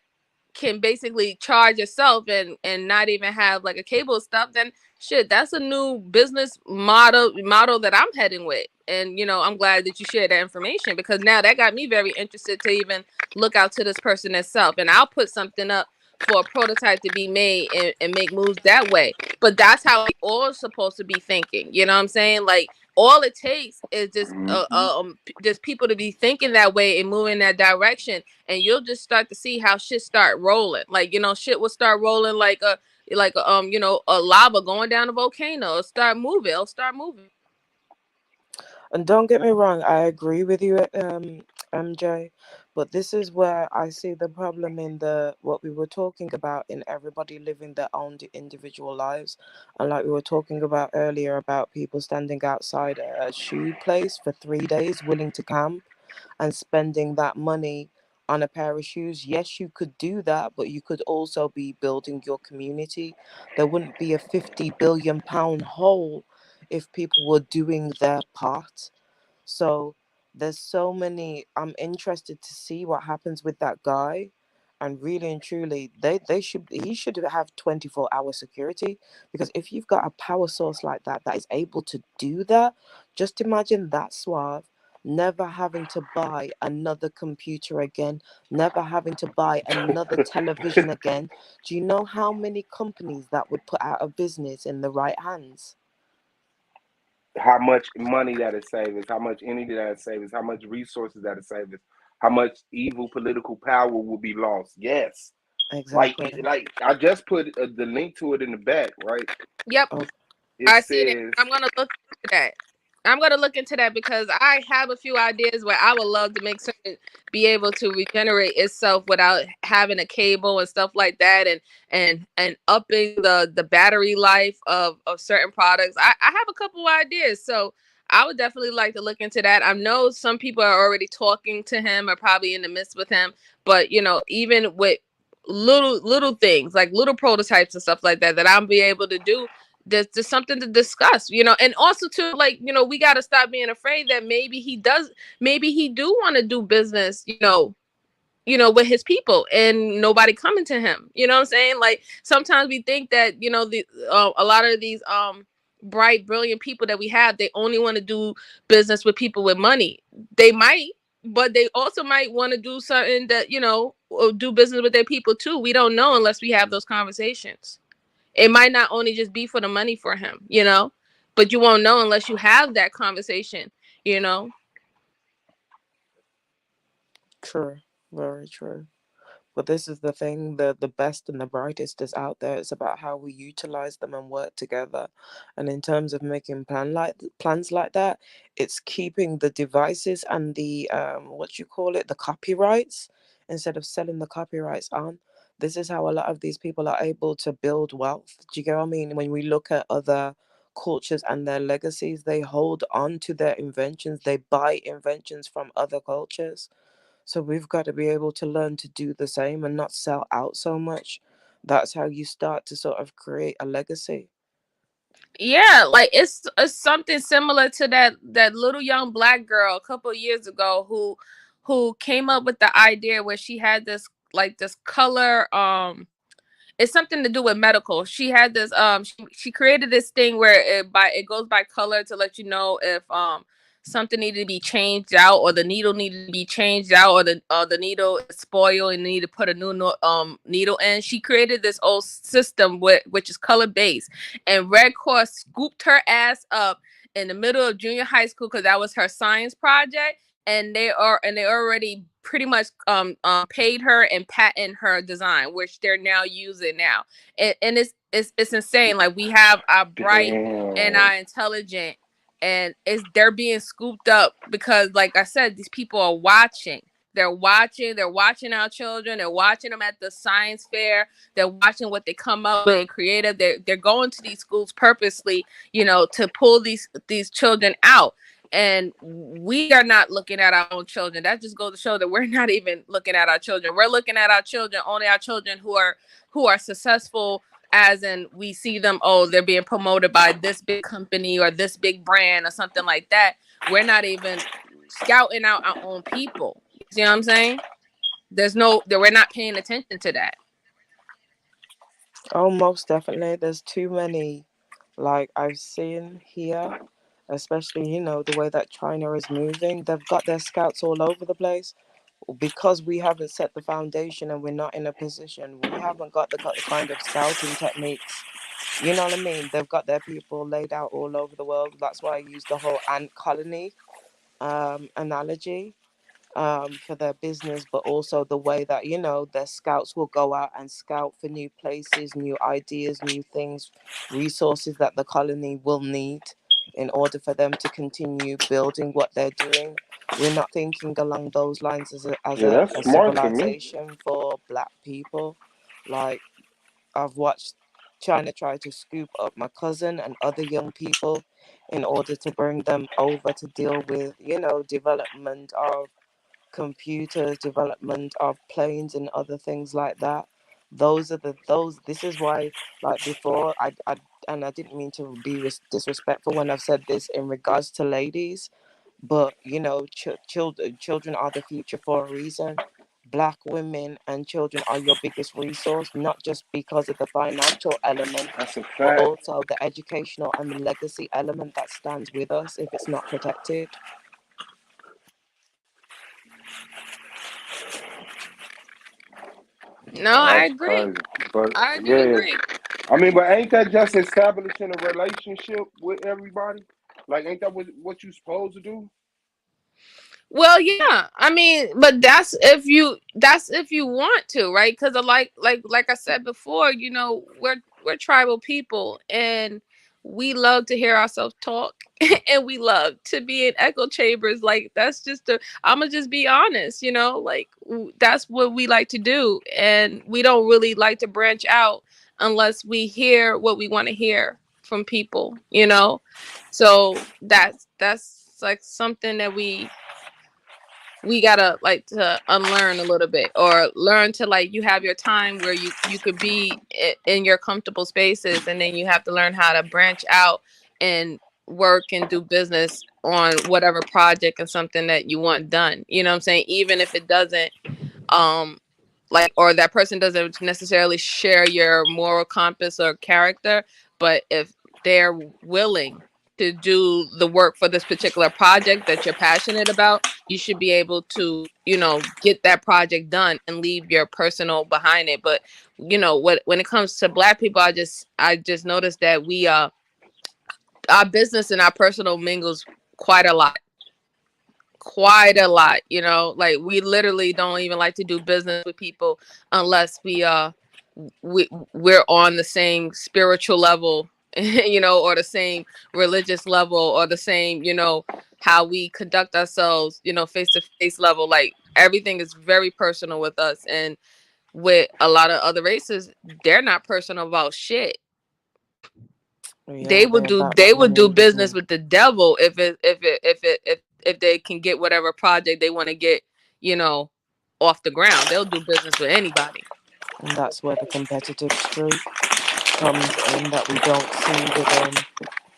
can basically charge yourself and not even have like a cable stuff, then shit, that's a new business model that I'm heading with. And you know, I'm glad that you shared that information, because now that got me very interested to even look out to this person itself, and I'll put something up for a prototype to be made and make moves that way. But that's how we all supposed to be thinking, you know what I'm saying? Like, all it takes is just people to be thinking that way and moving in that direction, and you'll just start to see how shit start rolling. Like, you know, shit will start rolling like a you know, a lava going down a volcano. It'll start moving. And don't get me wrong, I agree with you, MJ, but this is where I see the problem in what we were talking about, in everybody living their own individual lives. And like we were talking about earlier, about people standing outside a shoe place for 3 days willing to camp and spending that money on a pair of shoes. Yes, you could do that, but you could also be building your community. There wouldn't be a £50 billion hole if people were doing their part. So there's so many. I'm interested to see what happens with that guy. And really and truly, he should have 24-hour security, because if you've got a power source like that is able to do that, just imagine that, Suave, never having to buy another computer again, never having to buy another television again. Do you know how many companies that would put out of business in the right hands? How much money that it saves, how much energy that it saves, how much resources that it saves, how much evil political power will be lost. Yes. Exactly. Like I just put the link to it in the back, right? Yep. Oh, I see it. I'm gonna look into that. Because I have a few ideas where I would love to make certain be able to regenerate itself without having a cable and stuff like that, and upping the battery life of certain products. I have a couple ideas, so I would definitely like to look into that. I know some people are already talking to him or probably in the midst with him, but you know, even with little things like little prototypes and stuff like that I'll be able to do, there's just something to discuss, you know. And also too, like, you know, we got to stop being afraid that maybe he do want to do business, you know, with his people and nobody coming to him, you know what I'm saying? Like, sometimes we think that, you know, a lot of these bright, brilliant people that we have, they only want to do business with people with money. They might, but they also might want to do something that, you know, or do business with their people too. We don't know unless we have those conversations. It might not only just be for the money for him, you know, but you won't know unless you have that conversation. you know. True, very true. But this is the thing, the best and the brightest is out there. It's about how we utilize them and work together. And in terms of making plans like that, it's keeping the devices and the what you call it, the copyrights, instead of selling the copyrights on. This is how a lot of these people are able to build wealth. Do you get what I mean? When we look at other cultures and their legacies, they hold on to their inventions, they buy inventions from other cultures. So we've got to be able to learn to do the same and not sell out so much. That's how you start to sort of create a legacy. Yeah, like it's something similar to that little young black girl a couple of years ago who came up with the idea where she had this like this color it's something to do with medical. She had this she created this thing where it goes by color to let you know if something needed to be changed out or the needle needed to be changed out or the needle is spoiled and need to put a new needle in. She created this old system which is color based, and Red Cross scooped her ass up in the middle of junior high school because that was her science project, and they already pretty much paid her and patent her design, which they're now using now. And it's insane. Like we have our bright and Damn. our intelligent, and they're being scooped up because, like I said, these people are watching. They're watching our children. They're watching them at the science fair. They're watching what they come up with and creative. They're going to these schools purposely, to pull these children out. And we are not looking at our own children. That just goes to show that we're not even looking at our children. We're looking at our children, only our children who are successful, as in we see them, they're being promoted by this big company or this big brand or something like that. We're not even scouting out our own people. You see what I'm saying? We're not paying attention to that. Oh, most definitely. There's too many, like I've seen here, especially, the way that China is moving. They've got their scouts all over the place because we haven't set the foundation and we're not in a position. We haven't got the kind of scouting techniques. You know what I mean? They've got their people laid out all over the world. That's why I use the whole ant colony analogy for their business, but also the way that, their scouts will go out and scout for new places, new ideas, new things, resources that the colony will need in order for them to continue building what they're doing. We're not thinking along those lines Yeah, that's a smart to me. civilization for black people. Like, I've watched China try to scoop up my cousin and other young people in order to bring them over to deal with, development of computers, development of planes and other things like that. This is why, like before, and I didn't mean to be disrespectful when I've said this in regards to ladies, but children are the future for a reason. Black women and children are your biggest resource, not just because of the financial element, That's a but fact. also the educational and the legacy element that stands with us if it's not protected. No, I That's agree. crazy. But I do yeah, agree. I mean, but ain't that just establishing a relationship with everybody? Like, ain't that what you supposed to do? Well, yeah. I mean, but that's if you want to, right? Because like I said before, we're tribal people, and we love to hear ourselves talk, and we love to be in echo chambers. Like that's just I'm gonna just be honest, like that's what we like to do, and we don't really like to branch out unless we hear what we want to hear from people. So that's like something that we gotta like to unlearn a little bit, or learn to, like, you have your time where you could be in your comfortable spaces, and then you have to learn how to branch out and work and do business on whatever project and something that you want done, what I'm saying, even if it doesn't um like, or that person doesn't necessarily share your moral compass or character, but if they're willing to do the work for this particular project that you're passionate about, you should be able to, get that project done and leave your personal behind it. But when it comes to black people, I just noticed that we our business and our personal mingles quite a lot. quite a lot, you know. Like we literally don't even like to do business with people unless we're on the same spiritual level, you know, or the same religious level, or the same, you know, how we conduct ourselves, you know, face to face level. Like everything is very personal with us, and with a lot of other races, they're not personal about shit. Yeah, they're about They that would money do and business business. with the devil if they can get whatever project they want to get, you know, off the ground. They'll do business with anybody. And that's where the competitive streak comes in that we don't see within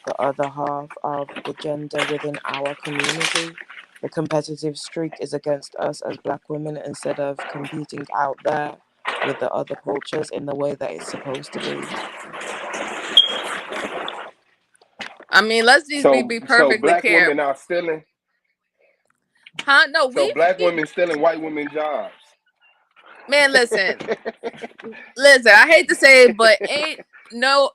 the other half of the gender within our community. The competitive streak is against us as black women instead of competing out there with the other cultures in the way that it's supposed to be. I mean, let's just be So perfectly black clear. women are stealing. Huh? No, So black women stealing white women jobs. man, listen. I hate to say it, but ain't no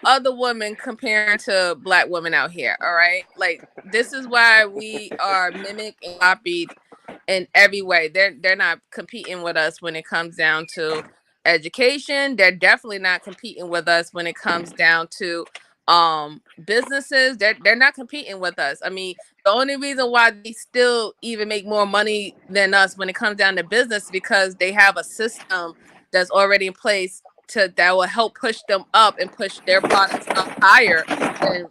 other woman comparing to black women out here. All right, like this is why we are mimicked and copied in every way. They're not competing with us when it comes down to education. They're definitely not competing with us when it comes down to businesses. They're not competing with us. I mean, the only reason why they still even make more money than us when it comes down to business is because they have a system that's already in place that will help push them up and push their products up higher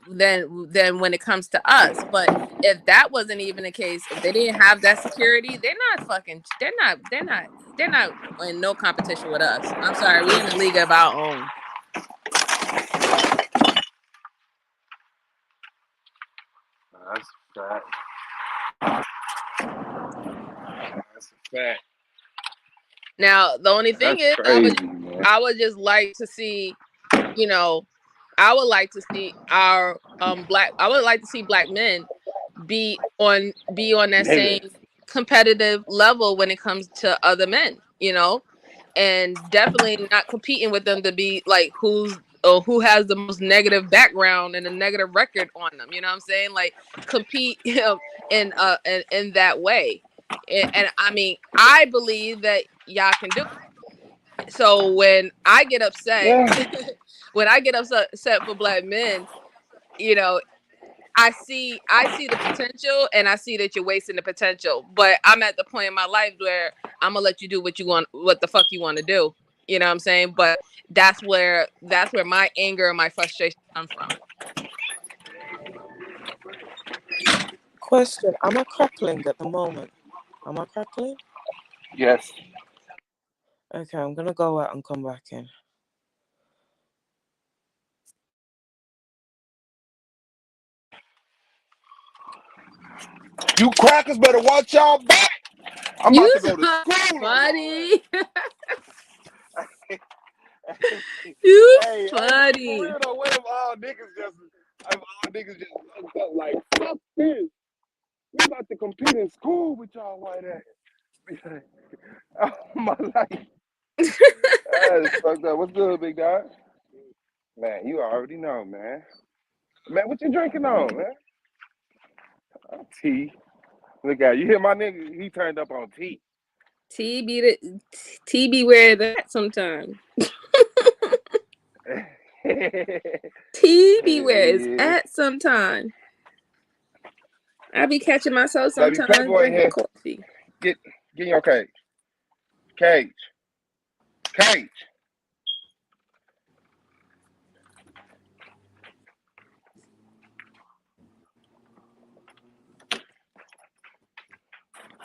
than when it comes to us. But if that wasn't even the case, if they didn't have that security, they're not in no competition with us. I'm sorry, we're in a league of our own. That's a fact. That's a fact. Now, the only thing That's is, crazy, man. I would just like to see, you know, I would like to see our I would like to see black men be on that Nigga. same competitive level when it comes to other men, you know, and definitely not competing with them to be like who has the most negative background and a negative record on them. You know what I'm saying? Like compete, you know, in that way. And I mean, I believe that y'all can do it. So when I get upset, Yeah. when I get upset for black men, you know, I see the potential, and I see that you're wasting the potential. But I'm at the point in my life where I'm gonna let you do what the fuck you want to do. You know what I'm saying? But that's where my anger and my frustration come from. Question: am I crackling at the moment? Am I crackling? Yes. Okay, I'm gonna go out and come back in. You crackers better watch y'all back. I'm about to go to You school. funny. You Hey, for funny. real though, what if all niggas just fucked up like fuck this? We about to compete in school with y'all white ass. Oh my life. That's fucked up. What's good, big dog? Man, you already know, man. Man, what you drinking on, man? Tea. Look at you. Hear my nigga? He turned up on tea. T be where that sometimes. T be where it's Yeah. at sometime. I be catching myself Baby, sometimes Playboy in drinking here. coffee. Get in your cage. Cage.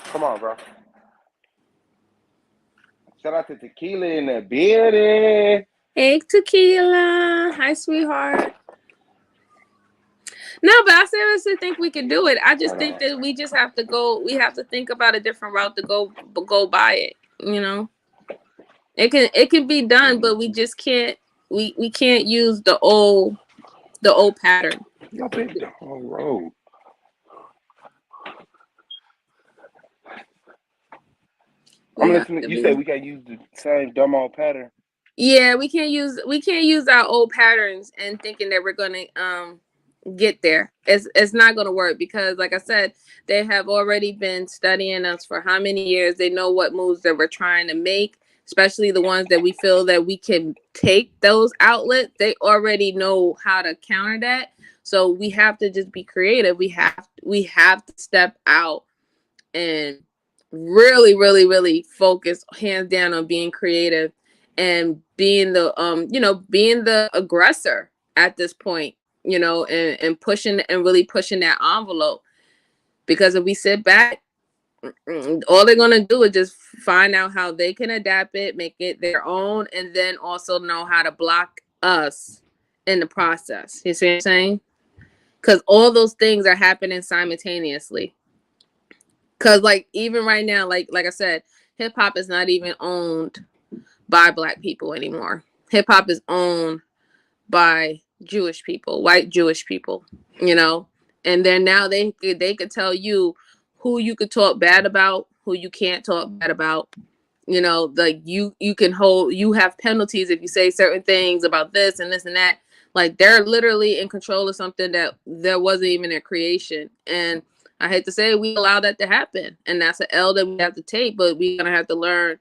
Come on, bro. Shout out to Tequila in the building. Hey, Tequila. Hi, sweetheart. No, but I seriously think we can do it. I just think that we just have to go. We have to think about a different route to go by it. You know, it can be done, but we just can't. We can't use the old pattern. Y'all been the whole road. I'm listening. You said we gotta use the same dumb old pattern. Yeah, we can't use our old patterns and thinking that we're gonna get there. It's not going to work because, like I said, they have already been studying us for how many years. They know what moves that we're trying to make, especially the ones that we feel that we can take those outlets. They already know how to counter that. So we have to just be creative. We have to step out and really, really, really focus hands down on being creative and being the being the aggressor at this point, and pushing and really pushing that envelope. Because if we sit back, all they're gonna do is just find out how they can adapt it, make it their own, and then also know how to block us in the process. You see what I'm saying? Because all those things are happening simultaneously. Because like even right now, like I said, hip hop is not even owned by Black people anymore. Hip hop is owned by Jewish people, white Jewish people, you know. And then now they could tell you who you could talk bad about, who you can't talk bad about. Like you can hold, you have penalties if you say certain things about this and this and that. Like they're literally in control of something that there wasn't even a creation. And I hate to say we allow that to happen. And that's an L that we have to take, but we're gonna have to learn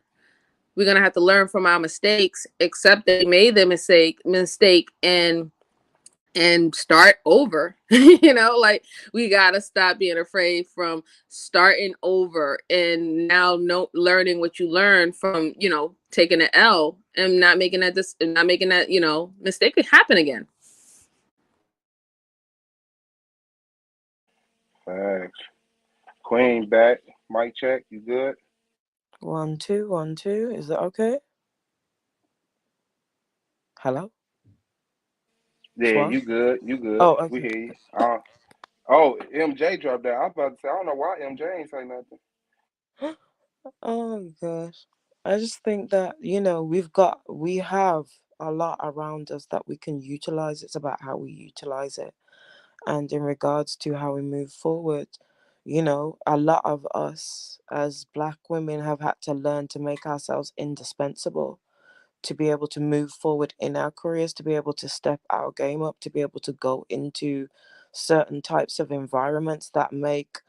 from our mistakes, accept that we made the mistake and start over. Like we gotta stop being afraid from starting over and now learning what you learned from taking an L and not making that mistake happen again. Facts. Queen back. Mic check. You good? 1 2 1 2. Is that okay? Hello, Yeah, Suave? you good. You good. Oh, We okay. hear you. Oh, MJ dropped that. I was about to say, I don't know why MJ ain't say nothing. Oh gosh. I just think that, we have a lot around us that we can utilize. It's about how we utilize it. And in regards to how we move forward, a lot of us as Black women have had to learn to make ourselves indispensable to be able to move forward in our careers, to be able to step our game up, to be able to go into certain types of environments that make,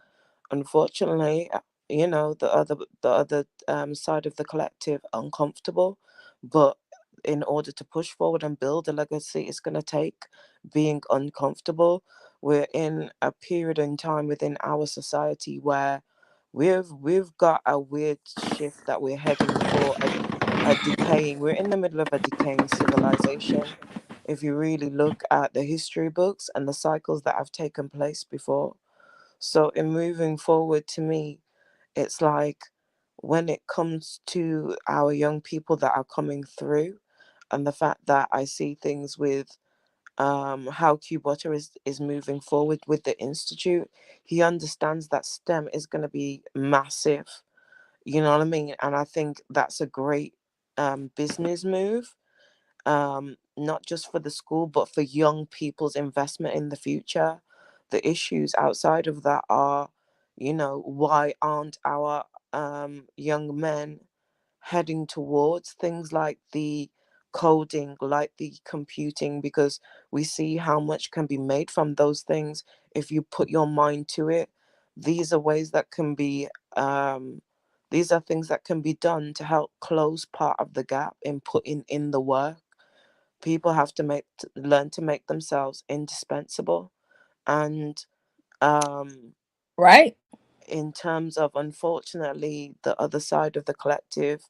unfortunately, the other side of the collective uncomfortable. But in order to push forward and build a legacy, it's going to take being uncomfortable. We're in a period in time within our society where we've got a weird shift that we're heading for, a decaying, we're in the middle of a decaying civilization. If you really look at the history books and the cycles that have taken place before. So, in moving forward, to me, it's like when it comes to our young people that are coming through, and the fact that I see things with how Kubota is moving forward with the institute, he understands that STEM is going to be massive. You know what I mean? And I think that's a great business move, not just for the school, but for young people's investment in the future. The issues outside of that are, why aren't our young men heading towards things like the coding, like the computing, because we see how much can be made from those things if you put your mind to it. These are ways that can be, these are things that can be done to help close part of the gap in putting in the work. People have to learn to make themselves indispensable. And Right. in terms of, unfortunately, the other side of the collective,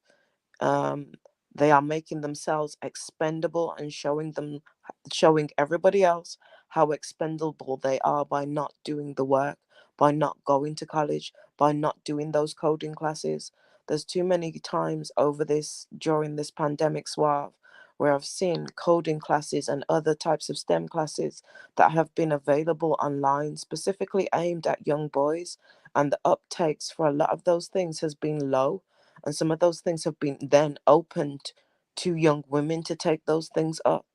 um, they are making themselves expendable and showing everybody else how expendable they are by not doing the work, by not going to college, by not doing those coding classes. There's too many times over this during this pandemic swath where I've seen coding classes and other types of STEM classes that have been available online, specifically aimed at young boys, and the uptakes for a lot of those things has been low, and some of those things have been then opened to young women to take those things up.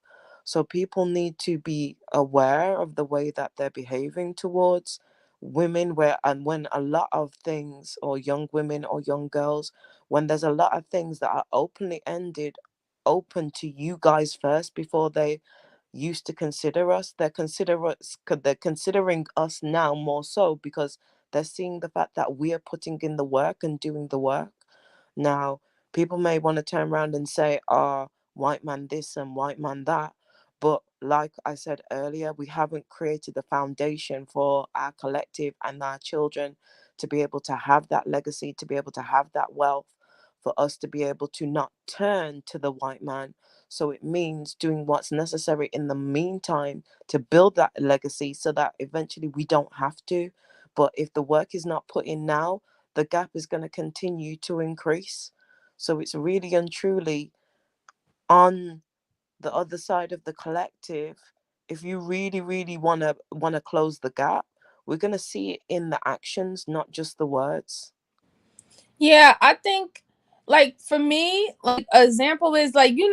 So people need to be aware of the way that they're behaving towards women, where and when a lot of things, or young women or young girls, when there's a lot of things that are openly ended, open to you guys first before they used to consider us, they're considering us now more so because they're seeing the fact that we're putting in the work and doing the work. Now, people may want to turn around and say, white man this and white man that. But like I said earlier, we haven't created the foundation for our collective and our children to be able to have that legacy, to be able to have that wealth, for us to be able to not turn to the white man. So it means doing what's necessary in the meantime to build that legacy so that eventually we don't have to. But if the work is not put in now, the gap is going to continue to increase. So it's really and truly on the other side of the collective. If you really, really wanna close the gap, we're gonna see it in the actions, not just the words. Yeah, I think like for me, like example is like you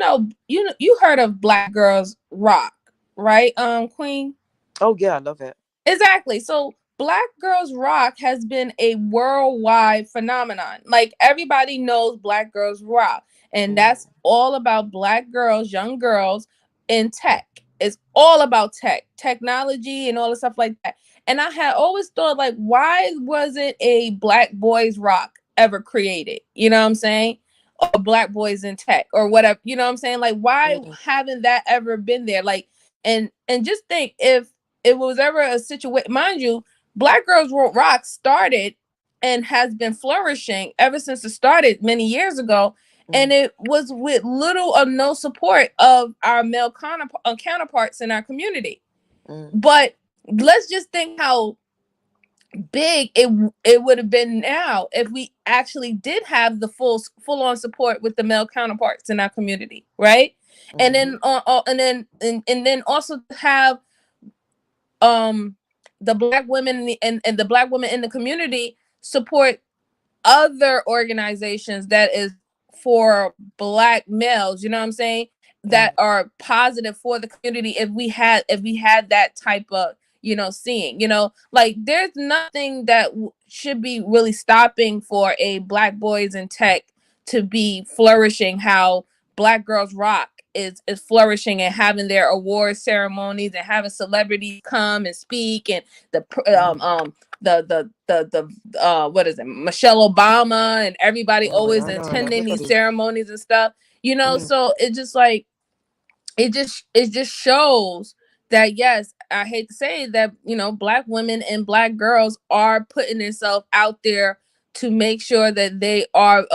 heard of Black Girls Rock, right? Queen. Oh yeah, I love it. Exactly. So Black Girls Rock has been a worldwide phenomenon. Like everybody knows Black Girls Rock, and that's all about Black girls, young girls in tech. It's all about tech, technology, and all the stuff like that. And I had always thought, like, why wasn't a Black Boys Rock ever created? You know what I'm saying? Or Black Boys in Tech or whatever. You know what I'm saying? Like, why haven't that ever been there? Like, and just think if it was ever a situation, mind you, Black Girls Rock started and has been flourishing ever since it started many years ago. And it was with little or no support of our male counterparts in our community. But let's just think how big it would have been now if we actually did have the full on support with the male counterparts in our community, right? And then and then also have the Black women and the Black women in the community support other organizations that is for Black males, you know what I'm saying, that are positive for the community. If we had that type of seeing, like there's nothing that should be really stopping for a Black Boys in Tech to be flourishing how Black Girls Rock is flourishing and having their award ceremonies and having celebrities come and speak, and the what is it, Michelle Obama and everybody always attending these ceremonies and stuff, so it just like it just shows that, yes, I hate to say it, that Black women and Black girls are putting themselves out there to make sure that they are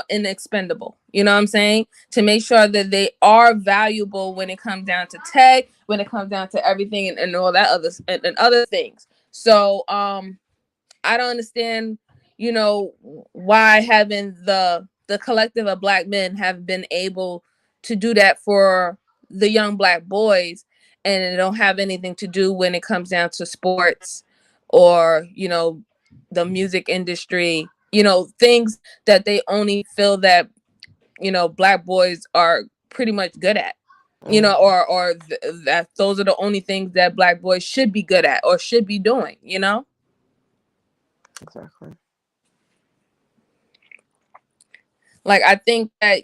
inexpendable. You know what I'm saying? To make sure that they are valuable when it comes down to tech, when it comes down to everything and all that and other things. So I don't understand, why having the collective of Black men have been able to do that for the young Black boys, and it don't have anything to do when it comes down to sports or the music industry, things that they only feel that Black boys are pretty much good at, or that those are the only things that Black boys should be good at or should be doing. Exactly. Like, I think that,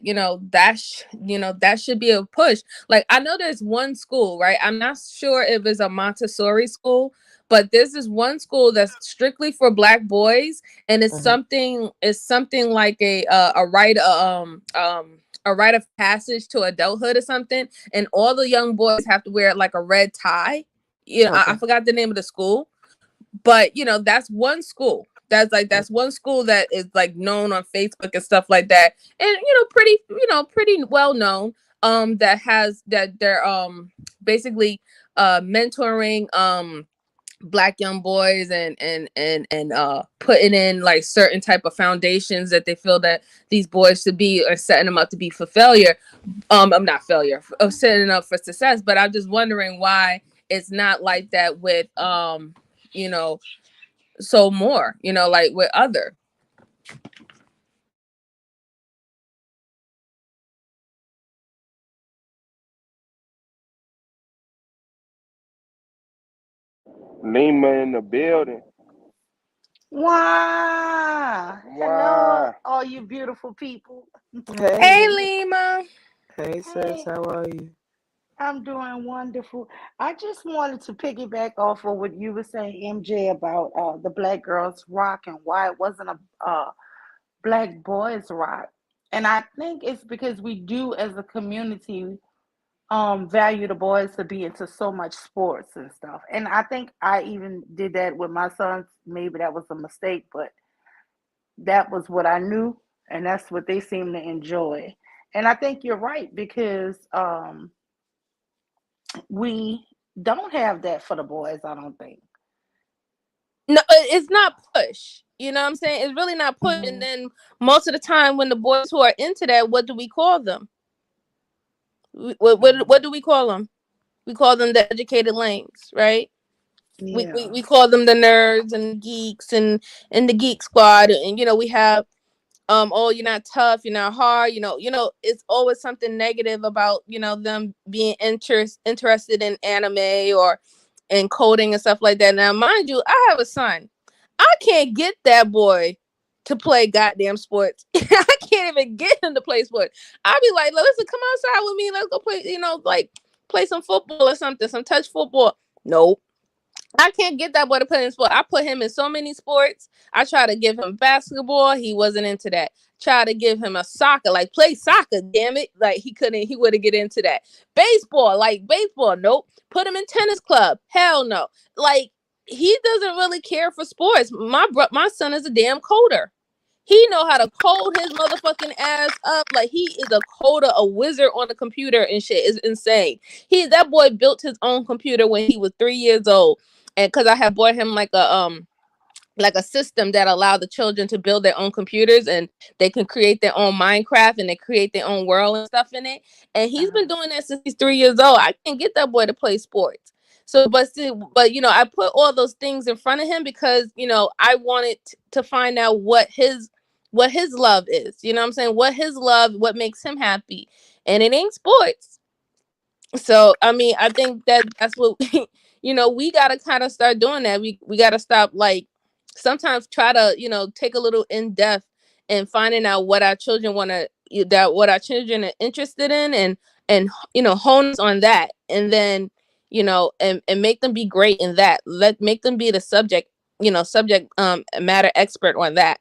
that should be a push. Like, I know there's one school, right? I'm not sure if it's a Montessori school, but there's this one school that's strictly for Black boys, and it's something like a rite of passage to adulthood or something, and all the young boys have to wear like a red tie. I forgot the name of the school, but that's one school. That's one school that is like known on Facebook and stuff like that, and pretty well known. That they're basically mentoring Black young boys and putting in like certain type of foundations that they feel that these boys should be, or setting them up to be for failure. I'm not failure of setting up for success, but I'm just wondering why it's not like that with so more, like with other. Nima in the building. Wow. Hello, Wow. all you beautiful people. Hey, Lima. Hey sis, how are you? I'm doing wonderful. I just wanted to piggyback off of what you were saying, MJ, about the Black Girls Rock and why it wasn't a Black Boys Rock. And I think it's because we do, as a community, value the boys to be into so much sports and stuff. And I think I even did that with my sons. Maybe that was a mistake, but that was what I knew, and that's what they seem to enjoy. And I think you're right because we don't have that for the boys. I don't think. No, it's not push. You know what I'm saying? It's really not push. And Hmm. then most of the time, when the boys who are into that, what do we call them? What do we call them? We call them the educated lames, right? We Yeah. call them the nerds and the geeks and the geek squad. And we have oh, you're not tough, you're not hard, it's always something negative about them being interested in anime or in coding and stuff like that. Now mind you, I have a son. I can't get that boy to play goddamn sports. I can't even get him to play sports. I'll be like, listen, come outside with me, let's go play, like play some football or something, some touch football. Nope. I can't get that boy to play in sport. I put him in so many sports. I try to give him basketball. He wasn't into that. Try to give him a soccer, like play soccer, damn it. Like he wouldn't get into that. Baseball, like baseball, nope. Put him in tennis club. Hell no. Like he doesn't really care for sports. My son is a damn coder. He know how to code his motherfucking ass up. Like he is a coder, a wizard on the computer and shit. It's insane. That boy built his own computer when he was 3 years old. And because I had bought him like a system that allowed the children to build their own computers and they can create their own Minecraft and they create their own world and stuff in it. And he's been Uh, doing that since he's 3 years old. I can't get that boy to play sports. So, but still, but I put all those things in front of him because I wanted to find out what his love is. You know what I'm saying? What makes him happy, and it ain't sports. So I mean, I think that's what we gotta kind of start doing that. We gotta stop, like, sometimes try to take a little in depth and finding out what our children want to that what our children are interested in, and hone us on that, and then and make them be great in that. Make them be the subject matter expert on that.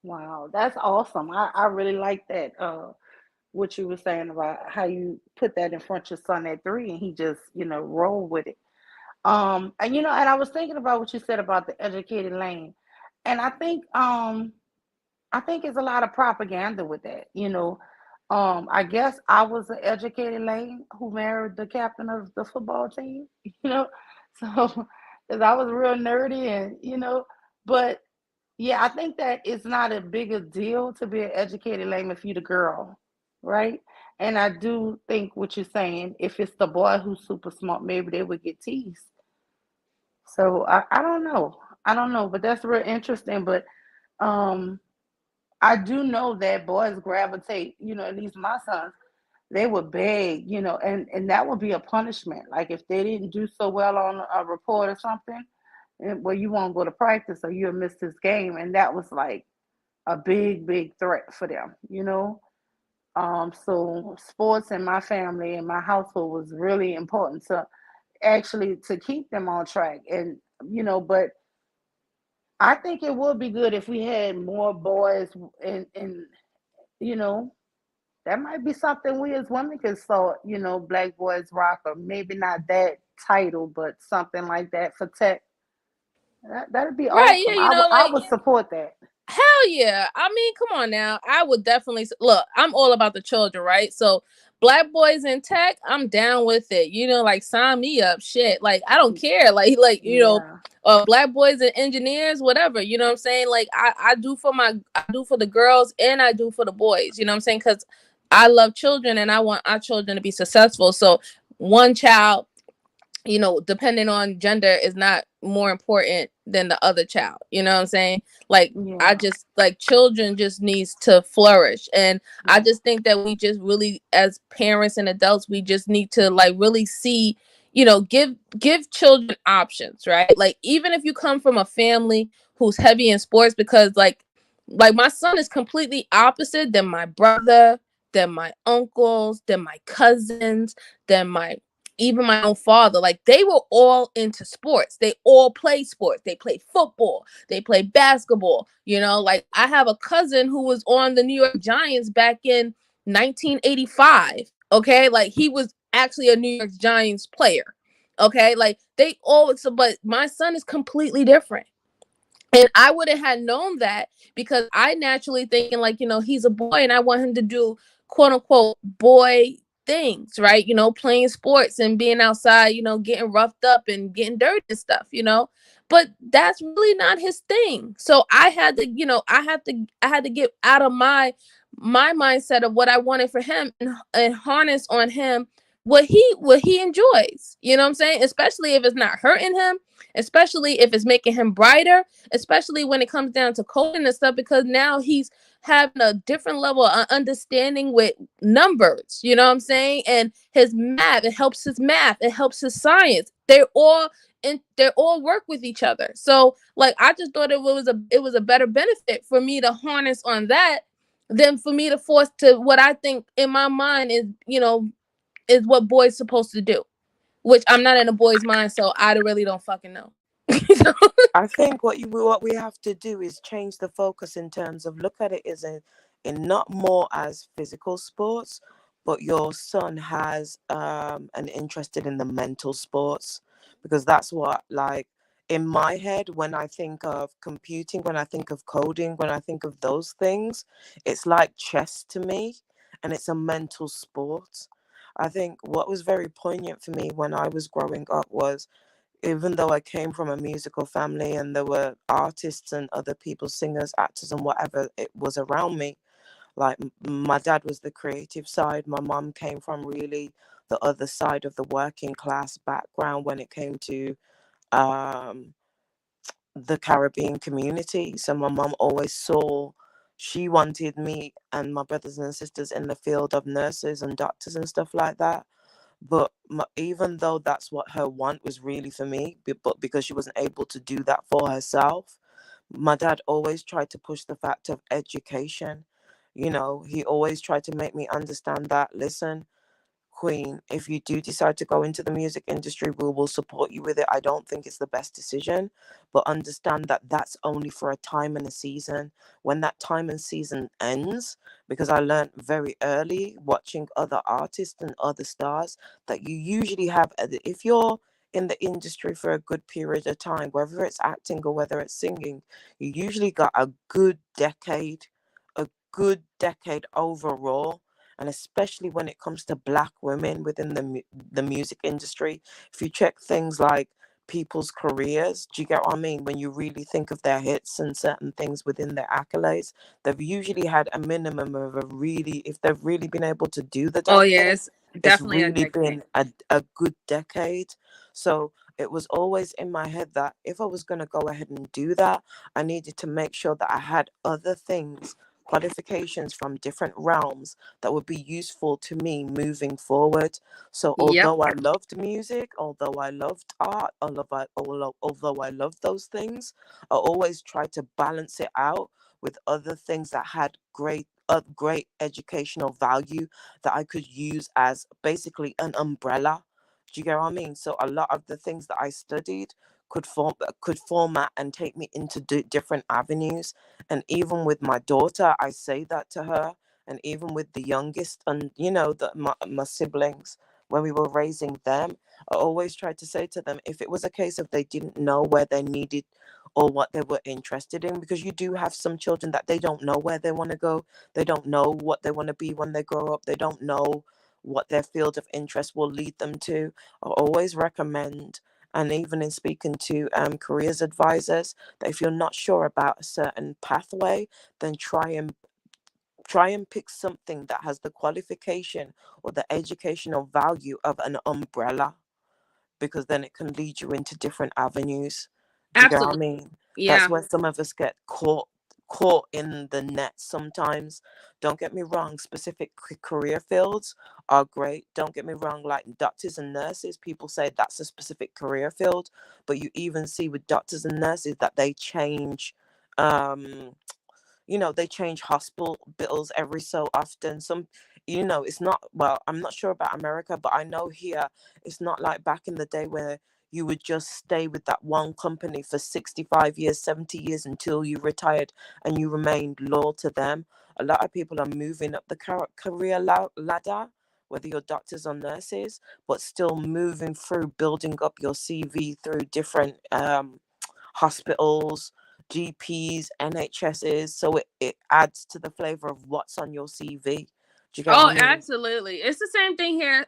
wow, that's awesome. I really like that. What you were saying about how you put that in front of your son at 3, and he just roll with it. And I was thinking about what you said about the educated lane, and I think it's a lot of propaganda with that. I guess I was an educated lane who married the captain of the football team, you know, so because I was real nerdy but yeah, I think that it's not a bigger deal to be an educated lane if you're the girl, right? And I do think what you're saying, if it's the boy who's super smart, maybe they would get teased. So I don't know. I don't know, but that's real interesting. But um, I do know that boys gravitate, at least my sons, they would beg, and that would be a punishment. Like if they didn't do so well on a report or something, well, you won't go to practice or you'll miss this game. And that was like a big, big threat for them. So sports in my family and my household was really important to actually to keep them on track. And, but I think it would be good if we had more boys and you know, that might be something we as women could start, Black Boys Rock, or maybe not that title, but something like that for tech. That'd be Right? Yeah. awesome. I Like, would support that. hell yeah. I mean, come on now. I would definitely look. I'm all about the children, right? So, black boys in tech, I'm down with it. Like, sign me up. Shit. Like, I don't care. Yeah. black boys and engineers, whatever. You know what I'm saying? Like, I do for the girls and I do for the boys. You know what I'm saying? Because I love children and I want our children to be successful. So, one child, depending on gender, is not more important than the other child. You know what I'm saying? Like, I Yeah. just like children just needs to flourish. And I Yeah. just think that we just really, as parents and adults, we just need to like really see, give children options, right? Like, even if you come from a family who's heavy in sports, because like my son is completely opposite than my brother, then my uncles, then my cousins, then even my own father. Like, they were all into sports. They all played sports. They played football. They played basketball. Like, I have a cousin who was on the New York Giants back in 1985. Okay, like, he was actually a New York Giants player. Okay, like, they all. So, but my son is completely different. And I wouldn't have known that because I naturally thinking, like, he's a boy and I want him to do quote unquote boy things, right? Playing sports and being outside, getting roughed up and getting dirty and stuff. But that's really not his thing. So I had to, I had to get out of my mindset of what I wanted for him, and harness on him what he enjoys. You know what I'm saying? Especially if it's not hurting him, especially if it's making him brighter, especially when it comes down to coding and stuff, because now he's having a different level of understanding with numbers. You know what I'm saying? And his math, it helps his math, it helps his science. They all work with each other. So, like, I just thought it was a better benefit for me to harness on that than for me to force to what I think in my mind is what boys supposed to do, which I'm not in a boy's mind, so I really don't fucking know. I think what we have to do is change the focus in terms of look at it as in not more as physical sports, but your son has an interest in the mental sports, because that's what, like, in my head, when I think of computing, when I think of coding, when I think of those things, it's like chess to me, and it's a mental sport. I think what was very poignant for me when I was growing up was, even though I came from a musical family and there were artists and other people, singers, actors, and whatever it was around me, like my dad was the creative side. My mum came from really the other side of the working class background when it came to um, the Caribbean community. So my mum always she wanted me and my brothers and sisters in the field of nurses and doctors and stuff like that. But even though that's what her want was really for me, but because she wasn't able to do that for herself, my dad always tried to push the fact of education. He always tried to make me understand that, listen, Queen, if you do decide to go into the music industry, we will support you with it. I don't think it's the best decision, but understand that that's only for a time and a season. When that time and season ends, because I learned very early watching other artists and other stars that you usually have, if you're in the industry for a good period of time, whether it's acting or whether it's singing, you usually got a good decade overall, and especially when it comes to Black women within the music industry. If you check things like people's careers, do you get what I mean? When you really think of their hits and certain things within their accolades, they've usually had a minimum of if they've really been able to do the Oh damn thing, yes, it's definitely a really decade. been a good decade. So it was always in my head that if I was going to go ahead and do that, I needed to make sure that I had other things, qualifications from different realms that would be useful to me moving forward. So Yep, although I loved music, although I loved art, although I loved those things, I always tried to balance it out with other things that had great educational value that I could use as basically an umbrella. Do you get what I mean? So a lot of the things that I studied could format and take me into different avenues. And even with my daughter, I say that to her, and even with the youngest, and my siblings, when we were raising them, I always tried to say to them, if it was a case of they didn't know where they needed or what they were interested in, because you do have some children that they don't know where they want to go, they don't know what they want to be when they grow up, they don't know what their field of interest will lead them to. I always recommend, and even in speaking to careers advisors, that if you're not sure about a certain pathway, then try and pick something that has the qualification or the educational value of an umbrella, because then it can lead you into different avenues. Do you get what I absolutely. mean? That's Yeah, where some of us get caught in the net sometimes. Don't get me wrong, specific career fields are great. Don't get me wrong, like doctors and nurses, people say that's a specific career field, but you even see with doctors and nurses that they change um they change hospital bills every so often. It's not, well, I'm not sure about America, but I know here it's not like back in the day where you would just stay with that one company for 65 years, 70 years until you retired and you remained loyal to them. A lot of people are moving up the career ladder, whether you're doctors or nurses, but still moving through, building up your CV through different hospitals, GPs, NHSs. So it adds to the flavor of what's on your CV. Do you get Oh, what I mean? absolutely. It's the same thing here.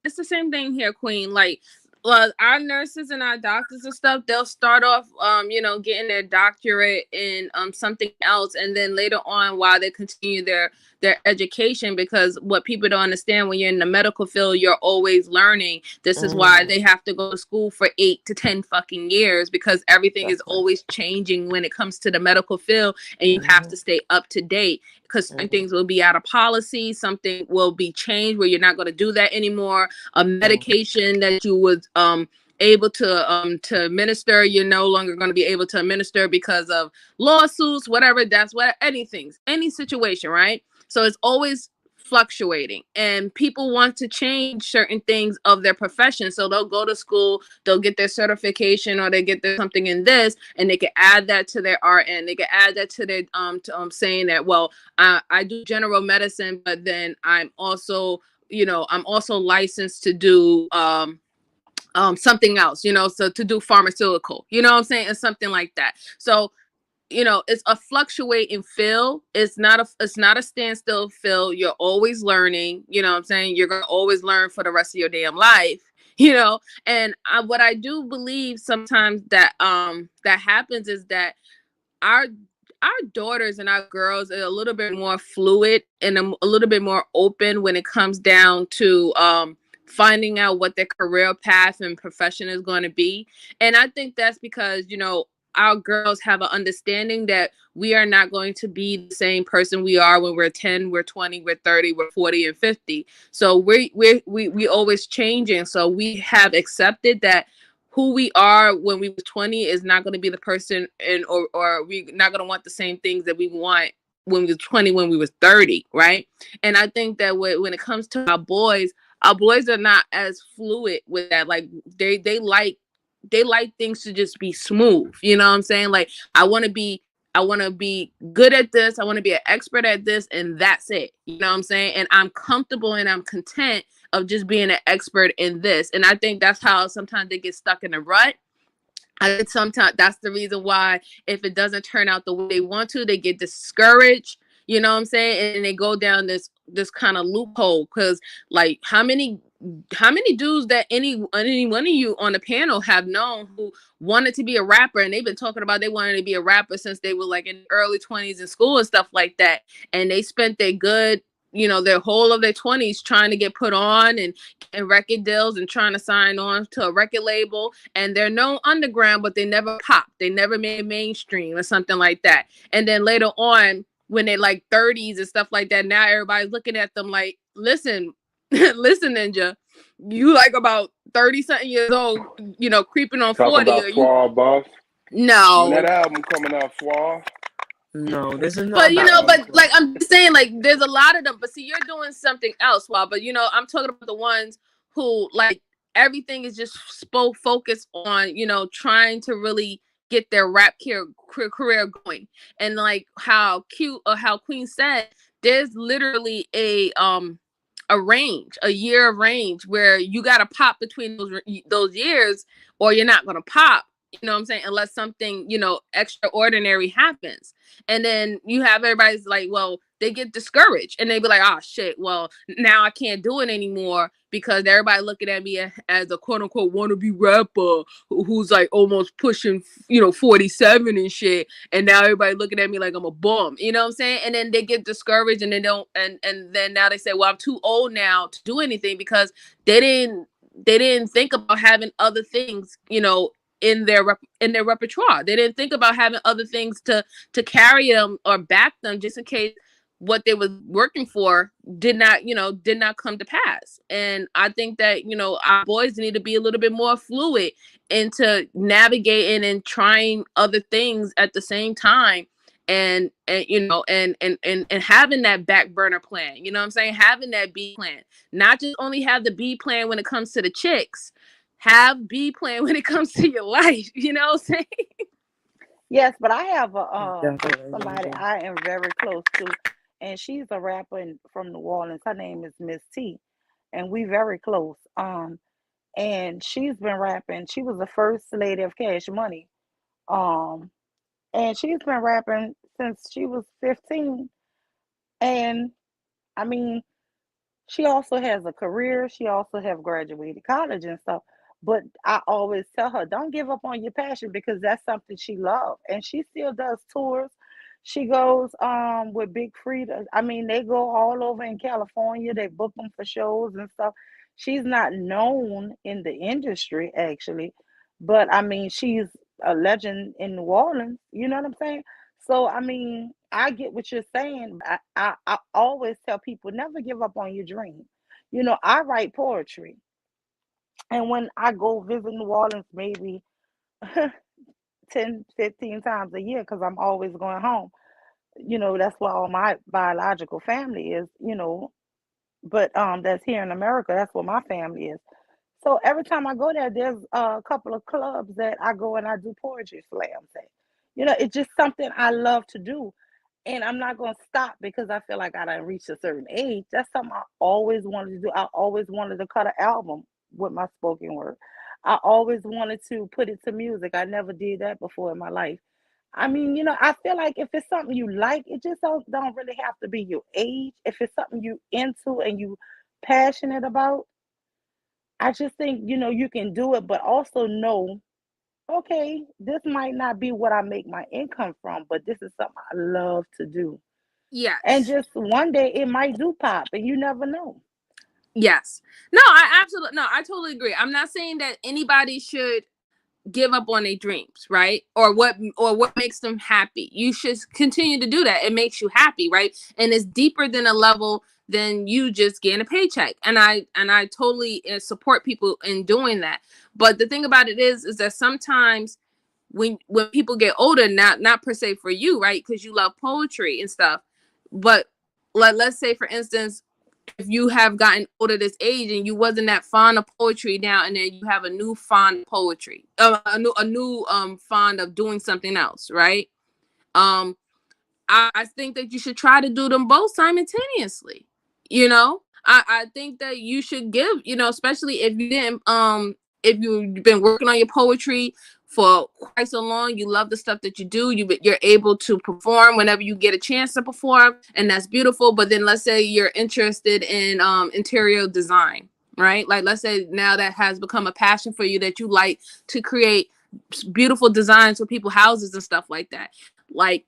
It's the same thing here, Queen. Like, well, our nurses and our doctors and stuff, they'll start off, getting their doctorate in something else, and then later on, while they continue their education, because what people don't understand, when you're in the medical field, you're always learning. This is why they have to go to school for 8 to 10 fucking years, because everything is always changing when it comes to the medical field, and you have to stay up to date, because some things will be out of policy, something will be changed where you're not going to do that anymore. A medication that you was able to administer, you're no longer going to be able to administer because of lawsuits, whatever. That's what any situation, right? So it's always fluctuating, and people want to change certain things of their profession, so they'll go to school, they'll get their certification, or they get their something in this, and they can add that to their RN, they can add that to their saying that, well, I do general medicine, but then I'm also licensed to do something else, so to do pharmaceutical, you know what I'm saying, and something like that. So it's a fluctuating field. It's not a standstill field. You're always learning, you know what I'm saying? You're going to always learn for the rest of your damn life, and what I do believe sometimes that that happens is that our daughters and our girls are a little bit more fluid and a little bit more open when it comes down to finding out what their career path and profession is going to be. And I think that's because, our girls have an understanding that we are not going to be the same person we are when we're 10, we're 20, we're 30, we're 40 and 50. So we always changing. So we have accepted that who we are when we were 20 is not going to be the person, or we're not going to want the same things that we want when we were 20, when we were 30, right? And I think that when it comes to our boys are not as fluid with that. Like they like things to just be smooth. You know what I'm saying? Like, I want to be good at this. I want to be an expert at this, and that's it. You know what I'm saying? And I'm comfortable and I'm content of just being an expert in this. And I think that's how sometimes they get stuck in a rut. I think sometimes that's the reason why, if it doesn't turn out the way they want to, they get discouraged. You know what I'm saying? And they go down this kind of loophole, because like how many dudes that any one of you on the panel have known who wanted to be a rapper, and they've been talking about they wanted to be a rapper since they were like in early 20s in school and stuff like that, and they spent their good their whole of their 20s trying to get put on and record deals and trying to sign on to a record label, and they're known underground, but they never popped, they never made mainstream or something like that. And then later on, when they're like 30s and stuff like that, now everybody's looking at them like, listen, Ninja, you like about 30 something years old, creeping on Talk 40. about Suave, boss. No. When that album coming out, Suave. No, this is not. But like I'm just saying, like there's a lot of them. But see, you're doing something else, But I'm talking about the ones who like everything is just focused on trying to really get their rap career going. And like how Queen said, there's literally a year of range where you got to pop between those years, or you're not going to pop. You know what I'm saying? Unless something, extraordinary happens. And then you have everybody's like, well, they get discouraged and they be like, oh shit, well, now I can't do it anymore because everybody looking at me as a quote unquote wannabe rapper who's like almost pushing, 47 and shit. And now everybody looking at me like I'm a bum. You know what I'm saying? And then they get discouraged and they don't, and then now they say, well, I'm too old now to do anything, because they didn't think about having other things, in their repertoire. They didn't think about having other things to carry them or back them, just in case what they were working for did not come to pass. And I think that our boys need to be a little bit more fluid into navigating and trying other things at the same time, and you know, and having that back burner plan, you know what I'm saying? Having that B plan, not just only have the B plan when it comes to the chicks, have B plan when it comes to your life, you know what I'm saying? Yes, but I have Definitely, somebody yeah. I am very close to, and she's a rapper from New Orleans. Her name is Miss T, and we very close. And she's been rapping. She was the first lady of Cash Money. Um, and she's been rapping since she was 15. And I mean, she also has a career. She also have graduated college and stuff. But I always tell her, don't give up on your passion because that's something she loves. And she still does tours. She goes with Big Frida. I mean, they go all over in California. They book them for shows and stuff. She's not known in the industry actually, but I mean, she's a legend in New Orleans. You know what I'm saying? So I mean, I get what you're saying. I always tell people never give up on your dream. You know, I write poetry, and when I go visit New Orleans, maybe 10, 15 times a year, because I'm always going home. You know, that's where all my biological family is. You know, but that's here in America. That's where my family is. So every time I go there, there's a couple of clubs that I go and I do poetry slams at. You know, it's just something I love to do. And I'm not going to stop because I feel like I done reached a certain age. That's something I always wanted to do. I always wanted to cut an album with my spoken word. I always wanted to put it to music. I never did that before in my life. I mean, you know, I feel like if it's something you like, it just don't really have to be your age. If it's something you into and you passionate about, I just think, you know, you can do it, but also know, okay, this might not be what I make my income from, but this is something I love to do. And Yes. just one day it might do pop, and you never know. Yes. No, I absolutely, no, I totally agree. I'm not saying that anybody should give up on their dreams, right? Or what makes them happy. You should continue to do that. It makes you happy, right? And it's deeper than a level than you just getting a paycheck. And I totally support people in doing that. But the thing about it is that sometimes when people get older, not per se for you, right? Because you love poetry and stuff, but let's say for instance, if you have gotten older this age and you wasn't that fond of poetry now, and then you have a new fond of poetry, a new fond of doing something else, right? um I think that you should try to do them both simultaneously. You know, I think that you should give, you know, especially if you didn't, if you've been working on your poetry for quite so long, you love the stuff that you do, you're able to perform whenever you get a chance to perform, and that's beautiful. But then let's say you're interested in interior design, right? Like let's say now that has become a passion for you, that you like to create beautiful designs for people houses and stuff like that. Like,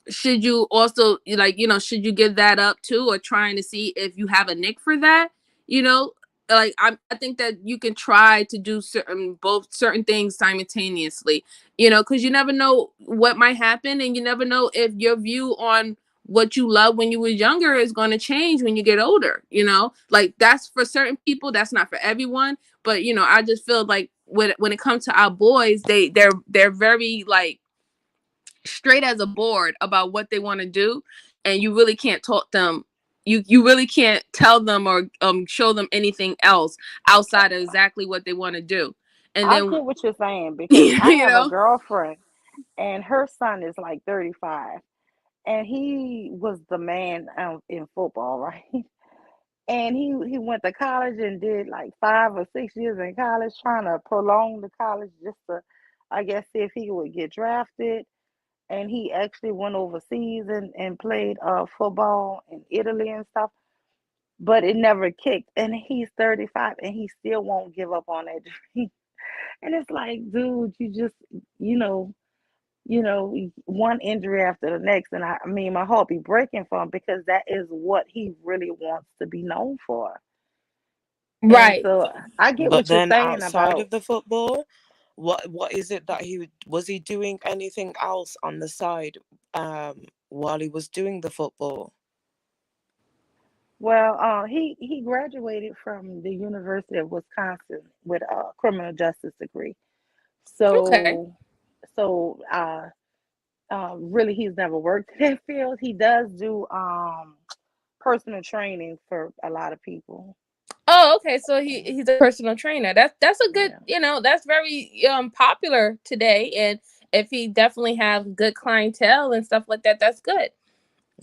should you also, like, you know, should you give that up too, or trying to see if you have a nick for that, you know? Like I think that you can try to do certain things simultaneously, you know, because you never know what might happen, and you never know if your view on what you love when you were younger is going to change when you get older, you know? Like that's for certain people, that's not for everyone. But you know, I just feel like when it comes to our boys, they're very like straight as a board about what they want to do, and you really can't talk them, you really can't tell them or show them anything else outside of exactly what they want to do. And I then get what you're saying because I you have a know. girlfriend and her son is like 35, and he was the man in football, right? And he went to college and did like 5 or 6 years in college, trying to prolong the college just to, I guess, see if he would get drafted. And he actually went overseas and played football in Italy and stuff, but it never kicked. And he's 35 and he still won't give up on that dream. And it's like, dude, you just, you know, one injury after the next. And I mean, my heart be breaking for him because that is what he really wants to be known for. And Right. so I get But what you're then saying outside about, of the football, what is it that he doing anything else on the side while he was doing the football? well, he graduated from the University of Wisconsin with a criminal justice degree. Okay. So so really he's never worked in that field. He does do personal training for a lot of people. Oh, okay. So he's a personal trainer. That's a good, Yeah. that's very popular today. And if he definitely have good clientele and stuff like that, that's good.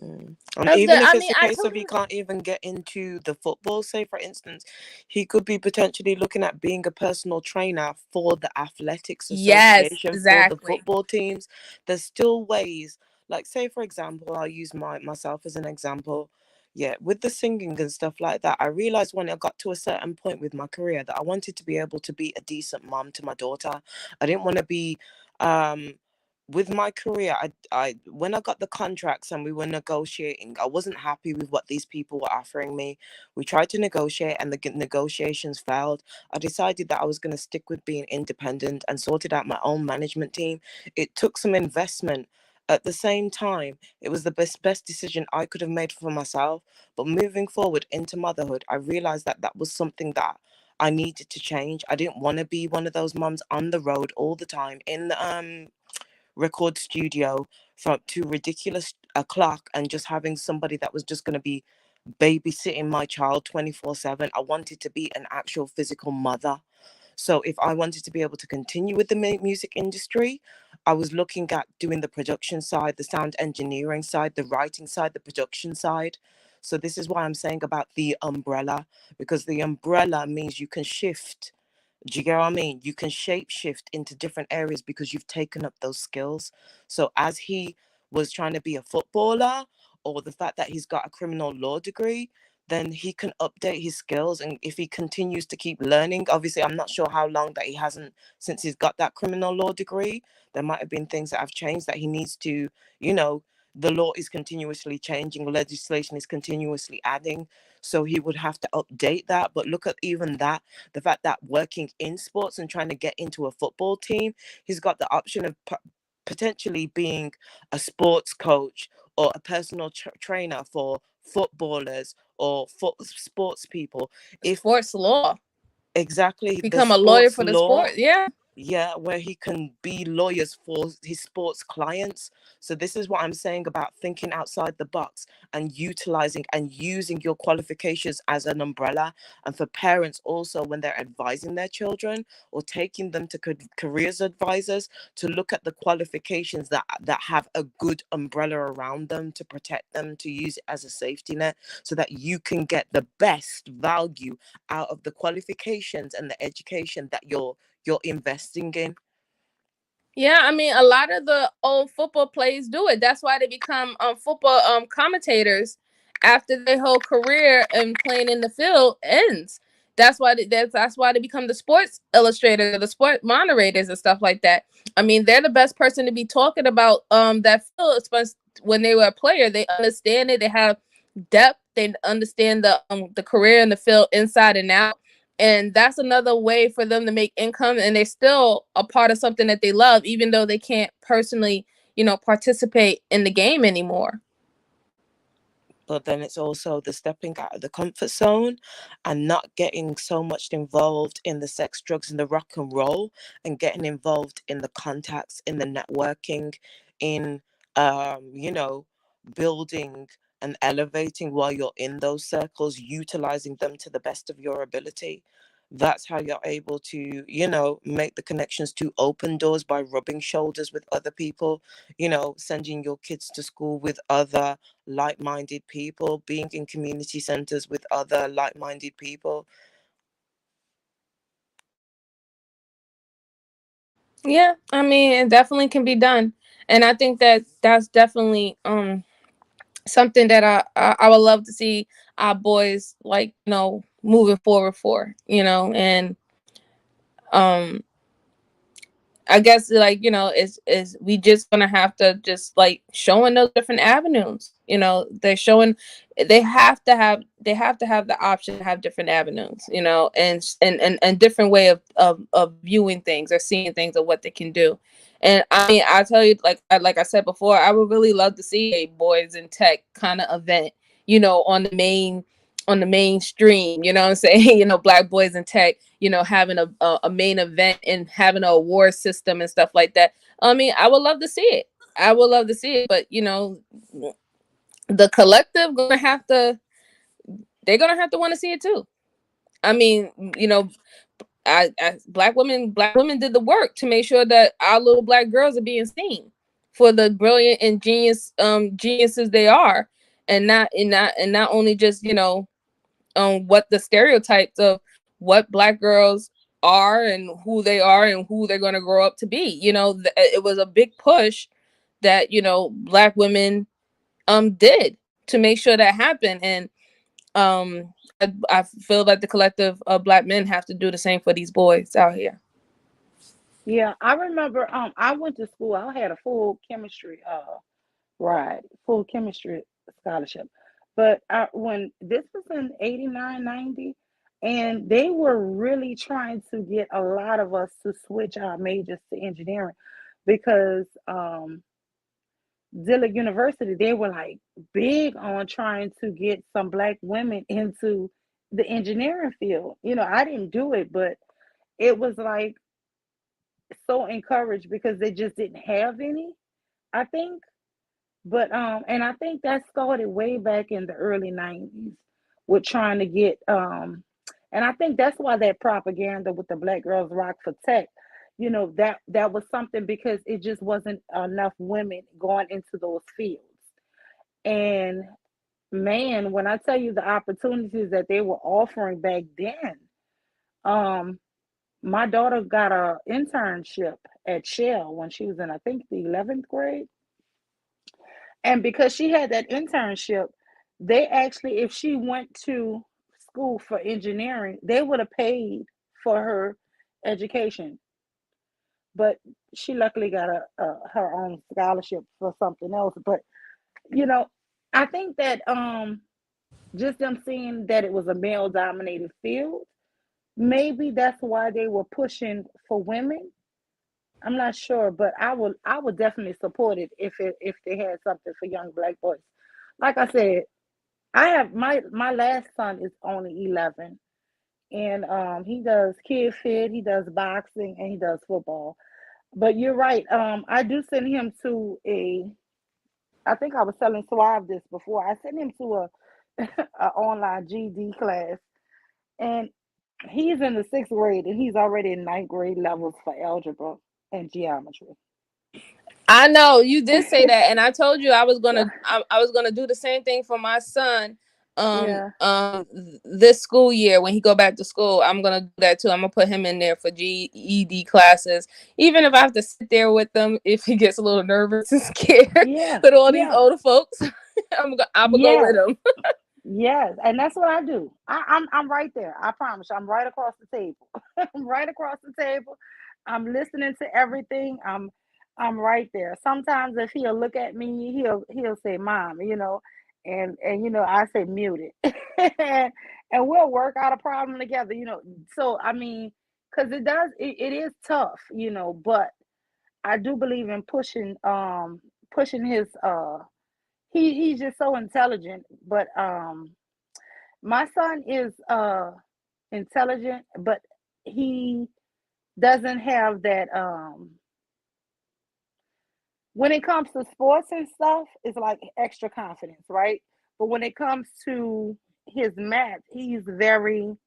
And That's good. even if I it's mean, a I case of he totally. can't even get into the football, say for instance, he could be potentially looking at being a personal trainer for the athletics Yes, association, for the exactly. football teams. There's still ways, like say for example, I'll use myself as an example. Yeah, with the singing and stuff like that, I realized when I got to a certain point with my career that I wanted to be able to be a decent mom to my daughter. I didn't want to be um with my career, I when I got the contracts and we were negotiating, I wasn't happy with what these people were offering me. We tried to negotiate and the negotiations failed. I decided that I was going to stick with being independent and sorted out my own management team. It took some investment. At the same time, it was the best decision I could have made for myself. But moving forward into motherhood, I realized that that was something that I needed to change. I didn't want to be one of those moms on the road all the time in the record studio from to ridiculous a clock and just having somebody that was just going to be babysitting my child 24/7. I wanted to be an actual physical mother. So if I wanted to be able to continue with the music industry, I was looking at doing the production side, the sound engineering side, the writing side, the production side. So this is why I'm saying about the umbrella, because the umbrella means you can shift. Do you get what I mean? You can shape shift into different areas because you've taken up those skills. So as he was trying to be a footballer, or the fact that he's got a criminal law degree, then he can update his skills. And if he continues to keep learning, obviously I'm not sure how long that he hasn't, since he's got that criminal law degree, there might have been things that have changed that he needs to, you know, the law is continuously changing, legislation is continuously adding. So he would have to update that. But look at even that, the fact that working in sports and trying to get into a football team, he's got the option of potentially being a sports coach or a personal trainer for footballers or sports people. If Sports law. exactly the Become a lawyer sports for the law, sport. Yeah. yeah, where he can be lawyers for his sports clients. So this is what I'm saying about thinking outside the box and utilizing and using your qualifications as an umbrella. And for parents also, when they're advising their children or taking them to careers advisors, to look at the qualifications that have a good umbrella around them to protect them, to use it as a safety net so that you can get the best value out of the qualifications and the education that you're investing in. Yeah, I mean, a lot of the old football players do it. That's why they become football commentators after their whole career and playing in the field ends. That's why they become the sports illustrators or the sport moderators and stuff like that. I mean, they're the best person to be talking about that field, especially when they were a player. They understand it. They have depth. They understand the career in the field inside and out, and that's another way for them to make income, and they're still a part of something that they love even though they can't personally participate in the game anymore. But then it's also the stepping out of the comfort zone and not getting so much involved in the sex, drugs, and the rock and roll, and getting involved in the contacts, in the networking, in you know, building and elevating while you're in those circles, utilizing them to the best of your ability. That's how you're able to, you know, make the connections to open doors by rubbing shoulders with other people, you know, sending your kids to school with other like-minded people, being in community centers with other like-minded people. Yeah, I mean, it definitely can be done, and I think that that's definitely something that I would love to see our boys, like, moving forward for, and um I guess, like, is we just gonna have to just like showing those different avenues. They're showing they have to have the option to have different avenues, and different way of viewing things or seeing things or what they can do. And I mean, I tell you, like I said before, I would really love to see a boys in tech kind of event, on the mainstream, you know what I'm saying? Black boys in tech, having a main event and having an award system and stuff like that. I mean, I would love to see it. I would love to see it, but the collective they're gonna have to want to see it too. I mean, black women did the work to make sure that our little black girls are being seen for the brilliant and geniuses they are, and not only just what the stereotypes of what black girls are and who they are and who they're going to grow up to be. It was a big push that black women did to make sure that happened, and I feel like the collective of black men have to do the same for these boys out here. Yeah, I remember I went to school. I had a full chemistry full chemistry scholarship. But when this was in 89, 90, and they were really trying to get a lot of us to switch our majors to engineering because Dillard University, they were like big on trying to get some black women into the engineering field. I didn't do it, but it was like so encouraged because they just didn't have any, I think. But and I think that started way back in the early 90s with trying to get and I think that's why that propaganda with the Black Girls Rock for Tech, that was something because it just wasn't enough women going into those fields. And man, when I tell you the opportunities that they were offering back then, my daughter got a internship at Shell when she was in, I think, the 11th grade. And because she had that internship, they actually, if she went to school for engineering, they would have paid for her education. But she luckily got her own scholarship for something else. But I think that just them seeing that it was a male-dominated field, maybe that's why they were pushing for women. I'm not sure, but I would definitely support it if they had something for young black boys. Like I said, I have my last son is only 11, and he does kid fit, he does boxing, and he does football. But you're right. I do send him to I think I was telling Suave this before. I sent him to a online GD class, and he's in the 6th grade, and he's already in 9th grade levels for algebra and geometry. I know you did say that, and I told you I was gonna do the same thing for my son. Yeah. This school year when he go back to school, I'm gonna do that too. I'm gonna put him in there for GED classes, even if I have to sit there with them if he gets a little nervous and scared Yeah. with all these Yeah. older folks. I'm gonna go with Yes. him. Yes, and that's what I do. I'm right there. I promise you, I'm right across the table. I'm right across the table. I'm listening to everything. I'm right there. Sometimes if he'll look at me, he'll say, "Mom," and I say, "Mute it," and we'll work out a problem together. So I mean, because it is tough, but I do believe in pushing his he's just so intelligent, but my son is intelligent, but he doesn't have that when it comes to sports and stuff, it's like extra confidence, right? But when it comes to his math, he's very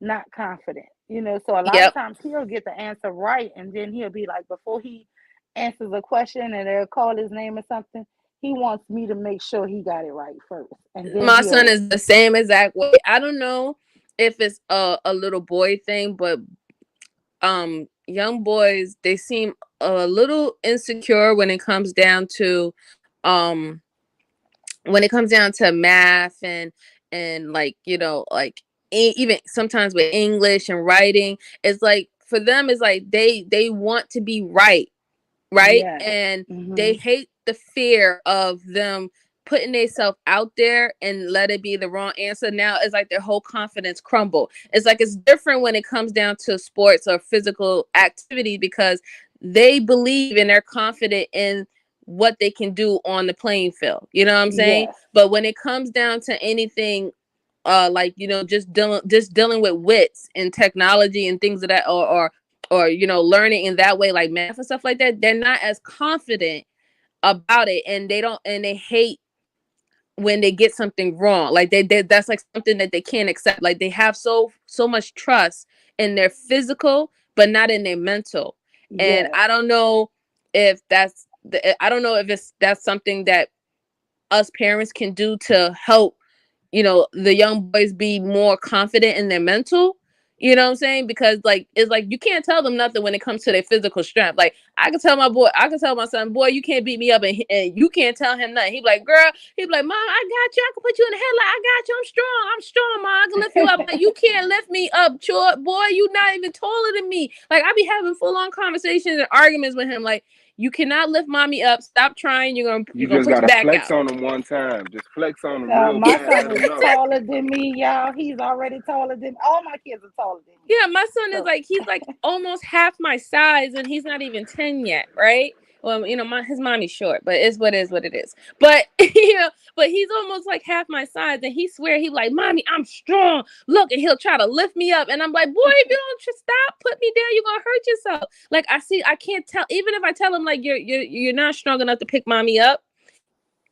not confident, so a lot of Yep. times he'll get the answer right, and then he'll be like, before he answers a question and they'll call his name or something, he wants me to make sure he got it right first, and then My son he'll is the same exact way. I don't know if it's a little boy thing, but young boys, they seem a little insecure when it comes down to math and like like even sometimes with English and writing. It's like for them it's like they want to be right, yes. and they Hmm. hate the fear of them putting themselves out there and let it be the wrong answer. Now it's like their whole confidence crumble. It's like it's different when it comes down to sports or physical activity because they believe and they're confident in what they can do on the playing field. You know what I'm saying? Yes. But when it comes down to anything like just dealing with wits and technology and things of that, or or learning in that way, like math and stuff like that, they're not as confident about it, and they hate when they get something wrong. Like they that's like something that they can't accept. Like they have so much trust in their physical but not in their mental. And Yes. I don't know if that's that's something that us parents can do to help the young boys be more confident in their mental. You know what I'm saying? Because like it's like you can't tell them nothing when it comes to their physical strength. Like I can tell my son, boy, you can't beat me up, and you can't tell him nothing. He be like, girl, he be like, Mom, I got you. I can put you in the headlock. I got you. I'm strong, Mom. I can lift you up. Like you can't lift me up, short boy. You not even taller than me. Like I be having full on conversations and arguments with him. Like you cannot lift mommy up. Stop trying. You're You gonna just put your gotta back flex out. on them one time. Just flex on them real My fast. son Let them is know. taller than me, y'all. He's already taller than all my kids are taller than me. Yeah, my son is So like he's like almost half my size, and he's not even 10 yet, right? Well, his mommy's short, but it's what it is. But but he's almost like half my size, and he swear he like, Mommy, I'm strong. Look, and he'll try to lift me up, and I'm like, boy, if you don't just stop, put me down, you're gonna hurt yourself. Like I can't tell. Even if I tell him like you're not strong enough to pick mommy up,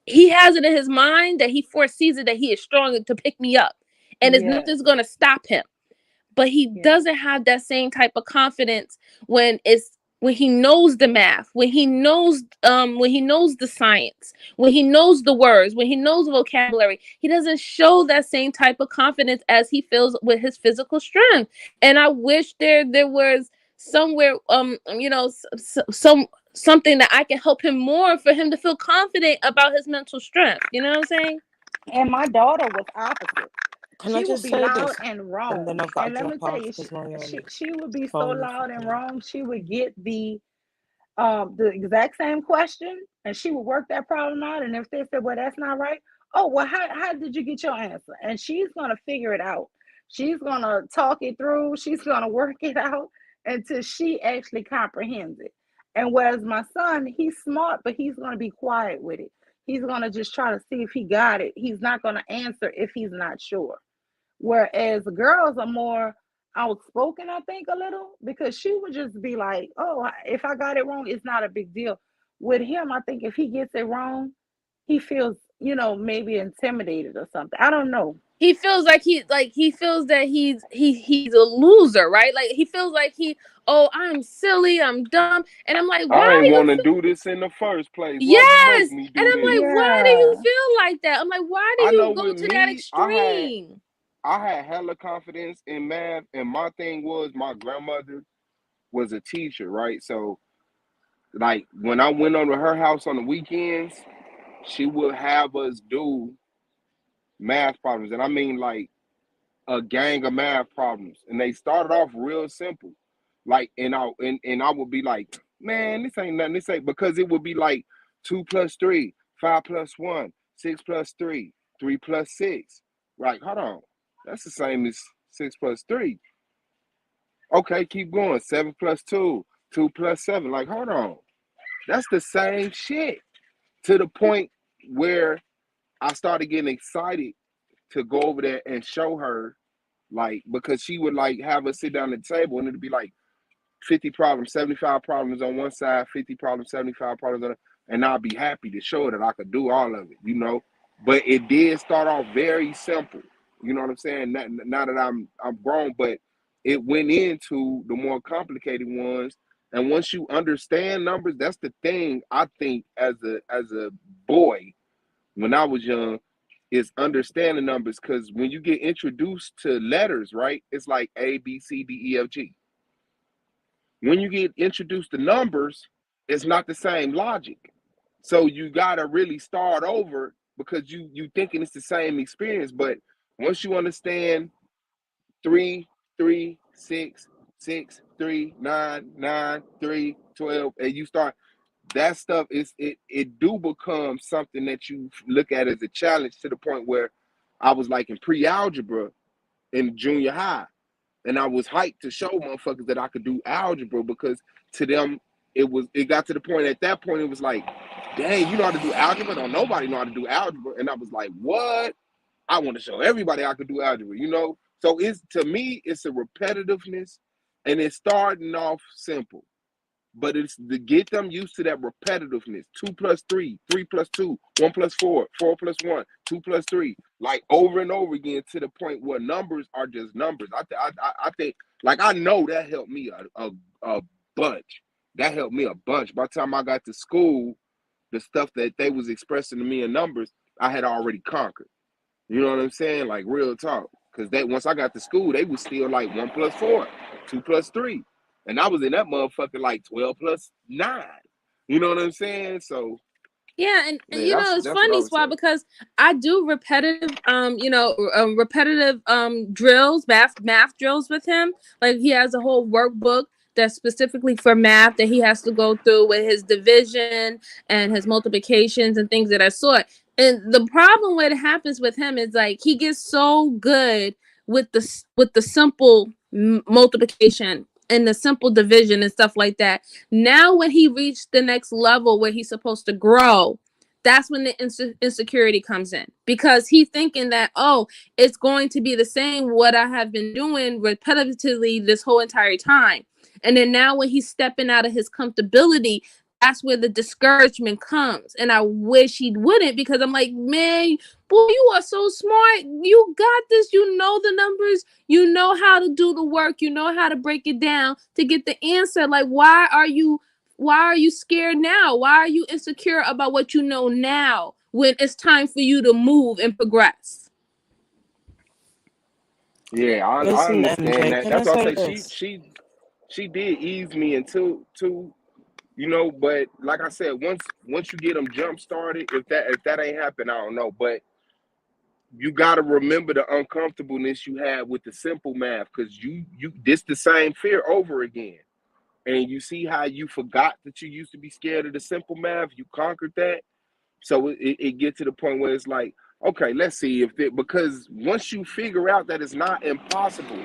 he has it in his mind that he foresees it that he is strong to pick me up, and there's yeah, nothing's gonna stop him. But he yeah, doesn't have that same type of confidence when he knows the math, when he knows the science, when he knows the words, when he knows vocabulary. He doesn't show that same type of confidence as he feels with his physical strength. And I wish there was somewhere something that I can help him more for him to feel confident about his mental strength. You know what I'm saying? And my daughter was opposite. Can I She would just be say loud this? and And then wrong. I've got to And let drop me tell off you, because my she would be so phone is loud and fucking up. wrong. She would get the exact same question, and she would work that problem out. And if they said, well, that's not right, oh well, how did you get your answer? And she's gonna figure it out. She's gonna talk it through, she's gonna work it out until she actually comprehends it. And whereas my son, he's smart, but he's gonna be quiet with it. He's gonna just try to see if he got it. He's not gonna answer if he's not sure. Whereas girls are more outspoken, I think, a little, because she would just be like, oh, if I got it wrong, it's not a big deal. With him, I think if he gets it wrong, he feels, maybe intimidated or something. I don't know. He feels like he feels that he's a loser, right? Like he feels like I'm silly, I'm dumb, and I'm like, why I do ain't you want to feel? do this in the first place. Why'd you make Yes, me and do I'm this? like, why do you Yeah. feel like that? I'm like, why do I know you go with to that me, extreme? I had hella confidence in math, and my thing was my grandmother was a teacher, right? So like when I went over to her house on the weekends, she would have us do math problems, and I mean like a gang of math problems, and they started off real simple, like and I would be like, man, this ain't nothing. This ain't because it would be like 2 + 3, 5 + 1, 6 + 3, 3 + 6. Right? Hold on, that's the same as 6 + 3. Okay, keep going. 7 + 2, 2 + 7. Like, hold on, that's the same shit. To the point where I started getting excited to go over there and show her, like, because she would like have us sit down at the table and it'd be like 50 problems, 75 problems on one side, 50 problems, 75 problems on the, and I'd be happy to show her that I could do all of it. But it did start off very simple. You know what I'm saying? Now that I'm grown, but it went into the more complicated ones. And once you understand numbers, that's the thing I think as a boy when I was young is understanding numbers, because when you get introduced to letters, right, it's like A, B, C, D, E, F, G. When you get introduced to numbers, it's not the same logic. So you gotta really start over because you thinking it's the same experience. But once you understand 3, 3, 6, 6, 3, 9, 9, 3, 12, and you start that stuff it do become something that you look at as a challenge, to the point where I was like in pre-algebra in junior high, and I was hyped to show motherfuckers that I could do algebra, because to them it got to the point at that point it was like, dang, you know how to do algebra? Don't nobody know how to do algebra. And I was like, what? I want to show everybody I could do algebra. So it's, to me, it's a repetitiveness and it's starting off simple. But it's to get them used to that repetitiveness. 2 plus 3, 3 plus 2, 1 plus 4, 4 plus 1, 2 plus 3, like over and over again to the point where numbers are just numbers. I think, like, I know that helped me a bunch. That helped me a bunch. By the time I got to school, the stuff that they was expressing to me in numbers, I had already conquered. You know what I'm saying? Like, real talk. Because once I got to school, they was still like 1 plus 4, 2 plus 3. And I was in that motherfucker like 12 plus 9. You know what I'm saying? So yeah, and yeah, you know, it's that's what I funny, would Swab, say. because I do repetitive repetitive drills, math drills with him. Like, he has a whole workbook that's specifically for math that he has to go through with his division and his multiplications and things of that sort. And the problem what happens with him is, like, he gets so good with the simple multiplication and the simple division and stuff like that. Now, when he reached the next level where he's supposed to grow, that's when the insecurity comes in, because he's thinking that, oh, it's going to be the same what I have been doing repetitively this whole entire time. And then now when he's stepping out of his comfortability, that's where the discouragement comes. And I wish he wouldn't, because I'm like, man, boy, you are so smart. You got this. You know the numbers. You know how to do the work. You know how to break it down to get the answer. Like, why are you scared now? Why are you insecure about what you know now when it's time for you to move and progress? Yeah, I Listen, understand MJ, that. can I That's why I say say this? she did ease me into you know, but like I said, once you get them jump started, if that ain't happen, I don't know. But you got to remember the uncomfortableness you had with the simple math, because you this the same fear over again. And you see how you forgot that you used to be scared of the simple math. You conquered that. So it gets to the point where it's like, okay, let's see if it, because once you figure out that it's not impossible,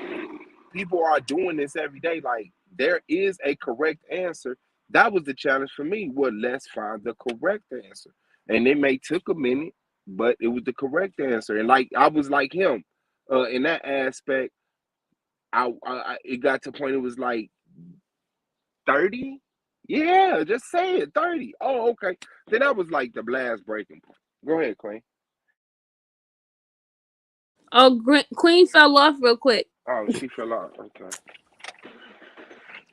people are doing this every day. Like, there is a correct answer. That was the challenge for me. Well, let's find the correct answer. And it may took a minute, but it was the correct answer. And like, I was like him in that aspect. I it got to the point it was like 30. Yeah, just say it, 30. Oh, okay. Then that was like the blast breaking point. Go ahead, Queen. Oh, Queen fell off real quick. Oh, she fell out. Okay.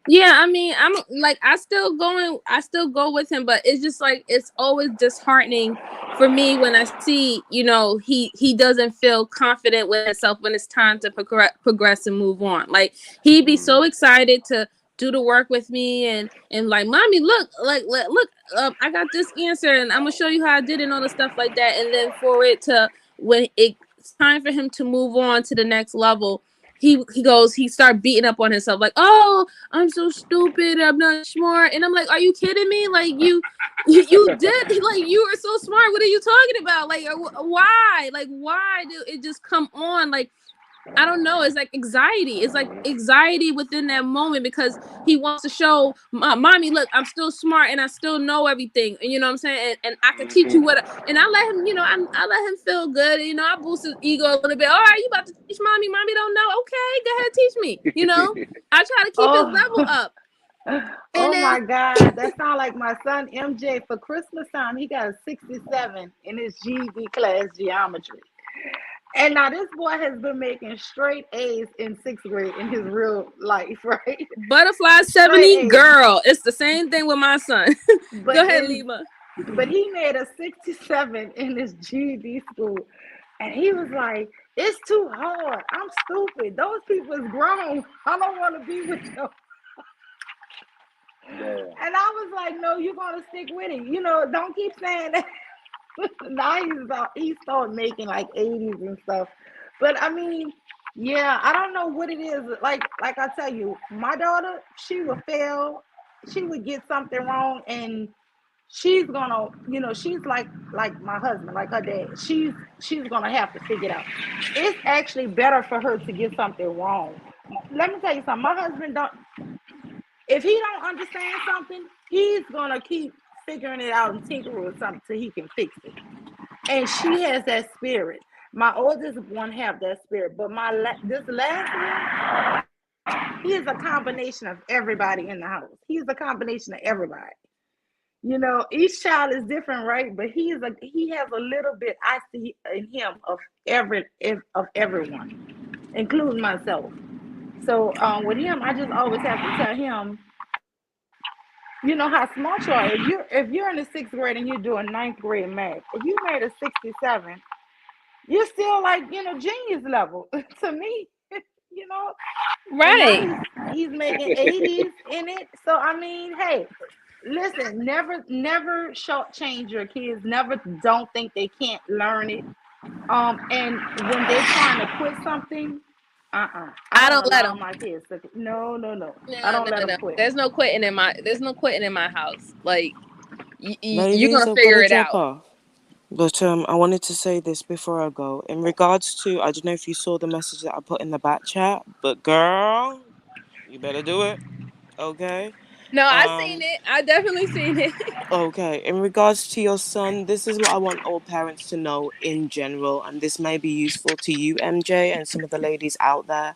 Yeah, I mean, I'm like, I still go with him, but it's just like, it's always disheartening for me when I see, you know, he doesn't feel confident with himself when it's time to progress and move on. Like, he'd be so excited to do the work with me and like, mommy, look, I got this answer and I'm gonna show you how I did it and all the stuff like that. And then for it to, when it's time for him to move on to the next level, he start beating up on himself, like, oh, I'm so stupid, I'm not smart. And I'm like, are you kidding me? Like, you did, like, you are so smart. What are you talking about? Like, why? Like, why do it just come on? Like, I don't know. It's like anxiety. It's like anxiety within that moment, because he wants to show mommy, look, I'm still smart and I still know everything. And you know what I'm saying? And I can teach you and I let him, you know, I let him feel good. You know, I boost his ego a little bit. All right, you about to teach mommy? Mommy don't know. Okay, go ahead, teach me. You know, I try to keep his level up. Oh my God, that sounds like my son MJ. For Christmas time, he got a 67 in his GED class, geometry. And now this boy has been making straight A's in 6th grade in his real life, right? Butterfly 70, girl. It's the same thing with my son. Go ahead, Lima. But he made a 67 in his GED school. And he was like, it's too hard. I'm stupid. Those people is grown. I don't want to be with them. Yeah. And I was like, no, you're going to stick with it. You know, don't keep saying that. Now he started making like 80s and stuff. But I mean, yeah, I don't know what it is. Like I tell you, my daughter, she would fail. She would get something wrong, and she's gonna, you know, she's like my husband, like her dad. She's gonna have to figure it out. It's actually better for her to get something wrong. Let me tell you something. My husband if he don't understand something, he's gonna keep figuring it out and tinkering with something till he can fix it. And she has that spirit. My oldest one have that spirit, but this last one, he is a combination of everybody in the house. He's a combination of everybody. You know, each child is different, right? But he has a little bit I see in him of everyone, including myself. So with him, I just always have to tell him, you know how smart you are. If you're in the sixth grade and you're doing ninth grade math, if you made a 67, you're still like, genius level to me, you know. And now Right. he's making 80s in it. So I mean, hey, listen, never shortchange your kids. Never don't think they can't learn it. And when they're trying to quit something, I I don't don't let allow them. my kids to. No, no, no. I No, don't no, let them no. quit. There's no quitting in my house. Like you're Ladies, gonna I've got figure to it drop out. off. But I wanted to say this before I go. In regards to, I don't know if you saw the message that I put in the back chat, but girl, you better do it. Okay. No, I seen Um. it. I definitely seen it. Okay. In regards to your son, this is what I want all parents to know in general, and this may be useful to you, MJ, and some of the ladies out there.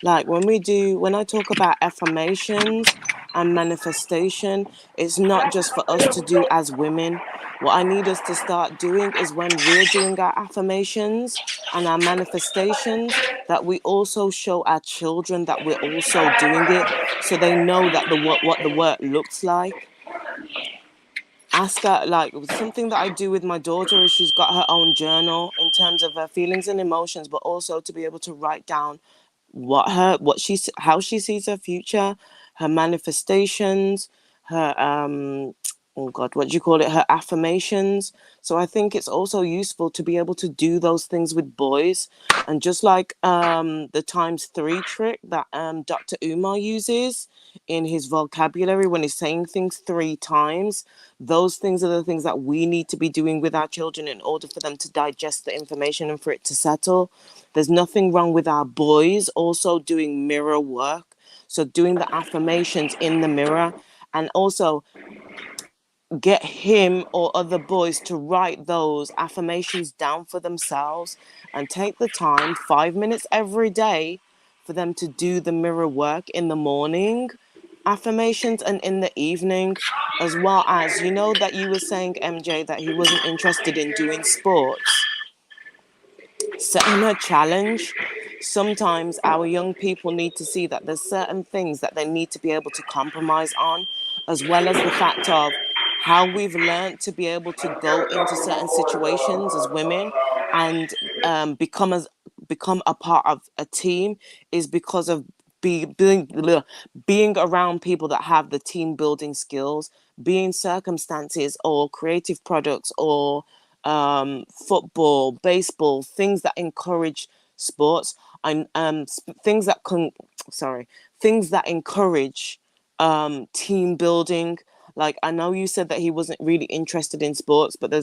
Like when I talk about affirmations and manifestation, it's not just for us to do as women. What I need us to start doing is when we're doing our affirmations and our manifestations, that we also show our children that we're also doing it, so they know that what the work looks like. Ask her, like, something that I do with my daughter is she's got her own journal in terms of her feelings and emotions, but also to be able to write down how she sees her future, her manifestations, her oh god, what do you call it, her affirmations. So I think it's also useful to be able to do those things with boys. And just like the times three trick that Dr. Umar uses in his vocabulary when he's saying things three times, those things are the things that we need to be doing with our children in order for them to digest the information and for it to settle. There's nothing wrong with our boys also doing mirror work. So doing the affirmations in the mirror, and also get him or other boys to write those affirmations down for themselves and take the time, 5 minutes every day, for them to do the mirror work in the morning affirmations and in the evening, as well as, that you were saying, MJ, that he wasn't interested in doing sports. Set him a challenge. Sometimes our young people need to see that there's certain things that they need to be able to compromise on, as well as the fact of how we've learned to be able to go into certain situations as women and become a part of a team is because of being around people that have the team building skills, being circumstances or creative products or football, baseball, things that encourage sports, and things that things that encourage team building. Like, I know you said that he wasn't really interested in sports, but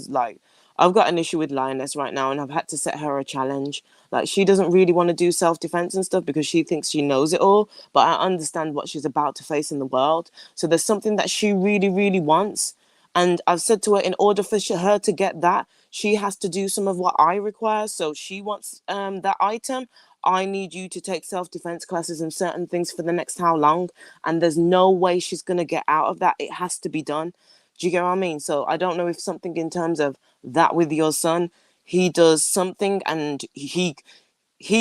I've got an issue with Lioness right now, and I've had to set her a challenge. Like, she doesn't really want to do self-defense and stuff because she thinks she knows it all, but I understand what she's about to face in the world. So there's something that she really, really wants, and I've said to her, in order for her to get that, she has to do some of what I require. So she wants that item. I need you to take self-defense classes and certain things for the next how long? And there's no way she's going to get out of that. It has to be done. Do you get what I mean? So I don't know if something in terms of that with your son, he does something and he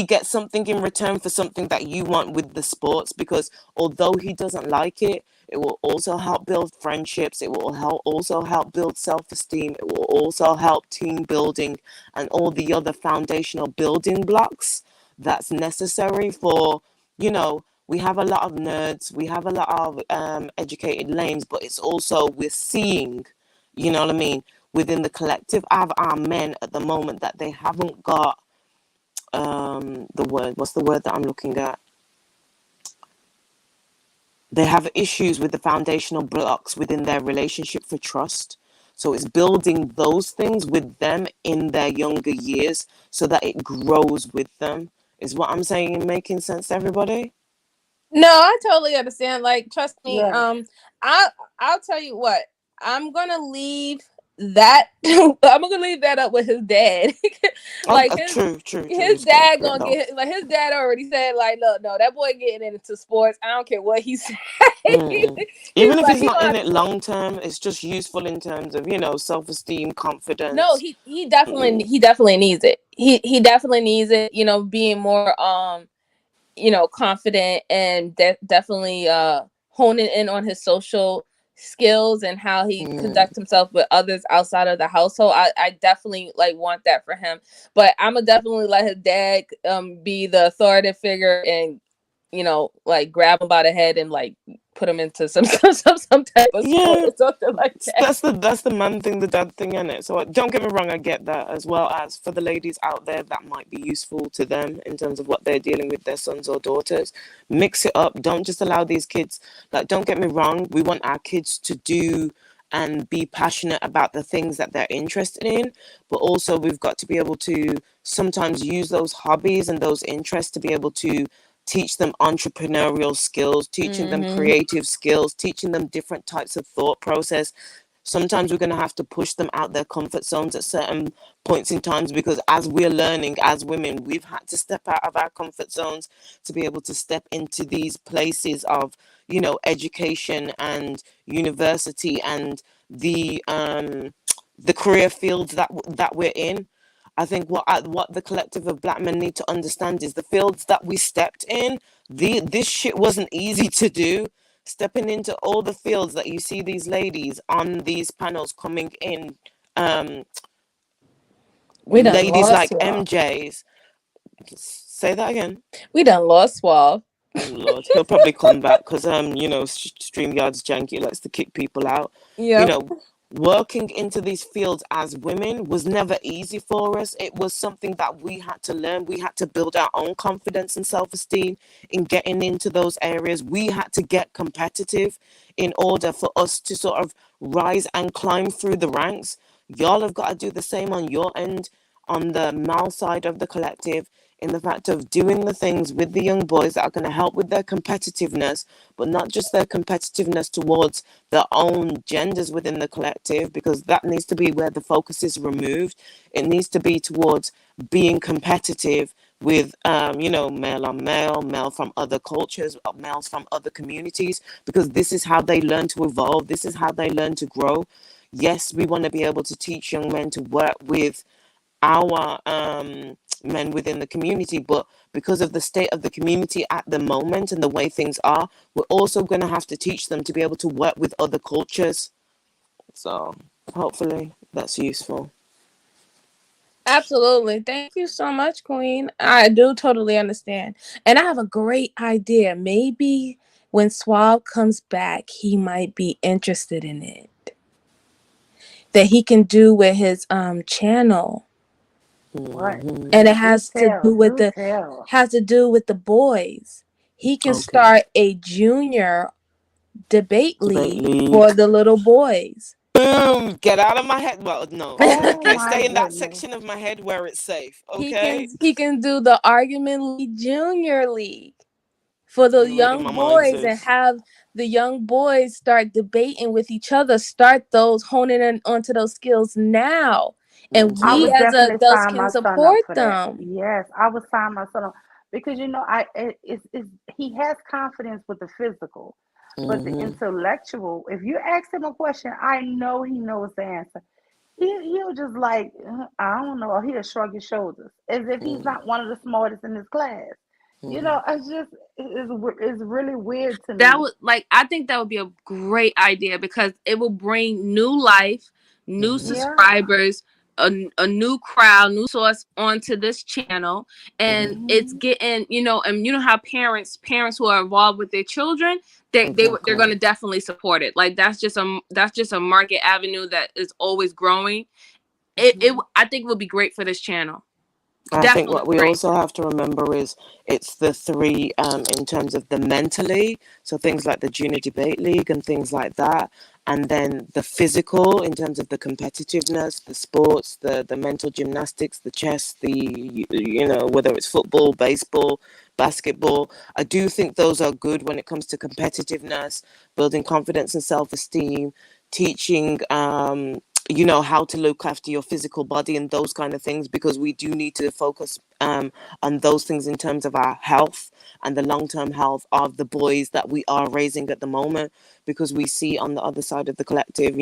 gets something in return for something that you want with the sports, because although he doesn't like it, it will also help build friendships, it will also help build self-esteem, it will also help team building and all the other foundational building blocks that's necessary for, we have a lot of nerds, we have a lot of educated lanes, but it's also we're seeing, you know what I mean, within the collective of our men at the moment, that they haven't got what's the word that I'm looking at, they have issues with the foundational blocks within their relationship for trust. So it's building those things with them in their younger years so that it grows with them. Is what I'm saying making sense to everybody? No, I totally understand. Like, trust me. Yes. I'll tell you what. I'm gonna leave that I'm gonna leave that up with his dad. Like True. his It's dad fair gonna enough. get like his dad already said like, look, no, that boy getting into sports. I don't care what he said. Mm. He's Even if like he's he not gonna in have it to put. long term, it's just useful in terms of, self-esteem, No, confidence. he definitely Mm. needs it. He definitely needs it. Being more confident and definitely honing in on his social skills and how he Mm. conducts himself with others outside of the household. I definitely like want that for him, but I'm gonna definitely let his dad be the authoritative figure and like grab him by the head and like put him into some type of sport Yeah, or something like that. that's the man thing, the dad thing, in it. So don't get me wrong, I get that, as well as for the ladies out there that might be useful to them in terms of what they're dealing with their sons or daughters. Mix it up. Don't just allow these kids. Like, don't get me wrong, we want our kids to do and be passionate about the things that they're interested in, but also we've got to be able to sometimes use those hobbies and those interests to be able to teach them entrepreneurial skills, teaching them Mm-hmm. creative skills, teaching them different types of thought process. Sometimes we're going to have to push them out their comfort zones at certain points in times, because as we're learning as women, we've had to step out of our comfort zones to be able to step into these places of, education and university and the career fields that we're in. I think what the collective of black men need to understand is the fields that we stepped in. This shit wasn't easy to do. Stepping into all the fields that you see these ladies on these panels coming in, um, We done ladies lost like Suave. MJ's. Say that again. We done lost Suave. Lord, he'll probably come back because StreamYard's janky, likes to kick people out. You Yep. know, working into these fields as women was never easy for us. It was something that we had to learn. We had to build our own confidence and self-esteem in getting into those areas. We had to get competitive in order for us to sort of rise and climb through the ranks. Y'all have got to do the same on your end, on the male side of the collective, in the fact of doing the things with the young boys that are going to help with their competitiveness, but not just their competitiveness towards their own genders within the collective, because that needs to be where the focus is removed. It needs to be towards being competitive with, male on male, male from other cultures, males from other communities, because this is how they learn to evolve. This is how they learn to grow. Yes, we want to be able to teach young men to work with our men within the community, but because of the state of the community at the moment and the way things are, we're also going to have to teach them to be able to work with other cultures. So hopefully that's useful. Absolutely. Thank you so much, Queen. I do totally understand. And I have a great idea. Maybe when Suave comes back, he might be interested in it. That he can do with his channel. What? Mhm. And it Do has to tell. do with Do tell. the boys. He can Okay. start a junior debate Debate league for league. the little boys. Boom! Get out of my head. Well, no. Oh Okay, my stay in that goodness. section of my head where it's safe. He Okay. can do the argument league junior league for the You're reading my young mind, boys and sis. have the young boys start debating with each other, start those honing in onto those skills now. And I we would as definitely adults sign can my son up support for that. them. Yes, I would sign my son up because he has confidence with the physical, but the Mhm. intellectual. If you ask him a question, I know he knows the answer. He'll just like I don't know. He'll shrug his shoulders as if he's not one of the smartest in his class. Mhm. It's really weird to That me. would I think that would be a great idea because it will bring new life, new Mhm. Yeah. subscribers, a new crowd, new source onto this channel, and Mhm. it's Hmm. getting and you know how parents who are involved with their children, they're going Exactly. to definitely support it. Like that's just a market avenue that is always growing. Hmm. I think it would be great for this channel. I think Definitely what we great. also have to remember is it's the three in terms of the mentally, so things like the junior debate league and things like that, and then the physical in terms of the competitiveness, the sports, the mental gymnastics, the chess, whether it's football, baseball, basketball. I do think those are good when it comes to competitiveness, building confidence and self-esteem, teaching how to look after your physical body and those kind of things, because we do need to focus on those things in terms of our health and the long-term health of the boys that we are raising at the moment, because we see on the other side of the collective,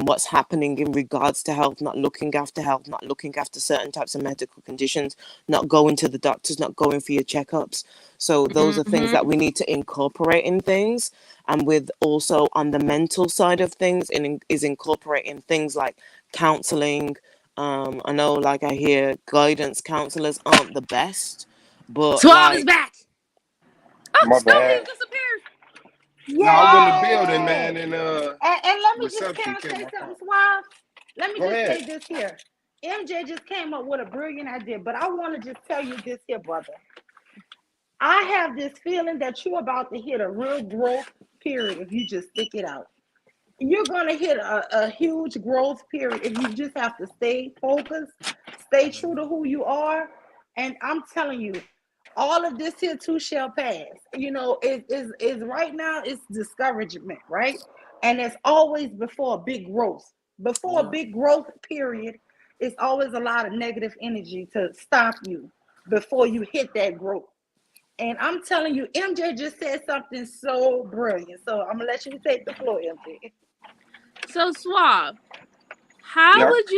what's happening in regards to health, not looking after health, not looking after certain types of medical conditions, not going to the doctors, not going for your checkups. So those are things that we need to incorporate in things. And with also on the mental side of things, is incorporating things like counseling. I know, like, I hear guidance counselors aren't the best, but Suave is like, back. Oh, My Stokely bad. disappeared. No, I'm in the building, Yay! man, and And let me just reception can I kept say my something, phone. Suave? Let me Go just say ahead. this here. MJ just came up with a brilliant idea, but I want to just tell you this here, brother. I have this feeling that you're about to hit a real growth period if you just stick it out. You're going to hit a huge growth period if you just have to stay focused, stay true to who you are. And I'm telling you, all of this here too shall pass. It is right now it's discouragement, right? And it's always before a big growth. Before a yeah. big growth period, it's always a lot of negative energy to stop you before you hit that growth. And I'm telling you, MJ just said something so brilliant. So I'm gonna let you take the floor, MJ. So Suave, how Yeah. would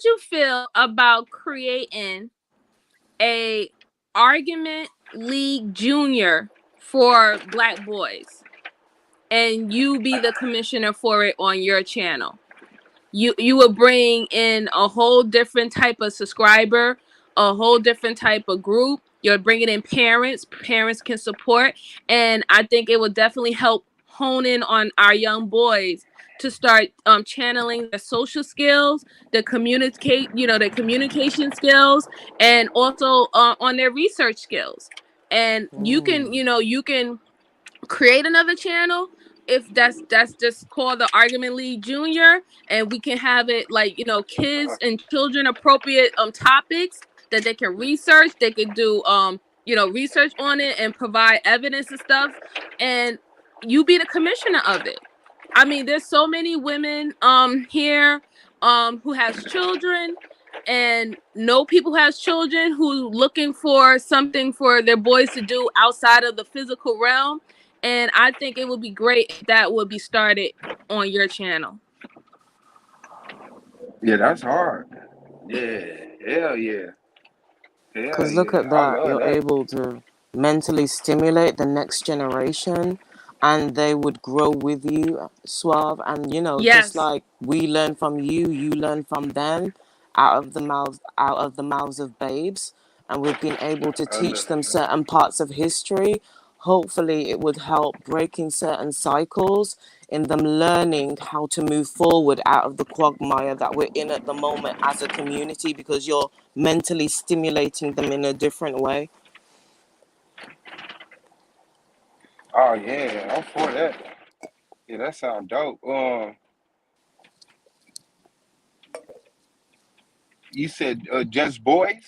you feel about creating a argument league junior for black boys, and you be the commissioner for it on your channel? You would bring in a whole different type of subscriber, a whole different type of group. You're bringing in parents can support, and I think it would definitely help hone in on our young boys to start channeling their social skills, their communication skills, and also on their research skills. And you can create another channel, if that's just called the Argument League Junior, and we can have it like, kids and children appropriate topics that they can research. They could do research on it and provide evidence and stuff, and you be the commissioner of it. I mean, there's so many women here who has children, and know people who has children who looking for something for their boys to do outside of the physical realm. And I think it would be great if that would be started on your channel. Yeah, that's hard. Yeah. Hell yeah. Hell Because look yeah. at I that, love you're that. able to mentally stimulate the next generation, and they would grow with you, Suave. And just Yes. like we learn from you, you learn from them, out of the mouths of babes, and we've been able to teach them Understand. certain parts of history. Hopefully, it would help breaking certain cycles in them learning how to move forward out of the quagmire that we're in at the moment as a community, because you're mentally stimulating them in a different way. Oh yeah, I'm for that. Yeah, that sounds dope. You said just boys?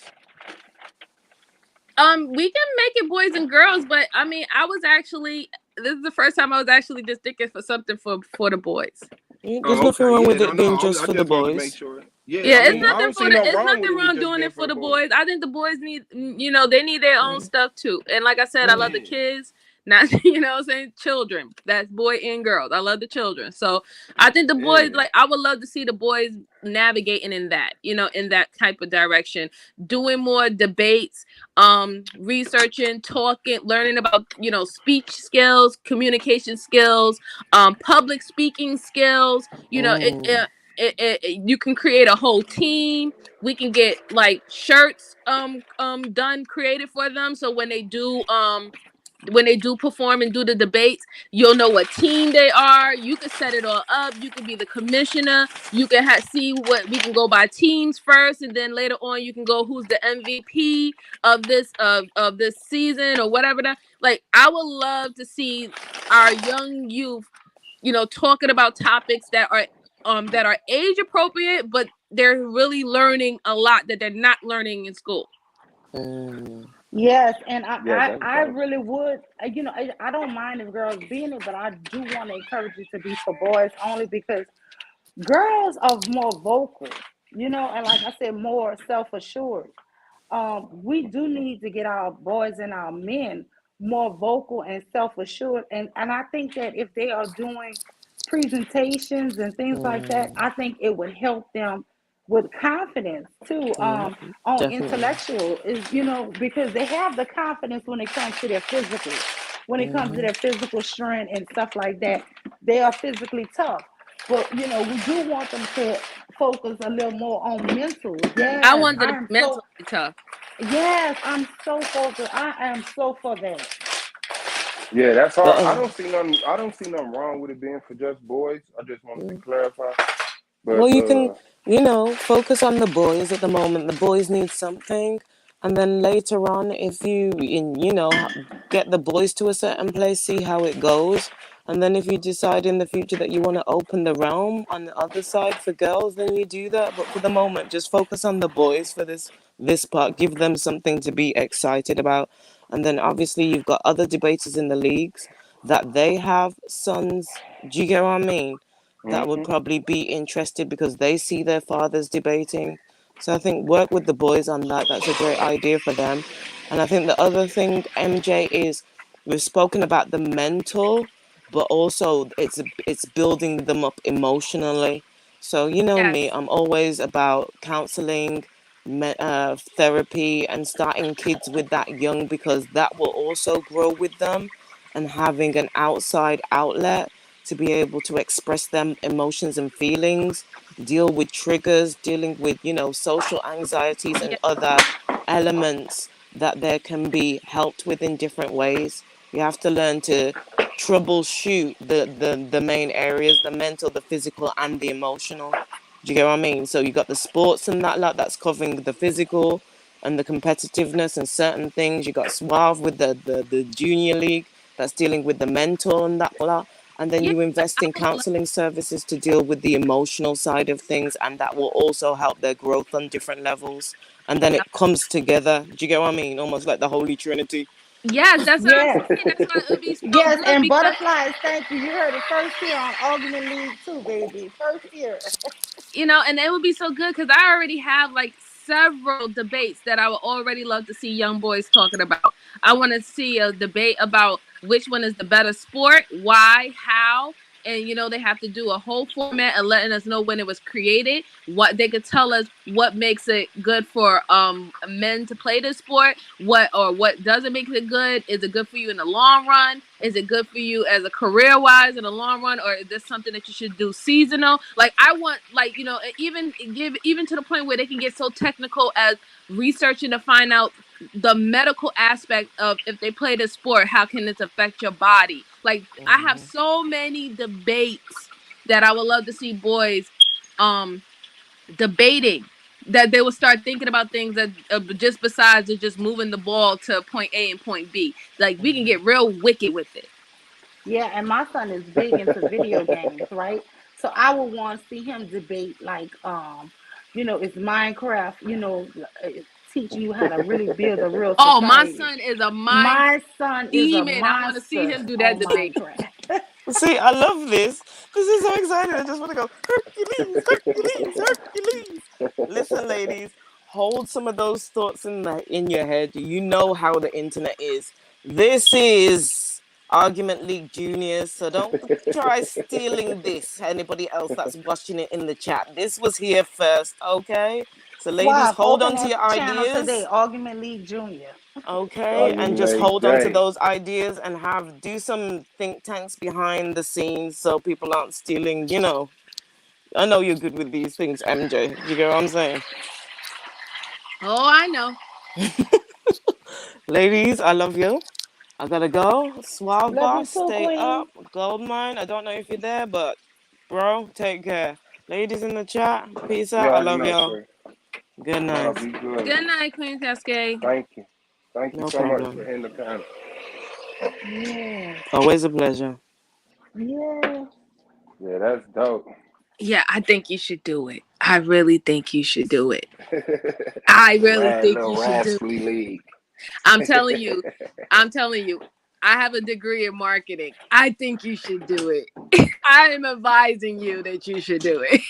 We can make it boys and girls, but I mean, this is the first time I was actually just thinking for something for the boys. There's Oh, nothing okay. wrong Yeah, with no, it no. being just I for the just wanted to make boys. sure. Yeah, Yeah, I it's mean, I nothing don't see no it's wrong with nothing it with wrong just doing being it for for the the boys. boys. I think the boys need, they need their own stuff too. And like I said, I love the Yeah. kids, not what I'm saying, children. That's boy and girls. I love the children. So I think the boys, Yeah. like, I would love to see the boys navigating in that, in that type of direction, doing more debates, researching, talking, learning about, speech skills, communication skills, public speaking skills. Mm. You can create a whole team. We can get like shirts done, created for them, so when they do perform and do the debates, you'll know what team they are. You could set it all up. You could be the commissioner. You can see what we can go by teams first, and then later on you can go who's the MVP of this season or whatever. Like, I would love to see our young youth, talking about topics that are age appropriate, but they're really learning a lot that they're not learning in school. Mm. Yes, and Yeah, that's I dope. really would. I don't mind if girls being it, but I do want to encourage it to be for boys only because girls are more vocal, you know, and like I said, more self-assured. We do need to get our boys and our men more vocal and self-assured, and I think that if they are doing presentations and things like that, Mm, I think it would help them with confidence too. yeah, On definitely. intellectual is, you know, because they have the confidence when it comes to their physical, when it comes to Hmm. their physical strength and stuff like that. They are physically tough, but you know, we do want them to focus a little more on mental. I Yes, wanted I to be am so. mentally tough. Yes, I'm so focused. I am so for that. Yeah, that's But hard. I don't see nothing wrong with it being for just boys. I just wanted to clarify. But well, you can, you know, focus on the boys at the moment. The boys need something, and then later on, if you know, get the boys to a certain place, see how it goes, and then if you decide in the future that you want to open the realm on the other side for girls, then you do that. But for the moment, just focus on the boys for this part. Give them something to be excited about, and then obviously you've got other debaters in the leagues that they have sons. Do you get what I mean? That would mhm, probably be interested because they see their fathers debating. So I think work with the boys on that. That's a great idea for them. And I think the other thing, MJ, is we've spoken about the mental, but also it's building them up emotionally. So you know me, Yes. I'm always about counseling, therapy, and starting kids with that young because that will also grow with them, and having an outside outlet to be able to express them emotions and feelings, deal with triggers, dealing with, you know, social anxieties and Yeah. other elements that there can be helped with in different ways. You have to learn to troubleshoot the main areas, the mental, the physical, and the emotional. Do you get what I mean? So you got the sports and that lot that's covering the physical and the competitiveness and certain things. You got Suave with the junior league that's dealing with the mental and that lot, and then Yeah. you Like invest I in would love, counseling services to deal with the emotional side of things, and that will also help their growth on different levels, and then yeah. it comes together. Do you get what I mean? Almost like the Holy Trinity. Yes, that's what I'm Yes, saying. That's why it would be so yes, good and because butterflies. Thank you. You heard it first here on Argument League too, baby. First here. and it would be so good because I already have like several debates that I would already love to see young boys talking about. I want to see a debate about which one is the better sport, why, how, and they have to do a whole format and letting us know when it was created. What they could tell us what makes it good for men to play this sport, what doesn't make it good. Is it good for you in the long run? Is it good for you as a career wise in the long run, or is this something that you should do seasonal? Like I want, like even to the point where they can get so technical as researching to find out the medical aspect of if they play this sport, how can this affect your body? Like I have Hmm. so many debates that I would love to see boys um debating, that they will start thinking about things that just besides just moving the ball to point A and point B. Like we can Hmm. get real wicked with it. Yeah, and my son is big into video games, right? So I would want to see him debate like, it's Minecraft, teaching you how to really build a real Oh, my society. son is a mind My son is a demon. I want to see monster him do that on debate. Minecraft. See, I love this. This is so exciting. I just want to go, Hercules, Hercules, Hercules. Listen, ladies, hold some of those thoughts in your head. You know how the internet is. This is Argument League Juniors, so don't try stealing this. Anybody else that's watching it in the chat, this was here first, okay? So, ladies, Suave, hold open on to that your channel today, ideas. Argument League Junior. Okay, and Argument just like hold on to Jay. those ideas and do some think tanks behind the scenes so people aren't stealing, I know you're good with these things, MJ. You get what I'm saying? Oh, I know. Ladies, I love you. I gotta go. Suave Love you boss, too, stay Queen. up. Goldmine, I don't know if you're there, but bro, take care. Ladies in the chat, peace You out. I already love know, y'all. sir. Good Nah, night. be good. Good night, Queen Cascade. Thank you. Thank you No so much for problem. hitting the panel. Yeah, Always a pleasure. yeah. Yeah, that's dope. Yeah, I think you should do it. I really think you should do it. I really think Little you should do it. rascally league. I'm telling you. I'm telling you. I have a degree in marketing. I think you should do it. I am advising you that you should do it.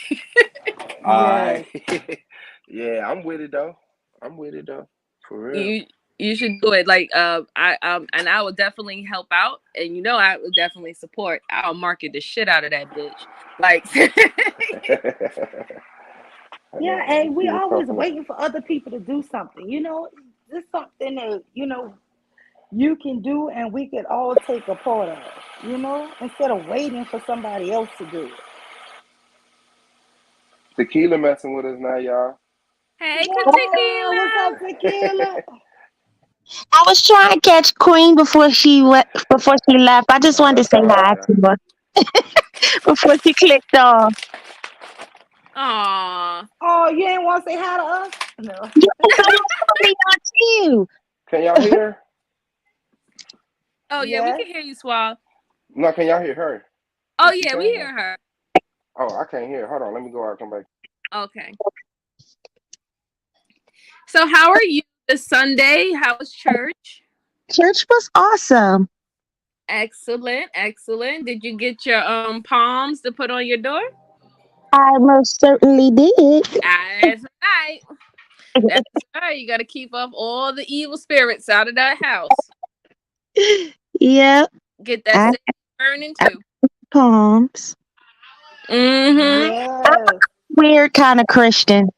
I Yes. yeah, I'm with it though. I'm with it though. For real. You should do it. Like I will definitely help out, and I will definitely support. I'll market the shit out of that bitch. Like Yeah, Let me and we see what's always popping up. waiting for other people to do something. This is something that, you can do and we could all take a part of, instead of waiting for somebody else to do it. Tequila messing with us now, y'all. hey, Yeah, what's Tequila. up, Tequila? I was trying to catch Queen before she left. I just wanted to That's say all right hi now. to her before she clicked off. Aw. Oh, you ain't want to say hi to us? No. Yes, I was calling y'all Can y'all too. hear her? Oh yeah, we Yes. can hear you, Swab. No, can y'all hear her? Oh Can she yeah, we say hear her? her. Oh, I can't hear. Hold on, let me go out and come back. Okay. So how are you this Sunday? How was church? Church was awesome. Excellent, excellent. Did you get your palms to put on your door? I most certainly did. That's right. That's right. You got to keep up all the evil spirits out of that house. Yeah, Get that I sage burning I too. palms. Mm-hmm. I'm a Yes. weird kind of Christian.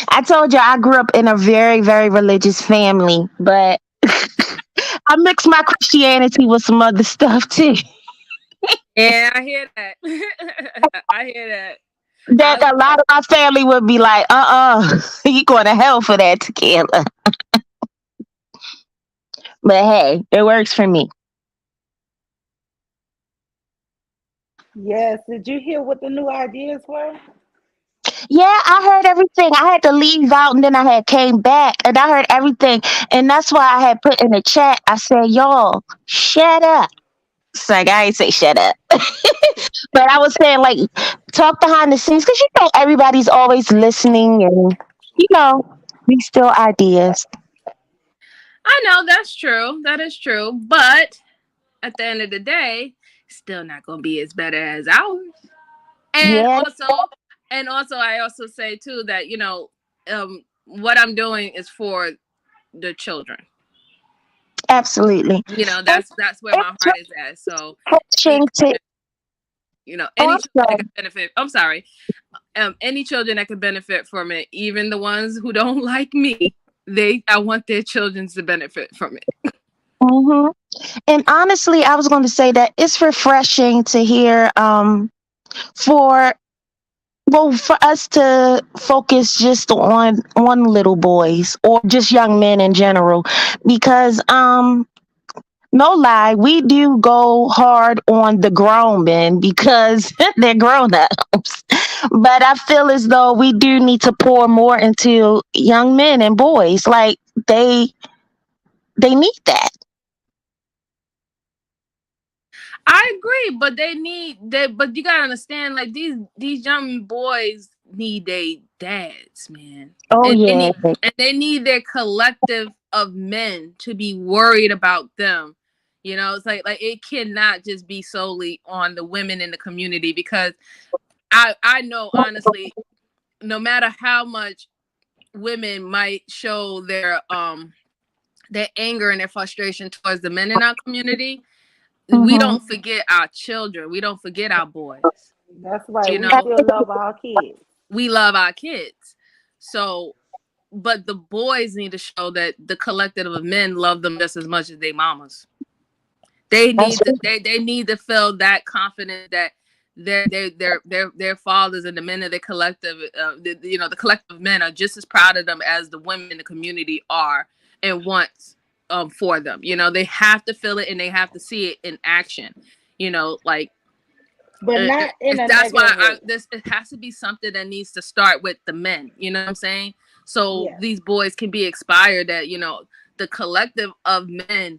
I told you I grew up in a very, very religious family, but I mixed my Christianity with some other stuff too. Yeah, I hear that. I hear that. That I a lot of my family would be like, you going to hell for that tequila. But hey, it works for me. Yes. Did you hear what the new ideas were? Yeah, I heard everything. I had to leave out and then I had came back and I heard everything. And that's why I had put in the chat, I said, y'all, shut up. It's like I ain't say shut up. But I was saying like talk behind the scenes because everybody's always listening and these still ideas. know that's true. That is true. But at the end of the day, still not gonna be as better as ours. And Yeah, also I also say too that what I'm doing is for the children. absolutely. That's where my It's heart is at. So any refreshing to oh, any I'm children that sorry. can benefit. I'm sorry. Any children that can benefit from it, even the ones who don't like me, I want their children to benefit from it. Hmm. And honestly, I was going to say that it's refreshing to hear for for us to focus just on little boys or just young men in general because no lie, we do go hard on the grown men because they're grown ups. But I feel as though we do need to pour more into young men and boys. Like they need that. I agree, but but you gotta understand, like these young boys need their dads, man, Oh and yeah. they need their collective of men to be worried about them. It's like it cannot just be solely on the women in the community because I know honestly, no matter how much women might show their anger and their frustration towards the men in our community, we Hmm. don't forget our children. We don't forget our boys. That's right. You We know, still love our kids. we love our kids. So, but the boys need to show that the collective of men love them just as much as their mamas. They That's need to they need to feel that confident that their fathers and the men of their collective, the collective men are just as proud of them as the women in the community are and wants for them. They have to feel it and they have to see it in action. Like But not in a that's why negative way. it has to be something that needs to start with the men. You know what I'm saying? So Yes. these boys can be inspired that the collective of men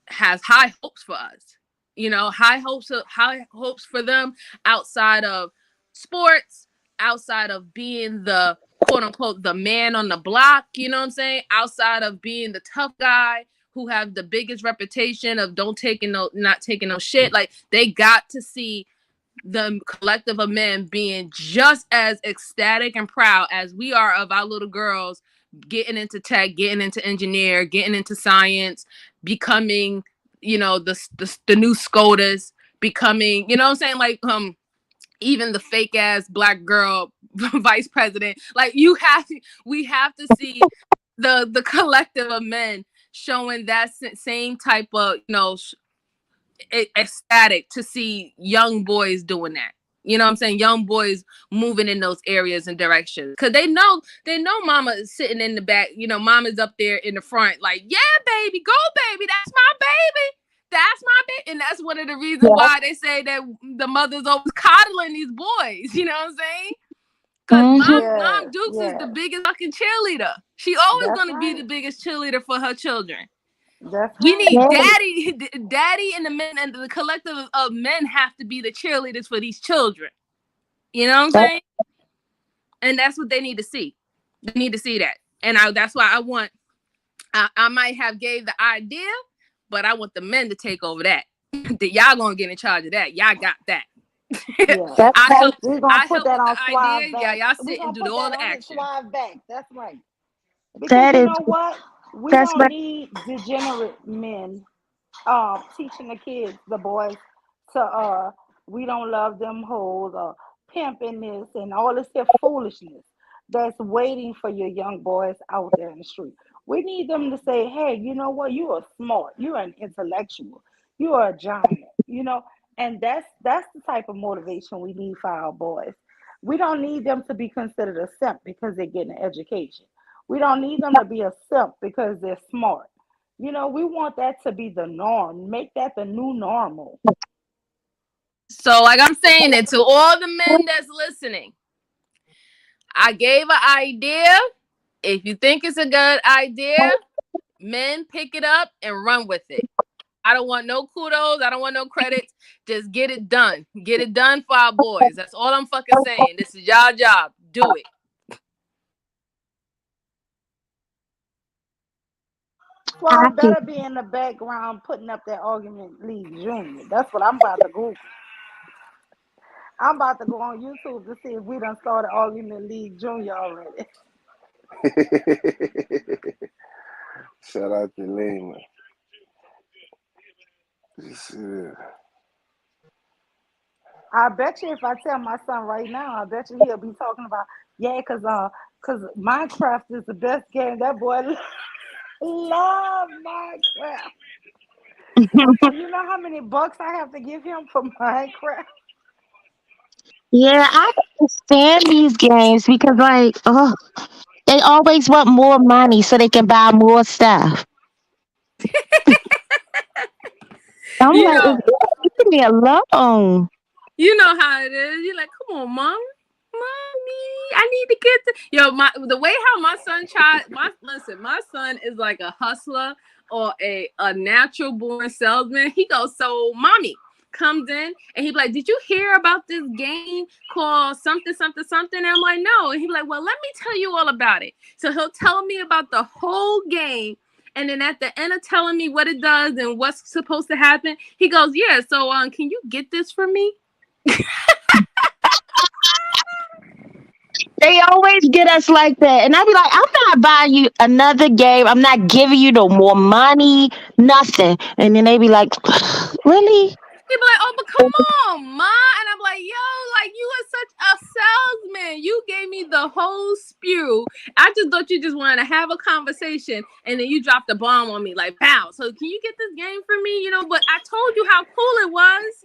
has high hopes for us. High hopes for them outside of sports, outside of being the quote unquote the man on the block. You know what I'm saying? Outside of being the tough guy who have the biggest reputation of not taking no shit. Like, they got to see the collective of men being just as ecstatic and proud as we are of our little girls getting into tech, getting into engineer, getting into science, becoming, the new SCOTUS, becoming, you know what I'm saying? Like, even the fake ass black girl vice president. Like, we have to see the collective of men showing that same type of, ecstatic to see young boys doing that. You know what I'm saying? Young boys moving in those areas and directions. Cause they know mama is sitting in the back, mama's up there in the front, like, yeah, baby, go baby. That's my baby. That's my baby. And that's one of the reasons why they say that the mother's always coddling these boys. You know what I'm saying? Cause Mom Dukes is the biggest fucking cheerleader. She always gonna be the biggest cheerleader for her children. We need daddy and the men and the collective of men have to be the cheerleaders for these children. You know what I'm saying? And that's what they need to see. They need to see that. And that's why I might have gave the idea, but I want the men to take over that. That y'all gonna get in charge of that. Y'all got that. Yeah. We're gonna put that on Suave idea. back. Yeah, y'all sit and do all the action. Suave back. That's right. Because you know what? We don't need degenerate men teaching the kids, the boys, to we don't love them hoes or pimping this and all this here foolishness that's waiting for your young boys out there in the street. We need them to say, hey, you know what? You are smart. You're an intellectual. You are a giant, and that's the type of motivation we need for our boys. We don't need them to be considered a simp because they're getting an education. We don't need them to be a simp because they're smart. We want that to be the norm. Make that the new normal. So, like I'm saying it to all the men that's listening, I gave an idea. If you think it's a good idea, men, pick it up and run with it. I don't want no kudos. I don't want no credits. Just get it done. Get it done for our boys. That's all I'm fucking saying. This is y'all job. Do it. Well, I better be in the background putting up that Argument League Junior. That's what I'm about to Google. I'm about to go on YouTube to see if we done started Argument League Junior already. Shout out to Lima. I bet you if I tell my son right now, I bet you he'll be talking about, cause Minecraft is the best game. That boy love Minecraft. You know how many bucks I have to give him for Minecraft? Yeah, I understand these games because, like, they always want more money so they can buy more stuff. I'm like, leave me alone. You know how it is. You're like, come on, mommy, I need to get the way how my son my son is like a hustler or a natural born salesman. He goes, so mommy comes in and he'd be like, did you hear about this game called something something something? And I'm like, no. And he'd be like, well, let me tell you all about it. So he'll tell me about the whole game. And then at the end of telling me what it does and what's supposed to happen, he goes, yeah, so can you get this for me? They always get us like that. And I be like, I'm not buying you another game. I'm not giving you no more money, nothing. And then they be like, really? He'd be like, oh, but come on, Ma. And I'm like, yo, like, you are such a salesman. You gave me the whole spew. I just thought you just wanted to have a conversation. And then you dropped a bomb on me, like, pow. So can you get this game for me? But I told you how cool it was.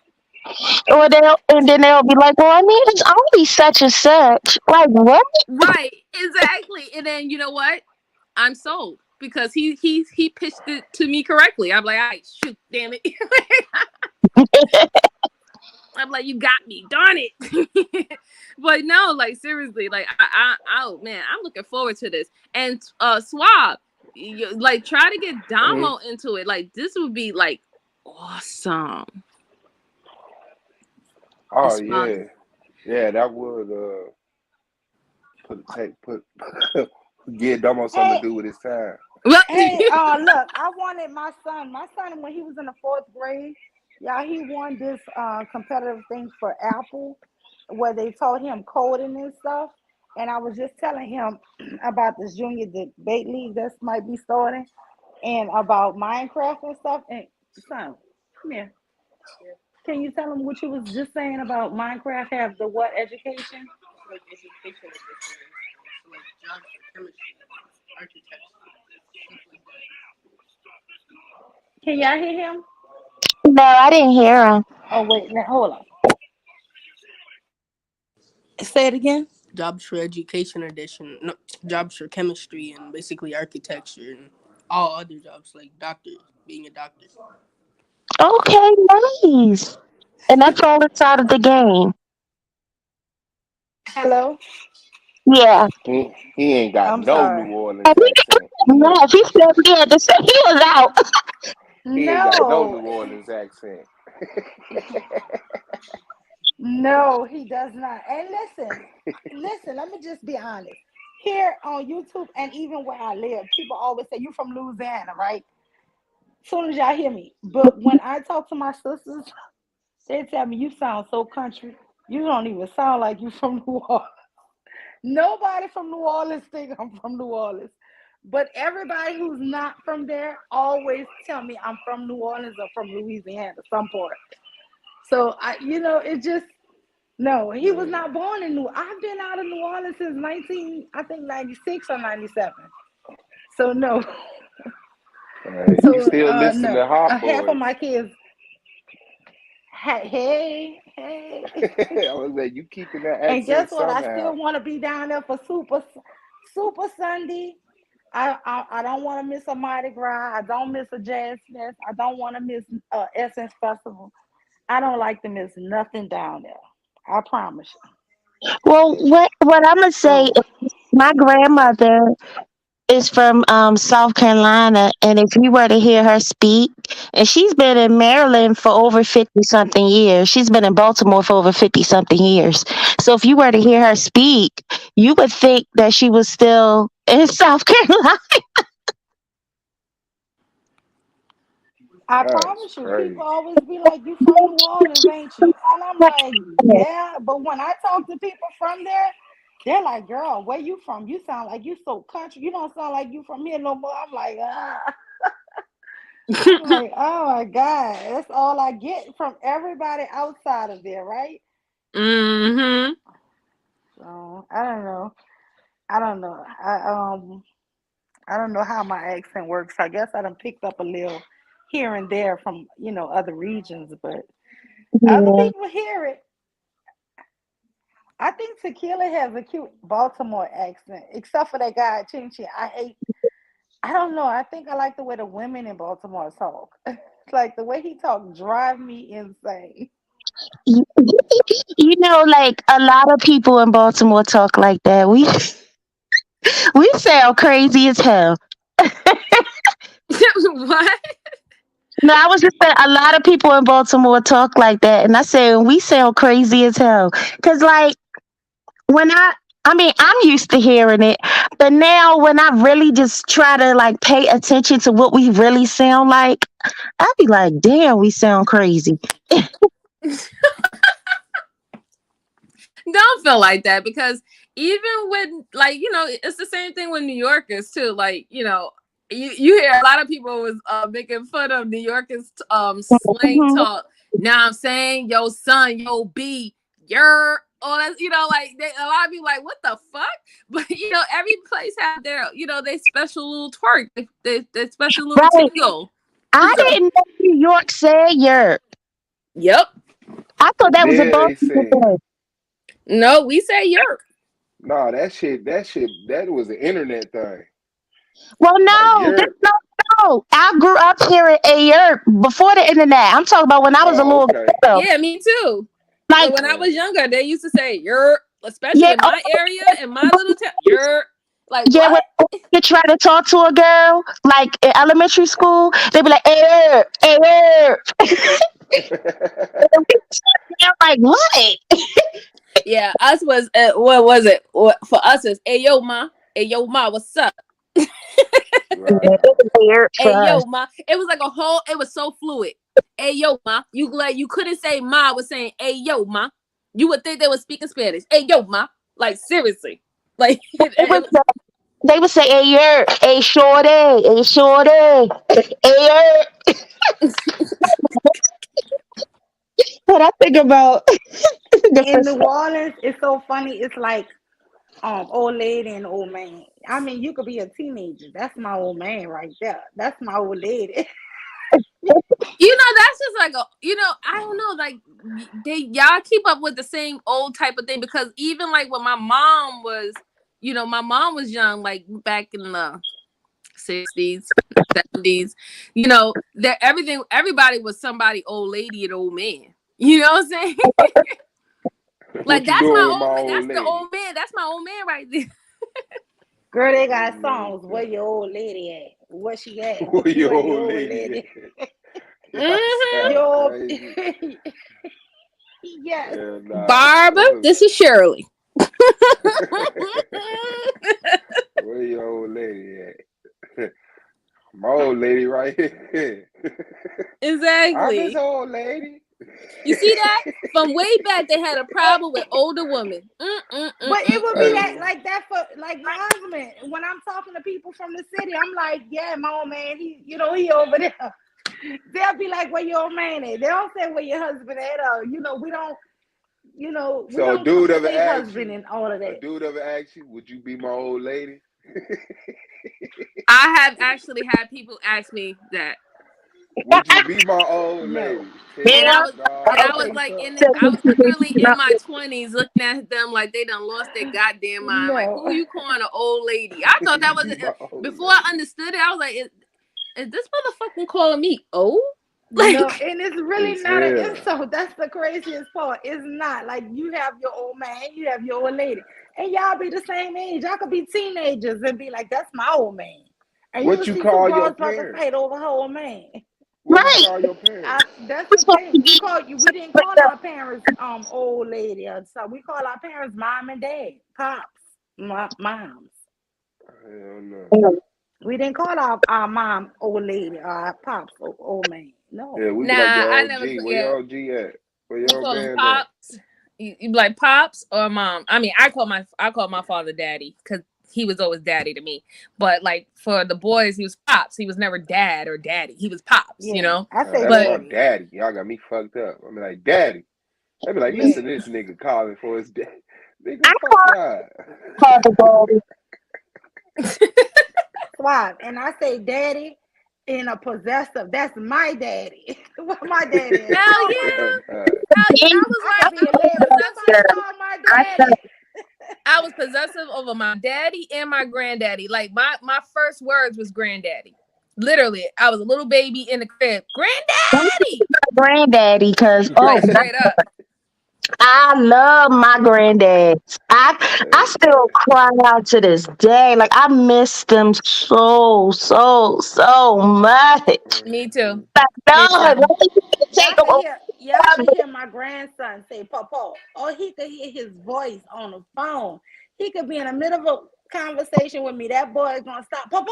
Or then they'll be like, well, I mean, it's only such and such. Like, what? Right, exactly. And then you know what? I'm sold because he pitched it to me correctly. I'm like, all right, shoot, damn it. I'm like, you got me, darn it. But no, like seriously, like oh man, I'm looking forward to this. And Suave, like try to get Damo into it. Like this would be like awesome. Oh yeah, that would put get Damo something to do with his time. Well, Hey, look, I wanted my son. My son, when he was in the fourth grade, y'all, he won this competitive thing for Apple, where they taught him coding and stuff. And I was just telling him about this junior debate league that might be starting, and about Minecraft and stuff. And son, come here. Can you tell him what you was just saying about Minecraft have the what education? Like education edition, so like geography, chemistry, architecture, stuff like that. Can y'all hear him? No, I didn't hear him. Oh wait, now hold on. Say it again. Jobs for education edition, no, jobs for chemistry and basically architecture and all other jobs like doctor, being a doctor. Okay, nice. And that's all inside of the game. Hello. Yeah. He ain't got I'm no New sorry. Orleans accent. No, he said he had to say he was out. He ain't got no No, New Orleans accent. no, he does not. And listen, let me just be honest. Here on YouTube and even where I live, people always say, "You from Louisiana, right?" As soon as y'all hear me. But when I talk to my sisters, they tell me, "You sound so country. You don't even sound like you from New Orleans." Nobody from New Orleans think I'm from New Orleans. But everybody who's not from there always tell me I'm from New Orleans or from Louisiana, some part. So it just no, he was not born in New. I've been out of New Orleans since 96 or 97. So no, You still listen to no. Hot Half of Boys. my kids. Hey. I was like, you keeping that And guess accent what? I somehow. still want to be down there for Super Sunday. I don't want to miss a Mardi Gras. I don't miss a Jazz Fest. I don't want to miss Essence Festival. I don't like to miss nothing down there. I promise you. Well, what I'm gonna say So is my grandmother is from South Carolina, and if you were to hear her speak, and she's been in Maryland for over 50 something years. She's been in Baltimore for over 50 something years. So if you were to hear her speak, you would think that she was still in South Carolina. I That's promise you, crazy. people always be like, "You from New Orleans, ain't you?" And I'm like, "Yeah." But when I talk to people from there, they're like, "Girl, where you from? You sound like you so country. You don't sound like you from here no more." I'm like, ah. I'm like, oh my God, that's all I get from everybody outside of there, right? mm-hmm. So I don't know. I don't know. I don't know how my accent works. I guess I done picked up a little here and there from other regions, but other Yeah. people hear it. I think Tequila has a cute Baltimore accent, except for that guy Chin Chin. I don't know. I think I like the way the women in Baltimore talk. Like the way he talk drive me insane. You like a lot of people in Baltimore talk like that. We sound crazy as hell. What? No, I was just saying a lot of people in Baltimore talk like that, and I said we sound crazy as hell. Cause like when I mean, I'm used to hearing it, but now when I really just try to like pay attention to what we really sound like, I be like, damn, we sound crazy. Don't feel like that, because even when, like, it's the same thing with New Yorkers too. Like, you hear a lot of people was making fun of New Yorkers slang Mhm. talk. Now I'm saying, yo son, yo B, your all that's like a lot of people like, what the fuck? But every place have their they special little twerk, they special little Right. tingle. I So didn't know New York said yerk. yep. I thought that was a Yeah, they Baltimore say. thing. No, we say yerk. No, that was an internet thing. Well, Like no, you're. no. I grew up hearing a yerk before the internet. I'm talking about when I was a Oh, little okay. girl. Yeah, me too. But Like, when I was Uh, younger, they used to say "you're," especially yeah, in my area, in my little town. You're like, yeah, when what? you try to talk to a girl, like in elementary school, they be like, hey, I'm like, what? Yeah, us was what was it? For us is "Hey yo ma, what's up?" Right. Hey yo, ma. It was like a whole. It was so fluid. Hey yo, ma. You couldn't say ma. I was saying hey yo, ma. You would think they were speaking Spanish. Hey yo, ma. Like seriously. Like They would say, hey shorty, hey. But I think about the In New perspective. Orleans, it's so funny. It's like old lady and old man. I mean, you could be a teenager. That's my old man right there. That's my old lady. that's just like I don't know, like y'all keep up with the same old type of thing, because even like when my mom was young, like back in the 60s, 70s, that everybody was somebody old lady and old man. You know what I'm saying? Like What you doing with my old that's lady? the old man. That's my old man right there. Girl, they got songs. Where your old lady at? Where she at? Where your old lady at? Y'all sound crazy. Yes. Yeah, nah. Barbara, this is Shirley. Where your old lady at? My old lady right here. Exactly. I'm his old lady. You see that? From way back, they had a problem with older women. But it would be like that for like my husband. When I'm talking to people from the city, I'm like, yeah, my old man, he over there. They'll be like, where your old man at? They don't say where your husband at. We don't. We So don't dude ever say asked husband you? and all of that. A dude ever asked you, would you be my old lady? I have actually had people ask me that. Would you be my old lady? And I was think like, so. I was literally in my 20s looking at them like they done lost their goddamn mind. Like, who you calling an old lady? I thought that was before I understood it. I was like, is this motherfucking calling me old? Like, no, and it's really not an insult. That's the craziest part. It's not like you have your old man, you have your old lady, and y'all be the same age. Y'all could be teenagers and be like, "That's my old man." And what you call your parents? Fight over her old man. What you call your parents? That's the thing. We didn't call our parents old lady or so. We call our parents mom and dad, pops, moms. Hell no. We didn't call our mom old lady or our pops old man. No. Yeah, we be like your OG. Where your OG at? Where your call them man pops. You be like pops or mom. I mean, I call my father daddy because he was always daddy to me. But like for the boys, he was pops. He was never dad or daddy. He was pops. Yeah, I say that's my daddy. Y'all got me fucked up. I be like, daddy. They be like, listen to this nigga calling for his dad. Nigga, fuck God. Swab, and I say daddy in a possessive. That's my daddy. What my daddy is. Hell yeah. I was like, I was possessive over my daddy and my granddaddy. Like my first words was granddaddy. Literally, I was a little baby in the crib. Granddaddy, because straight up. I love my granddads. I still cry out to this day. Like I miss them so much. Me too. Y'all could hear my grandson say "Papa," or he could hear his voice on the phone. He could be in the middle of a conversation with me. That boy is gonna stop, Papa,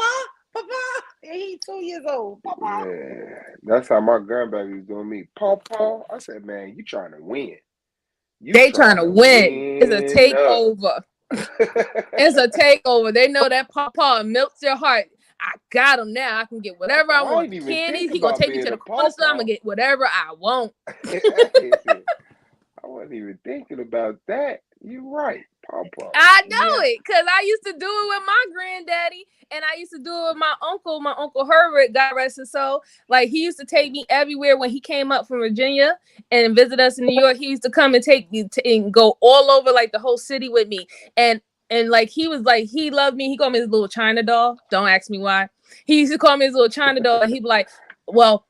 and he's 2 years old. Papa. Yeah, that's how my grandbaby was doing me. Papa, I said, man, you trying to win. They trying to win. It's a takeover. It's a takeover. They know that Papa melts your heart. I got him now. I can get whatever I want. Candies. He gonna take me to the corner store. I'm gonna get whatever I want. I wasn't even thinking about that. You're right, Papa. I know it, cause I used to do it with my granddaddy, and I used to do it with my uncle Herbert, God rest his soul. Like he used to take me everywhere when he came up from Virginia and visit us in New York. He used to come and take me and go all over like the whole city with me, and like he was like he loved me. He called me his little China doll. Don't ask me why. He used to call me his little China doll, and he'd be like, "Well,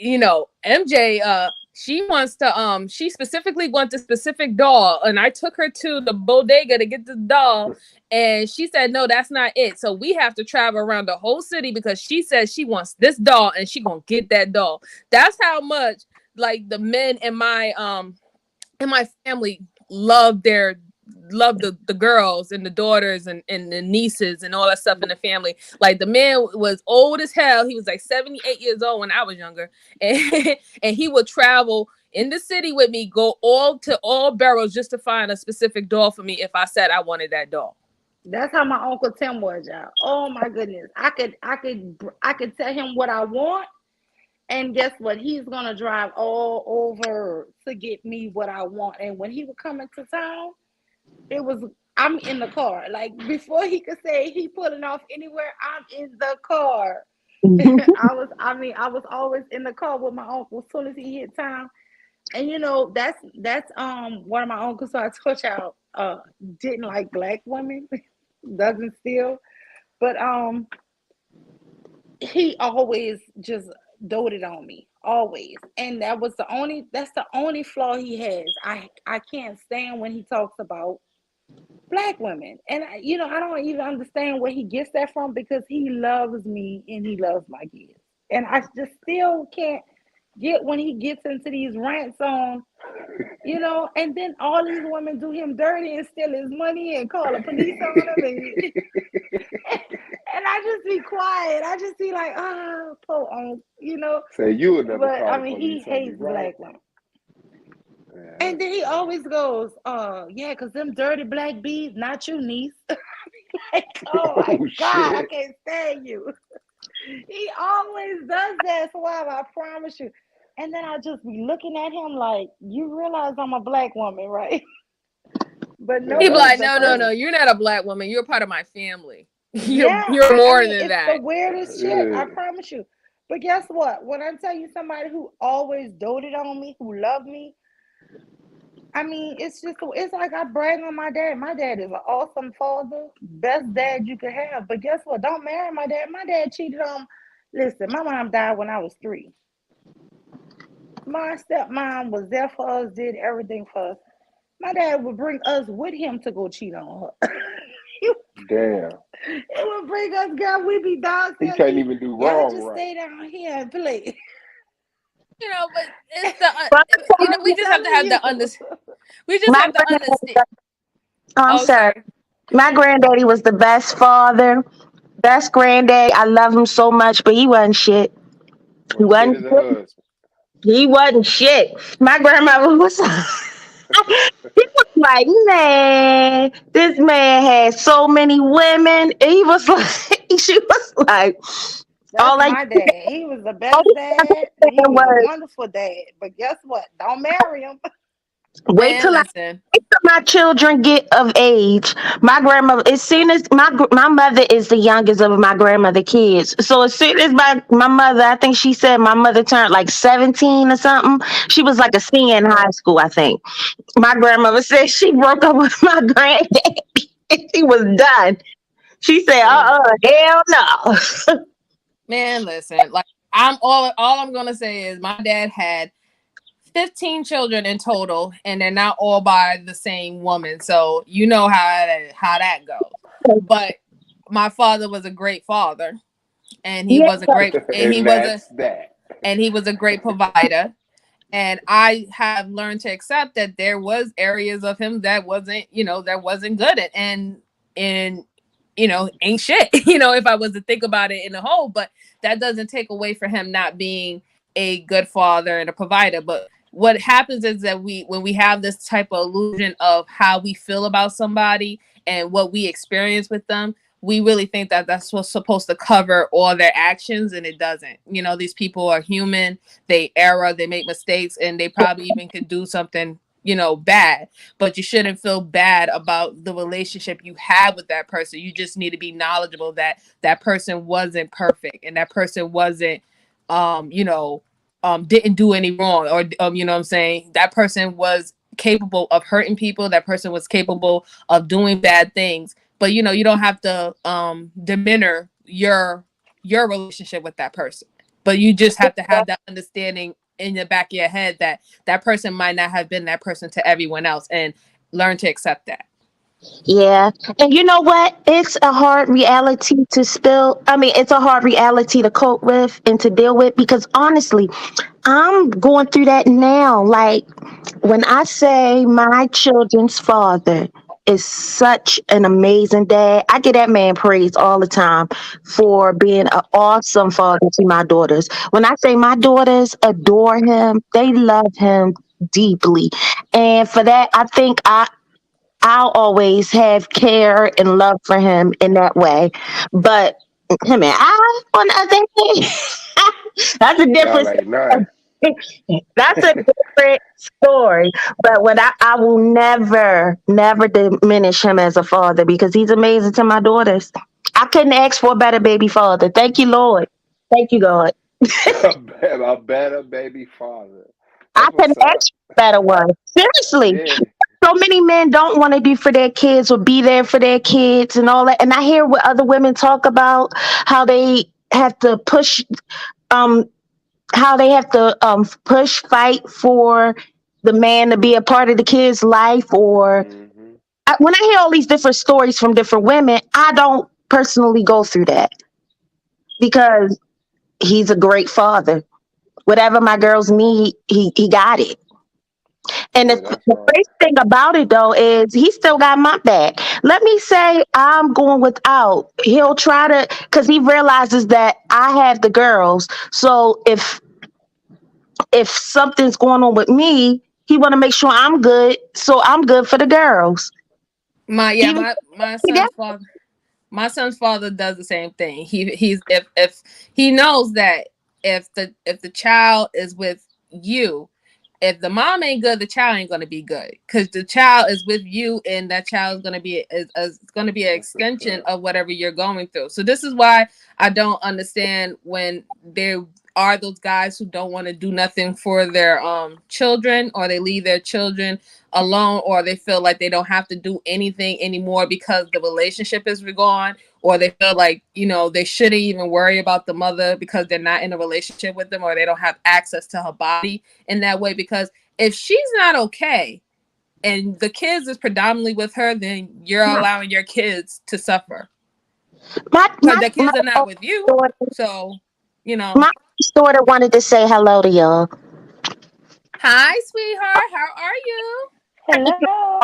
MJ, she specifically wants a specific doll, and I took her to the bodega to get the doll, and she said no, that's not it. So we have to travel around the whole city because she says she wants this doll and she gonna get that doll." That's how much like the men in my family love their loved the girls and the daughters and the nieces and all that stuff in the family. Like the man was old as hell. He was like 78 years old when I was younger, and and he would travel in the city with me, go all boroughs just to find a specific doll for me if I said I wanted that doll. That's how my Uncle Tim was, y'all. Oh my goodness. I could tell him what I want, and guess what? He's gonna drive all over to get me what I want. And when he would come into town, I'm in the car. Like before he could say he pulling off anywhere, I'm in the car. I was always in the car with my uncle as soon as he hit town. And you know, that's one of my uncles, so I told y'all, didn't like black women, doesn't still, but he always just doted on me, always. And that's the only flaw he has. I can't stand when he talks about black women. And I don't even understand where he gets that from, because he loves me and he loves my kids. And I just still can't get when he gets into these rants on, and then all these women do him dirty and steal his money and call the police on him. And I just be quiet. I just be like, poor Unc, Say you would never But call I the mean, he police on me, hates right? black women. Yeah. And then he always goes, yeah, because them dirty black bees, not you, niece. Like, oh my God, I Shit. can't stand you. He always does that, Suave, I promise you. And then I just be looking at him like, you realize I'm a black woman, right? But no, He it be was like, the no, first. you're not a black woman. You're part of my family. Yeah, You're I more mean, than it's the that. weirdest shit, I Yeah. promise you. But guess what? When I tell you somebody who always doted on me, who loved me, I mean, it's like I brag on my dad. My dad is an awesome father, best dad you could have. But guess what? Don't marry my dad. My dad cheated on. Listen, my mom died when I was 3. My stepmom was there for us, did everything for us. My dad would bring us with him to go cheat on her. Damn. It would bring us, girl. We be He downstairs. can't even do Y'all wrong just right. stay down here and play. But it's the My we just have to have the we just my have to understand. I'm Oh, sorry. sorry. My granddaddy was the best father, best granddad. I love him so much, but he wasn't shit. He Well, shit wasn't. as a husband. He wasn't shit. My grandmother was. He was like, man, this man had so many women. He was like, she was like, That's all I my dad. He was the all best dad. I He said was a was, wonderful dad. But guess what? Don't marry him. wait Man, till listen. my children get of age. My grandmother, as soon as my mother is the youngest of my grandmother kids, so as soon as my mother, I think she said my mother turned like 17 or something. She was like a senior in high school, I think. My grandmother said she broke up with my granddad. She was done. She said, hell no. Man, listen. Like all I'm gonna say is my dad had 15 children in total, and they're not all by the same woman. So you know how that goes. But my father was a great father, and he Yeah. was a great And that's that. and he was a great provider. And I have learned to accept that there was areas of him that wasn't good at, and ain't shit, if I was to think about it in a whole. But that doesn't take away from him not being a good father and a provider. But what happens is that when we have this type of illusion of how we feel about somebody and what we experience with them, we really think that that's what's supposed to cover all their actions, and it doesn't. These people are human. They err, they make mistakes, and they probably even could do something bad. But you shouldn't feel bad about the relationship you have with that person. You just need to be knowledgeable that that person wasn't perfect, and that person wasn't didn't do any wrong, or you know what I'm saying, that person was capable of hurting people. That person was capable of doing bad things. But you don't have to diminish your relationship with that person. But you just have to have that understanding in the back of your head that that person might not have been that person to everyone else, and learn to accept that. Yeah. And you know what? It's a hard reality to it's a hard reality to cope with and to deal with, because honestly, I'm going through that now. Like when I say my children's father is such an amazing dad. I give that man praise all the time for being an awesome father to my daughters. When I say my daughters adore him, they love him deeply. And for that, I think I'll always have care and love for him in that way. But him and I, on the other hand, that's a Y'all different ain't none. that's a different story. But when I will never diminish him as a father because he's amazing to my daughters. I couldn't ask for a better baby father. Thank you, Lord. Thank you, God. A better baby father. I That's what's couldn't ask up. for a better one. Seriously. Yeah. So many men don't want to be for their kids or be there for their kids and all that. And I hear what other women talk about how they have to push um push fight for the man to be a part of the kid's life or Mm-hmm. when I hear all these different stories from different women, I don't personally go through that because he's a great father. Whatever my girls need, he got it. And Yeah, the that's right. great thing about it though is he still got my back. Let me say I'm going without. He'll try to because he realizes that I have the girls. So if something's going on with me, he want to make sure I'm good. So I'm good for the girls. Even My son's father does the same thing. He's if he knows that if the child is with you, if the mom ain't good, the child ain't gonna be good because the child is with you, and that child is gonna be an That's a extension fact. of whatever you're going through. So this is why I don't understand when there are those guys who don't want to do nothing for their children, or they leave their children alone, or they feel like they don't have to do anything anymore because the relationship is gone, or they feel like they shouldn't even worry about the mother because they're not in a relationship with them, or they don't have access to her body in that way. Because if she's not okay and the kids is predominantly with her, then you're allowing your kids to suffer my because my the my kids are not with you. daughter, So my daughter wanted to say hello to y'all. hi sweetheart, how are you? Hello.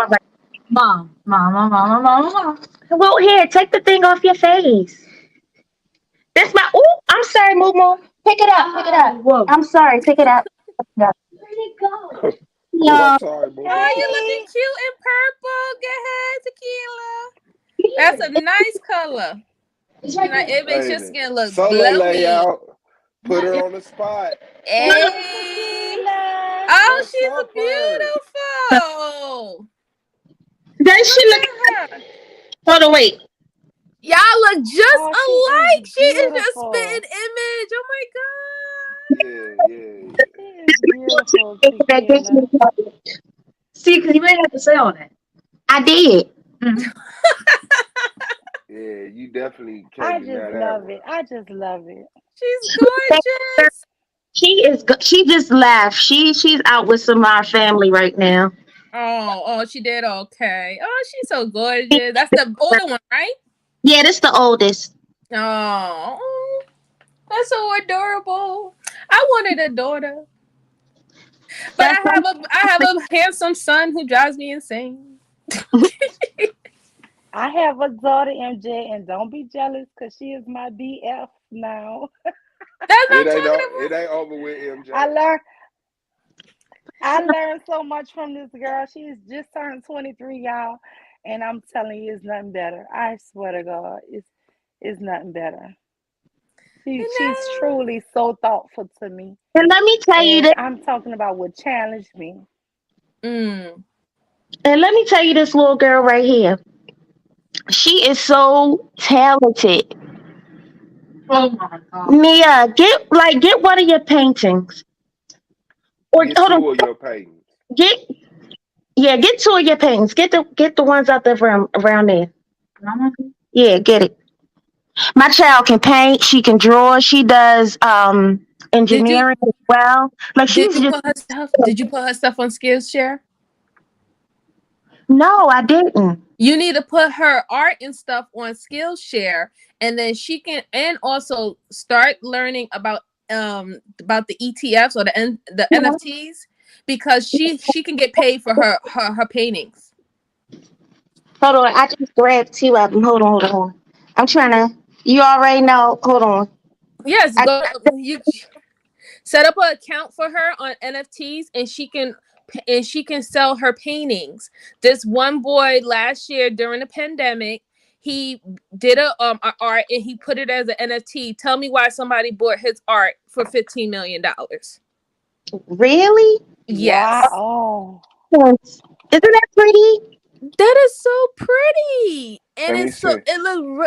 Mom. Well, here, take the thing off your face. This my. Oh, I'm sorry, Moo Moo. Pick it up. Pick it up. Whoa. I'm sorry. Pick it up. Where'd it go? What I'm No. sorry, boo Oh, boo. you're looking Hey. cute in purple. Go ahead, Tequila. That's a nice color. It makes your Ain't it? skin look Solo glowy. layout. Put her on the spot. Hey, Hey. Tequila. Oh, What's she's up, her? beautiful. Does she Look look? at her. Hold on, wait. Y'all look just Oh, she is alike. She is your beautiful. spitting image. Oh my Yeah. She is beautiful, Tequila. See, because you ain't have to say all that. I did. Yeah, you definitely I can't just deny that love one. it. I just love it. She's gorgeous. She just left. She's out with some of our family right now. Oh, she did okay. Oh, she's so gorgeous. That's the older one, right? Yeah, this the oldest. Oh, that's so adorable. I wanted a daughter, but That's I have a handsome son who drives me insane. I have a daughter, MJ, and don't be jealous because she is my BF now. That's what It I'm ain't talking it ain't over with I MJ. learned I learned so much from this girl. She's just turned 23, y'all. And I'm telling you, it's nothing better. I swear to God, it's nothing better. She's about. truly so thoughtful to me. and let me tell you And this. I'm talking about what challenged me. Mm. And let me tell you this little girl right here. She is so talented. Oh my God. Mia, get one of your paintings. Or Get hold on, two of your paintings. get get two of your paintings. Get the ones out there around there. Yeah, get it. My child can paint. She can draw. She does Did you engineering as well. Like did she's you just put her stuff? Did you put her stuff on Skillshare? no, I didn't. You need to put her art and stuff on Skillshare, and then she can and also start learning about the ETFs or the NFTs because she can get paid for her paintings. Hold on, I just grabbed two of them. Hold on. I'm trying to. You already know. Hold on. Yes, I, go. You set up an account for her on NFTs, and she can sell her paintings. This one boy last year during the pandemic, he did a art and he put it as an NFT. Tell me why somebody bought his art for $15 million. really? Yes. Wow. Yes. Isn't that pretty? That is so pretty, and Let me it's so see.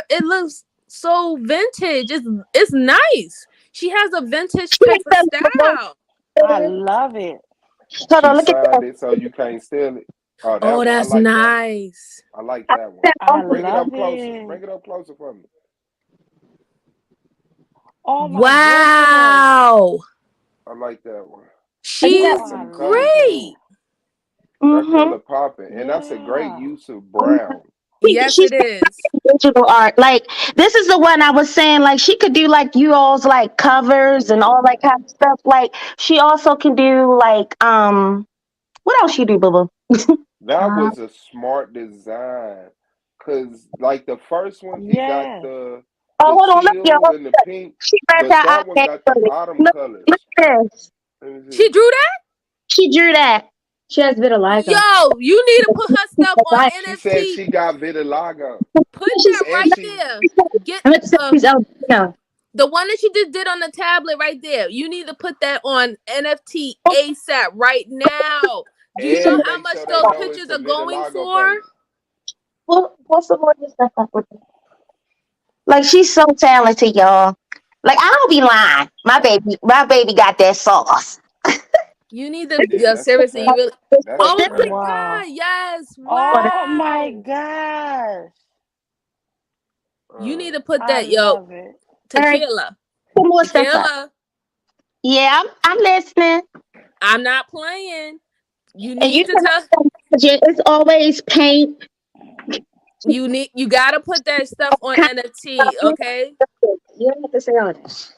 it looks so vintage. It's nice. She has a vintage She type has of some- style. I love it. Hold She on, look at signed that. it so you can't steal it. Oh, that Oh, one. I that's like that one. nice. I like that one. I Bring it love up closer. it. Bring it up closer for me. Oh my goodness. Wow, I like that one. she's Oh, Like I them love colors. great. it. That Mm-hmm. color popping. And that's a great Yeah. use of brown. Yes, She's it is. digital art. Like this is the one I was saying. Like she could do like you all's like covers and all that kind of stuff. Like she also can do like what else she do, boo boo? That was a smart design. Cause like the first one, it got Yes. Oh, the hold on, look, teal y'all. and the pink, She read but that that one iPad. got them autumn Look, colors. look at this. Let me She see. drew that. She drew that. She has vitiligo. Yo, you need to put her stuff on Like, She said NFT. she got vitiligo. Put she's that And right she there. Get she's albino. the one that you just did on the tablet right there. You need to put that on NFT ASAP right now. Do you know and how make much sure they those know pictures it's a are going vitiligo for? page. What's the word stuff up with her? Like she's so talented, y'all. Like I don't be lying. My baby got that sauce. You need to Yeah, that's a seriously. You fact. really. That's a Oh my fact. Wow. God! Yes! Oh my Wow! gosh. You need to Uh, put I that, yo, love it. All right, tequila, put more stuff up. tequila. Yeah, I'm listening. I'm not playing. You And you need to can tell. it's always paint. You gotta put that stuff on NFT. Okay. You don't have to say all that.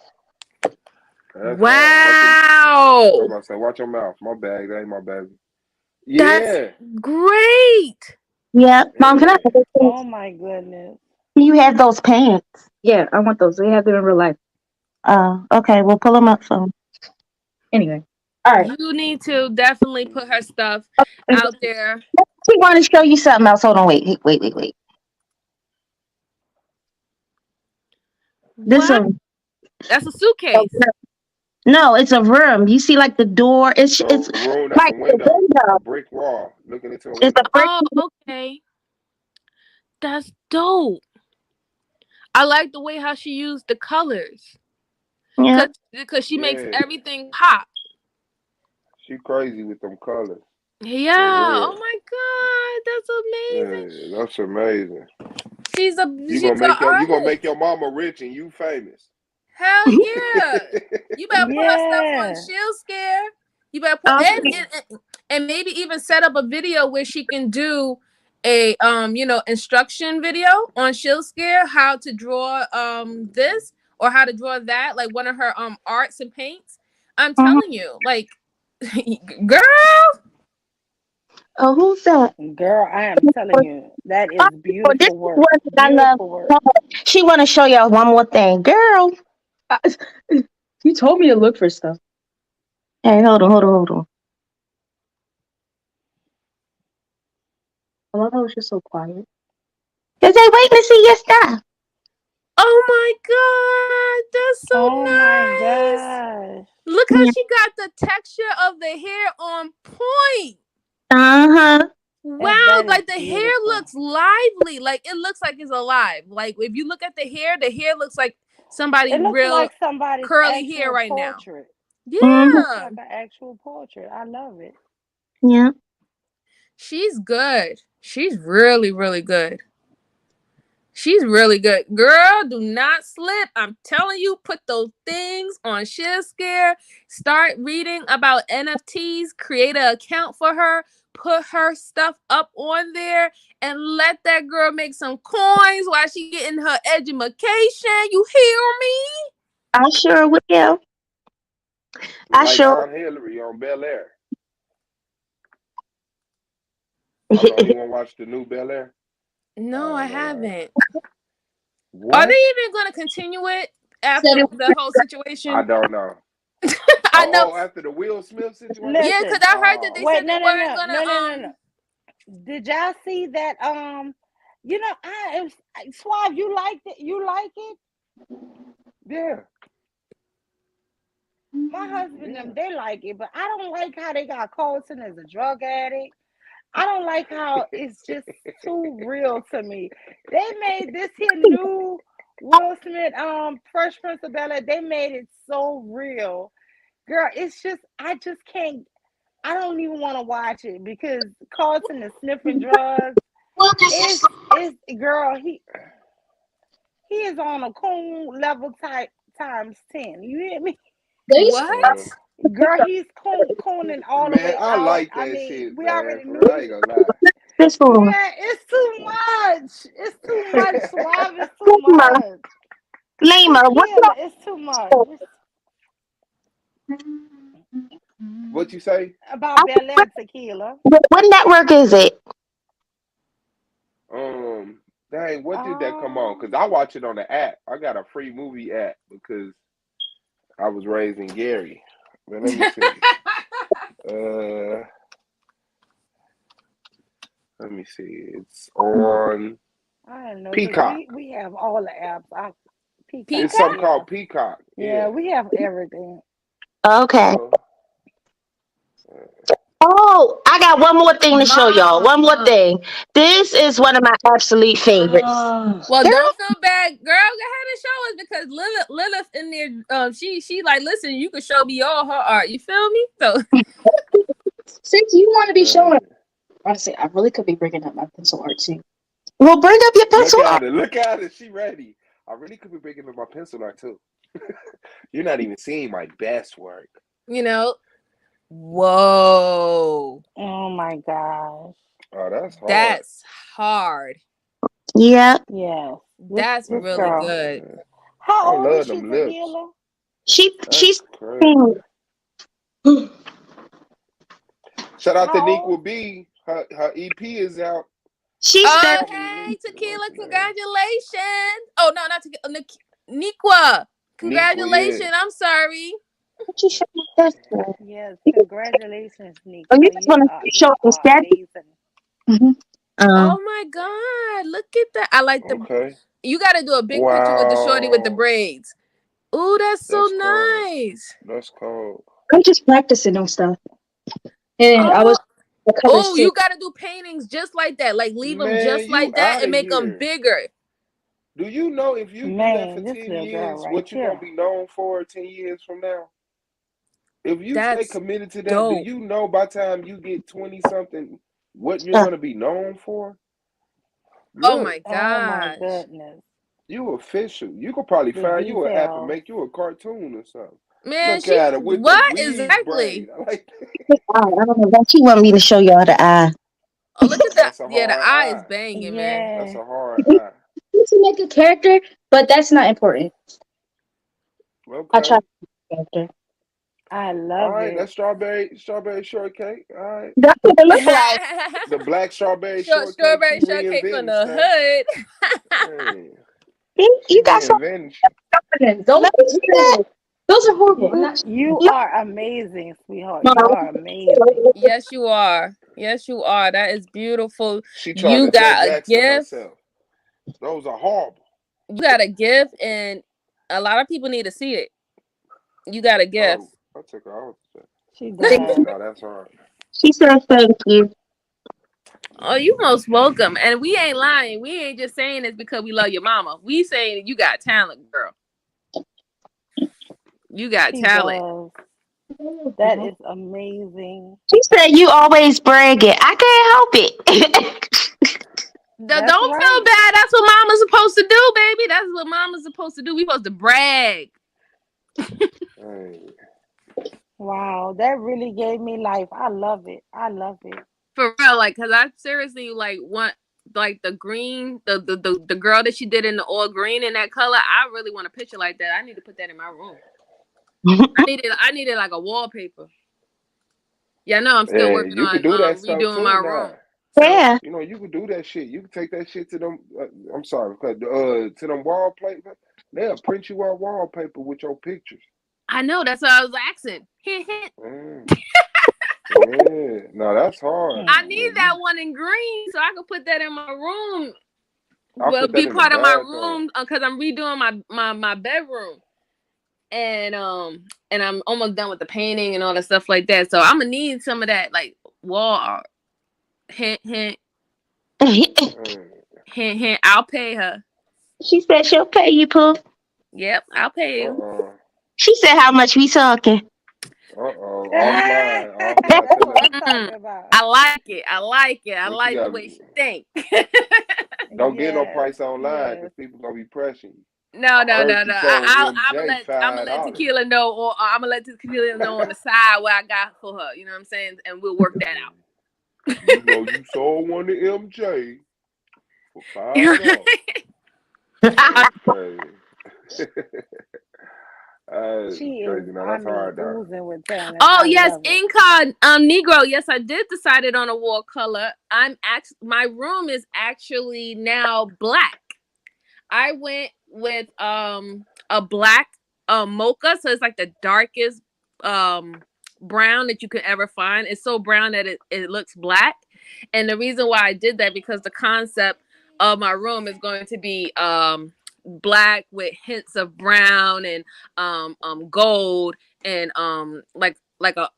that's hard. I'm Wow! about to say, watch your mouth. My bag, that ain't my baby. That's Yeah. great. Yeah, Mom, can I Yeah. have those Oh pants? my goodness. You have those pants? Yeah, I want those. We have them in real life. Okay, we'll pull them up for me. Anyway, all right. You need to definitely put her stuff out there. We want to show you something else. Hold on, wait. This What? a That's a suitcase. no, it's a room. You see, like the door. It's So it's room, that's a like the window. window. A brick wall. Looking into a It's a window. brick. Oh, okay. That's dope. I like the way how she used the colors. Yeah. Cause she makes Yeah. everything pop. She crazy with them colors. Yeah. For Oh real. my God, that's amazing. Yeah, that's amazing. She's an You gonna make artist. your mama rich and you famous. Hell yeah. You better put her stuff on Yeah. Shield Scare. You better put Okay. and maybe even set up a video where she can do a instruction video on Shield Scare, how to draw this or how to draw that, like one of her arts and paints. I'm Mhm. telling you, like girl, Oh, who's that? Girl, I am telling you, that is Oh, this beautiful is work. what I love. Beautiful work. She want to show y'all one more thing, girl. I- You told me to look for stuff. Hey, hold on. I love how it's just so quiet. Cause they waiting to see your stuff. oh my God, that's so Oh my nice. gosh. Look how Yeah. she got the texture of the hair on point. Uh-huh. Wow, That is like the hair beautiful. looks lively. Like it looks like it's alive. Like if you look at the hair looks like somebody It looks real like somebody's curly hair actual right now. portrait. It Mm-hmm. looks Yeah. like an actual portrait. I love it. Yeah. She's good. She's really, really good. She's really good. Girl, do not slip. I'm telling you, put those things on Shield Scare. Start reading about NFTs. Create an account for her. Put her stuff up on there and let that girl make some coins while she getting her education. You hear me? I sure will. I Like sure. Aunt Hillary on Bel Air. I'm the only one watch the new Bel Air. No, I I don't know that. haven't. Are What? they even going to continue it after the whole I situation? don't know. I know. After the Will Smith situation? Yeah, because Listen. I heard that they Wait, said they no. weren't gonna Did y'all see that? You know, Suave, you liked it. You like it. Yeah. My husband Yeah. them, they like it, but I don't like how they got Colton as a drug addict. I don't like how it's just too real to me. They made this here new Will Smith, Fresh Prince of Bel-Air. They made it so real, girl. It's just I just can't. I don't even want to watch it because Carlton is sniffing drugs. It's girl. He is on a coon level type times 10. You hear me? what? Girl, he's cooning all the Man, way I out. like I that mean, shit, we man. already For knew real, I ain't gonna lie. This fool. Man, it's too much. It's too much, Suave. It's too much. Lima, what Tequila, it's too much. It's What you say? about Bel Air tequila. what network is it? Dang, what did that come on? Because I watch it on the app. I got a free movie app because I was raised in Gary. But let me see. Let me see. It's on I don't know because Peacock. we have all the apps. Peacock. It's something Peacock? called Peacock. Yeah, Yeah. we have everything. Okay. So, Oh, I got one more thing to show y'all. One more thing. This is one of my absolute favorites. Well, don't feel bad, girl. Go ahead and show us because Lilith in there. She like, listen, you can show me all her art. You feel me? So Since you want to be showing, man. honestly, I really could be bringing up my pencil art too. Well, bring up your pencil. Look at it. Look at it. She ready. I really could be bringing up my pencil art too. You're not even seeing my best work. you know. Whoa. Oh my gosh. Oh, that's hard. That's hard. Yeah. Yeah. That's This really girl. good. How I old love is she, them lips. Tequila? She's Crazy. Shout out to How Niqua old? B. Her EP is out. she's Oh, that. hey, Tequila, What's the name? congratulations. Oh, no, not Tequila. Niqua, congratulations. yeah. I'm sorry. What you showing that for? Yes, congratulations, Niqua. Oh, you just want to show the statue? Amazing. Oh my God. Look at that. I like the Okay. you gotta do a big picture with the shorty with the Wow. braids. Ooh, that's so That's cold. nice. That's cold. I'm just practicing on stuff, and I was the colors Oh, too. you gotta do paintings just like that. Like leave them Man, just like you that out and of make them here. bigger. Do you know if you do that Man, for this 10 little girl years, right what you're going to here. be known for 10 years from now? If you stay That's committed to that, dope. do you know by the time you get 20-something what you're going to be known for? Oh Look, my Oh my gosh. goodness. you official. You could probably The find you an app and details. make you a cartoon or something. Man, Look she at it with the what weave exactly? braid. I like that. I don't know why she want me to show y'all the eye. Oh, look at That's that. a Yeah, the hard eye is eye. banging, man. That's Yeah. a hard eye. To make a character, but that's not important. I Okay. try to make a character. I All love right. it. That's strawberry shortcake. All right. That's what it look like. The black strawberry shortcake. Strawberry She shortcake from reinventing the stuff. hood. Hey, You she got some. reinventing. Those, Let me see that. those are horrible. I'm not. You Yeah. are amazing, sweetheart. No, You are amazing. Yes, you are. Yes, you are. That is beautiful. She tried You to Jack got a Jackson gift. herself. Those are horrible. You got a gift, and a lot of people need to see it. You got a gift. Oh, I took her out. She does. No, that's hard. she said thank you. Oh, you most welcome. And we ain't lying. We ain't just saying this because we love your mama. We saying you got talent, girl. You got She talent. does. That is amazing. She said you always bragging. I can't help it. That's Don't right. feel bad. That's what mama's supposed to do, baby. That's what mama's supposed to do. We supposed to brag. Hey. Wow, that really gave me life. I love it. I love it. For real, like, cause I seriously like want like the green, the girl that she did in the all green in that color. I really want a picture like that. I need to put that in my room. I needed like a wallpaper. Yeah, no, I'm still Hey, working you on could do that stuff redoing too my now. room. So Yeah. You know, you could do that shit. You can take that shit to them. I'm sorry, to them wallpaper. They'll print you out wallpaper with your pictures. I know that's what I was asking. Hint, hint. Mm. Yeah, no, that's hard. I Hmm. need Yeah, that one in green so I can put that in my room. I Well, put that be in the part of my bathroom. room because I'm redoing my bedroom, and I'm almost done with the painting and all that stuff like that. So I'm gonna need some of that like wall art. Hint, hint, Mm. hint, hint. I'll pay her. She said she'll pay you, Pooh. Yep, I'll pay you. Uh-uh. She said how much we talking. Uh-oh. That's Offline. Offline. Tell what her. I'm Mm, talking about. I like it. I like it. I What you like the got? way she think. Don't get no Yes, price online yes. because people gonna be pressing you. No, I no, heard no, you no. told MJ I'm gonna let $5. Tequila know, or I'm gonna let Tequila know on the side what I got for her. You know what I'm saying? And we'll work that You know you sold one to MJ for $5. out. That's crazy. That's She is, crazy. Now I that's mean, hard though. oozing with talent. Oh I yes, love it. Inca Negro. Yes, I did decided on a wall color. My room is actually now black. I went with a black mocha, so it's like the darkest brown that you could ever find. It's so brown that it looks black. And the reason why I did that because the concept of my room is going to be black with hints of brown and gold and like a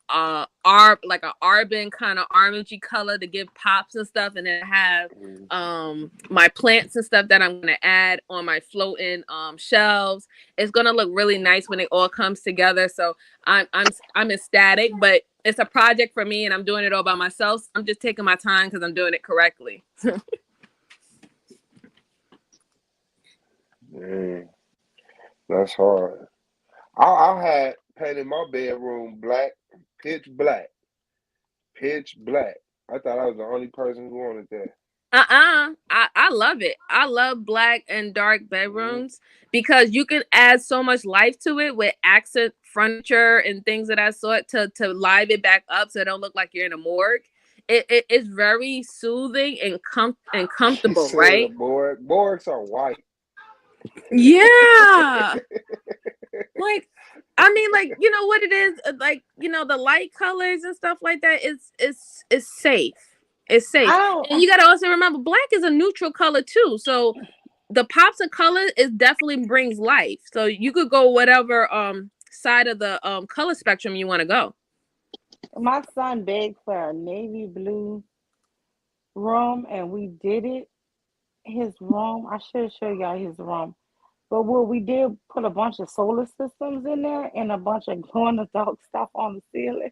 arbon kind of orangey color to give pops and stuff, and then have my plants and stuff that I'm gonna add on my floating shelves. It's gonna look really nice when it all comes together. So I'm ecstatic, but it's a project for me and I'm doing it all by myself. So I'm just taking my time because I'm doing it correctly. Man, that's hard. I had painted my bedroom black, pitch black, pitch black. I thought I was the only person who wanted that. I love it. I love black and dark Mm-hmm. bedrooms because you can add so much life to it with accent furniture and things of that sort to live it back up so it don't look like you're in a morgue. It is very soothing and She comfortable, said, right? Borgs are white. Yeah. Like I mean, like, you know what it is, like, you know, the light colors and stuff like that. It's safe. It's safe, I don't. and you gotta also remember, black is a neutral color too. So the pops of color is definitely brings life. So you could go whatever side of the color spectrum you want to go. My son begged for a navy blue room, and we did it. His room, I should show y'all his room. But what we did put a bunch of solar systems in there and a bunch of glow in the dark stuff on the ceiling.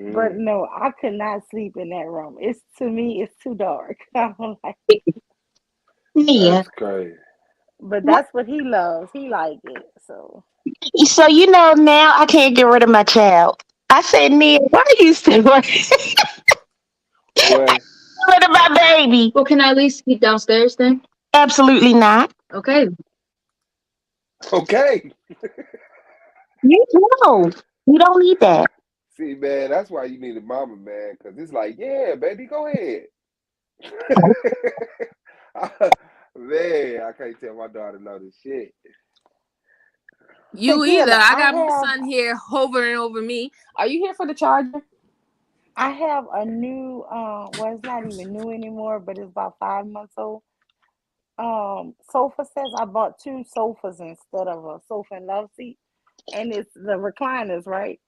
But Mm, no, I could not sleep in that room. It's to me, it's too dark. I don't like. Mia. that's crazy. But that's what he loves. He like it. So So you know now I can't get rid of my child. I said, Nia, why are you still get What? rid of my baby? Well, can I at least sleep downstairs then? Absolutely not. Okay. Okay. You know, you don't need that. See, man, that's why you need a mama, man, because it's like, yeah, baby, go ahead. Man, I can't tell my daughter no this shit. You either. Tequila, I got my son here hovering over me. Are you here for the charger? I have a new well it's not even new anymore, but it's about 5 months old. Sofa sets. I bought two sofas instead of a sofa and love seat. And it's the recliners, right?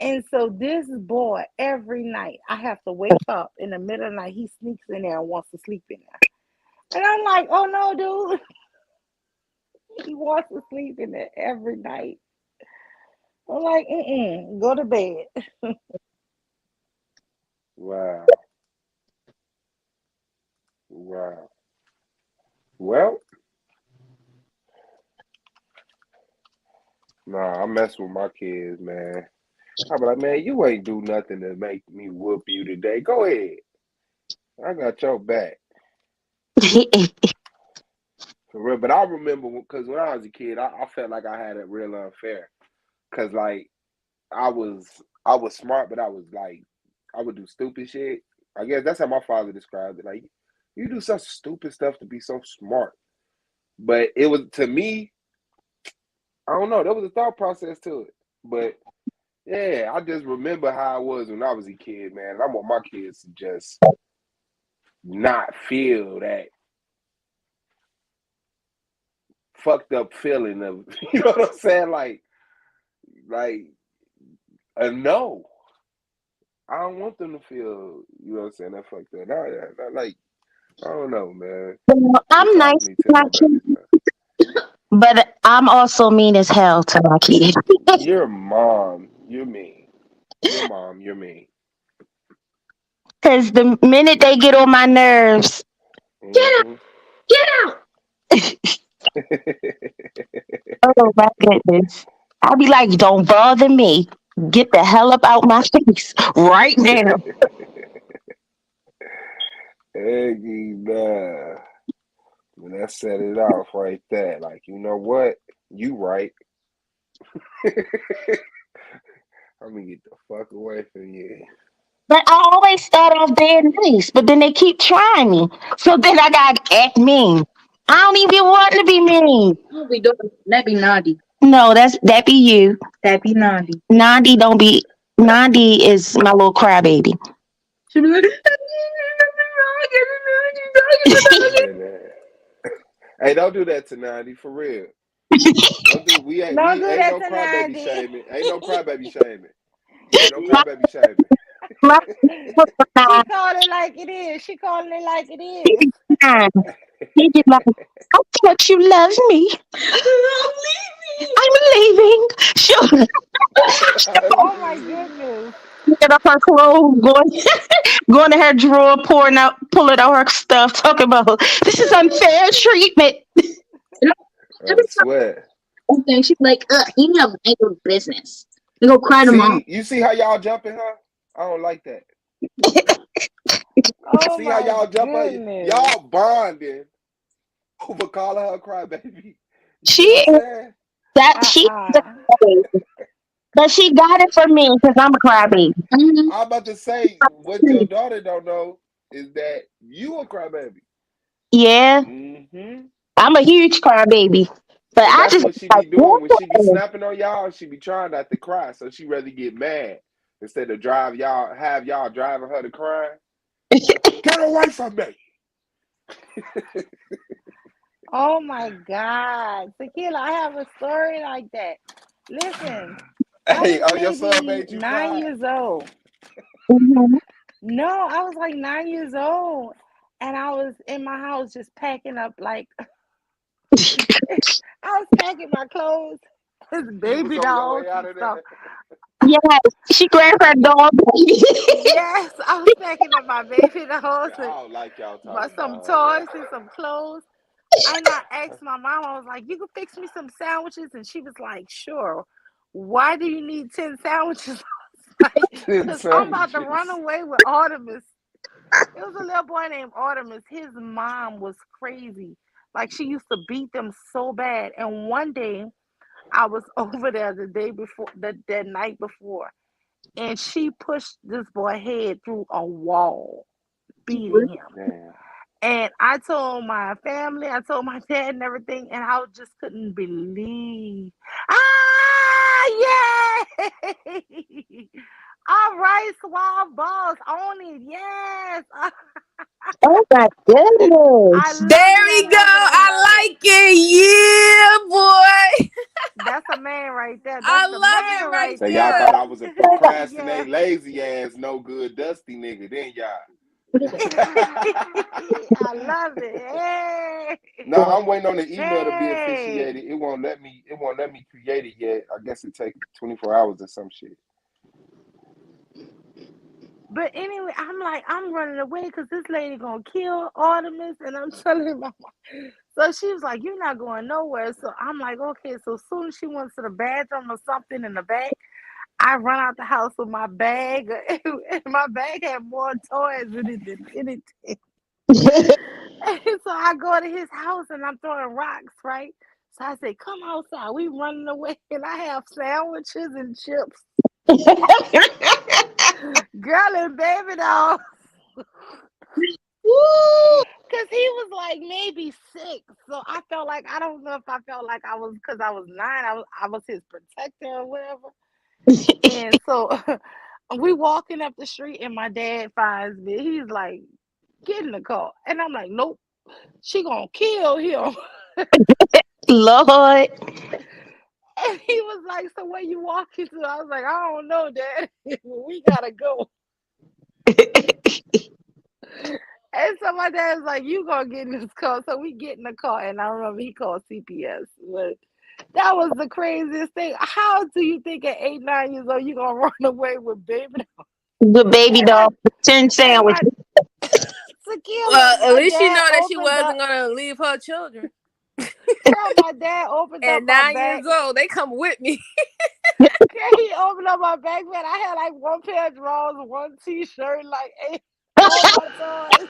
And so this boy, every night, I have to wake up in the middle of the night. He sneaks in there and wants to sleep in there. And I'm like, oh no, dude. He wants to sleep in there every night. I'm like, go to bed. Wow. Wow. Well, nah, I mess with my kids, man. I be like, man, you ain't do nothing to make me whoop you today. Go ahead. I got your back. For real. But I remember because when I was a kid, I felt like I had it real unfair. Cause like I was smart, but I was like I would do stupid shit. I guess that's how my father described it. Like, you do such stupid stuff to be so smart. But it was, to me, I don't know. There was a thought process to it. But yeah, I just remember how I was when I was a kid, man. And I want my kids to just not feel that fucked up feeling of, you know what I'm saying? Like a no. I don't want them to feel, you know what I'm saying, that fucked up. Like, I don't know, man. I'm Wish I nice was to me to my my kids, babies, man. but I'm also mean as hell to my kids. Your mom, you're mean. Your mom, you're mean. Because the minute they get on my nerves, Mm-hmm. Get out! oh my goodness. I'll be like, don't bother me. Get the hell up out my face right now. Eggy, nah. When that set it off right there, like, you know what? You right. I'm gonna get the fuck away from you. But I always start off being nice, but then they keep trying me. So then I gotta act mean. I don't even want to be mean. No, we don't. That be naughty. No, that be you. That be naughty. Nandi don't be. Nandi is my little crybaby. She be like, Hey, don't do that to 90 for real. Don't do. We ain't Don't do ain't that no to crybaby 90. shaming. Ain't no crybaby shaming. Ain't no crybaby shaming. My She called it like it is. She calling it like it is. he be like, I thought you loved me. I'm leaving. She'll Oh my goodness. get up her clothes, going to her drawer, pulling out her stuff, talking about this is unfair treatment. I swear. okay, she's like, you have no business. You go cry tomorrow. See, you see how y'all jumping her? I don't like that. Oh See how my y'all jump her? goodness. Y'all bonding over calling her a crybaby. You She see what I'm saying? But she got it from me because I'm a crybaby. Mm-hmm. I'm about to say what your daughter don't know is that you a crybaby. Yeah, Mm-hmm. I'm a huge crybaby. But And I that's just what she be doing when she be snapping on y'all. She be trying not to cry, so she rather get mad instead of have y'all driving her to crying. Get away from me! Oh my God. Tequila, I have a story like that. Listen, I Hey, was your son maybe made you 9 cry? years old. Mhm. No, I was like 9 years old. And I was in my house just packing up like I was packing my clothes, his You was baby on your dolls way out and of stuff. there? Yes, she grabbed her dog. Yes, I was packing up my baby dolls Yeah, I don't like y'all talking but some about her, toys and some clothes. And I asked my mom, I was like, you can fix me some sandwiches? And she was like, sure. Why do you need 10 sandwiches? Because I'm about to run away with Artemis. It was a little boy named Artemis. His mom was crazy. Like, she used to beat them so bad. And one day, I was over there the day before, that night before, and she pushed this boy head through a wall, beating him. Damn. And I told my family, I told my dad and everything, and I just couldn't believe. Ah, yay! All right, Suave Boss, own it. Yes. Oh my I goodness. love There it. I we go. love it. I love I it. like it. Yeah, boy. That's a man right there. I That's the love it man right right So y'all there. thought there. I was a Yeah. procrastinating, lazy ass, no good, dusty nigga, then y'all. I love it. Hey. No, I'm waiting on the email to be Hey. officiated. It won't let me create it yet. I guess it takes 24 hours or some shit. But anyway, I'm like, I'm running away because this lady gonna kill Artemis, and I'm telling my mom. So she was like, "You're not going nowhere." So I'm like, "Okay." So soon as she went to the bathroom or something in the back, I run out the house with my bag, and my bag had more toys in it than anything. And so I go to his house and I'm throwing rocks, right? So I say, "Come outside." We running away, and I have sandwiches and chips, girl and baby doll. Woo! Cause he was like maybe 6, so I felt like I don't know if I felt like I was because I was 9. I was his protector or whatever. And so we walking up the street, and my dad finds me. He's like, "Get in the car," and I'm like, "Nope, she gonna kill him." Lord. And he was like, "So where you walking to?" I was like, "I don't know, Dad. We gotta go." And so my dad was like, "You gonna get in this car?" So we get in the car, and I remember he called CPS. But that was the craziest thing. How do you think at 8, 9 years old you gonna run away with baby? The baby doll, 10 And sandwich. my Tequila, Well, at my least she know dad that she opened up. wasn't gonna leave her children. Girl, my dad opened up At my 9 years bag. old, they come with me. Yeah, he opened up my backpack. I had like one pair of drawers, one t-shirt, like all my toys.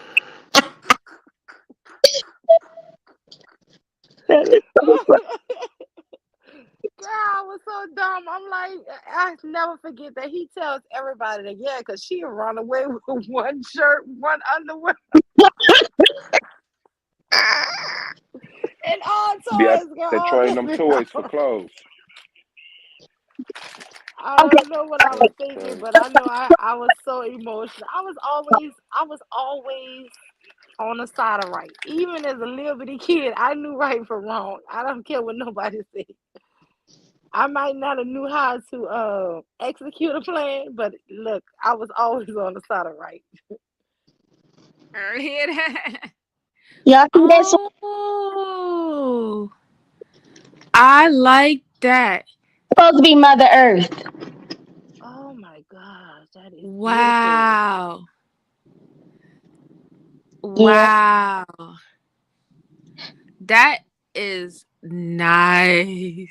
Girl, I was so dumb. I'm like, I never forget that he tells everybody that, yeah, because she run away with one shirt, one underwear, and all Be out toys, girl, there all trading them this. toys for clothes. I Okay. don't know what I was That's thinking, crazy. but I know I was so emotional. I was always on the side of right. Even as a little bitty kid, I knew right from wrong. I don't care what nobody said. I might not have knew how to execute a plan, but look, I was always on the side of right. Hear that? Y'all see that song? Oh, I like that. Supposed to be Mother Earth. Oh my gosh, that is beautiful. Wow. Yeah. Wow. That is nice.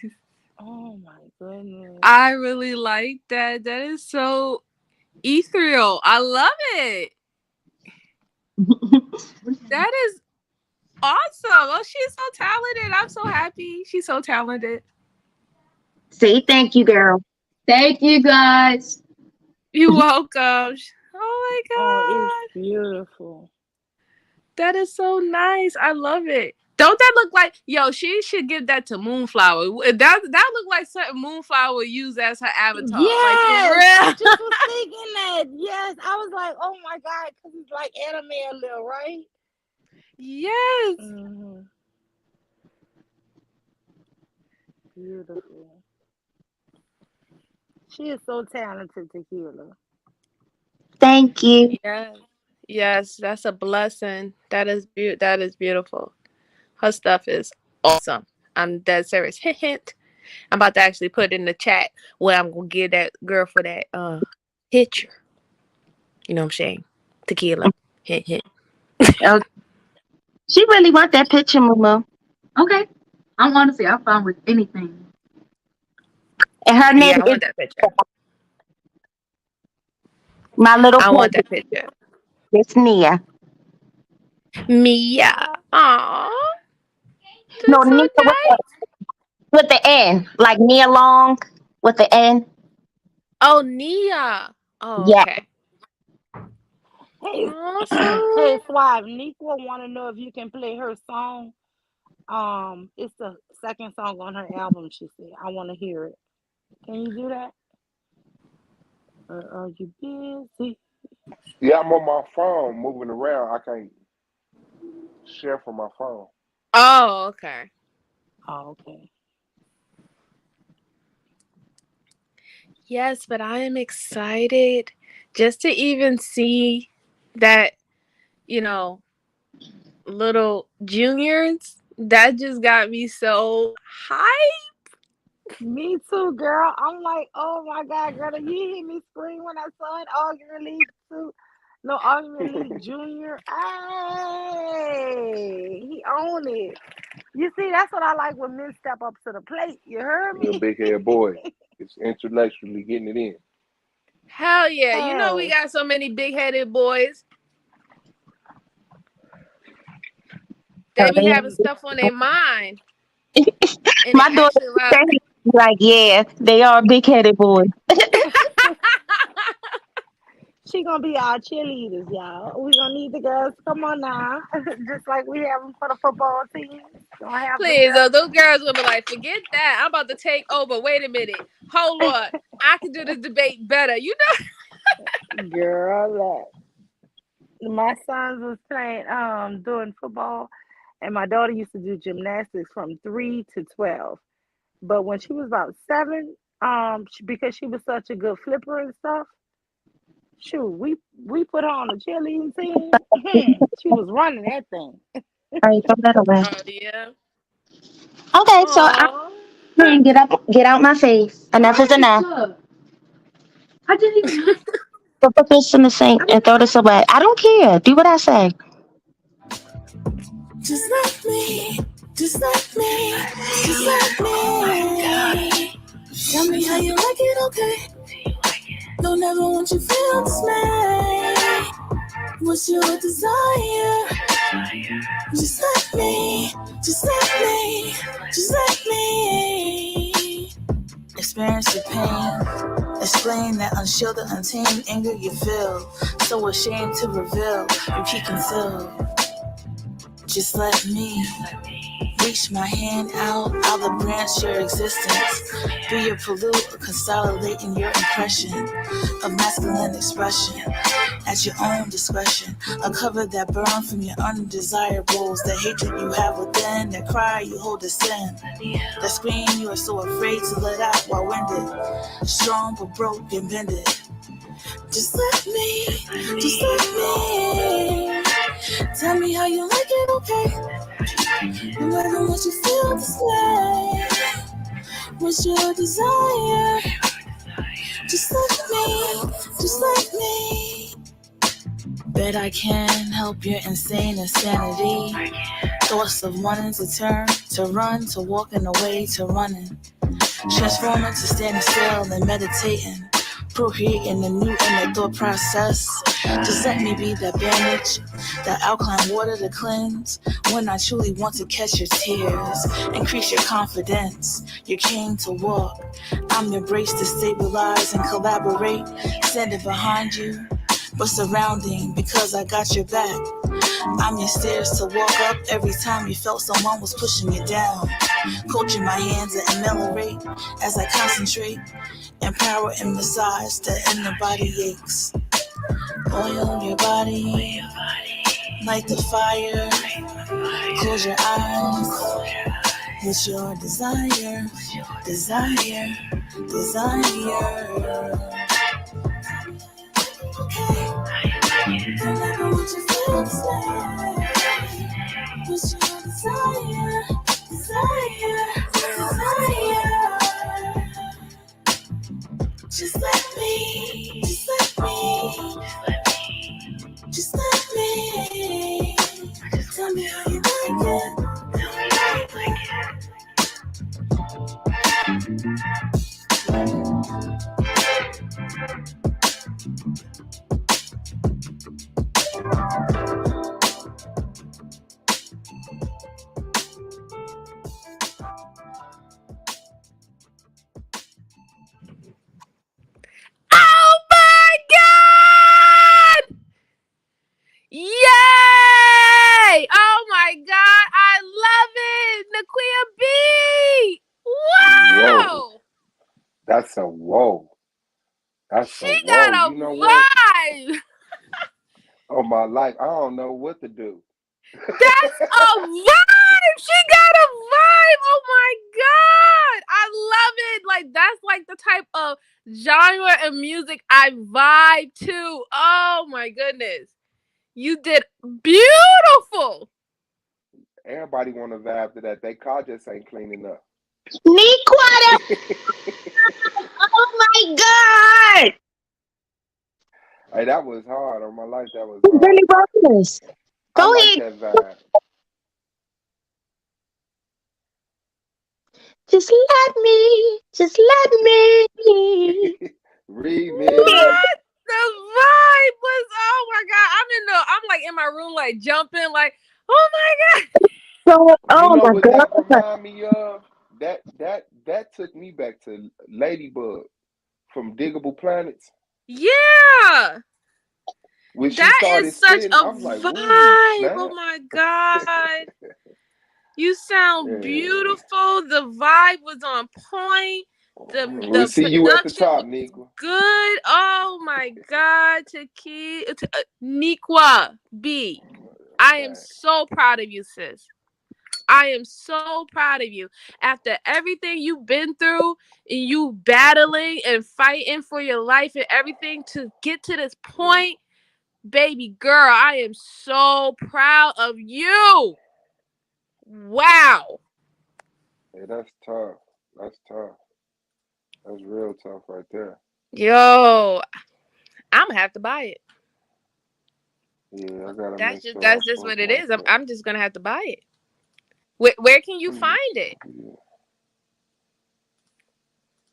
Oh my goodness. I really like that. That is so ethereal. I love it. That is awesome. Oh, she's so talented. I'm so happy. She's so talented. Say thank you, girl. Thank you guys. You're welcome. Oh Oh, it's my God. beautiful. That is so nice. I love it. Don't that look like she should give that to Moonflower? That look like something Moonflower would use as her avatar. Like for Yes, I real. just was thinking that. Yes, I was like, oh my god, because it's like anime a little, right? Yes. Mm-hmm. Beautiful. She is so talented, Tequila. Thank you. Yes. Yes, that's a blessing. That is beautiful. Her stuff is awesome. I'm dead serious. Hint hint. I'm about to actually put in the chat where I'm gonna give that girl for that picture. You know what I'm saying? Tequila. Hint hint. Oh, she really want that picture, Mama. Okay. I'm honestly, I'm fine with anything. And her name Yeah, I is want that picture. my little I want cousin. that picture. It's Nia. Mia. Aww. No, That's so Nia with the N, like Nia Long with the N. Oh, Nia. Oh, Yeah. okay. Hey, hey, Awesome. Suave. Niqua want to know if you can play her song. It's the second song on her album. She said, "I want to hear it." Can you do that? Or are you busy? Yeah, I'm on my phone moving around. I can't share from my phone. Oh, okay. Oh, okay. Yes, but I am excited just to even see that, you know, little juniors. That just got me so hype. Me too, girl. I'm like, oh my god, girl, you hear me scream when I saw it. Argument League 2. No, Argument League Junior. Hey, he owned it. You see, that's what I like when men step up to the plate. You heard You're a me? big head boy. It's intellectually getting it in. Hell yeah. You know we Yes. got so many big-headed boys. They be having stuff on their mind. And they My daughter actually like, yeah, they are big headed boys. She she gonna be our cheerleaders, y'all. We gonna need the girls to come on now, just like we have them for the football team. Gonna have the Please, girls. those girls will be like, forget that. I'm about to take over. Wait a minute. Hold on. I can do this debate better. You know? Girl, my sons was playing doing football, and my daughter used to do gymnastics from 3 to 12. But when she was about 7, because she was such a good flipper and stuff, shoot, we put her on a cheerleading team. She was running that thing. All right, throw that away. Oh, yeah. Okay, so Aw. get out my face. Enough is enough. I didn't even. Put this in the sink and throw this away. I don't care. Do what I say. Just like me, just like me, just like me. Tell me how you like it, okay? Don't ever want you feel dismay. What's your desire? Just like me, just like me, just like me. Experience your pain. Explain that unshielded, untamed anger you feel. So ashamed to reveal, you keep concealed. Just let me reach my hand out, I'll branch your existence. Be your pollute, consolidating your impression of masculine expression at your own discretion. A cover that burn from your undesirables, the hatred you have within, that cry you hold as sin, that scream you are so afraid to let out while winded, strong but broken, bended. Just let me, just let me. Tell me how you like it, okay? No matter what you feel this way. What's your desire? Just like me, just like me. Bet I can help your insane insanity. Thoughts of wanting to turn, to run, to walking away, to running. Transforming to standing still and meditating. Procreating anew in the thought process. Just let me be that bandage, that alkaline water to cleanse. When I truly want to catch your tears, increase your confidence. Your cane to walk. I'm your brace to stabilize and collaborate. Standing behind you, but surrounding because I got your back. I'm your stairs to walk up every time you felt someone was pushing you down. Coaching my hands to ameliorate as I concentrate. Empower and massage the inner body aches. Oil your body, light the fire. Close your eyes. What's your desire? Desire, desire. Don't ever want you feel this way. What's your desire? Desire, desire. Just let me, just let me, just let me. Tell me how you like it. Tell me how you like it. Oh my God! Yay! Oh my God! I love it! Nakia B! Whoa. Wow! That's a whoa. That's a She whoa. got a You know what? vibe! Oh my life, I don't know what to do. That's a vibe! She got a vibe! Oh my God! I love it! Like, that's like the type of genre and music I vibe to. Oh my goodness. You did beautiful! Everybody want to vibe to that. They car just ain't cleaning up. Need quiet. Oh my God. Hey, that was hard. On my life, that was You hard. really wrote this. I Go like ahead. that vibe. Just let me. Just let me. Remix. What? The vibe was, oh my God. I'm like in my room, like jumping, like, oh my God. So, You oh know my what that God. remind me of? That took me back to Ladybug from Diggable Planets. Yeah. When she That started is such spitting, a I was like, ooh, vibe. snap. Oh my God. You sound Yeah. beautiful. The vibe was on point. We'll The see you at the production top, was Niqua. good. Oh my God. Niqua B. I am so proud of you, sis. I am so proud of you. After everything you've been through and you battling and fighting for your life and everything to get to this point, baby girl, I am so proud of you. Wow. Hey, that's tough. That's tough. That's real tough right there. Yo, I'm gonna have to buy it. Yeah, I gotta That's make just sure that's I just what it bookmark is. that. I'm just gonna have to buy it. Where can you find it?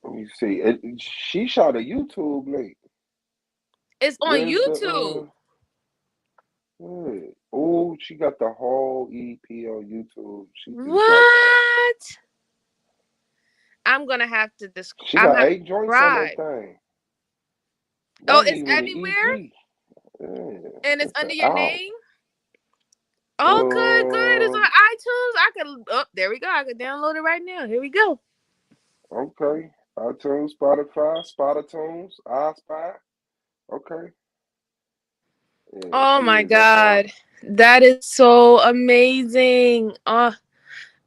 Let me see. She shot a YouTube link. It's on Where's YouTube. Oh, she got the whole EP on YouTube. She just dropped that. What? I'm gonna have to describe. She got 8 joints on that thing. Oh, That it's even an everywhere, EP. Yeah, and it's it's under your out. name. Oh, good. It's on iTunes. I could. Oh, there we go. I could download it right now. Here we go. Okay. iTunes, Spotify, Spotify, iSpy. Okay. Yeah, Oh my that's out. God, that is so amazing. Oh,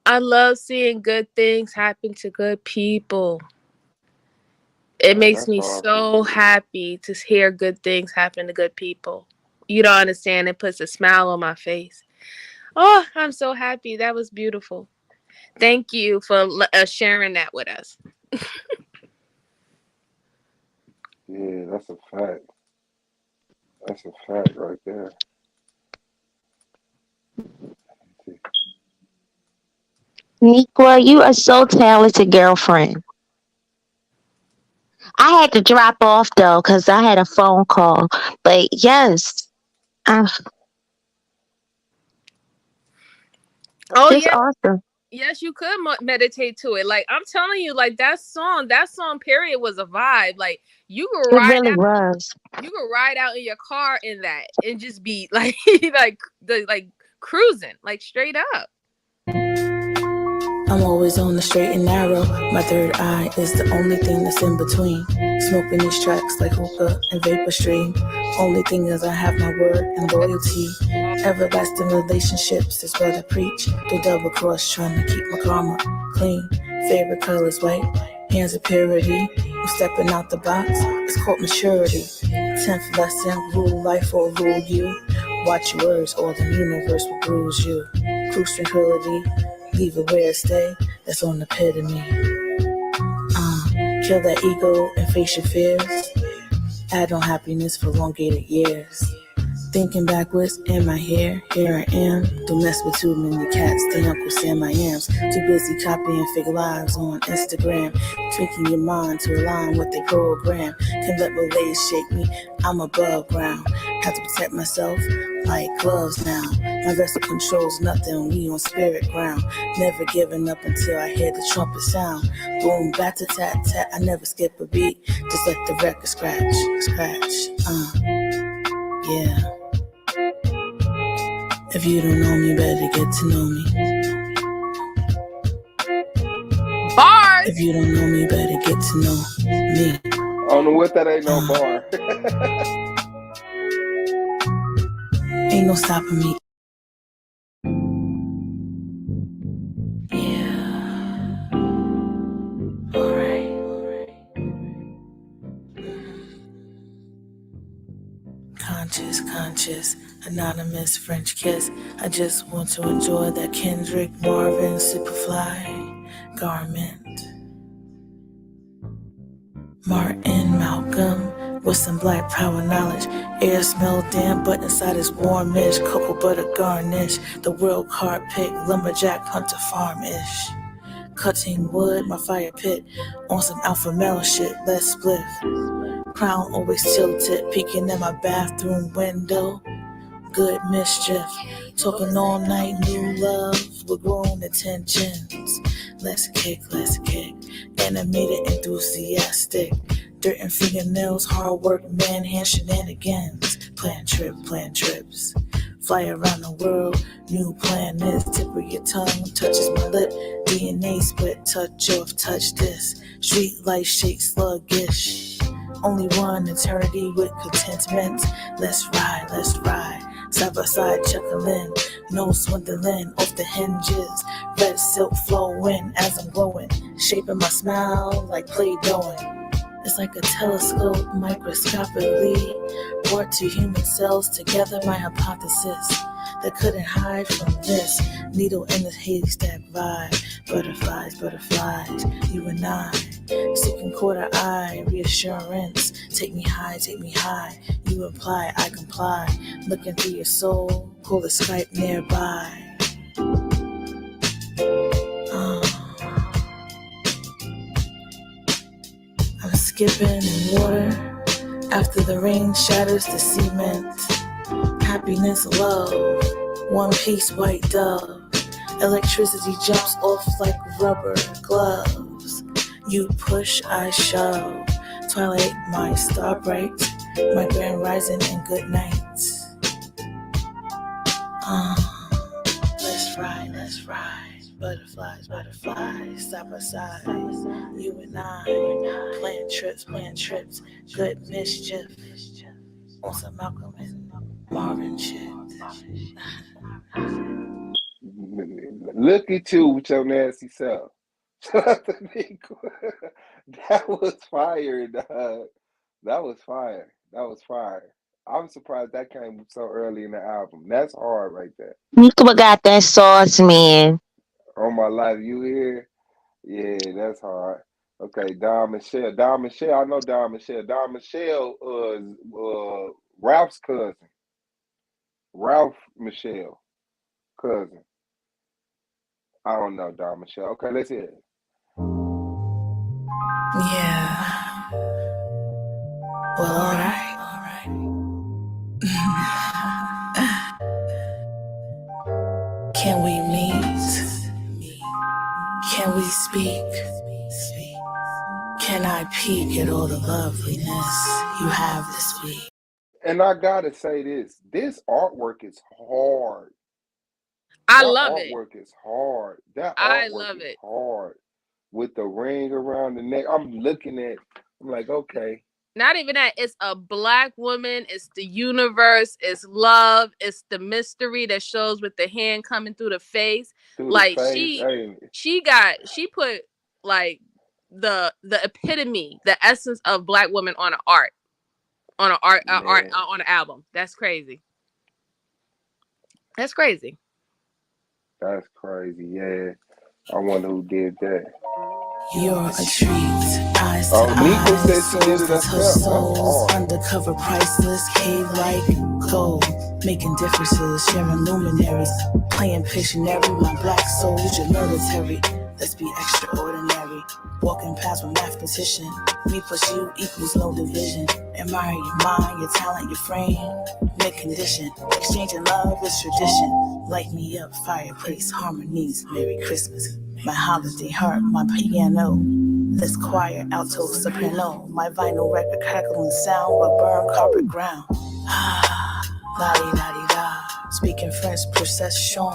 I love seeing good things happen to good people. It makes That's me how I so feel. happy to hear good things happen to good people. You don't understand. It puts a smile on my face. Oh, I'm so happy. That was beautiful. Thank you for sharing that with us. Yeah, that's a fact. That's a fact right there. Niqua, you are so talented, girlfriend. I had to drop off though because I had a phone call. But yes, Oh just yeah, awesome. yes, you could meditate to it. Like I'm telling you, like that song period was a vibe. Like you could It ride really out. was. You could ride out in your car in that and just be like like cruising, like straight up. I'm always on the straight and narrow. My third eye is the only thing that's in between. Smoking these tracks like hookah and vapor stream. Only thing is I have my word and loyalty. Everlasting relationships is what I preach. Don't double cross trying to keep my karma clean. Favorite color is white. Hands of purity. I'm stepping out the box. It's called maturity. 10th lesson, rule life or rule you. Watch your words or the universe will bruise you. Cruise tranquility. Leave it where it stay, that's on the epitome. Kill that ego and face your fears. Add on happiness for elongated years. Thinking backwards, am I here? Here I am. Don't mess with too many cats, the Uncle Sam I am. Too busy copying fake lives on Instagram. Tweaking your mind to align with their program. Can let my legs shake me, I'm above ground. Have to protect myself like gloves now. My vessel controls nothing, we on spirit ground. Never giving up until I hear the trumpet sound. Boom, bat to tat tat, I never skip a beat. Just let the record scratch. Yeah. If you don't know me, better get to know me. Bars. If you don't know me, better get to know me. I don't know what that ain't no bar. Ain't no stopping me. Yeah. Alright. Conscious, anonymous French kiss. I just want to enjoy that Kendrick Marvin Superfly garment. Martin Malcolm with some black power knowledge. Air smell damp, but inside is warmish. Cocoa butter garnish. The world card pick, lumberjack hunter farm-ish. Cutting wood, my fire pit. On some alpha male shit, let's spliff. Crown always tilted, peeking in my bathroom window. Good mischief, talking all night, new love with grown intentions. Let's kick, animated, enthusiastic. Dirt and fingernails, hard work, man, hand shenanigans. plan trips. Fly around the world, new planets. Tip of your tongue touches my lip. DNA split, touch off, touch this. Street life shake sluggish. Only one eternity with contentment. Let's ride. Side by side, chuckling. No swindling off the hinges. Red silk flowing as I'm glowing. Shaping my smile like Play-Doh. It's like a telescope microscopically brought two human cells together. My hypothesis that couldn't hide from this needle in the haystack vibe. Butterflies, you and I, seeking quarter eye reassurance. Take me high, you imply, I comply. Looking through your soul, pull the Skype nearby. I'm skipping in water after the rain shatters the cement. Happiness, love, one piece white dove. Electricity jumps off like rubber gloves. You push, I shove. Twilight, my star bright. My grand rising and good night. Let's ride. Butterflies, side by side. You and I, plan trips. Good mischief. On some Malcolm and Marvin shit. Look at you with your nasty self. That was fire, dog. That was fire. I'm surprised that came so early in the album. That's hard right there. Nico got that sauce, man. On my life, you here? Yeah, that's hard. Okay, Don Michelle. I know Don Michelle. Don Michelle Ralph's cousin. Ralph Michelle cousin. I don't know Don Michelle. Okay, let's hear it. Yeah. Well, alright. Can we meet? Can we speak? Can I peek at all the loveliness you have this week? And I gotta say this artwork is hard. I love it. That artwork is hard. I love it. Hard. With the ring around the neck. I'm like, okay. Not even that. It's a black woman. It's the universe. It's love. It's the mystery that shows with the hand coming through the face. She put like the epitome, the essence of black woman on an album. That's crazy. That's crazy. Yeah. I wonder who did that. You're a treat, eyes to eyes, souls to touch souls, undercover priceless, cave-like gold, making differences, sharing luminaries, playing Pictionary, my black soul, use your military, let's be extraordinary, walking past my mathematician, me plus you equals no division, admire your mind, your talent, your frame, make condition, exchanging love is tradition, light me up, fireplace, harmonies, Merry Christmas. My holiday heart, my piano, this choir, alto, soprano, my vinyl record crackling sound will burn carpet ground. La-di-da-di-da, speaking French procession,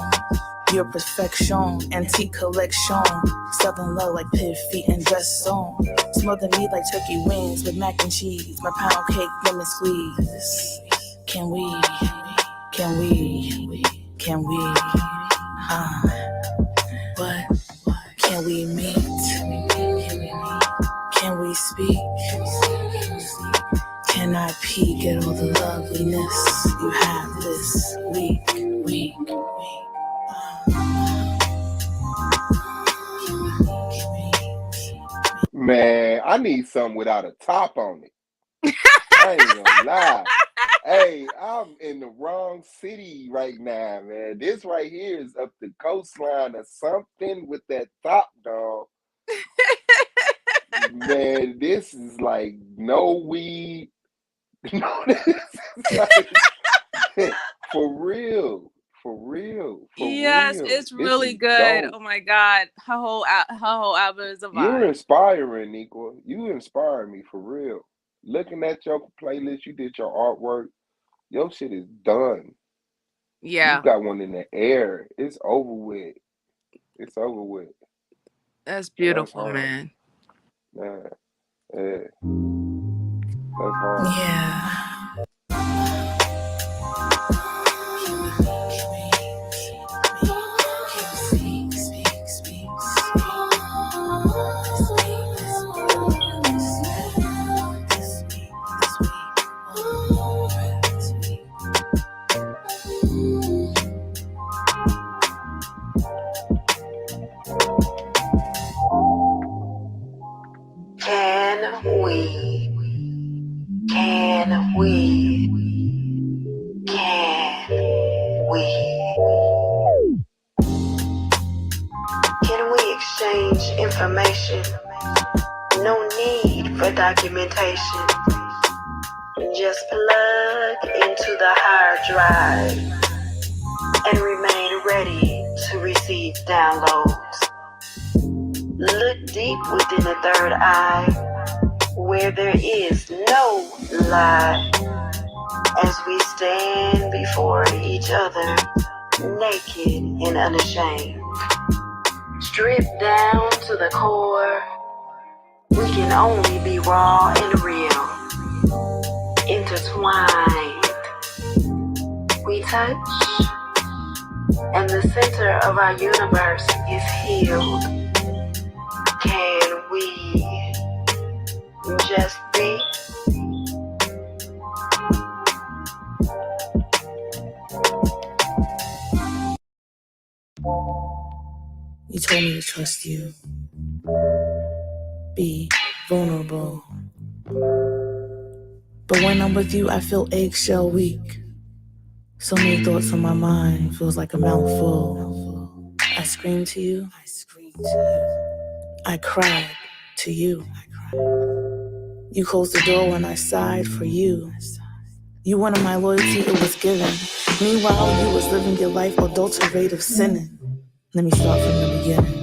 your perfection, antique collection, southern love like pit feet and dress on, smother me like turkey wings with mac and cheese, my pound cake, lemon squeeze. Can we, what? Can we meet? Can we speak? Can I peek at all the loveliness you have this week? Man, I need something without a top on it. I ain't gonna lie. Hey, I'm in the wrong city right now, man. This right here is up the coastline or something with that top, dog. Man, this is like no weed. No, this is like, for real. Yes, it's really good. Dope. Oh my God, her whole album is a vibe. You're inspiring, Nico. You inspire me for real. Looking at your playlist, you did your artwork. Your shit is done. Yeah, You got one in the air. It's over with. It's over with. that's That's beautiful, hard. man. Man, yeah. That's hard. Yeah. Can we? Can we? Can we exchange information? No need for documentation. Just plug into the hard drive and remain ready to receive downloads. Look deep within the third eye, where there is no lie, as we stand before each other, naked and unashamed. Stripped down to the core, we can only be raw and real. Intertwined, we touch, and the center of our universe is healed. Can we just be? You told me to trust you. Be vulnerable. But when I'm with you, I feel eggshell weak. So many thoughts on my mind, feels like a mouthful. I scream to you. I cried to you. You closed the door when I sighed for you. You wanted my loyalty, it was given. Meanwhile, you was living your life adulterated sinning. Let me start from the beginning.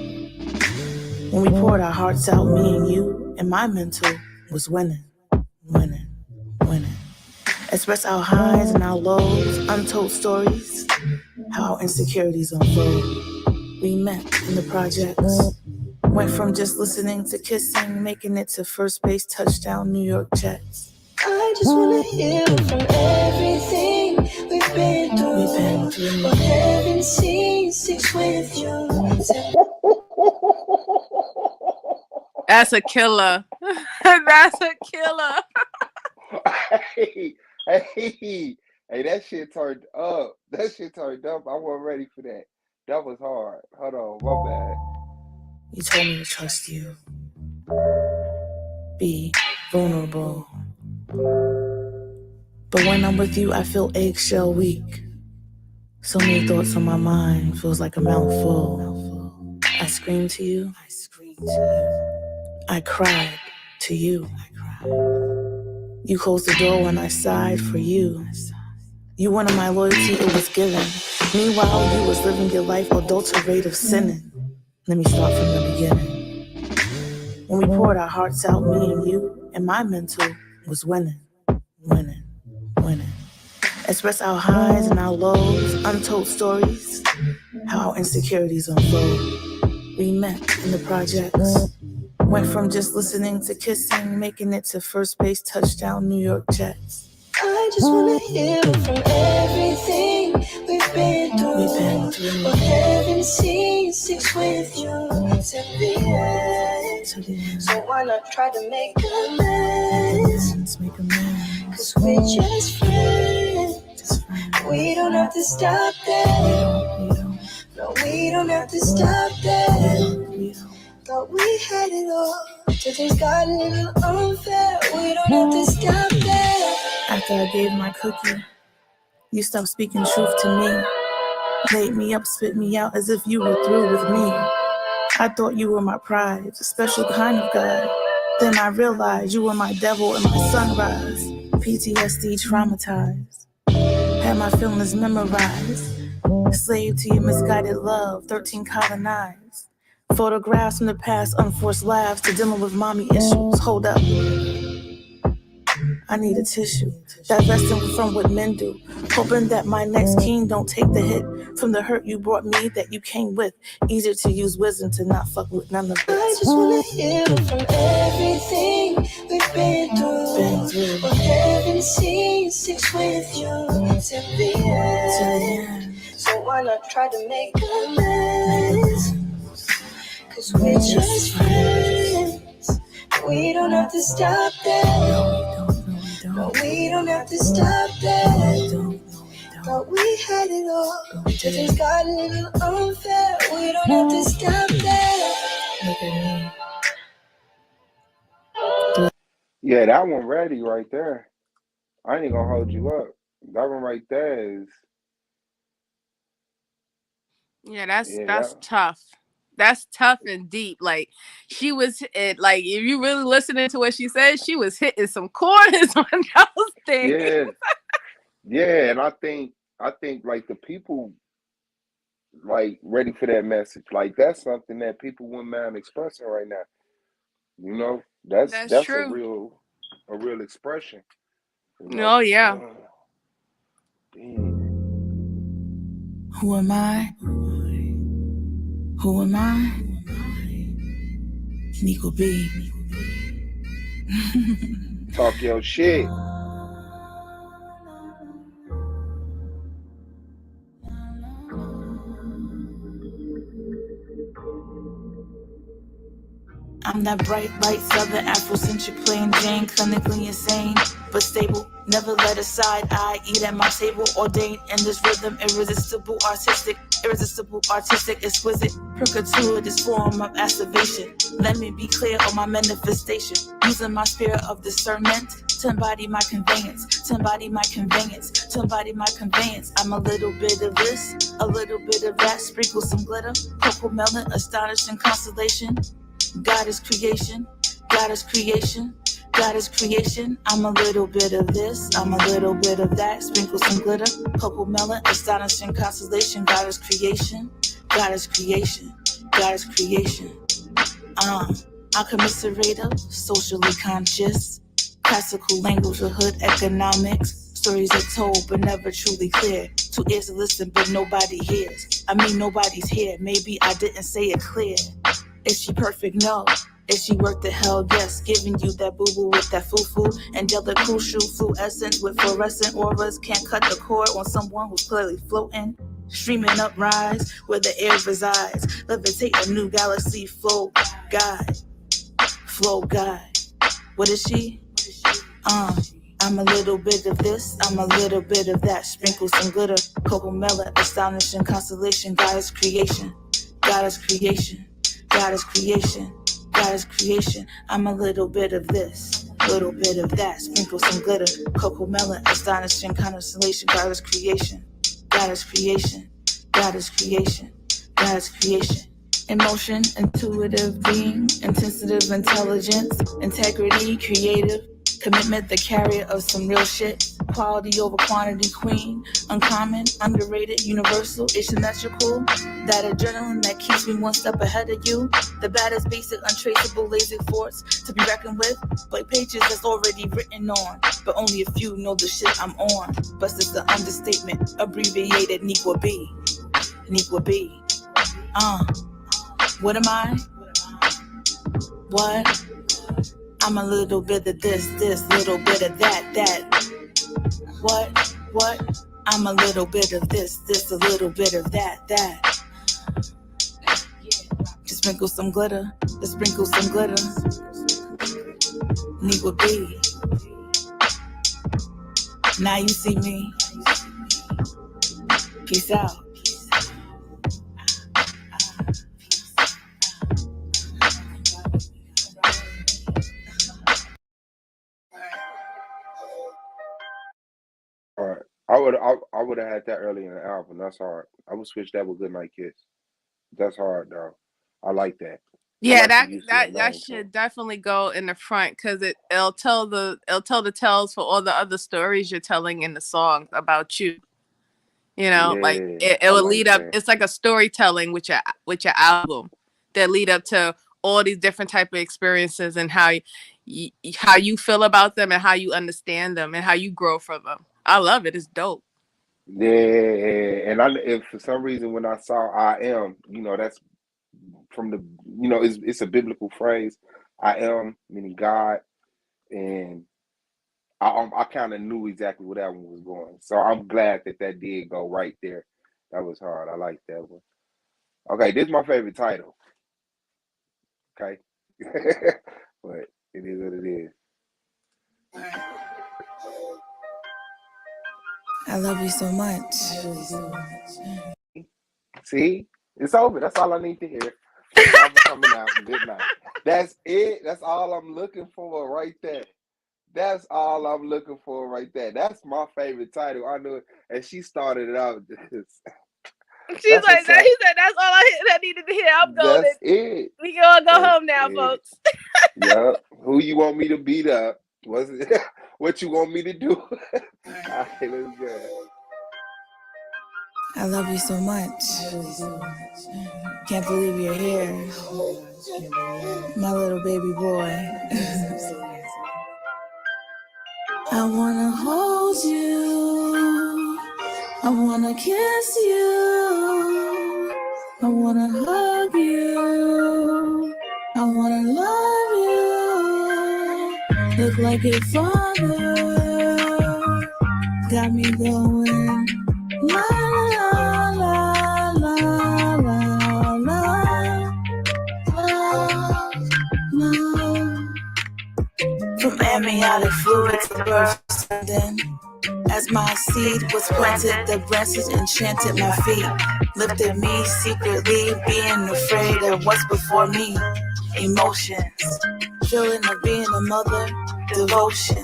When we poured our hearts out, me and you, and my mental was winning. Express our highs and our lows, untold stories, how our insecurities unfold. We met in the projects, went from just listening to kissing, making it to first base, touchdown, New York Jets. I just wanna heal from everything we've been through. But heaven sees six with you. That's a killer. That's a killer. Hey, that shit turned up. That shit turned up. I wasn't ready for that. That was hard. Hold on, my bad. You told me to trust you. Be vulnerable. But when I'm with you, I feel eggshell weak. So many thoughts on my mind, feels like a mouthful. I scream to you. I cried to you. You closed the door when I sighed for you. You wanted my loyalty, it was given. Meanwhile, you was living your life adulterated sinning. Let me start from the beginning. When we poured our hearts out, me and you, and my mental was winning. Express our highs and our lows, untold stories, how our insecurities unfold. We met in the projects, went from just listening to kissing, making it to first base, touchdown, New York Jets. I just wanna heal from everything we've been through. But heaven sees six with you to the end. So why not try to make amends? Cause we're just friends. We don't have to stop there. No, we don't have to stop there. Thought we had it all, till things got a little unfair. We don't have to stop there. After I gave my cookie, you stopped speaking truth to me. Laid me up, spit me out as if you were through with me. I thought you were my pride, a special kind of God. Then I realized you were my devil and my sunrise. PTSD traumatized, had my feelings memorized. Slave to your misguided love, 13 colonized. Photographs from the past, unforced laughs to dealing with mommy issues. Hold up. I need a tissue. Divesting from what men do. Hoping that my next king don't take the hit from the hurt you brought me that you came with. Easier to use wisdom to not fuck with none of this. I just wanna heal from everything we've been through. But heaven sees six with you to the end. So why not try to make amends? Cause we're just friends. We don't have to stop that. No, we don't have to stop that. But we had it all. Just got a little unfair. We don't have to stop that. Yeah, that one ready right there. I ain't gonna hold you up. That one right there is Yeah, that's that. tough. That's tough and deep. Like she was like if you really listening to what she said, she was hitting some corners on those things. Yeah, yeah, and I think like the people like ready for that message. Like that's something that people wouldn't mind expressing right now. You know, that's That's a true. real expression. You know, Oh yeah. damn. Who am I? Who am I? Nico B. Talk your shit. I'm that bright, light, southern Afrocentric plain Jane, clinically insane, but stable. Never let aside, I eat at my table, ordained in this rhythm, irresistible, artistic, exquisite, perpetuitous form of activation. Let me be clear on my manifestation, using my spirit of discernment to embody my conveyance, to embody my conveyance. I'm a little bit of this, a little bit of that, sprinkle some glitter, purple melon, astonishing constellation. God is creation, God is creation, God is creation. I'm a little bit of this, I'm a little bit of that. Sprinkle some glitter, cocoa melon, astonishing constellation. God is creation, God is creation, God is creation. I'm commiserative, socially conscious, classical language of hood economics. Stories are told but never truly clear. Two ears to listen but nobody hears. I mean nobody's here, maybe I didn't say it clear. Is she perfect? No. Is she worth the hell? Yes. Giving you that boo-boo with that foo-foo and the crucial fluorescence with fluorescent auras. Can't cut the cord on someone who's clearly floating. Streaming up rise where the air resides. Levitate a new galaxy. Flow guide. What is she? I'm a little bit of this, I'm a little bit of that. Sprinkle some glitter, cocoa melon, astonishing constellation. God is creation, God is creation, God is creation, God is creation. I'm a little bit of this, little bit of that. Sprinkle some glitter, cocoa melon, astonishing constellation. God is creation, God is creation, God is creation, God is creation. Emotion, intuitive being, intensive intelligence, integrity, creative, commitment, the carrier of some real shit. Quality over quantity, queen, uncommon, underrated, universal, asymmetrical. That adrenaline that keeps me one step ahead of you. The baddest, basic, untraceable, lazy force to be reckoned with. Blank pages that's already written on, but only a few know the shit I'm on. But it's the understatement, abbreviated Nequa B. Nequa B. What am I? What? I'm a little bit of this, little bit of that. What? I'm a little bit of this, a little bit of that. Just sprinkle some glitter, just sprinkle some glitter. Nequa B. Now you see me. Peace out. All right. I would have had that early in the album. That's hard. I would switch that with Goodnight Kiss. That's hard though. I like that. I Yeah, like the use of your that name too. should definitely go in the front because it'll tell the tells for all the other stories you're telling in the song about you. You know, like Yeah, it I will like lead up. that. It's like a storytelling with your album that lead up to all these different type of experiences and how how you feel about them and how you understand them and how you grow from them. I love it. It's dope. Yeah, and if for some reason when I saw I am, that's from the, it's a biblical phrase. I am meaning God, and I kind of knew exactly where that one was going. So I'm glad that did go right there. That was hard. I like that one. Okay, this is my favorite title. Okay, but it is what it is. I love you so much. See, it's over. That's all I need to hear. I'm coming out. Good night. That's it. That's all I'm looking for right there. That's all I'm looking for right there. That's my favorite title. I knew it, and she started it out. She's like that. He said, "That's all I needed to hear. I'm golden. That's it. We gonna go home now, folks." Yep. Who you want me to beat up? What's it? What you want me to do? All right, let's go. I love you so much. Can't believe you're here. My little baby boy. I wanna hold you. I wanna kiss you. I wanna hug you. I wanna love you. Look like your father. Got me going. La la la la la la la. From amniotic fluid to birth, then as my seed was planted, the branches enchanted my feet, lifted me secretly, being afraid of what's before me. Emotions, feeling of being a mother, devotion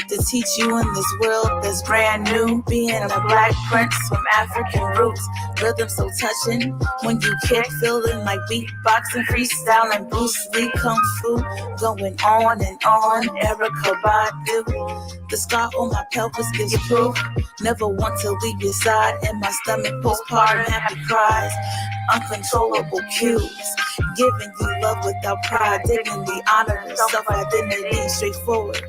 to teach you in this world that's brand new. Being a black prince from African roots, rhythm so touching when you kick, feeling like beatboxing, freestyling, Bruce Lee, Kung Fu, going on and on. Erykah Badu, the scar on my pelvis gives proof. Never want to leave your side, and my stomach postpartum happy cries, uncontrollable cues. Giving you love without pride, dignity, honor, self-identity, straightforward.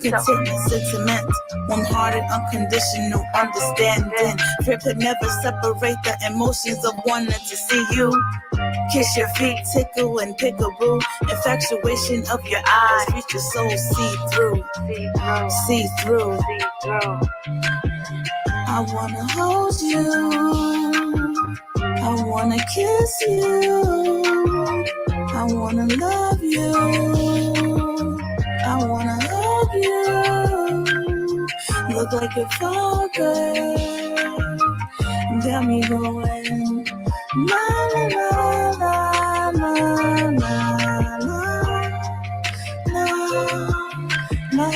Contentment, sentiment, one-hearted, unconditional understanding. Fear could never separate the emotions of wanting to see you. Kiss your feet, tickle and pick-a-boo. Infatuation of your eyes, reach your soul, see through. See through. I wanna hold you. I wanna kiss you. I wanna love you. I wanna hug you. Look like your father. Got me going. La la la la la la la la.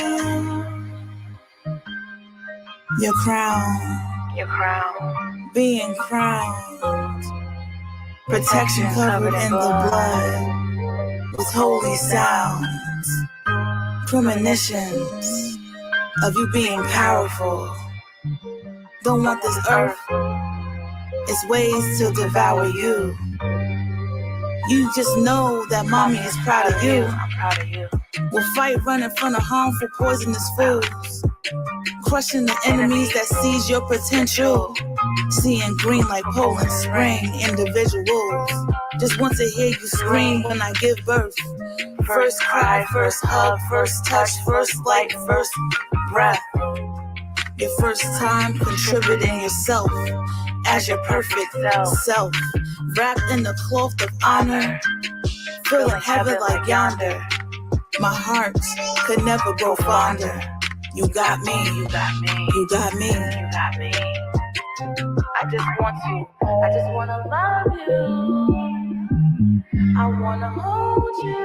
Your crown. Being crowned. Protection covered in the blood. With holy sounds. Premonitions of you being powerful. Don't want this earth. It's ways to devour you. You just know that mommy is proud of you. We'll fight, run in front of harmful, poisonous fools. Crushing the enemies that seize your potential. Seeing green like Poland Spring, individuals. Just want to hear you scream when I give birth. First cry, first hug, first touch, first light, first breath. Your first time contributing yourself as your perfect self. Wrapped in the cloth of honor, feeling heaven like yonder. My heart could never grow fonder. You got me, you got me, you got me, you got me. I just wanna love you. I wanna hold you.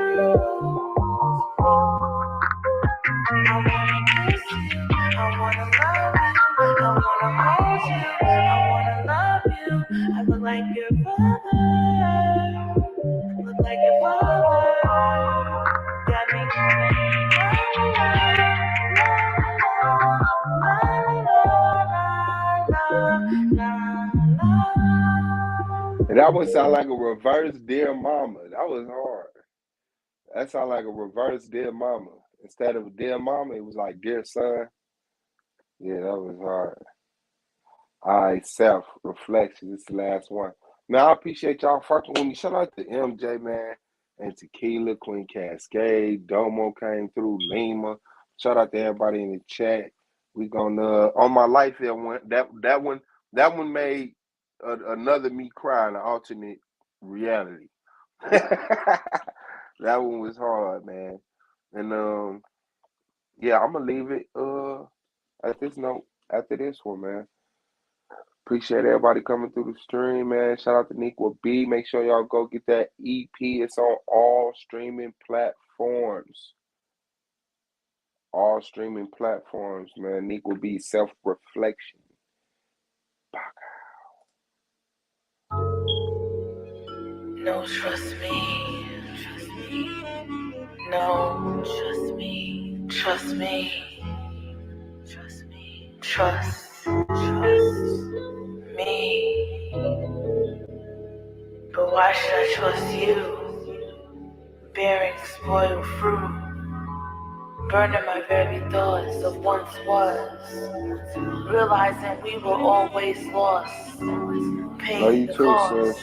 I wanna kiss you. I wanna love you. I wanna hold you. I wanna love you. I look like your father. Look like your father. Got me going. And that would sound like a reverse Dear Mama. That was hard. That sound like a reverse Dear Mama. instead of dear mama, it was like dear son. Yeah, that was hard. All right, self-reflection. This is the last one. Now, I appreciate y'all fucking with me. Shout out to MJ, man, and Tequila, Queen Cascade, Domo came through, Lima. Shout out to everybody in the chat. We gonna on my life that one made another me cry in an alternate reality. That one was hard, man. And yeah, I'm gonna leave it at this note after this one, man. Appreciate everybody coming through the stream, man. Shout out to Nequa B. Make sure y'all go get that EP. It's on all streaming platforms. All streaming platforms, man. Nequa B, Self-Reflection. No, trust me. No, trust me. Trust me. Trust me. But why should I trust you? Bearing spoiled fruit, burning my very thoughts of once was, realizing we were always lost, paying the cost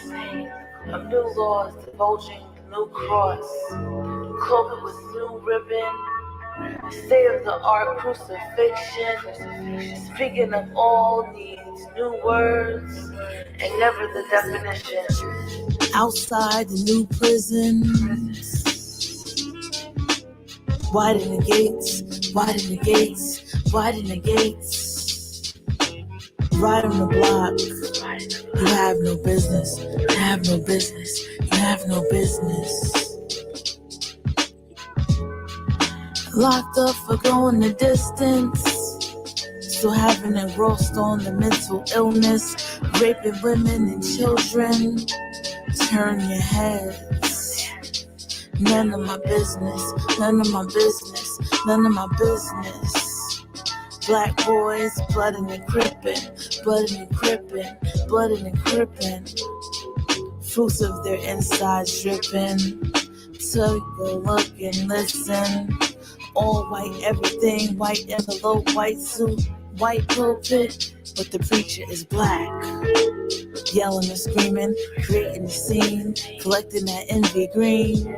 of new laws, divulging the new cross, cloaked with new ribbon, state-of-the-art crucifixion, speaking of all needs, new words, and never the definition. Outside the new prisons, widen the gates, widen the gates, widen the gates. Right on the block, you have no business, you have no business, you have no business. Locked up for going the distance, still having engrossed on the mental illness, raping women and children. Turn your heads. None of my business, none of my business, none of my business. Black boys, blooding and crippin', blooding and crippin', blooding and crippin'. Fruits of their insides dripping. So you go look and listen. All white, everything white, envelope, white suit, white pulpit, but the preacher is black. Yelling and screaming, creating the scene, collecting that envy green.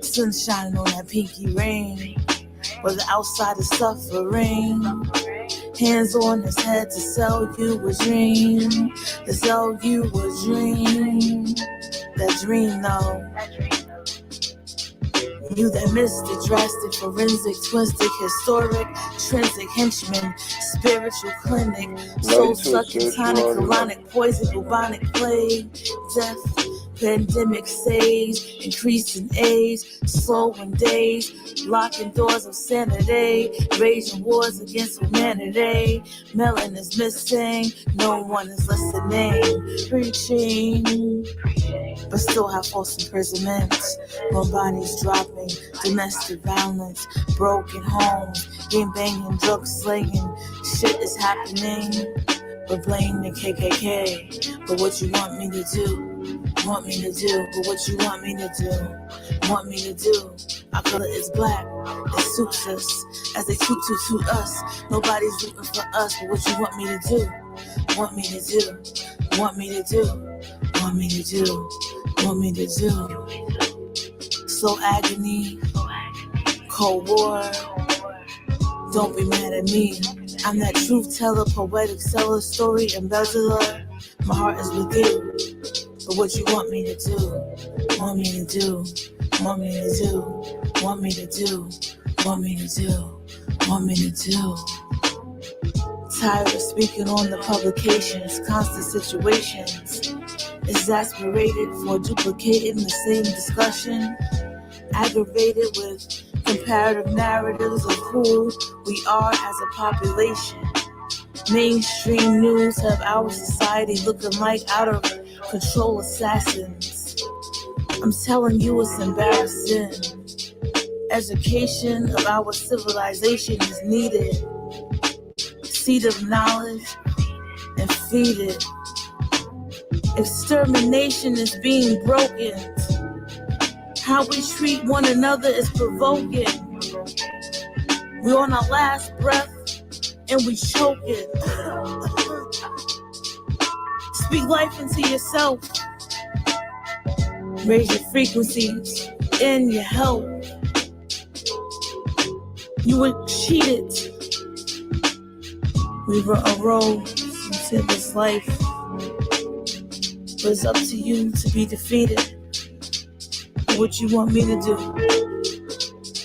Sun shining on that pinky ring, where the outside is suffering. Hands on his head to sell you a dream, to sell you a dream. That dream though. You that missed it, drastic, forensic, twisted, historic, intrinsic, henchman, spiritual clinic, soul sucking, tonic, colonic, poison, bubonic plague, death, pandemic, sage, increasing age, slowing days, locking doors of sanity, raging wars against humanity. Melon is missing, no one is listening, preaching, but still have false imprisonments. More bodies dropping, domestic violence, broken homes, game banging, drug slinging, shit is happening. But blame the KKK. But what you want me to do? Want me to do? But what you want me to do? Want me to do? Our color is black. It suits us as they toot us. Nobody's rooting for us. But what you want me to do? Want me to do? Want me to do? Want me to do? Want me to do? Slow agony, cold war. Don't be mad at me. I'm that truth teller, poetic seller, story embezzler. My heart is with you. But what you want me to do? Want me to do? Want me to do? Want me to do? Want me to do? Want me to do? Tired of speaking on the publications, constant situations. Exasperated for duplicating the same discussion. Aggravated with comparative narratives of who we are as a population. Mainstream news have our society looking like out of control assassins. I'm telling you it's embarrassing. Education of our civilization is needed. Seed of knowledge and feed it. Extermination is being broken. How we treat one another is provoking. We on our last breath and we choking. Speak life into yourself. Raise your frequencies and your health. You were cheated. We were a rose into this life. But it's up to you to be defeated. What you want me to do?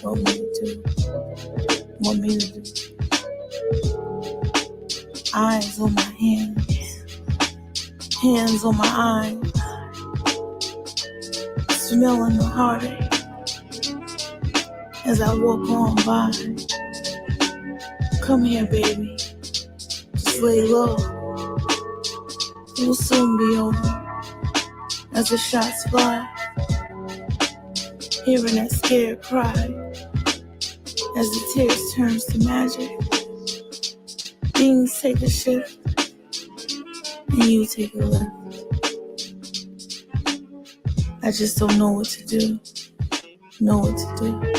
Want me to do? Want me to do? Eyes on my hands, hands on my eyes, smelling the heartache as I walk on by. Come here, baby, just lay low. It will soon be over as the shots fly. Hearing that scared cry as the tears turns to magic. Things take a shift and you take a left. I just don't know what to do. Know what to do.